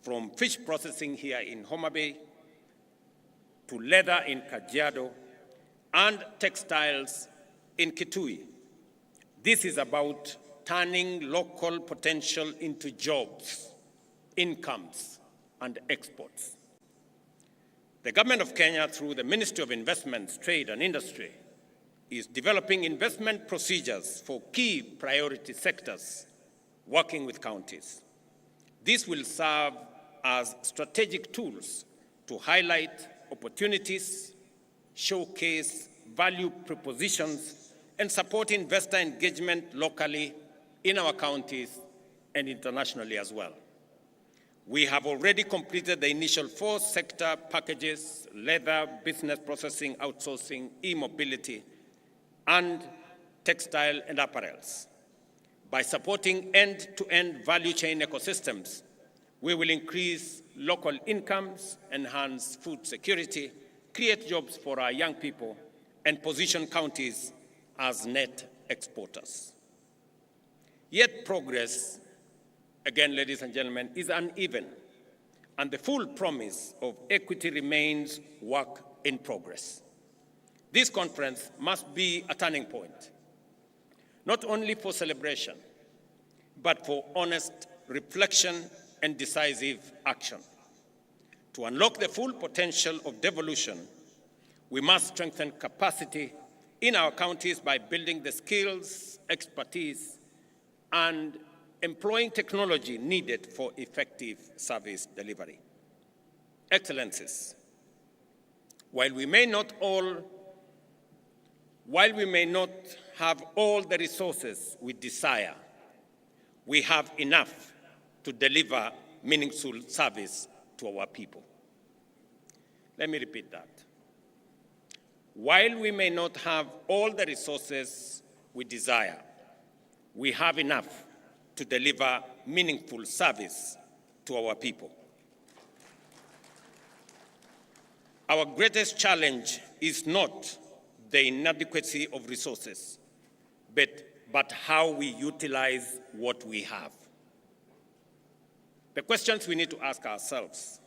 N: from fish processing here in Homa Bay to leather in Kajiado and textiles in Kitui. This is about turning local potential into jobs, incomes, and exports. The Government of Kenya, through the Ministry of Investments, Trade and Industry, is developing investment procedures for key priority sectors, working with counties. This will serve as strategic tools to highlight opportunities, showcase value propositions, and support investor engagement locally in our counties and internationally as well. We have already completed the initial 4 sector packages: leather, business processing, outsourcing, e-mobility, and textile and apparels. By supporting end-to-end value chain ecosystems, we will increase local incomes, enhance food security, create jobs for our young people, and position counties as net exporters. Yet progress, again, ladies and gentlemen, is uneven, and the full promise of equity remains work in progress. This conference must be a turning point, not only for celebration, but for honest reflection and decisive action. To unlock the full potential of devolution, We must strengthen capacity in our counties by building the skills, expertise, and employing technology needed for effective service delivery. Excellencies, while we may not have all the resources we desire, we have enough to deliver meaningful service to our people. Let me repeat that. While we may not have all the resources we desire, we have enough to deliver meaningful service to our people. Our greatest challenge is not the inadequacy of resources, but how we utilize what we have. The questions we need to ask ourselves: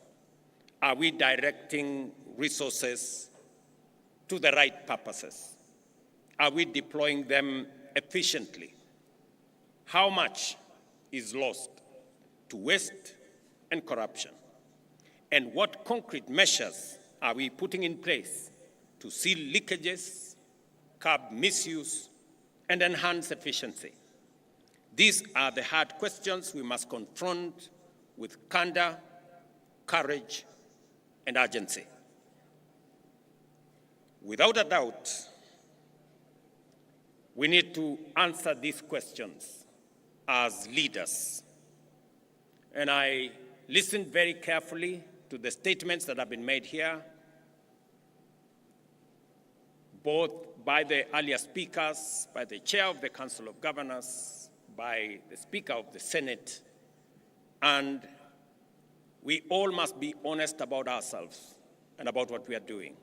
N: are we directing resources to the right purposes? Are we deploying them efficiently? How much is lost to waste and corruption? And what concrete measures are we putting in place to seal leakages, curb misuse, and enhance efficiency? These are the hard questions we must confront with candor, courage, and urgency. Without a doubt, we need to answer these questions as leaders. And I listened very carefully to the statements that have been made here, both by the earlier speakers, by the chair of the Council of Governors, by the Speaker of the Senate, and we all must be honest about ourselves and about what we are doing.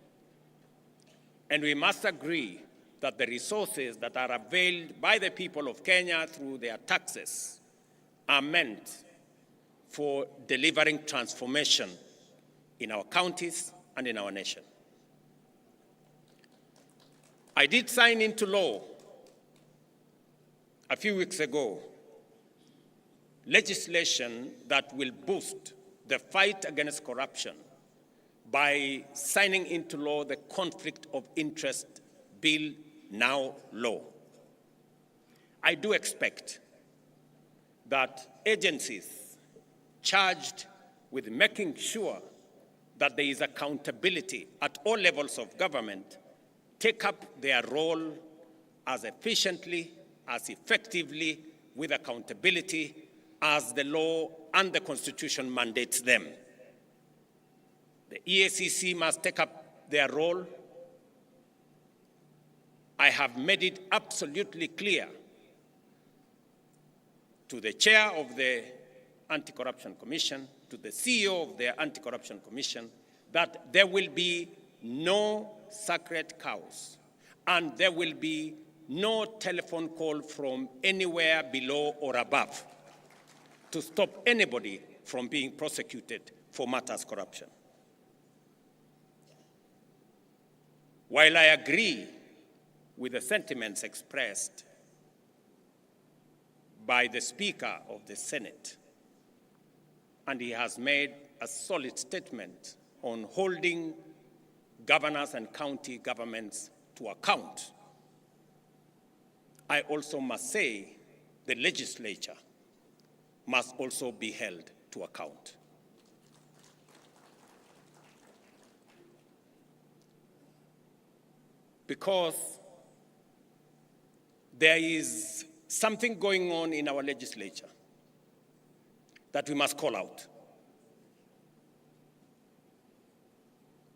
N: And we must agree that the resources that are availed by the people of Kenya through their taxes are meant for delivering transformation in our counties and in our nation. I did sign into law a few weeks ago legislation that will boost the fight against corruption by signing into law the Conflict of Interest Bill, now law. I do expect that agencies charged with making sure that there is accountability at all levels of government take up their role as efficiently, as effectively, with accountability as the law and the Constitution mandates them. The EACC must take up their role. I have made it absolutely clear to the chair of the Anti-Corruption Commission, to the CEO of the Anti-Corruption Commission, that there will be no sacred cows and there will be no telephone call from anywhere below or above to stop anybody from being prosecuted for matters corruption. While I agree with the sentiments expressed by the Speaker of the Senate, and he has made a solid statement on holding governors and county governments to account, I also must say the legislature must also be held to account. Because there is something going on in our legislature that we must call out.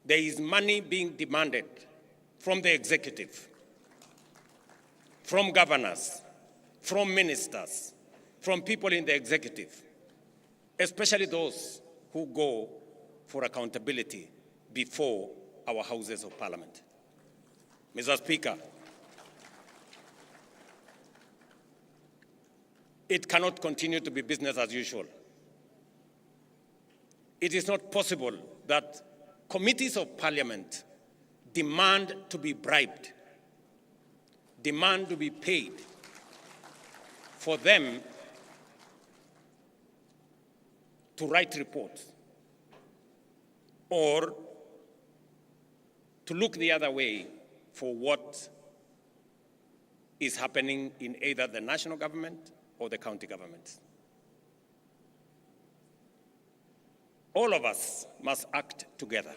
N: There is money being demanded from the executive, from governors, from ministers, from people in the executive, especially those who go for accountability before our houses of parliament. Mr. Speaker, it cannot continue to be business as usual. It is not possible that committees of parliament demand to be bribed, demand to be paid for them to write reports or to look the other way for what is happening in either the national government or the county governments. All of us must act together.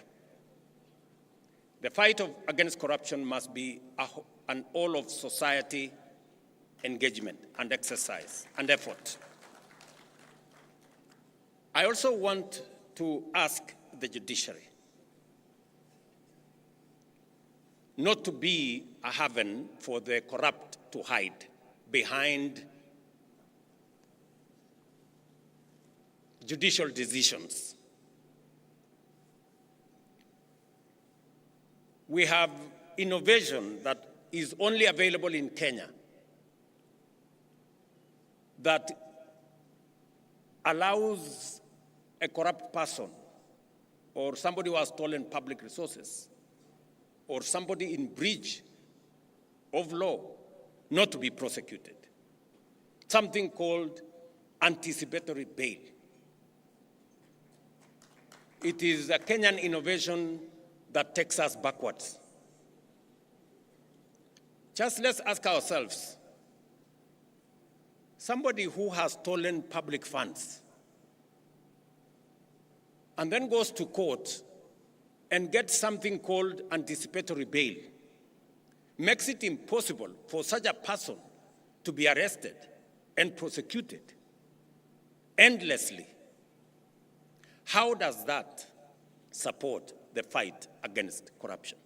N: The fight against corruption must be an all-of-society engagement and exercise and effort. I also want to ask the judiciary not to be a haven for the corrupt to hide behind judicial decisions. We have innovation that is only available in Kenya that allows a corrupt person or somebody who has stolen public resources or somebody in breach of law not to be prosecuted. Something called anticipatory bail. It is a Kenyan innovation that takes us backwards. Just let's ask ourselves, somebody who has stolen public funds and then goes to court and gets something called anticipatory bail, makes it impossible for such a person to be arrested and prosecuted endlessly. How does that support the fight against corruption?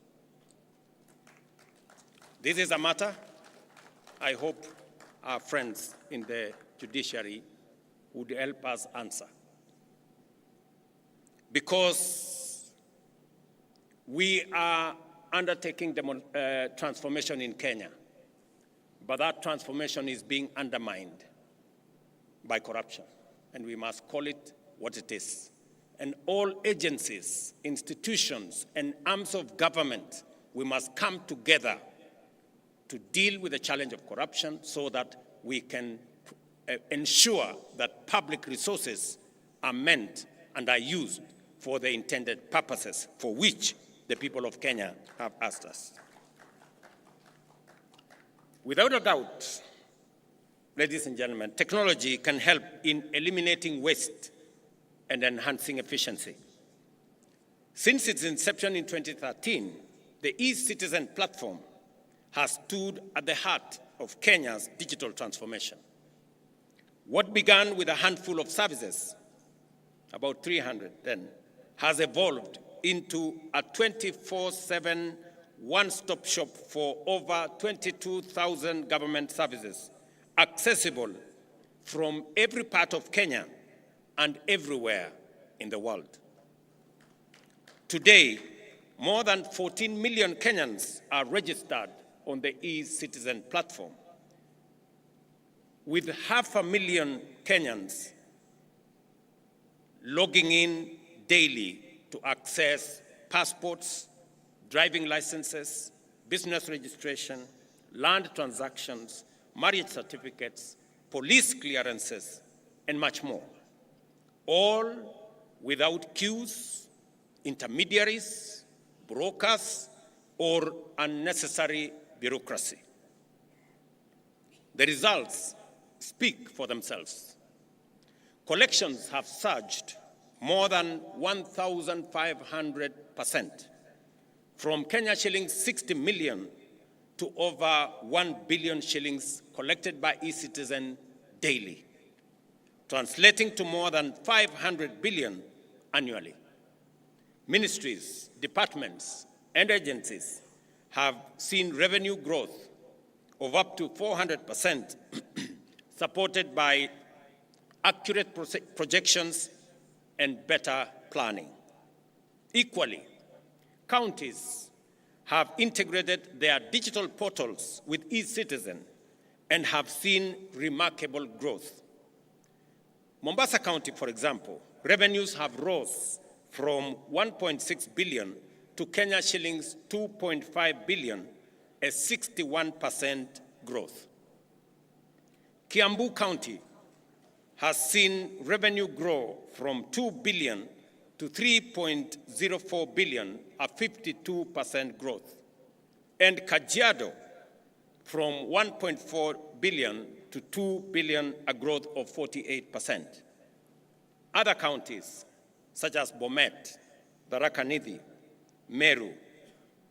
N: This is a matter I hope our friends in the judiciary would help us answer. Because we are undertaking the transformation in Kenya, but that transformation is being undermined by corruption, and we must call it what it is. And all agencies, institutions, and arms of government, we must come together to deal with the challenge of corruption so that we can ensure that public resources are meant and are used for the intended purposes for which the people of Kenya have asked us. Without a doubt, ladies and gentlemen, technology can help in eliminating waste and enhancing efficiency. Since its inception in 2013, the e-Citizen platform has stood at the heart of Kenya's digital transformation. What began with a handful of services, about 300 then, has evolved into a 24/7 one-stop shop for over 22,000 government services, accessible from every part of Kenya and everywhere in the world. Today, more than 14 million Kenyans are registered on the e-Citizen platform, with 500,000 Kenyans logging in daily to access passports, driving licenses, business registration, land transactions, marriage certificates, police clearances, and much more, all without queues, intermediaries, brokers, or unnecessary bureaucracy. The results speak for themselves. Collections have surged more than 1,500%, from Kenya shillings 60 million to over 1 billion shillings collected by e-Citizen daily, translating to more than 500 billion annually. Ministries, departments, and agencies have seen revenue growth of up to 400%, supported by accurate projections and better planning. Equally, counties have integrated their digital portals with e-Citizen and have seen remarkable growth. Mombasa County, for example, revenues have rose from 1.6 billion to Kenya shillings 2.5 billion, a 61% growth. Kiambu County has seen revenue grow from 2 billion to 3.04 billion, a 52% growth, and Kajiado from 1.4 billion to 2 billion, a growth of 48%. Other counties, such as Bomet, Tharaka Nithi, Meru,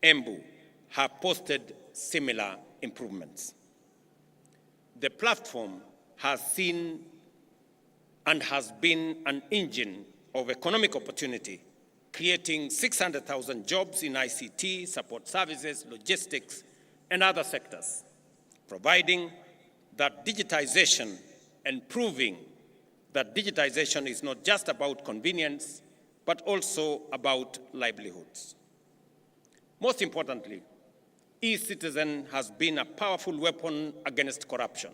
N: Embu, have posted similar improvements. The platform has seen and has been an engine of economic opportunity, creating 600,000 jobs in ICT, support services, logistics, and other sectors, providing that digitization and proving that digitization is not just about convenience, but also about livelihoods. Most importantly, e-citizen has been a powerful weapon against corruption.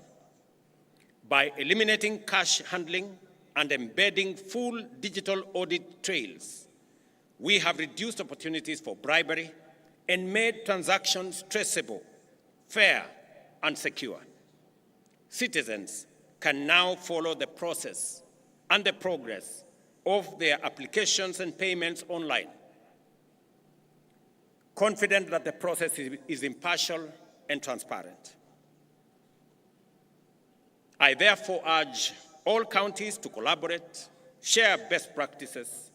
N: By eliminating cash handling and embedding full digital audit trails, we have reduced opportunities for bribery and made transactions traceable, fair, and secure. Citizens can now follow the process and the progress of their applications and payments online, confident that the process is impartial and transparent. I therefore urge all counties to collaborate, share best practices,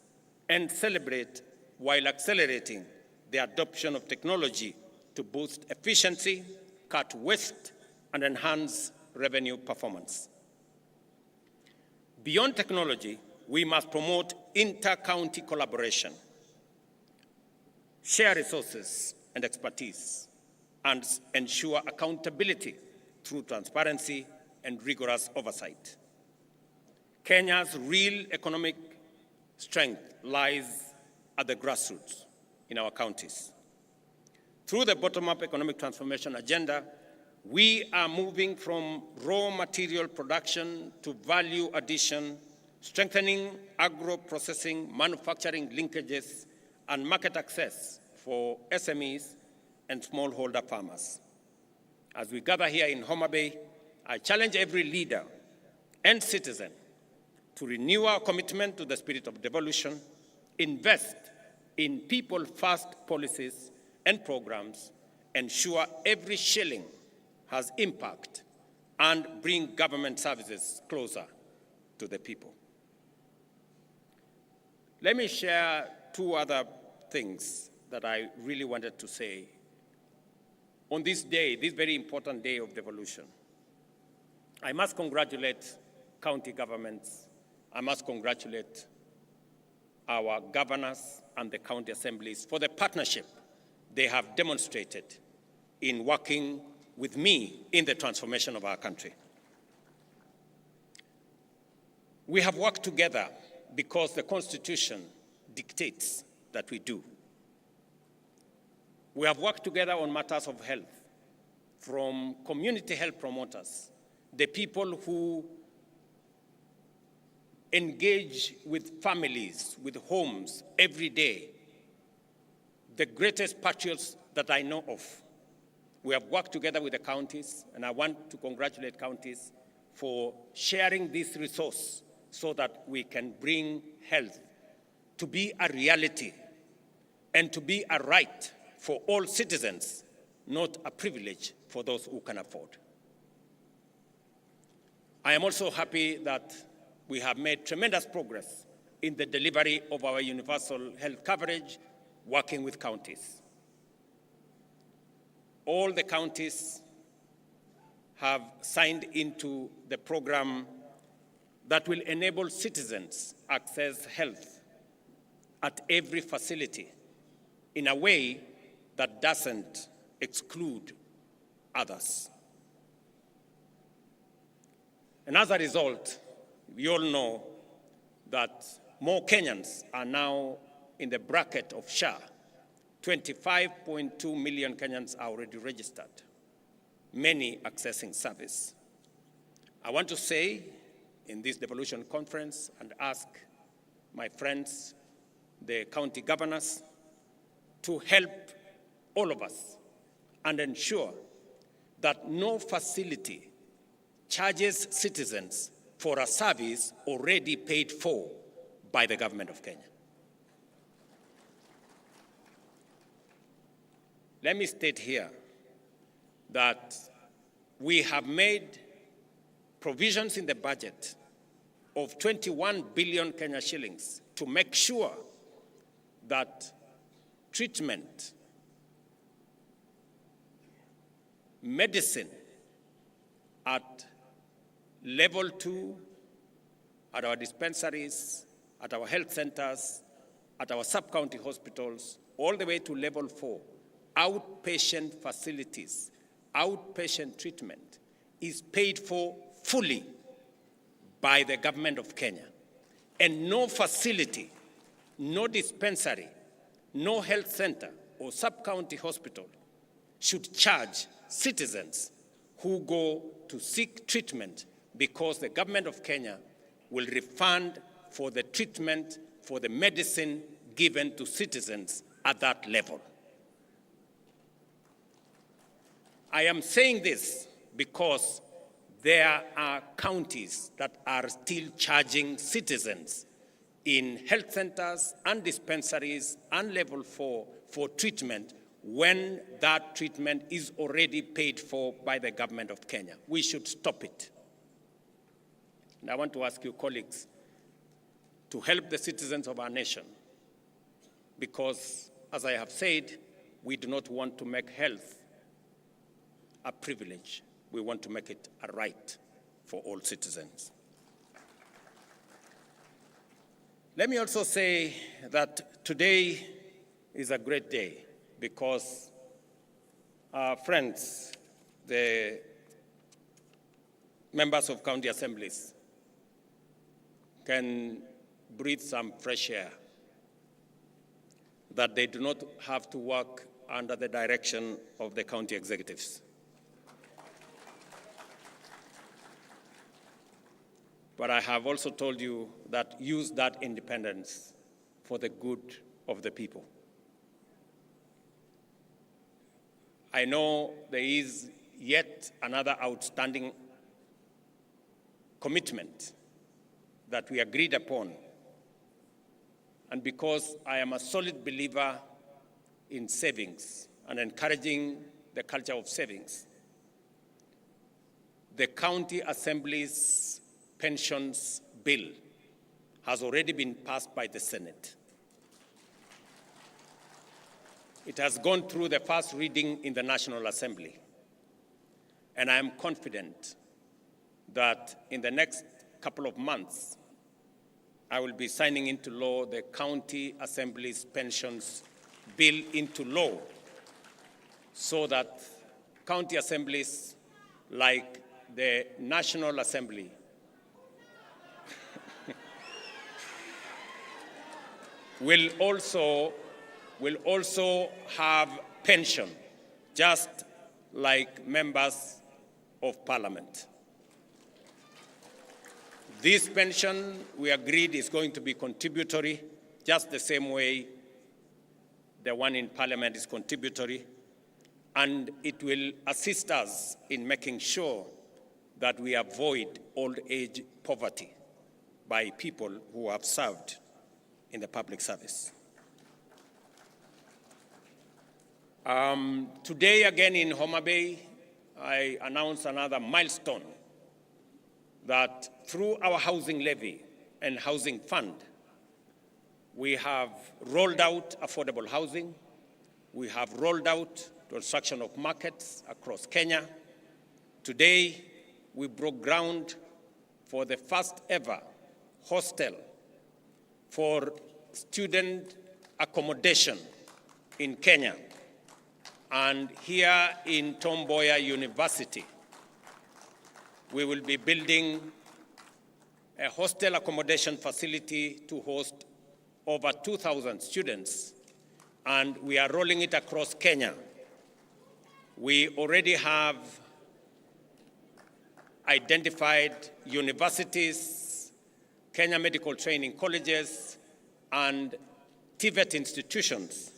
N: and celebrate while accelerating the adoption of technology to boost efficiency, cut waste, and enhance revenue performance. Beyond technology, we must promote inter-county collaboration, share resources and expertise, and ensure accountability through transparency and rigorous oversight. Kenya's real economic strength lies at the grassroots in our counties. Through the bottom-up economic transformation agenda, we are moving from raw material production to value addition, strengthening agro-processing, manufacturing linkages, and market access for SMEs and smallholder farmers. As we gather here in Homa Bay, I challenge every leader and citizen to renew our commitment to the spirit of devolution, invest in people-first policies and programs, ensure every shilling has impact, and bring government services closer to the people. Let me share two other things that I really wanted to say on this day, this very important day of devolution. I must congratulate county governments. I must congratulate our governors and the county assemblies for the partnership they have demonstrated in working with me in the transformation of our country. We have worked together because the Constitution dictates that we do. We have worked together on matters of health, from community health promoters, the people who engage with families, with homes every day, the greatest patriots that I know of. We have worked together with the counties, and I want to congratulate counties for sharing this resource so that we can bring health to be a reality and to be a right for all citizens, not a privilege for those who can afford. I am also happy that we have made tremendous progress in the delivery of our universal health coverage, working with counties. All the counties have signed into the program that will enable citizens access health at every facility in a way that doesn't exclude others. And as a result, we all know that more Kenyans are now in the bracket of SHA. 25.2 million Kenyans are already registered, many accessing service. I want to say in this devolution conference and ask my friends, the county governors, to help all of us and ensure that no facility charges citizens for a service already paid for by the government of Kenya. let me state here that we have made provisions in the budget of 21 billion Kenya shillings to make sure that treatment, medicine at level 2, at our dispensaries, at our health centers, at our sub-county hospitals, all the way to level 4, outpatient facilities, outpatient treatment is paid for fully by the government of Kenya. And no facility, no dispensary, no health center or sub-county hospital should charge citizens who go to seek treatment because the government of Kenya will refund for the treatment, for the medicine given to citizens at that level. I am saying this because there are counties that are still charging citizens in health centers and dispensaries and level 4 for treatment when that treatment is already paid for by the government of Kenya. We should stop it. And I want to ask you, colleagues, to help the citizens of our nation, because, as I have said, we do not want to make health a privilege. We want to make it a right for all citizens. Let me also say that today is a great day because our friends, the members of county assemblies, can breathe some fresh air, that they do not have to work under the direction of the county executives. But I have also told you that use that independence for the good of the people. I know there is yet another outstanding commitment that we agreed upon. And because I am a solid believer in savings and encouraging the culture of savings, the county assembly's pensions bill has already been passed by the Senate. It has gone through the first reading in the National Assembly. And I am confident that in the next couple of months, I will be signing into law the County Assembly's pensions bill into law so that county assemblies like the National Assembly will also have pension, just like members of parliament. This pension, we agreed, is going to be contributory, just the same way the one in parliament is contributory, and it will assist us in making sure that we avoid old age poverty by people who have served in the public service. Today, again in Homa Bay, I announced another milestone that through our housing levy and housing fund, we have rolled out affordable housing. We have rolled out construction of markets across Kenya. Today, we broke ground for the first ever hostel for student accommodation in Kenya. And here in Tom Mboya University, we will be building a hostel accommodation facility to host over 2,000 students, and we are rolling it across Kenya. We already have identified universities, Kenya medical training colleges, and TVET institutions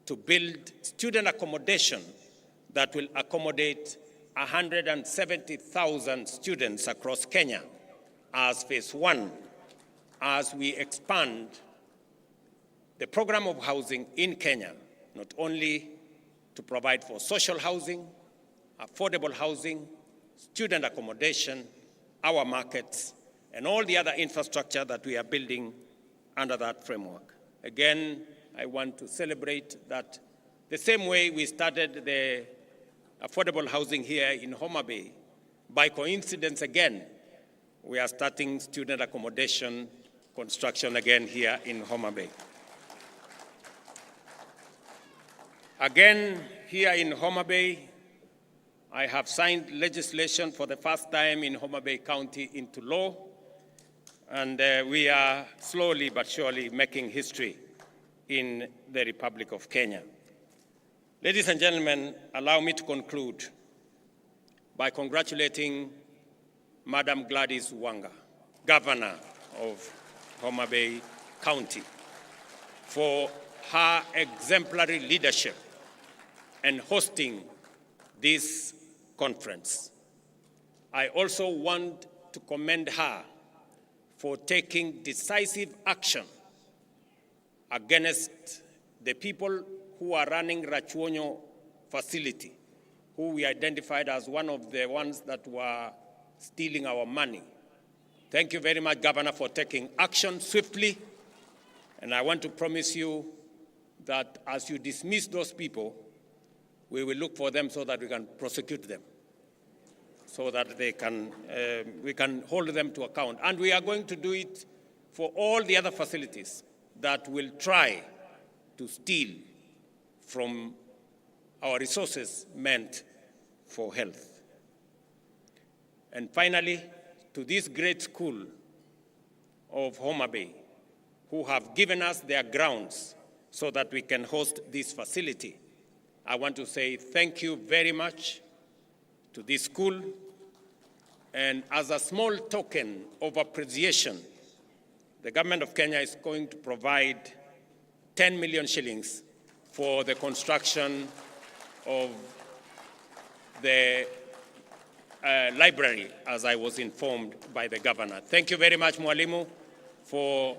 N: to build student accommodation that will accommodate 170,000 students across Kenya as phase one, as we expand the program of housing in Kenya, not only to provide for social housing, affordable housing, student accommodation, our markets, and all the other infrastructure that we are building under that framework. Again, I want to celebrate that the same way we started the affordable housing here in Homa Bay, by coincidence again, we are starting student accommodation construction again here in Homa Bay. Again, here in Homa Bay, I have signed legislation for the first time in Homa Bay County into law, and we are slowly but surely making history in the Republic of Kenya. Ladies and gentlemen, allow me to conclude by congratulating Madam Gladys Wanga, Governor of Homa Bay County, for her exemplary leadership and hosting this conference. I also want to commend her for taking decisive action against the people who are running Rachuonyo facility, who we identified as one of the ones that were stealing our money. Thank you very much, Governor, for taking action swiftly. And I want to promise you that as you dismiss those people, we will look for them so that we can prosecute them, so that they can, we can hold them to account. And we are going to do it for all the other facilities that will try to steal from our resources meant for health. And finally, to this great school of Homa Bay, who have given us their grounds so that we can host this facility, I want to say thank you very much to this school. And as a small token of appreciation, the government of Kenya is going to provide 10 million shillings for the construction of the library, as I was informed by the governor. Thank you very much, Mwalimu, for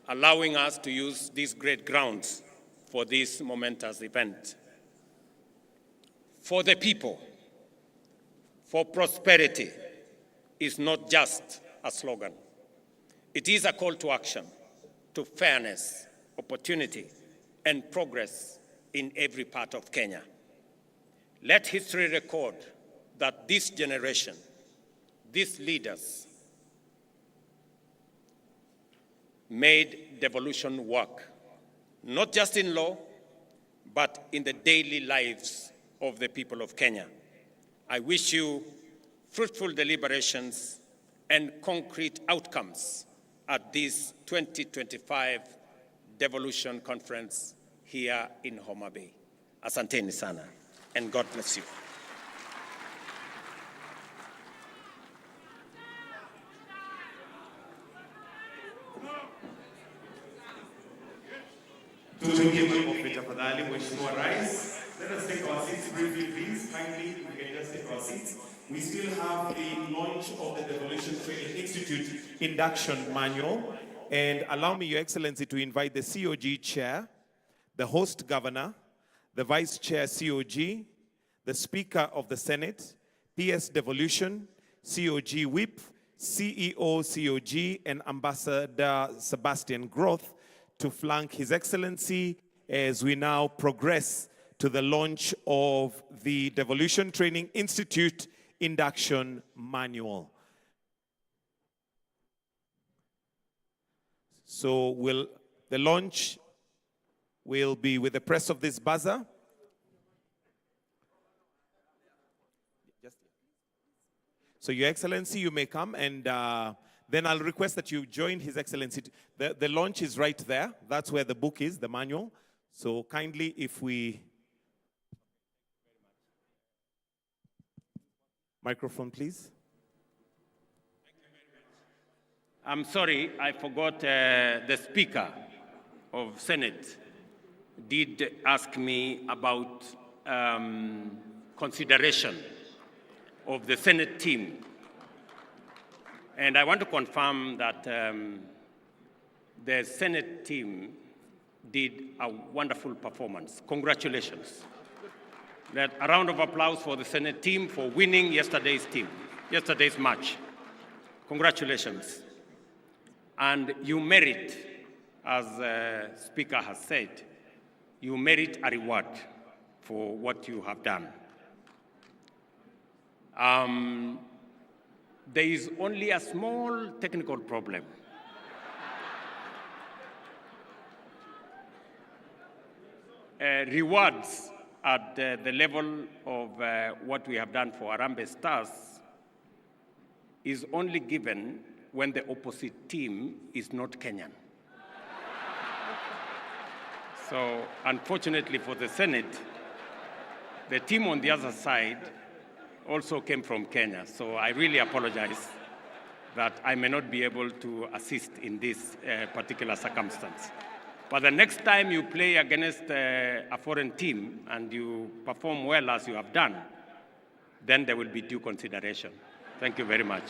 N: allowing us to use these great grounds for this momentous event. For the people, for prosperity is not just a slogan. It is a call to action, to fairness, opportunity, and progress in every part of Kenya. Let history record that this generation, these leaders, made devolution work, not just in law, but in the daily lives of the people of Kenya. I wish you fruitful deliberations and concrete outcomes at this 2025 Devolution Conference here in Homa Bay. Asanteni sana, and God bless you.
S: Let us take our seats briefly, please. Kindly, we can just take our seats. We still have the launch of the Devolution Training Institute induction manual. And allow me, Your Excellency, to invite the COG Chair, the host governor, the Vice Chair COG, the Speaker of the Senate, PS Devolution, COG Whip, CEO COG, and Ambassador Sebastian Groth to flank His Excellency as we now progress to the launch of the Devolution Training Institute induction manual. So the launch will be with the press of this buzzer. So Your Excellency, you may come, and then I'll request that you join His Excellency. The launch is right there. That's where the book is, the manual. So kindly, if we... Microphone, please.
N: I'm sorry, I forgot the Speaker of Senate did ask me about consideration of the Senate team. And I want to confirm that the Senate team did a wonderful performance. Congratulations. A round of applause for the Senate team for winning yesterday's match. Congratulations. And you merit, as the Speaker has said, you merit a reward for what you have done. There is only a small technical problem. Rewards at the level of what we have done for Harambee Stars is only given when the opposite team is not Kenyan. So, unfortunately for the Senate, the team on the other side also came from Kenya. So I really apologize that I may not be able to assist in this particular circumstance. But the next time you play against a foreign team and you perform well as you have done, then there will be due consideration. Thank you very much.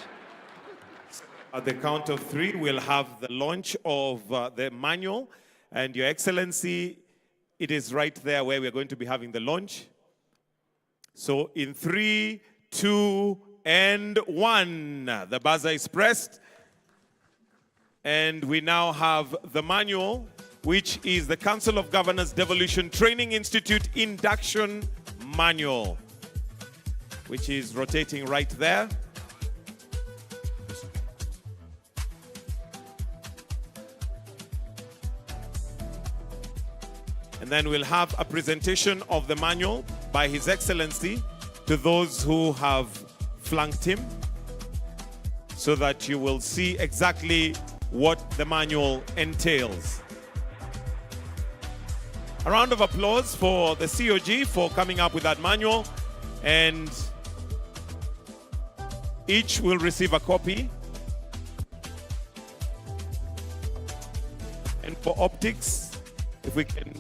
S: At the count of three, we'll have the launch of the manual. And Your Excellency, it is right there where we're going to be having the launch. So in 3, 2, and 1, the buzzer is pressed. And we now have the manual, which is the Council of Governors Devolution Training Institute Induction Manual, which is rotating right there. And then we'll have a presentation of the manual by His Excellency to those who have flanked him, so that you will see exactly what the manual entails. A round of applause for the COG for coming up with that manual, and each will receive a copy. And for optics, if we can.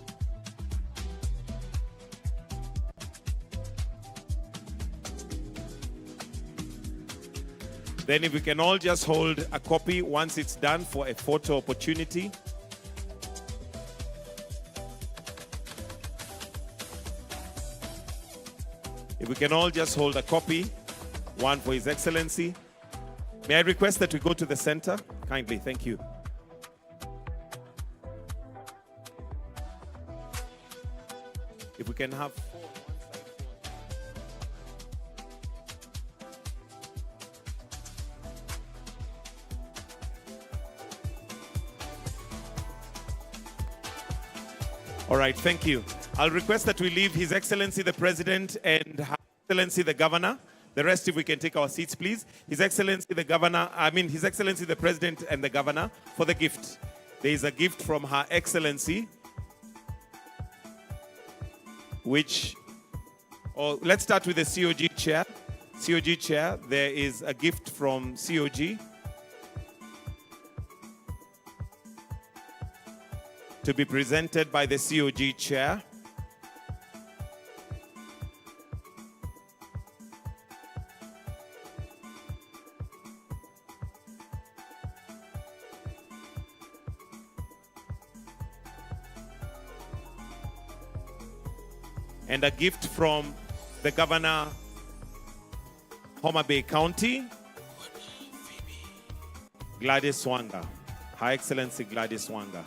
S: Then if we can all just hold a copy once it's done for a photo opportunity. If we can all just hold a copy, one for His Excellency. May I request that we go to the center? Kindly, thank you. If we can have four on one side. All right, thank you. I'll request that we leave His Excellency the President and Her Excellency the Governor. The rest, if we can take our seats, please. His Excellency the Governor, His Excellency the President and the Governor for the gift. There is a gift from Her Excellency, which, let's start with the COG Chair. COG Chair, there is a gift from COG to be presented by the COG Chair. And a gift from the Governor, Homa Bay County, Gladys Wanga, Her Excellency Gladys Wanga.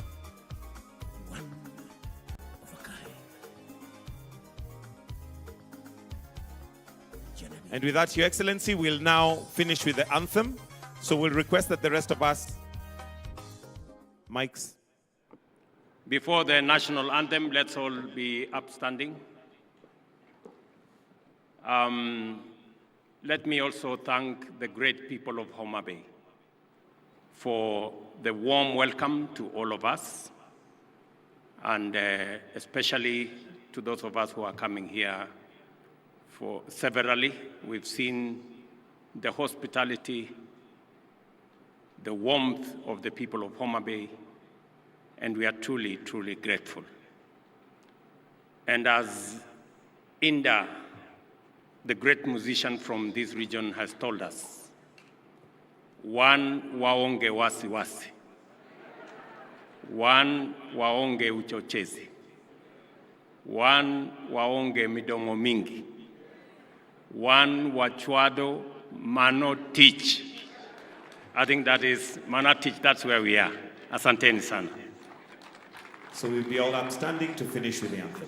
S: And with that, Your Excellency, we'll now finish with the anthem. So we'll request that the rest of us, mics.
N: Before the national anthem, let's all be upstanding. Let me also thank the great people of Homa Bay for the warm welcome to all of us, and especially to those of us who are coming here for severally. We've seen the hospitality, the warmth of the people of Homa Bay, and we are truly, truly grateful. And as Inda, the great musician from this region, has told us, one waonge wasi wasi, one waonge uchochezi, One waonge midomo mingi. One wachwado mano teach. I think that is mana teach, that's where we are. Asanteni sana.
S: So we'll be all upstanding to finish with the anthem.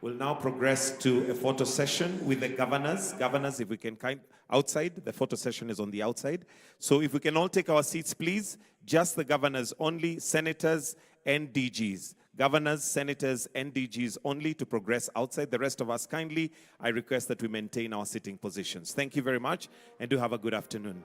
S: We'll now progress to a photo session with the governors. Governors, if we can outside, the photo session is on the outside. So if we can all take our seats, please. Just the governors only, senators and DGs. Governors, senators, and DGs only to progress outside. The rest of us, kindly, I request that we maintain our sitting positions. Thank you very much, and do have a good afternoon.